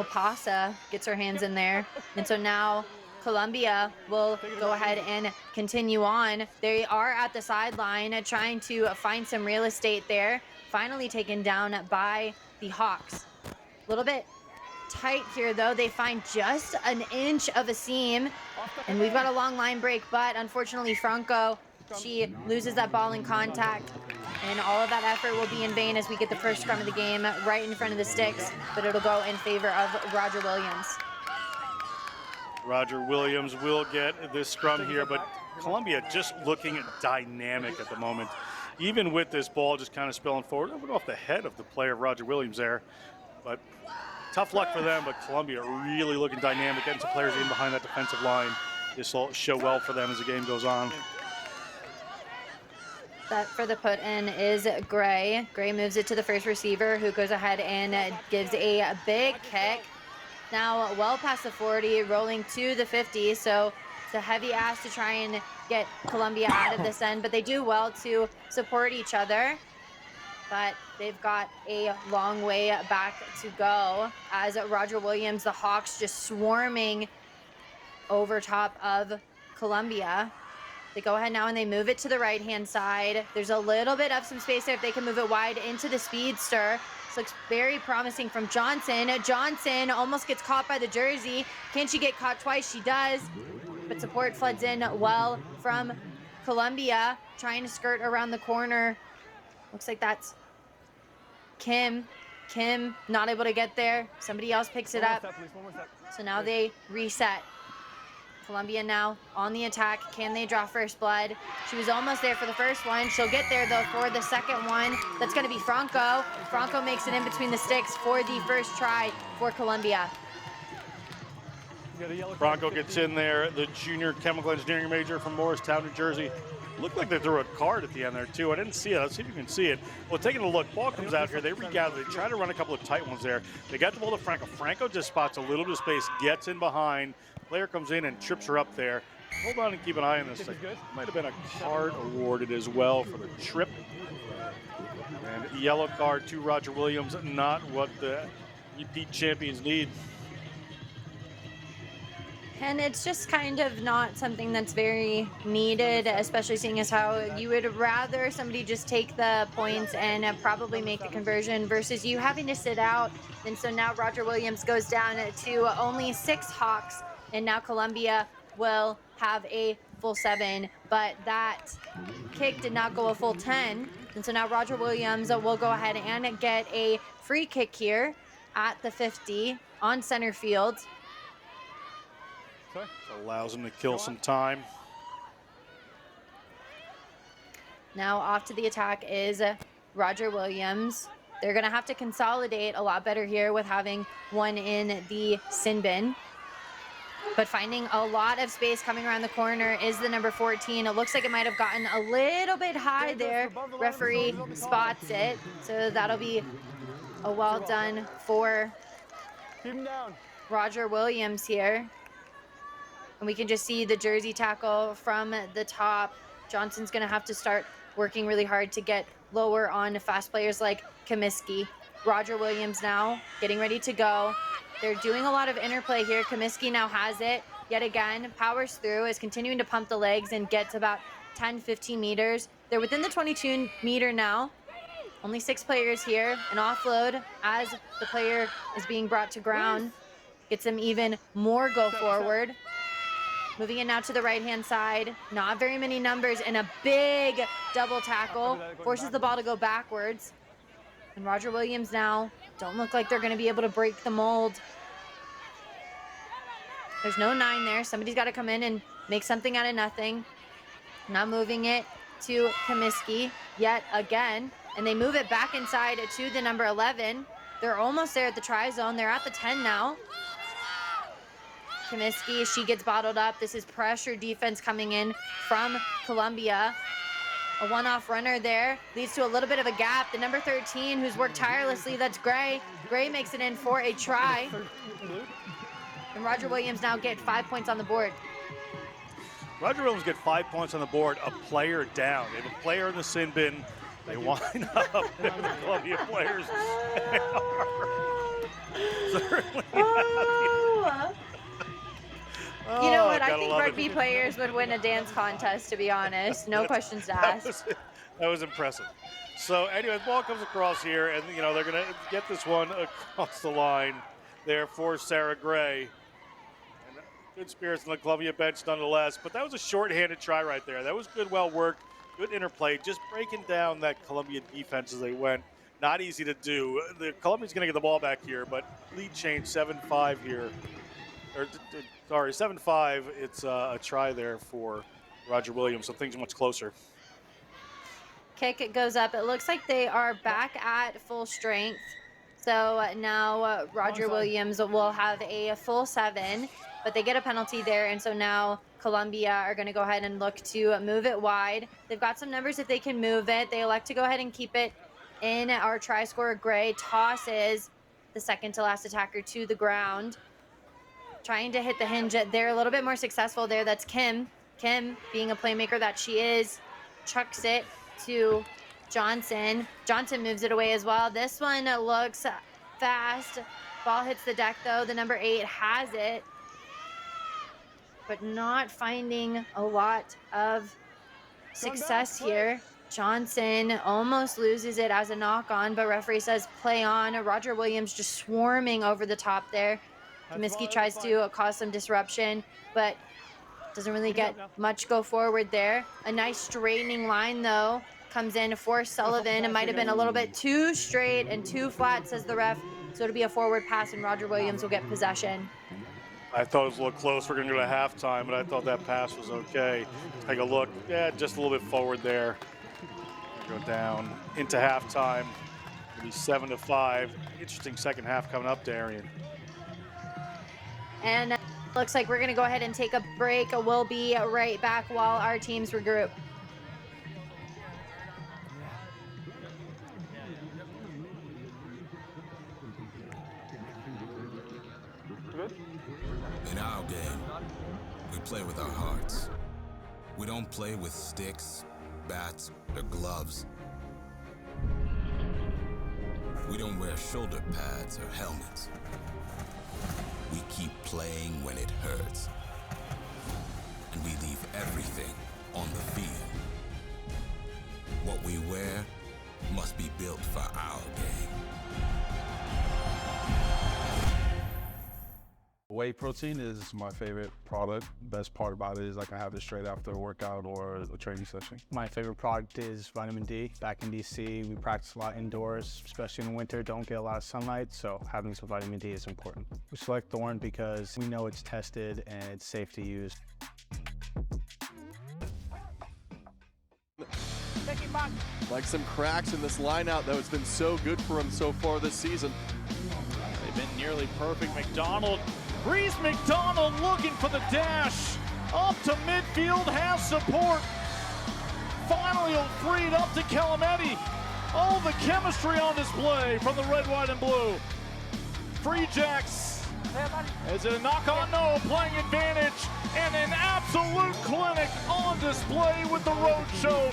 Speaker 3: Pasa gets her hands in there. And so now Columbia will go ahead and continue on. They are at the sideline trying to find some real estate there. Finally taken down by the Hawks. A little bit tight here though. They find just an inch of a seam, and we've got a long line break, but unfortunately Franco, she loses that ball in contact, and all of that effort will be in vain as we get the first scrum of the game right in front of the sticks, but it'll go in favor of Roger Williams.
Speaker 2: Roger Williams will get this scrum here, but Columbia just looking dynamic at the moment. Even with this ball just kind of spilling forward, it went off the head of the player, Roger Williams there. But tough luck for them, but Columbia really looking dynamic, getting some players in behind that defensive line. This will show well for them as the game goes on.
Speaker 3: That for the put in is Gray. Gray moves it to the first receiver, who goes ahead and gives a big kick. Now well past the 40, rolling to the 50, so it's a heavy ask to try and get Columbia out of this end, but they do well to support each other. But they've got a long way back to go as Roger Williams, the Hawks just swarming over top of Columbia. They go ahead now and they move it to the right-hand side. There's a little bit of some space there if they can move it wide into the speedster. This looks very promising from Johnson. Johnson almost gets caught by the jersey. Can she get caught twice? She does. But support floods in well from Columbia, trying to skirt around the corner. Looks like that's Kim. Kim not able to get there. Somebody else picks it up. So now they reset. Columbia now on the attack. Can they draw first blood? She was almost there for the first one. She'll get there though for the second one. That's going to be Franco. Franco makes it in between the sticks for the first try for Columbia.
Speaker 2: Franco gets in there, the junior chemical engineering major from Morristown, New Jersey. Looked like they threw a card at the end there too. I didn't see it. Let's see if you can see it. Well, taking a look, ball comes out here. They regather. They try to run a couple of tight ones there. They got the ball to Franco. Franco just spots a little bit of space, gets in behind. Player comes in and trips her up there. Hold on and keep an eye on this. Might have been a card awarded as well for the trip. And yellow card to Roger Williams, not what the repeat champions need.
Speaker 3: And it's just kind of not something that's very needed, especially seeing as how you would rather somebody just take the points and probably make the conversion versus you having to sit out. And so now Roger Williams goes down to only 6 Hawks, and now Columbia will have a full 7, but that kick did not go a full 10. And so now Roger Williams will go ahead and get a free kick here at the 50 on center field.
Speaker 2: Allows him to kill some time.
Speaker 3: Now off to the attack is Roger Williams. They're going to have to consolidate a lot better here with having one in the sin bin. But finding a lot of space coming around the corner is the number 14. It looks like it might have gotten a little bit high there. Referee spots it. So that'll be a well done for Roger Williams here. And we can just see the jersey tackle from the top. Johnson's going to have to start working really hard to get lower on fast players like Comiskey. Roger Williams now getting ready to go. They're doing a lot of interplay here. Comiskey now has it yet again, powers through, is continuing to pump the legs and gets about 10-15 meters. They're within the 22 meter now. Only 6 players here. An offload as the player is being brought to ground. Gets them even more go forward. Moving in now to the right-hand side. Not very many numbers, and a big double tackle. Forces the ball to go backwards. And Roger Williams now don't look like they're going to be able to break the mold. There's no 9 there. Somebody's got to come in and make something out of nothing. Now moving it to Comiskey yet again. And they move it back inside to the number 11. They're almost there at the try zone. They're at the 10 now. Comiskey, she gets bottled up. This is pressure defense coming in from Columbia. A one-off runner there leads to a little bit of a gap. The number 13, who's worked tirelessly, that's Gray. Gray makes it in for a try. And Roger Williams now get 5 points on the board.
Speaker 2: Roger Williams get 5 points on the board, a player down. They have a player in the sin bin. They wind up with the Columbia players.
Speaker 3: You know what? I think rugby players would win a dance contest, to be honest. No questions to ask.
Speaker 2: That was impressive. So anyway, the ball comes across here, and you know they're going to get this one across the line there for Sarah Gray. And good spirits on the Columbia bench nonetheless, but that was a short-handed try right there. That was good, well worked, good interplay, just breaking down that Columbia defense as they went. Not easy to do. The Columbia's going to get the ball back here, but lead change 7-5 here. Or, sorry, 7-5. It's a try there for Roger Williams, so things are much closer.
Speaker 3: Kick, it goes up. It looks like they are back at full strength. So now Roger Williams will have a full 7, but they get a penalty there. And so now Columbia are going to go ahead and look to move it wide. They've got some numbers if they can move it. They elect to go ahead and keep it in. Our try scorer, Gray, tosses the second to last attacker to the ground. Trying to hit the hinge. They're a little bit more successful there. That's Kim. Kim, being a playmaker that she is, chucks it to Johnson. Johnson moves it away as well. This one looks fast. Ball hits the deck though. The number 8 has it, but not finding a lot of success here. Johnson almost loses it as a knock on, but referee says play on. Roger Williams just swarming over the top there. Comiskey tries to cause some disruption, but doesn't really get much go forward there. A nice straightening line, though, comes in for Sullivan. It might have been a little bit too straight and too flat, says the ref. So it'll be a forward pass, and Roger Williams will get possession.
Speaker 2: I thought it was a little close. We're going to go to halftime, but I thought that pass was okay. Take a look. Yeah, just a little bit forward there. Go down into halftime. It'll be 7-5. Interesting second half coming up, Darian.
Speaker 3: And looks like we're going to go ahead and take a break. We'll be right back while our teams regroup.
Speaker 1: In our game, we play with our hearts. We don't play with sticks, bats, or gloves. We don't wear shoulder pads or helmets. We keep playing when it hurts. And we leave everything on the field. What we wear must be built for our game.
Speaker 4: Whey protein is my favorite product. Best part about it is I can have it straight after a workout or a training session.
Speaker 22: My favorite product is vitamin D. Back in DC, we practice a lot indoors, especially in the winter, don't get a lot of sunlight, so having some vitamin D is important. We select Thorne because we know it's tested and it's safe to use.
Speaker 17: Like some cracks in this lineout that has been so good for him so far this season.
Speaker 18: They've been nearly perfect. McDonald, Reese McDonald looking for the dash. Up to midfield, has support. Finally freed up to Calametti. Oh, the chemistry on display from the red, white, and blue. Free Jacks. Is it a knock on? No, playing advantage. And an absolute clinic on display with the road show.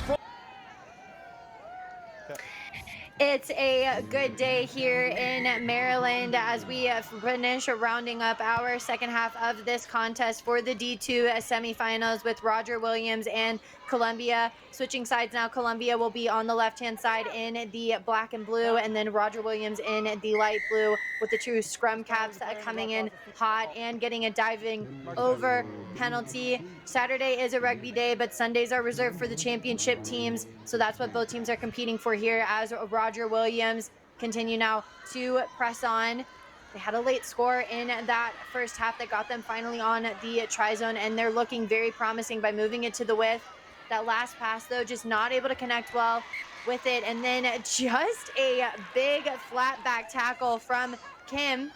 Speaker 3: It's a good day here in Maryland as we finish rounding up our second half of this contest for the D2 semifinals with Roger Williams and Columbia. Switching sides now, Columbia will be on the left-hand side in the black and blue, and then Roger Williams in the light blue with the true scrum caps coming in hot and getting a diving over penalty. Saturday is a rugby day, but Sundays are reserved for the championship teams, so that's what both teams are competing for here as Roger Williams continue now to press on. They had a late score in that first half that got them finally on the tri-zone, and they're looking very promising by moving it to the width. That last pass, though, just not able to connect well with it. And then just a big flat back tackle from Kim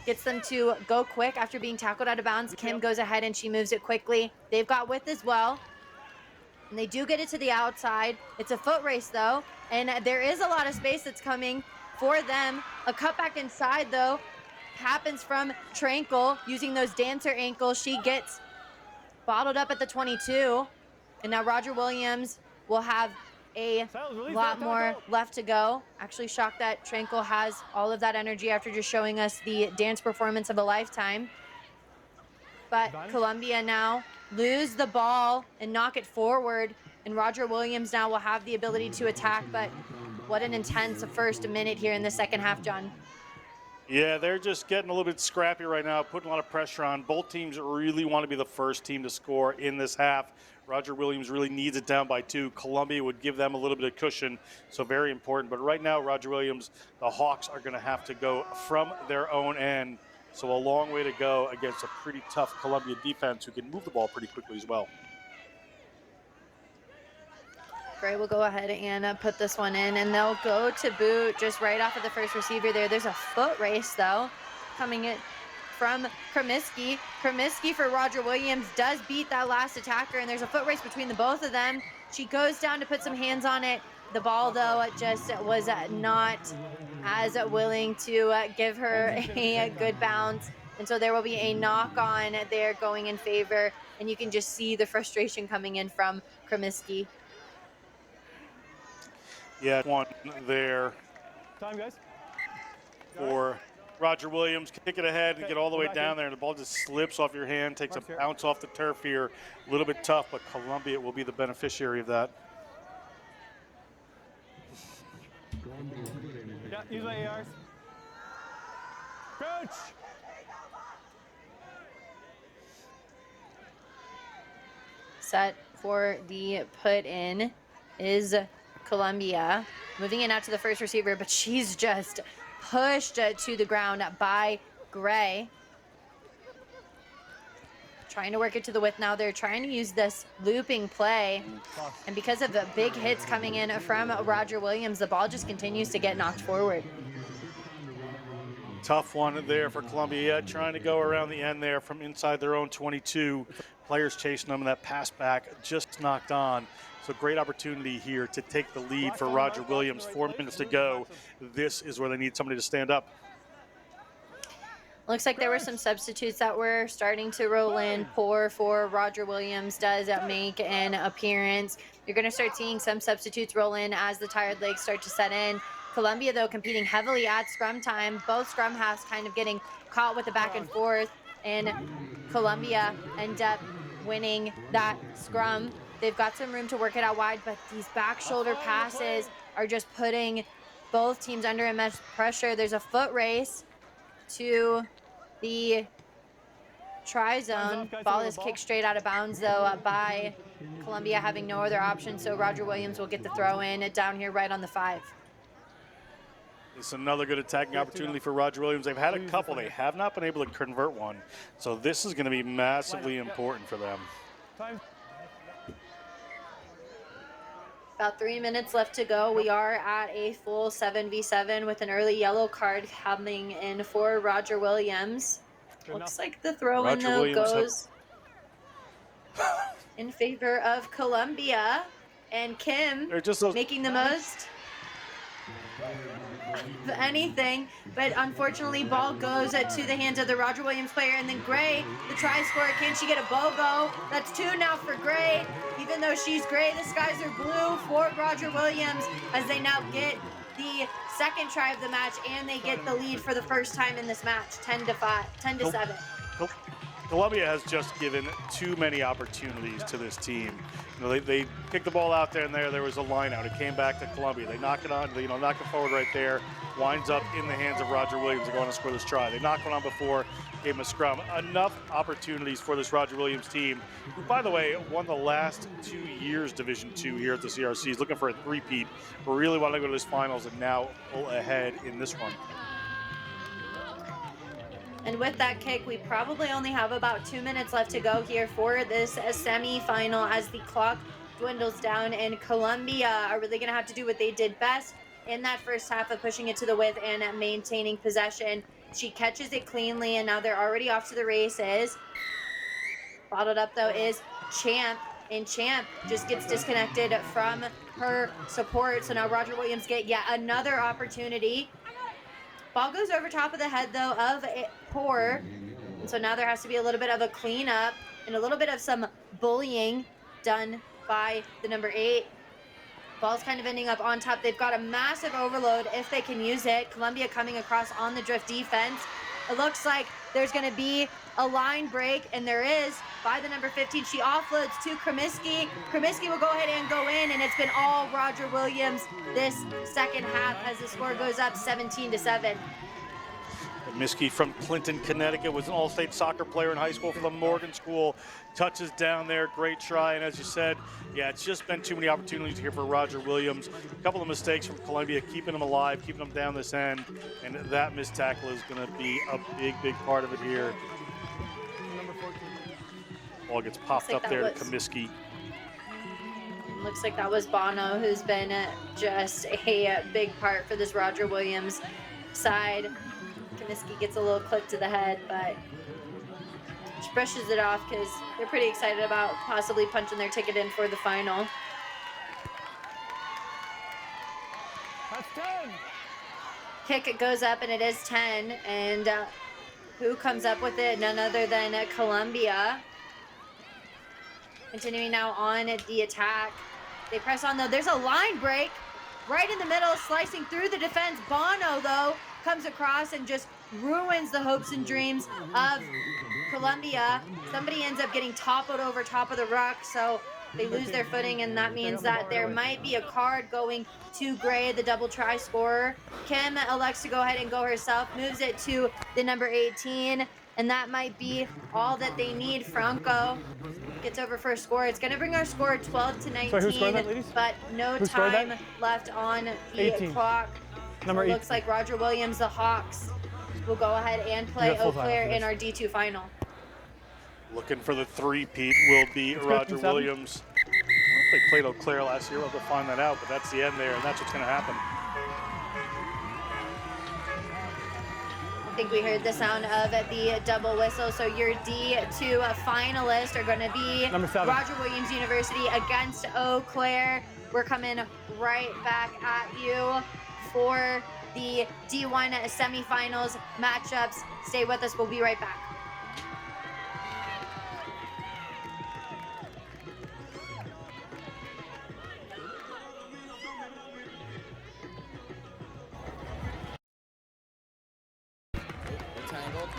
Speaker 3: gets them to go quick after being tackled out of bounds. Kim goes ahead and she moves it quickly. They've got width as well, and they do get it to the outside. It's a foot race, though, and there is a lot of space that's coming for them. A cutback inside, though, happens from Tranquil using those dancer ankles. She gets bottled up at the 22, and now Roger Williams will have a lot more left to go. Actually shocked that Tranquil has all of that energy after just showing us the dance performance of a lifetime. But Columbia now lose the ball and knock it forward, and Roger Williams now will have the ability to attack. But what an intense first minute here in the second half, John.
Speaker 2: Yeah, they're just getting a little bit scrappy right now, putting a lot of pressure on. Both teams really want to be the first team to score in this half. Roger Williams really needs it down by 2. Columbia would give them a little bit of cushion, so very important. But right now, Roger Williams, the Hawks are going to have to go from their own end. So a long way to go against a pretty tough Columbia defense who can move the ball pretty quickly as well.
Speaker 3: Gray will go ahead and put this one in, and they'll go to boot just right off of the first receiver there. There's a foot race, though, coming in from Kremiski. Kremiski for Roger Williams does beat that last attacker, and there's a foot race between the both of them. She goes down to put some hands on it. The ball, though, just was not as willing to give her a good bounce. And so there will be a knock on there going in favor, and you can just see the frustration coming in from Kremiski.
Speaker 2: Yeah, one there.
Speaker 20: Time, guys.
Speaker 2: For Roger Williams, kick it ahead and get all the way down there, and the ball just slips off your hand, takes a bounce off the turf here. A little bit tough, but Columbia will be the beneficiary of that.
Speaker 20: Yeah, use my ARs. Coach!
Speaker 3: Set for the put in is Columbia. Moving it out to the first receiver, but she's just pushed to the ground by Gray. Trying to work it to the width now. They're trying to use this looping play, and because of the big hits coming in from Roger Williams, the ball just continues to get knocked forward.
Speaker 2: Tough one there for Columbia, trying to go around the end there from inside their own 22. Players chasing them, and that pass back just knocked on. So great opportunity here to take the lead for Roger Williams. 4 minutes to go. This is where they need somebody to stand up.
Speaker 3: Looks like there were some substitutes that were starting to roll in. Poor for Roger Williams does make an appearance. You're going to start seeing some substitutes roll in as the tired legs start to set in. Columbia, though, competing heavily at scrum time. Both scrum halves kind of getting caught with the back and forth, and Columbia end up winning that scrum. They've got some room to work it out wide, but these back shoulder passes are just putting both teams under immense pressure. There's a foot race to the tri-zone. Ball is kicked straight out of bounds, though, by Columbia having no other option, so Roger Williams will get the throw in down here right on the 5.
Speaker 2: It's another good attacking opportunity for Roger Williams. They've had a couple. They have not been able to convert one, so this is going to be massively important for them.
Speaker 3: About 3 minutes left to go. We are at a full 7v7 with an early yellow card coming in for Roger Williams. Looks like the throw-in, though, goes in favor of Columbia, and Kim making the most of anything, but unfortunately ball goes to the hands of the Roger Williams player, and then Gray, the try scorer, can she get a BOGO? That's 2 now for Gray. Even though she's gray, the skies are blue for Roger Williams as they now get the second try of the match, and they get the lead for the first time in this match, 10-7.
Speaker 2: Columbia has just given too many opportunities to this team. You know, they kicked the ball out there, and there was a line out. It came back to Columbia. They knock it on, knock it forward right there. Winds up in the hands of Roger Williams to go on and score this try. They knocked one on before, gave him a scrum. Enough opportunities for this Roger Williams team, who, by the way, won the last 2 years Division II here at the CRC. He's looking for a three-peat, but really want to go to this finals and now pull ahead in this one.
Speaker 3: And with that kick, we probably only have about 2 minutes left to go here for this semi-final as the clock dwindles down, and Columbia are really going to have to do what they did best in that first half of pushing it to the width and maintaining possession. She catches it cleanly, and now they're already off to the races. Bottled up, though, is Champ, and Champ just gets disconnected from her support. So now Roger Williams get yet another opportunity. Ball goes over top of the head, though, of Poor. And so now there has to be a little bit of a cleanup and a little bit of some bullying done by the number 8. Ball's kind of ending up on top. They've got a massive overload if they can use it. Columbia coming across on the drift defense. It looks like there's going to be a line break, and there is, by the number 15. She offloads to Kremiski. Kremiski will go ahead and go in, and it's been all Roger Williams this second half as the score goes up 17-7.
Speaker 2: Miski from Clinton, Connecticut, was an all-state soccer player in high school for the Morgan School. Touches down there, great try, and as you said, yeah, it's just been too many opportunities here for Roger Williams. A couple of mistakes from Columbia, keeping them alive, keeping them down this end, and that missed tackle is going to be a big part of it here. Ball gets popped up there to Comiskey.
Speaker 3: Looks like that was Bono, who's been just a big part for this Roger Williams side. Comiskey gets a little clip to the head, but she brushes it off because they're pretty excited about possibly punching their ticket in for the final.
Speaker 12: That's 10.
Speaker 3: Kick goes up, and it is 10. And who comes up with it? None other than Columbia. Continuing now on the attack. They press on, though. There's a line break right in the middle, slicing through the defense. Bono, though, comes across and just ruins the hopes and dreams of Columbia. Somebody ends up getting toppled over top of the ruck, so they lose their footing, and that means that there might be a card going to Gray, the double try scorer. Kim elects to go ahead and go herself, moves it to the number 18, and that might be all that they need. Franco gets over for a score. It's going to bring our score 12-19,
Speaker 12: Sorry, who scored that, ladies?
Speaker 3: but no
Speaker 12: Who scored
Speaker 3: time
Speaker 12: that?
Speaker 3: left on the
Speaker 12: 18.
Speaker 3: clock.
Speaker 12: Number
Speaker 3: It
Speaker 12: 8.
Speaker 3: looks like Roger Williams, the Hawks, will go ahead and play
Speaker 12: full
Speaker 3: Eau
Speaker 12: time
Speaker 3: Claire
Speaker 12: after
Speaker 3: in
Speaker 12: this.
Speaker 3: our D2 final.
Speaker 2: Looking for the three-peat will be Roger Williams. I don't know if they played Eau Claire last year. We'll have to find that out, but that's the end there, and that's what's going to happen.
Speaker 3: I think we heard the sound of the double whistle. So your D2 finalists are going to be
Speaker 12: Number 7.
Speaker 3: Roger Williams University against Eau Claire. We're coming right back at you for the D1 semifinals matchups. Stay with us. We'll be right back.
Speaker 16: Untitled.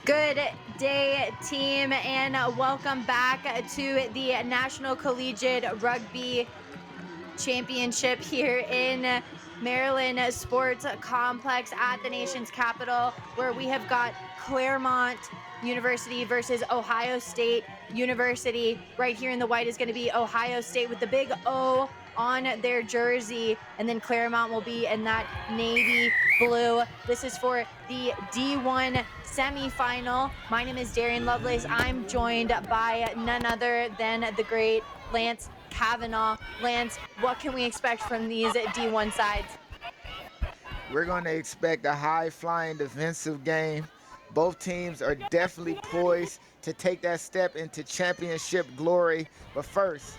Speaker 3: Good day, team, and welcome back to the National Collegiate Rugby championship here in Maryland Sports Complex at the nation's capital, where we have got Claremont University versus Ohio State University. Right here in the white is going to be Ohio State with the big O on their jersey, and then Claremont will be in that navy blue. This is for the D1 semifinal. My name is Darian Lovelace. I'm joined by none other than the great Lance Kavanaugh. Lance, what can we expect from these D1 sides?
Speaker 8: We're going to expect a high-flying defensive game. Both teams are definitely poised to take that step into championship glory. But first,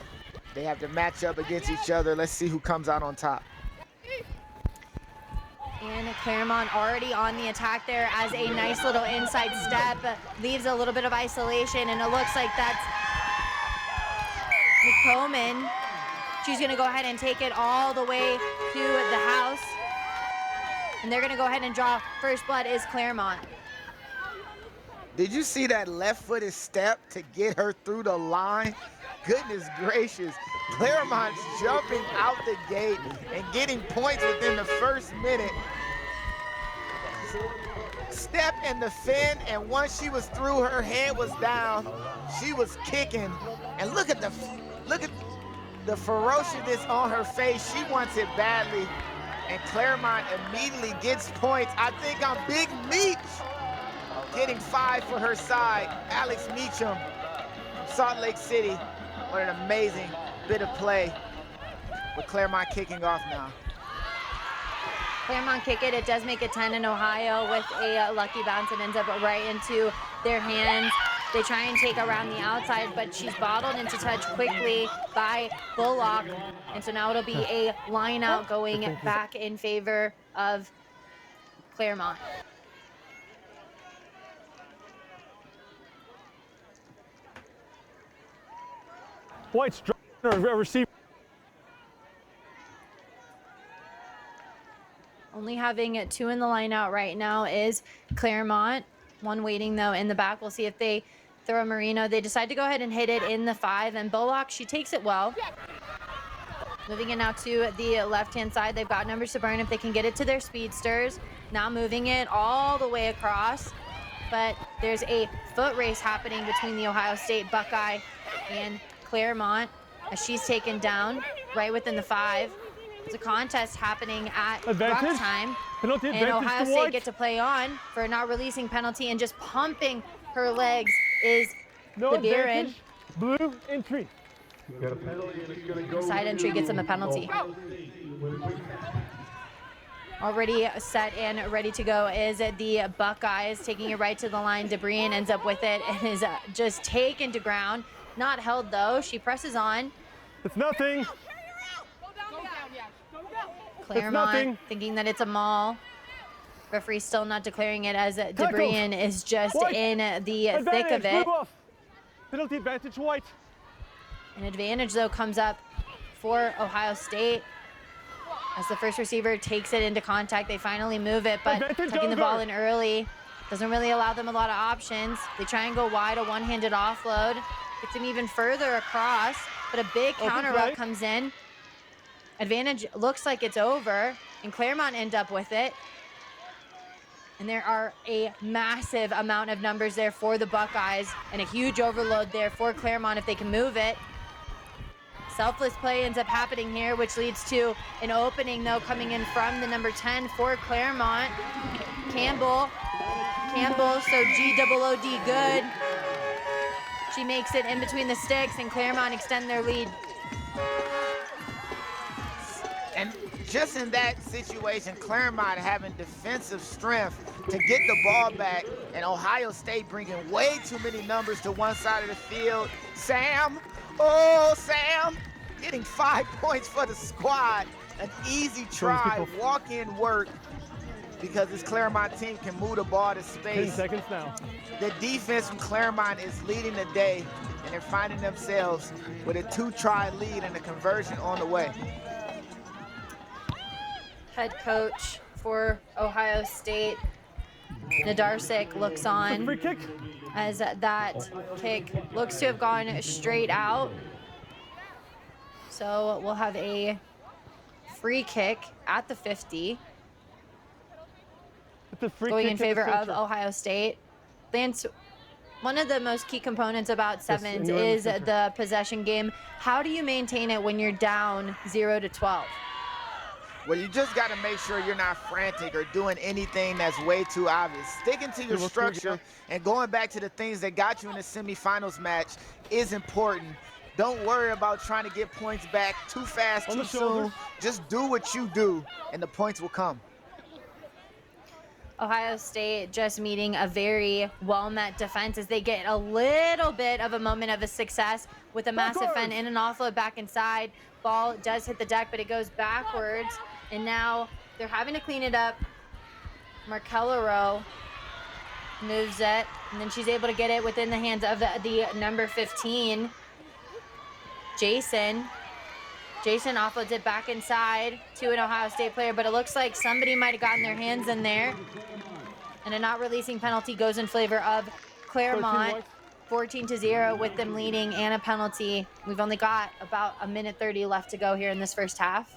Speaker 8: they have to match up against each other. Let's see who comes out on top.
Speaker 3: And Claremont already on the attack there as a nice little inside step. Leaves a little bit of isolation, and it looks like that's McComan. She's going to go ahead and take it all the way to the house. And they're going to go ahead and draw first blood is Claremont.
Speaker 8: Did you see that left-footed step to get her through the line? Goodness gracious. Claremont's jumping out the gate and getting points within the first minute. Step in the fin, and once she was through, her head was down. She was kicking. And look at the ferociousness on her face. She wants it badly. And Claremont immediately gets points. I think on Big Meech getting 5 for her side. Alex Meacham from Salt Lake City. What an amazing bit of play with Claremont kicking off now.
Speaker 3: Claremont kick it. It does make it 10 in Ohio with a lucky bounce. It ends up right into their hands. They try and take around the outside, but she's bottled into touch quickly by Bullock. And so now it'll be a line out going back in favor of Claremont.
Speaker 20: White's a receiver.
Speaker 3: Only having 2 in the line out right now is Claremont. 1 waiting though in the back. We'll see if they throw a Marino. They decide to go ahead and hit it in the 5, and Bullock, she takes it well. Moving it now to the left-hand side. They've got numbers to burn if they can get it to their speedsters. Now moving it all the way across. But there's a foot race happening between the Ohio State Buckeye and Claremont as she's taken down right within the 5. There's a contest happening at rock time.
Speaker 20: Penalty
Speaker 3: and
Speaker 20: advantage
Speaker 3: Ohio
Speaker 20: to
Speaker 3: State
Speaker 20: White.
Speaker 3: get to play on for not releasing penalty and just pumping her legs is
Speaker 20: No
Speaker 3: the Biren.
Speaker 20: advantage. Blue entry.
Speaker 2: Got a penalty, and it's going to go.
Speaker 3: Side entry gets him a penalty. Already set and ready to go is the Buckeyes, taking it right to the line. DeBrian ends up with it and is just taken to ground. Not held though. She presses on.
Speaker 20: It's nothing.
Speaker 3: Claremont thinking that it's a maul. Referee still not declaring it as DeBrian is just in the thick of it.
Speaker 20: Penalty advantage White.
Speaker 3: An advantage though comes up for Ohio State as the first receiver takes it into contact. They finally move it, but tucking the ball in early doesn't really allow them a lot of options. They try and go wide, a one-handed offload. Gets them even further across, but a big counter route comes in. Advantage looks like it's over, and Claremont end up with it. And there are a massive amount of numbers there for the Buckeyes and a huge overload there for Claremont if they can move it. Selfless play ends up happening here, which leads to an opening though coming in from the number 10 for Claremont. Campbell, so G-O-O-D good. She makes it in between the sticks, and Claremont extend their lead.
Speaker 8: And just in that situation, Claremont having defensive strength to get the ball back, and Ohio State bringing way too many numbers to one side of the field. Sam, getting 5 points for the squad. An easy try, walk-in work, because this Claremont team can move the ball to space.
Speaker 20: 10 seconds now.
Speaker 8: The defense from Claremont is leading the day, and they're finding themselves with a 2-try lead and a conversion on the way.
Speaker 3: Head coach for Ohio State, Nadarsik, looks on as that kick looks to have gone straight out. So we'll have a free kick at the 50. Going in favor of Ohio State. Lance, one of the most key components about sevens is the possession game. How do you maintain it when you're down 0-12?
Speaker 8: Well, you just got to make sure you're not frantic or doing anything that's way too obvious. Sticking to your structure and going back to the things that got you in the semifinals match is important. Don't worry about trying to get points back too fast, too soon. Just do what you do, and the points will come.
Speaker 3: Ohio State just meeting a very well-met defense as they get a little bit of a moment of a success with a massive fend in and offload back inside. Ball does hit the deck, but it goes backwards, and now they're having to clean it up. Markella Rowe moves it, and then she's able to get it within the hands of the number 15, Jason. Jason offloads it back inside to an Ohio State player, but it looks like somebody might have gotten their hands in there. And a not releasing penalty goes in favor of Claremont, 14-0 with them leading and a penalty. We've only got about 1:30 left to go here in this first half.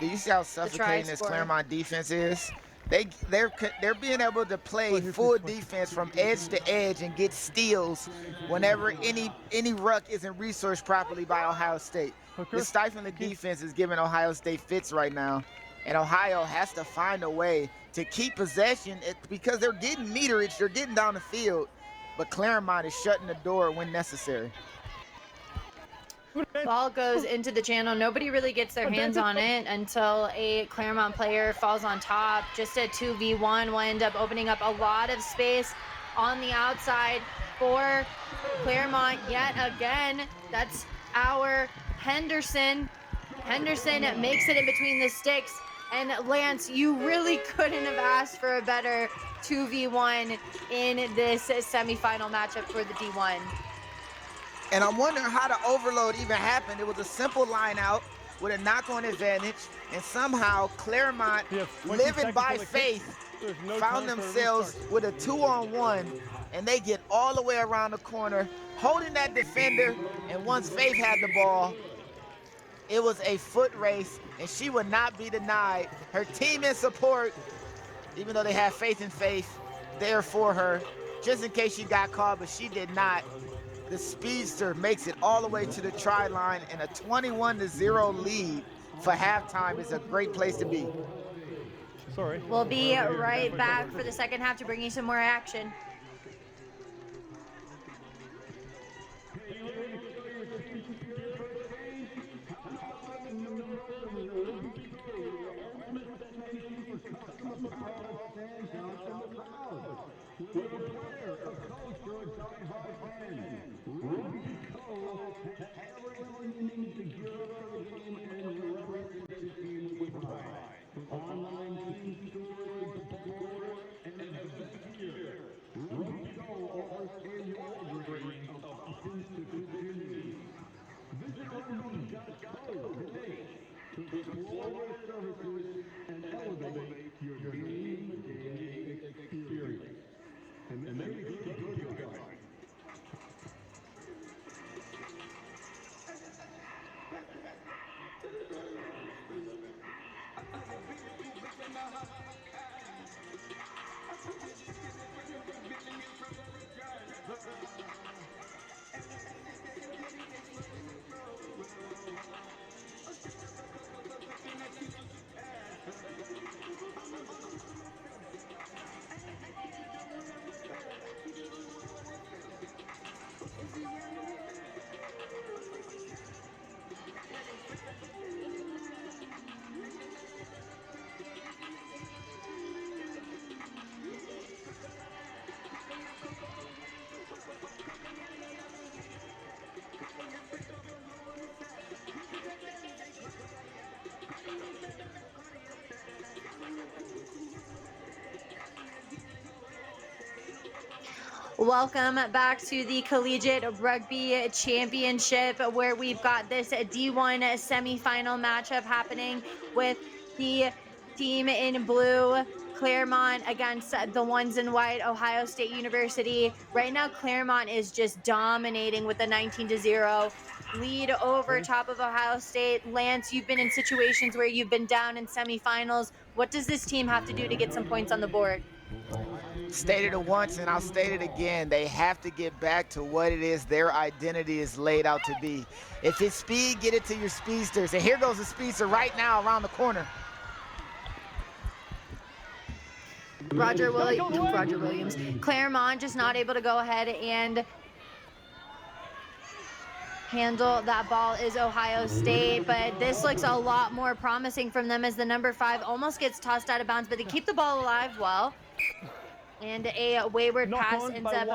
Speaker 8: Do you see how suffocating this Claremont defense is? They're being able to play full defense from edge to edge and get steals whenever any ruck isn't resourced properly by Ohio State. This stifling defense is giving Ohio State fits right now, and Ohio has to find a way to keep possession because they're getting meterage, they're getting down the field, but Claremont is shutting the door when necessary.
Speaker 3: Ball goes into the channel. Nobody really gets their hands on it until a Claremont player falls on top. Just a 2v1 will end up opening up a lot of space on the outside for Claremont yet again. That's our Henderson. Henderson makes it in between the sticks. And Lance, you really couldn't have asked for a better 2v1 in this semifinal matchup for the D1.
Speaker 8: And I'm wondering how the overload even happened. It was a simple line out with a knock-on advantage, and somehow Claremont, living by faith, found themselves with a 2-on-1, and they get all the way around the corner, holding that defender, and once Faith had the ball, it was a foot race, and she would not be denied. Her team in support, even though they have faith in Faith, there for her, just in case she got caught, but she did not. The speedster makes it all the way to the try line, and a 21-0 lead for halftime is a great place to be.
Speaker 2: Sorry.
Speaker 3: We'll be right back for the second half to bring you some more action. Welcome back to the Collegiate Rugby Championship, where we've got this D1 semifinal matchup happening with the team in blue Claremont against the ones in white, Ohio State University. Right now, Claremont is just dominating with the 19-0 lead over top of Ohio State. Lance, you've been in situations where you've been down in semifinals. What does this team have to do to get some points on the board?
Speaker 8: Stated it once and I'll state it again. They have to get back to what it is their identity is laid out to be. If it's speed, get it to your speedsters. And here goes the speedster right now around the corner.
Speaker 3: Roger Williams. Claremont just not able to go ahead and handle that ball is Ohio State, but this looks a lot more promising from them as the number 5 almost gets tossed out of bounds, but they keep the ball alive well. And a wayward pass ends up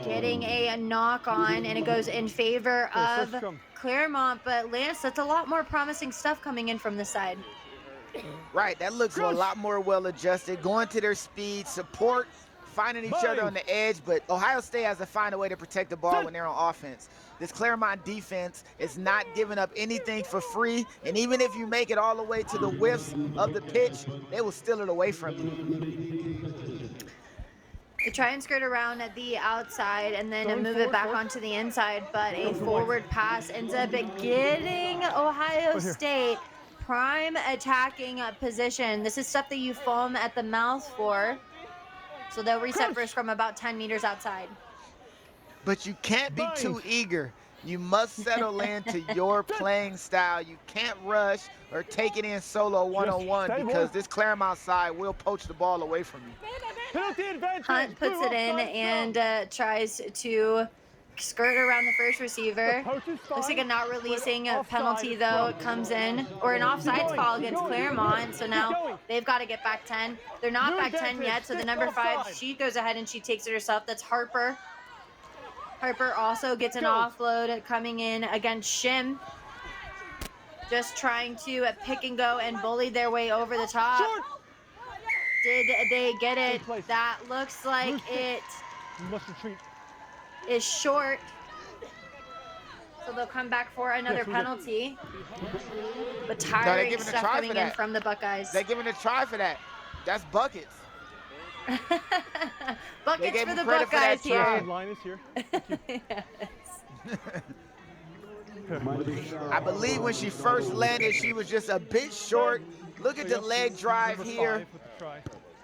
Speaker 3: getting a knock on, and it goes in favor of Claremont, but Lance, that's a lot more promising stuff coming in from the side.
Speaker 8: Right, that looks a lot more well-adjusted, going to their speed, support, finding each other on the edge, but Ohio State has to find a way to protect the ball when they're on offense. This Claremont defense is not giving up anything for free, and even if you make it all the way to the whiffs of the pitch, they will steal it away from you.
Speaker 3: They try and skirt around at the outside and then move it back onto the inside, but a forward pass ends up getting Ohio State prime attacking position. This is stuff that you foam at the mouth for. So they'll reset first from about 10 meters outside.
Speaker 8: But you can't be too eager. You must settle into your playing style. You can't rush or take it in solo one-on-one because this Claremont side will poach the ball away from you.
Speaker 3: Hunt puts it in and tries to skirt around the first receiver. Looks like a not releasing penalty though. It comes in, or an offsides call against Claremont. So now they've got to get back 10. They're not back 10 yet, so the number 5, she goes ahead and she takes it herself. That's Harper. Harper also gets an offload coming in against Shim. Just trying to pick and go and bully their way over the top. Did they get it? That looks like it is short. So they'll come back for another penalty. But tiring stuff coming in from the Buckeyes.
Speaker 8: They're giving a try for that. That's buckets.
Speaker 3: Buckets for the Buckeyes here.
Speaker 20: Line is here.
Speaker 8: I believe when she first landed, she was just a bit short. Look at the leg drive here.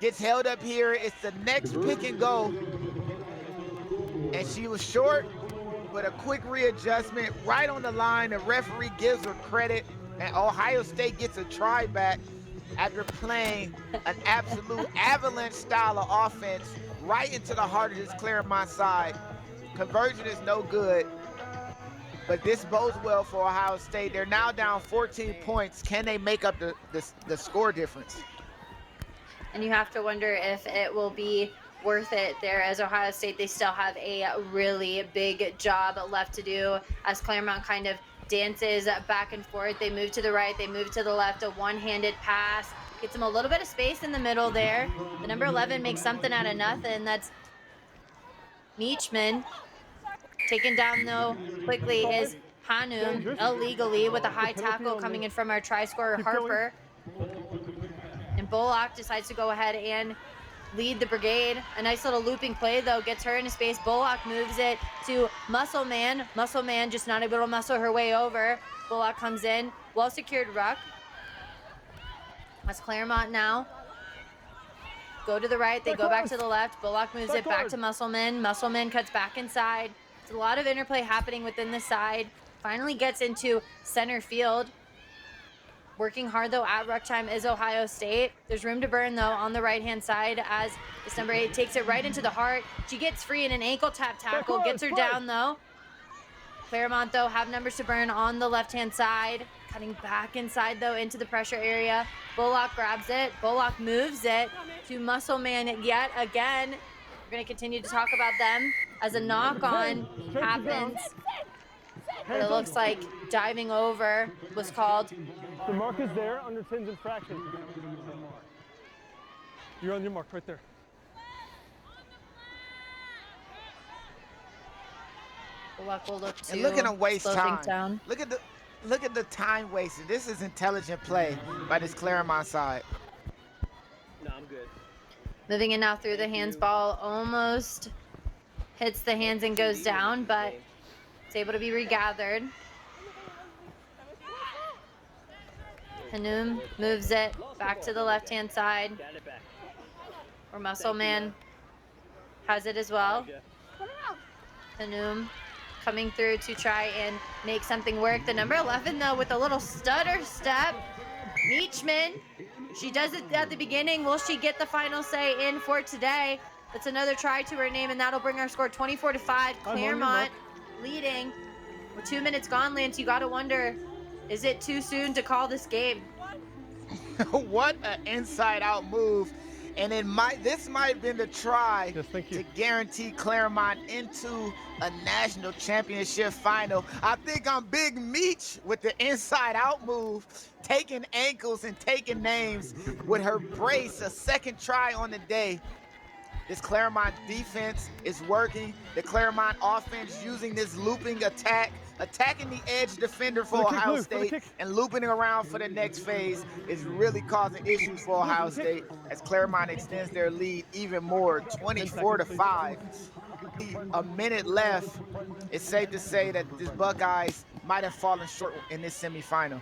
Speaker 8: Gets held up here. It's the next pick and go. And she was short, but a quick readjustment right on the line. The referee gives her credit, and Ohio State gets a try back after playing an absolute avalanche style of offense right into the heart of this Claremont side. Conversion is no good, but this bodes well for Ohio State. They're now down 14 points. Can they make up the score difference?
Speaker 3: And you have to wonder if it will be worth it there, as Ohio State, they still have a really big job left to do as Claremont kind of dances back and forth. They move to the right, they move to the left, a one-handed pass. Gets them a little bit of space in the middle there. The number 11 makes something out of nothing. That's Meachman. Taken down, though, quickly is Hanum, illegally, with a high tackle coming in from our try-scorer, Harper. And Bullock decides to go ahead and lead the brigade. A nice little looping play, though, gets her into space. Bullock moves it to Muscle Man. Muscle Man just not able to muscle her way over. Bullock comes in. Well-secured ruck. That's Claremont now. Go to the right, they go back to the left. Bullock moves it back to Musselman. Musselman cuts back inside. There's a lot of interplay happening within the side. Finally gets into center field. Working hard, though, at ruck time is Ohio State. There's room to burn, though, on the right-hand side as this number 8 takes it right into the heart. She gets free in an ankle tap tackle, gets her down, though. Claremont, though, have numbers to burn on the left-hand side. Cutting back inside, though, into the pressure area. Bullock grabs it. Bullock moves it to Muscle Man yet again. We're going to continue to talk about them as a knock-on happens. But it looks like diving over was called.
Speaker 20: The mark is there under 10's infraction. You're on your mark right there.
Speaker 3: Bullock will look to
Speaker 8: and look at him waste
Speaker 3: slow
Speaker 8: time.
Speaker 3: things down.
Speaker 8: Look at look at the time wasted. This is intelligent play by this Claremont side.
Speaker 5: No, I'm good.
Speaker 3: Moving in now through the hands, ball almost hits the hands and goes down, but it's able to be regathered. Hanum moves it back to the left-hand side, where Muscle Man has it as well. Hanum coming through to try and make something work. The number 11, though, with a little stutter step. Meachman, she does it at the beginning. Will she get the final say in for today? That's another try to her name, and that'll bring our score 24-5. Claremont leading. With 2 minutes gone, Lance, you got to wonder, is it too soon to call this game?
Speaker 8: What an inside-out move. And this might have been the try to guarantee Claremont into a national championship final. I think I'm Big Meech with the inside-out move, taking ankles and taking names with her brace, a second try on the day. This Claremont defense is working. The Claremont offense using this looping attack, attacking the edge defender for Ohio State and looping it around for the next phase is really causing issues for Ohio State as Claremont extends their lead even more, 24-5. A minute left. It's safe to say that this Buckeyes might have fallen short in this semifinal.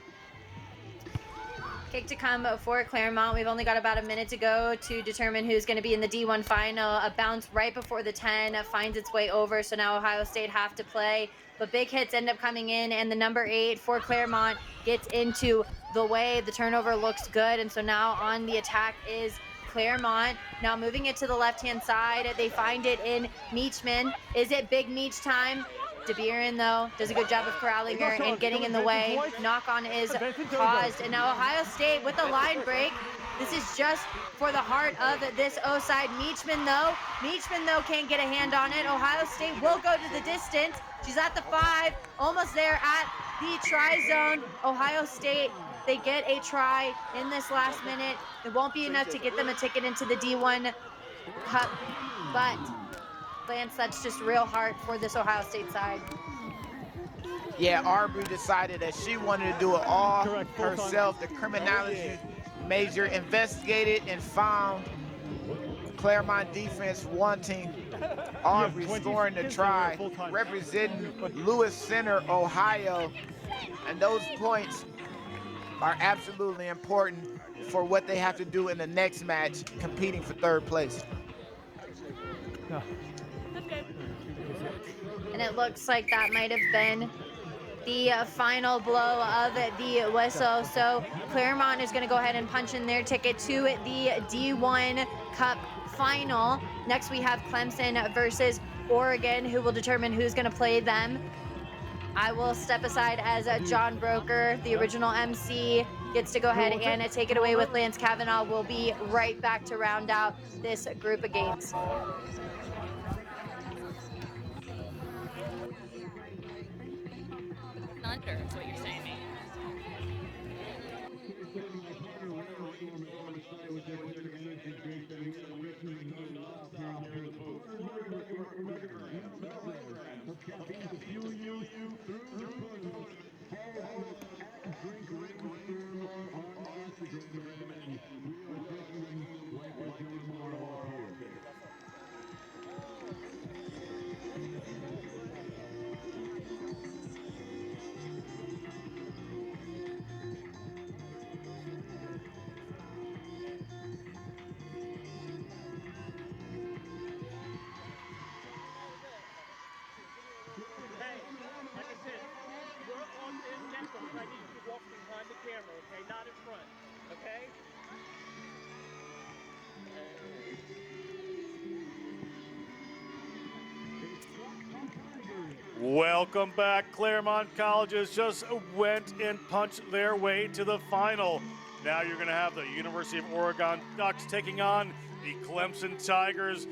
Speaker 3: Kick to come for Claremont. We've only got about a minute to go to determine who's going to be in the D1 final. A bounce right before the 10 finds its way over, so now Ohio State have to play. But big hits end up coming in, and the number 8 for Claremont gets into the way. The turnover looks good, and so now on the attack is Claremont. Now moving it to the left-hand side. They find it in Meachman. Is it Big Meech time? DeBeerin, though, does a good job of corralling her and getting in the way. Knock-on is caused, and now Ohio State with a line break. This is just for the heart of this O-side. Meachman, though, can't get a hand on it. Ohio State will go to the distance. She's at the 5, almost there at the try zone. Ohio State, they get a try in this last minute. It won't be enough to get them a ticket into the D1 Cup, but Lance, that's just real hard for this Ohio State side.
Speaker 8: Yeah, Arbery decided that she wanted to do it all herself. The criminology major investigated and found Claremont defense wanting Arbery scoring the try, representing Lewis Center, Ohio. And those points are absolutely important for what they have to do in the next match, competing for 3rd place.
Speaker 3: And it looks like that might have been the final blow of the whistle. So Claremont is going to go ahead and punch in their ticket to the D1 Cup final. Next we have Clemson versus Oregon, who will determine who's going to play them. I will step aside as John Broker, the original MC, gets to go ahead and take it away with Lance Kavanaugh. We'll be right back to round out this group of games.
Speaker 10: Thunder is what you're saying, mate.
Speaker 2: Welcome back. Claremont Colleges just went and punched their way to the final. Now you're going to have the University of Oregon Ducks taking on the Clemson Tigers.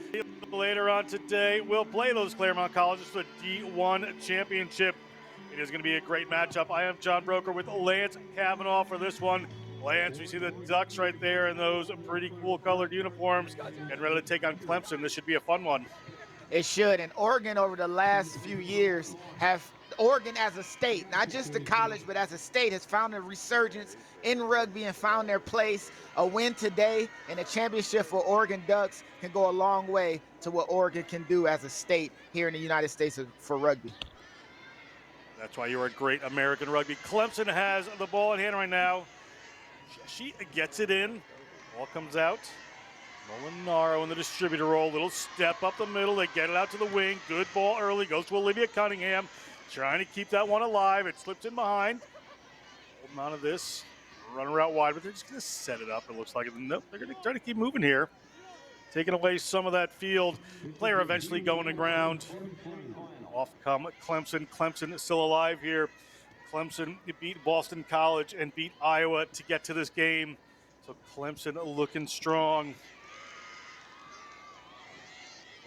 Speaker 2: Later on today, we'll play those Claremont Colleges for the D1 championship. It is going to be a great matchup. I am John Broker with Lance Kavanaugh for this one. Lance, we see the Ducks right there in those pretty cool colored uniforms and ready to take on Clemson. This should be a fun one.
Speaker 8: It should. And Oregon over the last few years have Oregon as a state, not just the college, but as a state, has found a resurgence in rugby and found their place. A win today and a championship for Oregon Ducks can go a long way to what Oregon can do as a state here in the United States for rugby.
Speaker 2: That's why you're a great American rugby. Clemson has the ball in hand right now. She gets it in. Ball comes out. Molinaro in the distributor role. Little step up the middle. They get it out to the wing. Good ball early. Goes to Olivia Cunningham. Trying to keep that one alive. It slips in behind. Holding on to this. Runner out wide, but they're just going to set it up. It looks like it. Nope, they're going to try to keep moving here. Taking away some of that field. Player eventually going to ground. Off come Clemson. Clemson is still alive here. Clemson beat Boston College and beat Iowa to get to this game. So Clemson looking strong.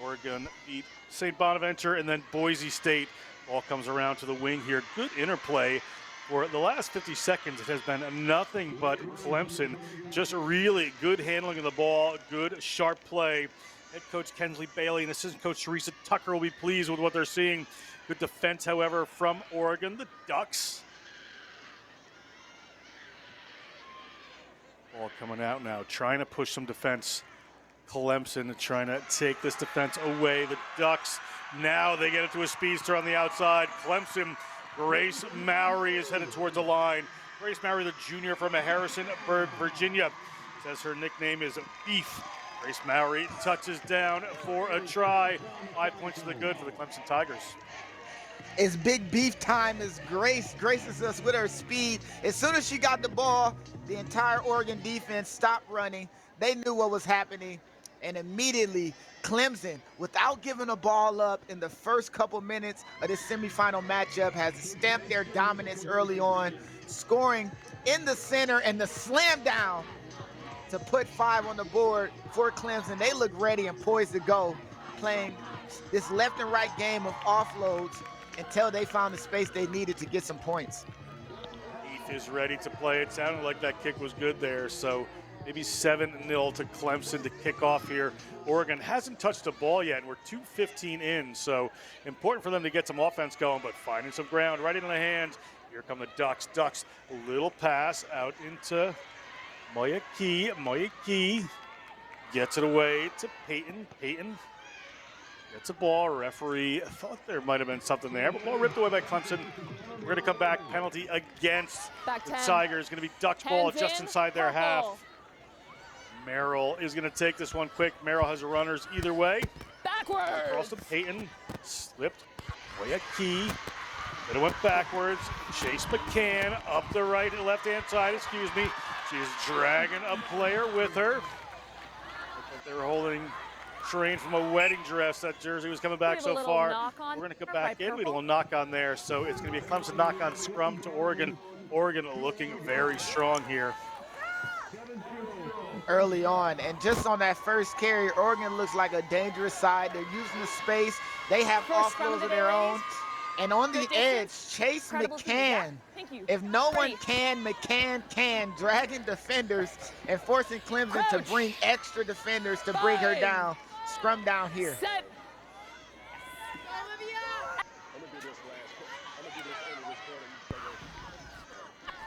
Speaker 2: Oregon beat St. Bonaventure and then Boise State. Ball comes around to the wing here. Good interplay. For the last 50 seconds, it has been nothing but Clemson. Just really good handling of the ball, good sharp play. Head coach Kensley Bailey and assistant coach Teresa Tucker will be pleased with what they're seeing. Good defense, however, from Oregon. The Ducks. Ball coming out now, trying to push some defense. Clemson trying to take this defense away. The Ducks, now they get it to a speedster on the outside. Clemson, Grace Mowry is headed towards the line. Grace Mowry, the junior from Harrisonburg, Virginia, says her nickname is Beef. Grace Mowry touches down for a try. 5 points to the good for the Clemson Tigers.
Speaker 8: It's big beef time as Grace graces us with her speed. As soon as she got the ball, the entire Oregon defense stopped running. They knew what was happening. And immediately, Clemson, without giving a ball up in the first couple minutes of this semifinal matchup, has stamped their dominance early on, scoring in the center and the slam down to put 5 on the board for Clemson. They look ready and poised to go, playing this left and right game of offloads until they found the space they needed to get some points.
Speaker 2: Heath is ready to play. It sounded like that kick was good there, so maybe 7-0 to Clemson to kick off here. Oregon hasn't touched the ball yet, and we're 2:15 in, so important for them to get some offense going, but finding some ground right into the hands. Here come the Ducks. Ducks, a little pass out into Moya Key. Moya Key gets it away to Peyton. Peyton gets a ball. Referee thought there might have been something there, but ball ripped away by Clemson. We're going to come back. Penalty against the Tigers. Going to be Ducks ball just inside their half. Merrill is going to take this one quick. Merrill has the runners either way.
Speaker 11: Backwards.
Speaker 2: Across to Peyton. Slipped. Way a key. But it went backwards. Chase McCann up the right and left-hand side. Excuse me. She's dragging a player with her. Looks like they were holding train from a wedding dress. That jersey was coming back so far. We're going to come back in. We had a little knock on there. So it's going to be a Clemson knock on scrum to Oregon. Oregon looking very strong here.
Speaker 8: Early on, and just on that first carry, Oregon looks like a dangerous side. They're using the space. They have offloads of their own. And on the edge, Chase McCann. If no one can, McCann can, dragging defenders and forcing Clemson to bring extra defenders to bring her down. Scrum down here.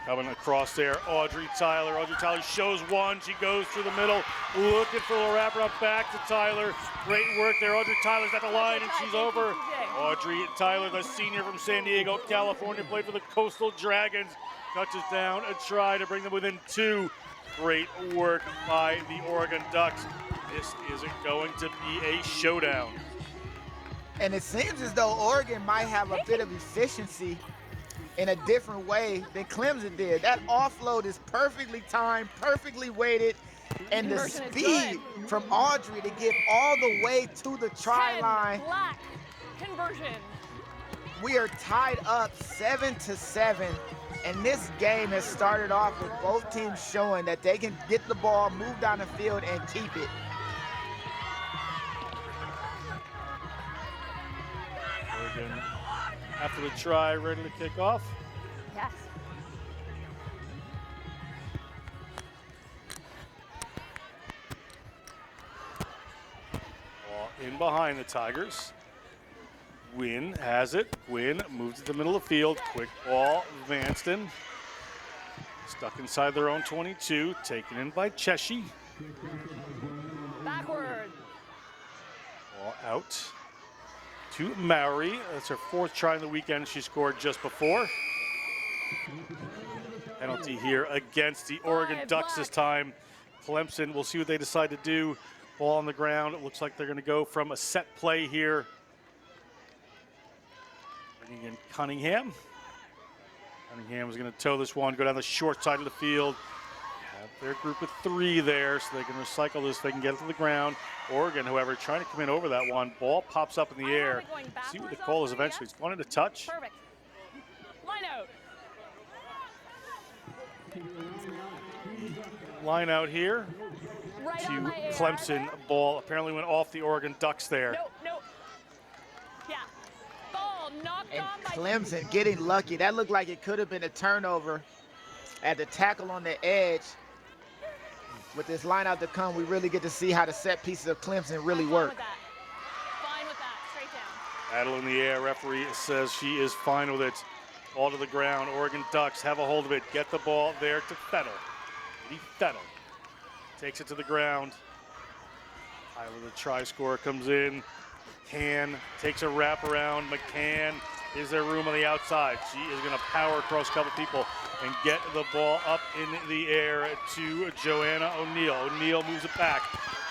Speaker 2: Coming across there, Audrey Tyler. Audrey Tyler shows one. She goes through the middle, looking for a wraparound back to Tyler. Great work there. Audrey Tyler's at the line, and she's over. Audrey Tyler, the senior from San Diego, California, played for the Coastal Dragons. Touches down a try to bring them within 2. Great work by the Oregon Ducks. This is going to be a showdown.
Speaker 8: And it seems as though Oregon might have a bit of efficiency in a different way than Clemson did. That offload is perfectly timed, perfectly weighted, and the speed from Audrey to get all the way to the try line.
Speaker 11: Black conversion.
Speaker 8: We are tied up 7-7, and this game has started off with both teams showing that they can get the ball, move down the field, and keep it.
Speaker 2: Oregon, after the try, ready to kick off.
Speaker 11: Yes.
Speaker 2: Ball in behind the Tigers. Gwynn has it. Gwynn moves to the middle of the field. Quick ball, Vanston. Stuck inside their own 22. Taken in by Cheshi.
Speaker 10: Backward.
Speaker 2: Ball out to Mowry. That's her 4th try in the weekend. She scored just before. Penalty here against the Oregon Ducks this time. Clemson, we'll see what they decide to do. Ball on the ground. It looks like they're going to go from a set play here. Bringing in Cunningham. Cunningham is going to tow this one, go down the short side of the field. Have their group of 3 there, so they can recycle this. They can get it to the ground. Oregon, however, trying to come in over that one. Ball pops up in the air. See what the call is eventually. It's going into touch.
Speaker 10: Perfect. Line out.
Speaker 2: Line out here
Speaker 10: Right
Speaker 2: to
Speaker 10: on my AR
Speaker 2: Clemson.
Speaker 10: there.
Speaker 2: Ball apparently went off the Oregon Ducks there.
Speaker 10: No. Yeah. Ball knocked
Speaker 8: And
Speaker 10: on by
Speaker 8: Clemson getting lucky. That looked like it could have been a turnover. At the tackle on the edge. With this line out to come, we really get to see how the set pieces of Clemson really work.
Speaker 10: Fine with that. Straight down.
Speaker 2: Battle in the air. Referee says she is fine with it. Ball to the ground. Oregon Ducks have a hold of it. Get the ball there to Fettel. Fettel takes it to the ground. Tyler, the try scorer, comes in. McCann takes a wrap around. McCann, is there room on the outside? She is going to power across a couple people and get the ball up in the air to Joanna O'Neill. O'Neill moves it back.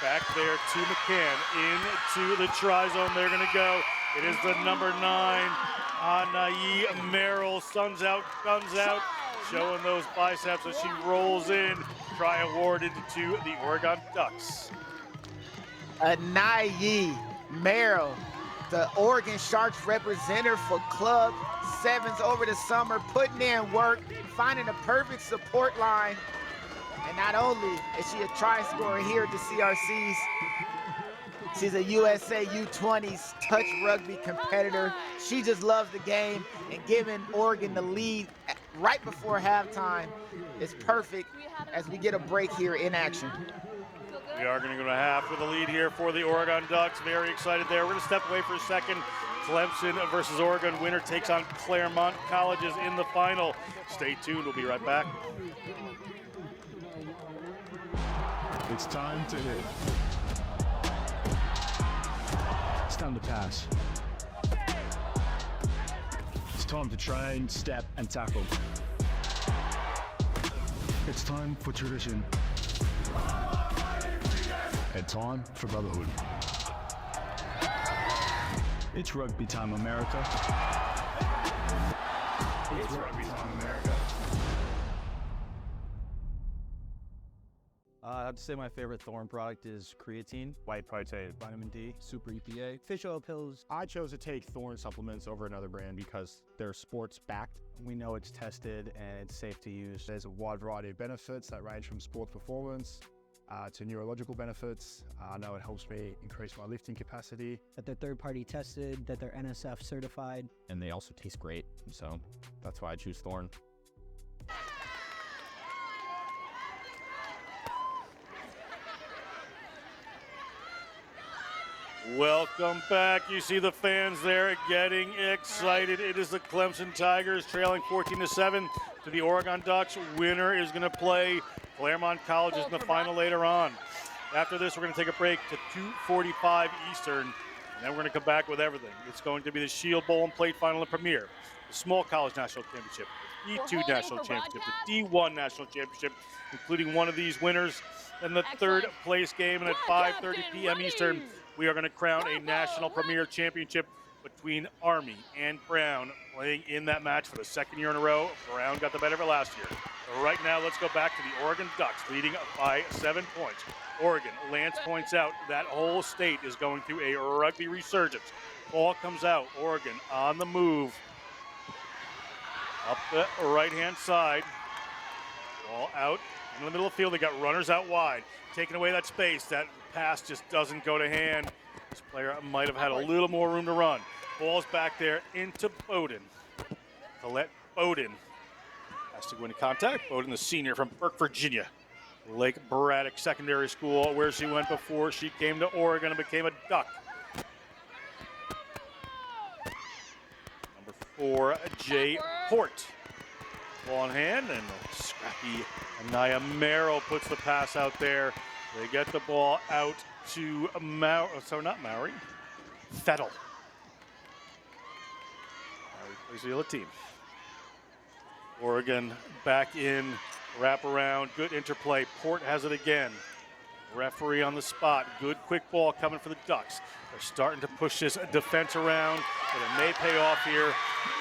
Speaker 2: Back there to McCann. Into the try zone. They're going to go. It is the number 9, Anayi Merrill. Sun's out, guns out. Showing those biceps as she rolls in. Try awarded to the Oregon Ducks.
Speaker 8: Anayi Merrill, the Oregon Sharks representative for Club 7s over the summer, putting in work, finding a perfect support line. And not only is she a try scorer here at the CRCs, she's a USA U20s touch rugby competitor. She just loves the game, and giving Oregon the lead right before halftime is perfect as we get a break here in action.
Speaker 2: We are going to go to half with a lead here for the Oregon Ducks. Very excited there. We're going to step away for a second. Clemson versus Oregon. Winner takes on Claremont Colleges in the final. Stay tuned. We'll be right back.
Speaker 7: It's time to hit. It's time to pass. It's time to train, step, and tackle. It's time for tradition. And time for brotherhood. It's rugby time, America. It's rugby time, America.
Speaker 22: I have to say my favorite Thorne product is creatine, white protein, vitamin D, super EPA, fish oil pills.
Speaker 13: I chose to take Thorne supplements over another brand because they're sports backed.
Speaker 22: We know it's tested and it's safe to use.
Speaker 13: There's a wide variety of benefits that range from sports performance to neurological benefits. I know it helps me increase my lifting capacity.
Speaker 14: That they're third-party tested, that they're NSF certified.
Speaker 21: And they also taste great, so that's why I choose Thorne.
Speaker 2: Welcome back. You see the fans there getting excited. It is the Clemson Tigers trailing 14-7 to the Oregon Ducks. Winner is going to play Claremont Colleges in the final later on. After this, we're going to take a break to 2:45 Eastern, and then we're going to come back with everything. It's going to be the Shield Bowl and Plate Final and Premier, the Small College National Championship, the E2 National Championship, the D1 National Championship, including one of these winners, and the third place game. And at 5:30 p.m. Eastern, we are going to crown a National Premier Championship between Army and Brown, playing in that match for the second year in a row. Brown got the better of it last year. Right now, let's go back to the Oregon Ducks, leading by 7 points. Oregon, Lance points out that whole state is going through a rugby resurgence. Ball comes out. Oregon on the move. Up the right-hand side. Ball out in the middle of the field. They got runners out wide. Taking away that space. That pass just doesn't go to hand. This player might have had a little more room to run. Ball's back there into Bowden. Colette Bowden has to go into contact. Bowden, the senior from Burke, Virginia. Lake Braddock Secondary School, where she went before she came to Oregon and became a Duck. for Jay Port. Ball in hand, and scrappy Anaya Merrill puts the pass out there. They get the ball out to Fettel. Maori plays the other team. Oregon back in, wrap around, good interplay. Port has it again. Referee on the spot. Good quick ball coming for the Ducks. They're starting to push this defense around, but it may pay off here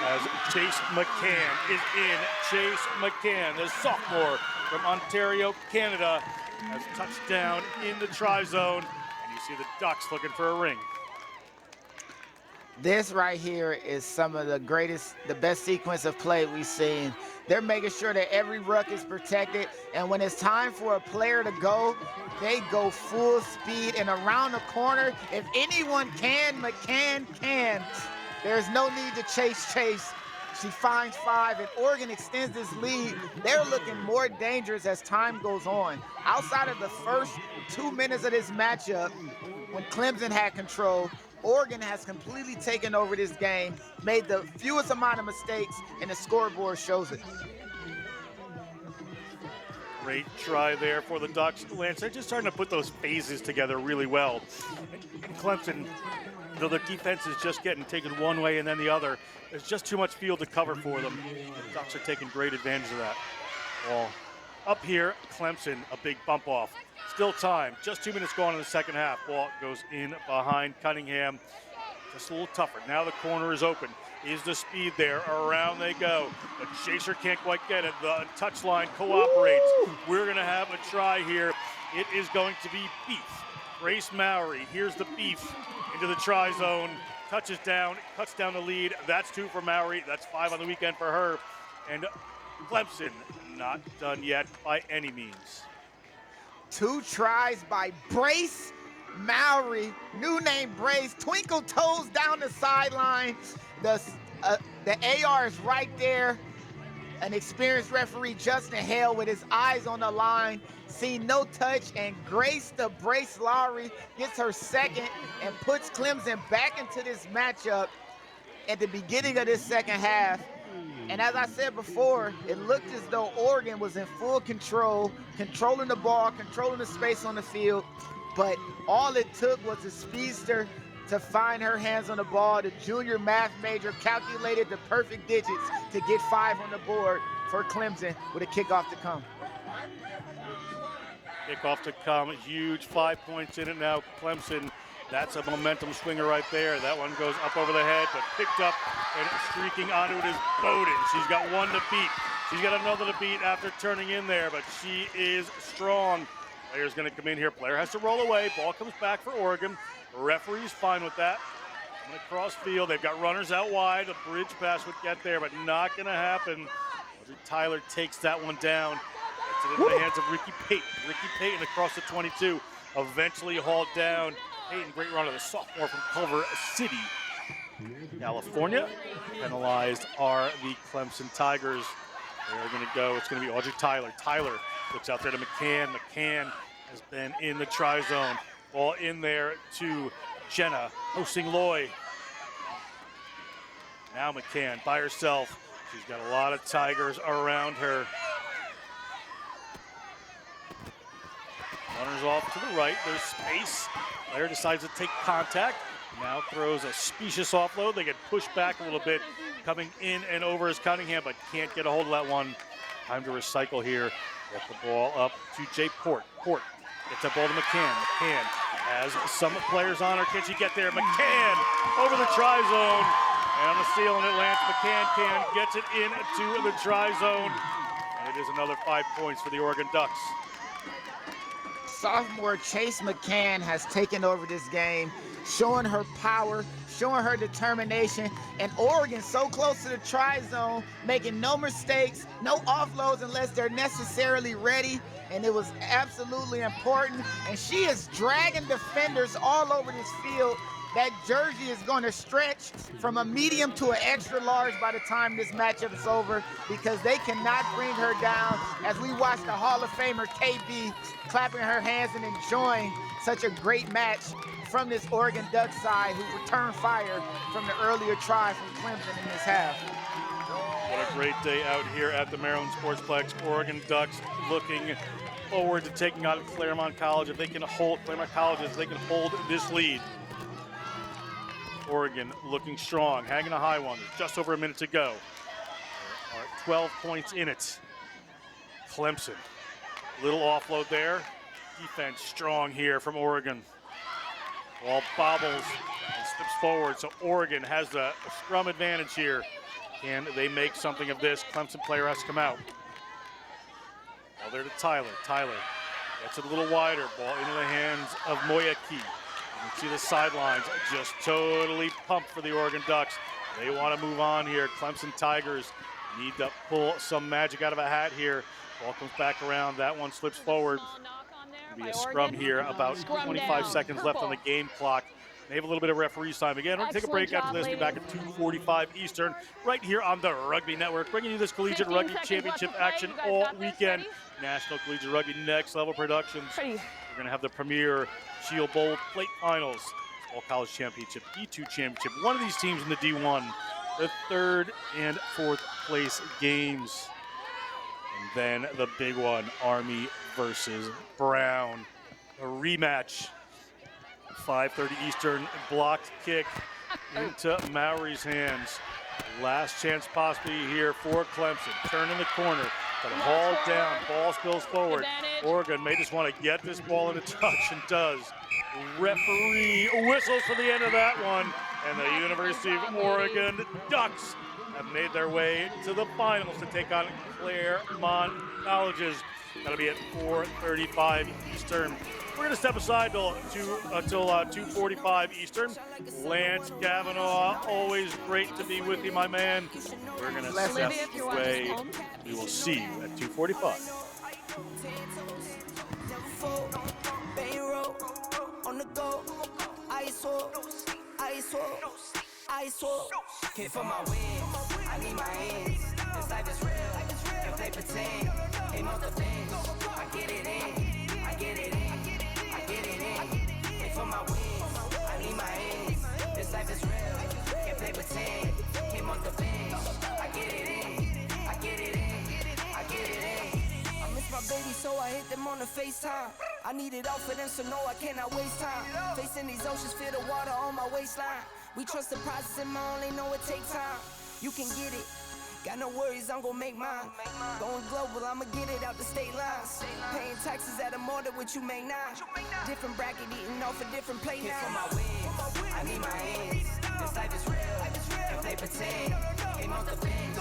Speaker 2: as Chase McCann is in. Chase McCann, the sophomore from Ontario, Canada, has touched down in the tri-zone, and you see the Ducks looking for a ring.
Speaker 8: This right here is some of the best sequence of play we've seen. They're making sure that every ruck is protected, and when it's time for a player to go, they go full speed and around the corner. If anyone can, McCann can. There's no need to chase. She finds 5, and Oregon extends this lead. They're looking more dangerous as time goes on. Outside of the first 2 minutes of this matchup, when Clemson had control, Oregon has completely taken over this game, made the fewest amount of mistakes, and the scoreboard shows it.
Speaker 2: Great try there for the Ducks. Lance, they're just starting to put those phases together really well. And Clemson, though their defense is just getting taken one way and then the other, there's just too much field to cover for them. The Ducks are taking great advantage of that. Ball up here, Clemson, a big bump off. Still time, just 2 minutes gone in the second half. Ball goes in behind Cunningham. Just a little tougher. Now the corner is open. Is the speed there? Around they go. But Chaser can't quite get it. The touchline cooperates. We're going to have a try here. It is going to be Beef. Grace Mowry. Here's the Beef into the try zone. Touches down, cuts down the lead. That's 2 for Mowry. That's 5 on the weekend for her. And Clemson not done yet by any means.
Speaker 8: 2 tries by Brace Mowry, new name Brace, twinkle toes down the sideline. The AR is right there. An experienced referee, Justin Hale, with his eyes on the line, seen no touch, and Grace the Brace Lowry gets her second and puts Clemson back into this matchup at the beginning of this second half. And as I said before, it looked as though Oregon was in full control, controlling the ball, controlling the space on the field. But all it took was a speedster to find her hands on the ball. The junior math major calculated the perfect digits to get 5 on the board for Clemson with a kickoff to come.
Speaker 2: Kickoff to come, huge 5 points in it now. Clemson, that's a momentum swinger right there. That one goes up over the head, but picked up and streaking onto it is Bowden. She's got 1 to beat. She's got another to beat after turning in there, but she is strong. Player's gonna come in here. Player has to roll away. Ball comes back for Oregon. Referee's fine with that. Coming across field. They've got runners out wide. A bridge pass would get there, but not gonna happen. Tyler takes that one down. Gets it into the hands of Ricky Payton. Ricky Payton across the 22. Eventually hauled down. Payton, great runner, the sophomore from Culver City, California. Penalized are the Clemson Tigers. They're going to go. It's going to be Audrey Tyler. Tyler looks out there to McCann. McCann has been in the tri-zone. Ball in there to Jenna Hosing-Loy. Now McCann by herself. She's got a lot of Tigers around her. Runners off to the right. There's space. Player decides to take contact. Now throws a specious offload. They get pushed back a little bit. Coming in and over is Cunningham, but can't get a hold of that one. Time to recycle here. Get the ball up to Jay Port. Port gets that ball to McCann. McCann has some players on her. Can she get there? McCann over the tri-zone. And on the steal, and it lands. McCann gets it into the tri-zone. And it is another 5 points for the Oregon Ducks.
Speaker 8: Sophomore Chase McCann has taken over this game, showing her power, showing her determination, and Oregon so close to the tri-zone, making no mistakes, no offloads unless they're necessarily ready, and it was absolutely important. And she is dragging defenders all over this field, that jersey is going to stretch from a medium to an extra large by the time this matchup is over, because they cannot bring her down, as we watch the Hall of Famer KB clapping her hands and enjoying such a great match from this Oregon Ducks side, who returned fire from the earlier try from Clemson in this half.
Speaker 2: What a great day out here at the Maryland Sportsplex. Oregon Ducks looking forward to taking on Claremont College if they can hold this lead. Oregon looking strong, hanging a high one. There's just over a minute to go. There are 12 points in it. Clemson, little offload there. Defense strong here from Oregon. Ball bobbles and slips forward, so Oregon has a scrum advantage here. Can they make something of this? Clemson player has to come out. Ball there to Tyler. Tyler gets it a little wider. Ball into the hands of Moyaki. You can see the sidelines just totally pumped for the Oregon Ducks. They want to move on here. Clemson Tigers need to pull some magic out of a hat here. Ball comes back around. That one slips forward. It'll be a scrum here. About 25 seconds left on the game clock. They have a little bit of referee's time. Again, we're going to take a break after this. Be back at 2:45 Eastern, right here on the Rugby Network, bringing you this Collegiate Rugby Championship action all weekend. National Collegiate Rugby Next Level Productions. We're going to have the premier Shield Bowl Plate Finals, All College Championship, D2 Championship. One of these teams in the D1, the third and fourth place games. And then the big one, Army versus Brown. A rematch. 5:30 Eastern, blocked kick into Mowry's hands. Last chance possibly here for Clemson. Turn in the corner, got it hauled down, ball spills forward. Oregon may just want to get this ball into touch, and does. Referee whistles for the end of that one, and the University of Oregon Ducks have made their way to the finals to take on Claremont Colleges. That'll be at 4:35 Eastern. We're going to step aside until 2:45 Eastern. Lance Kavanaugh, always great to be with you, my man. We're going to step away. We will see you at 2:45.
Speaker 9: On the go, I swore. Came for my wins, I need my hands. This life is real, if they pretend. Aim off the bench, I get it in, I get it in. Came for my wins, I need my hands. This life is real, can't play pretend. Came off the bench, I get it in, I get it in, I get it in. I miss my baby, so I hit them on the FaceTime. I need it all for them, so no, I cannot waste time. Facing these oceans, feel the water on my waistline. We trust the process, and I only know it takes time. You can get it. Got no worries, I'm gon' make mine. Going global, I'ma get it out the state lines. Paying taxes at a more than what you make now. Different bracket, eating off a different plate now. For my wins, I need my hands. This life is real, if they pretend. Came off the bench,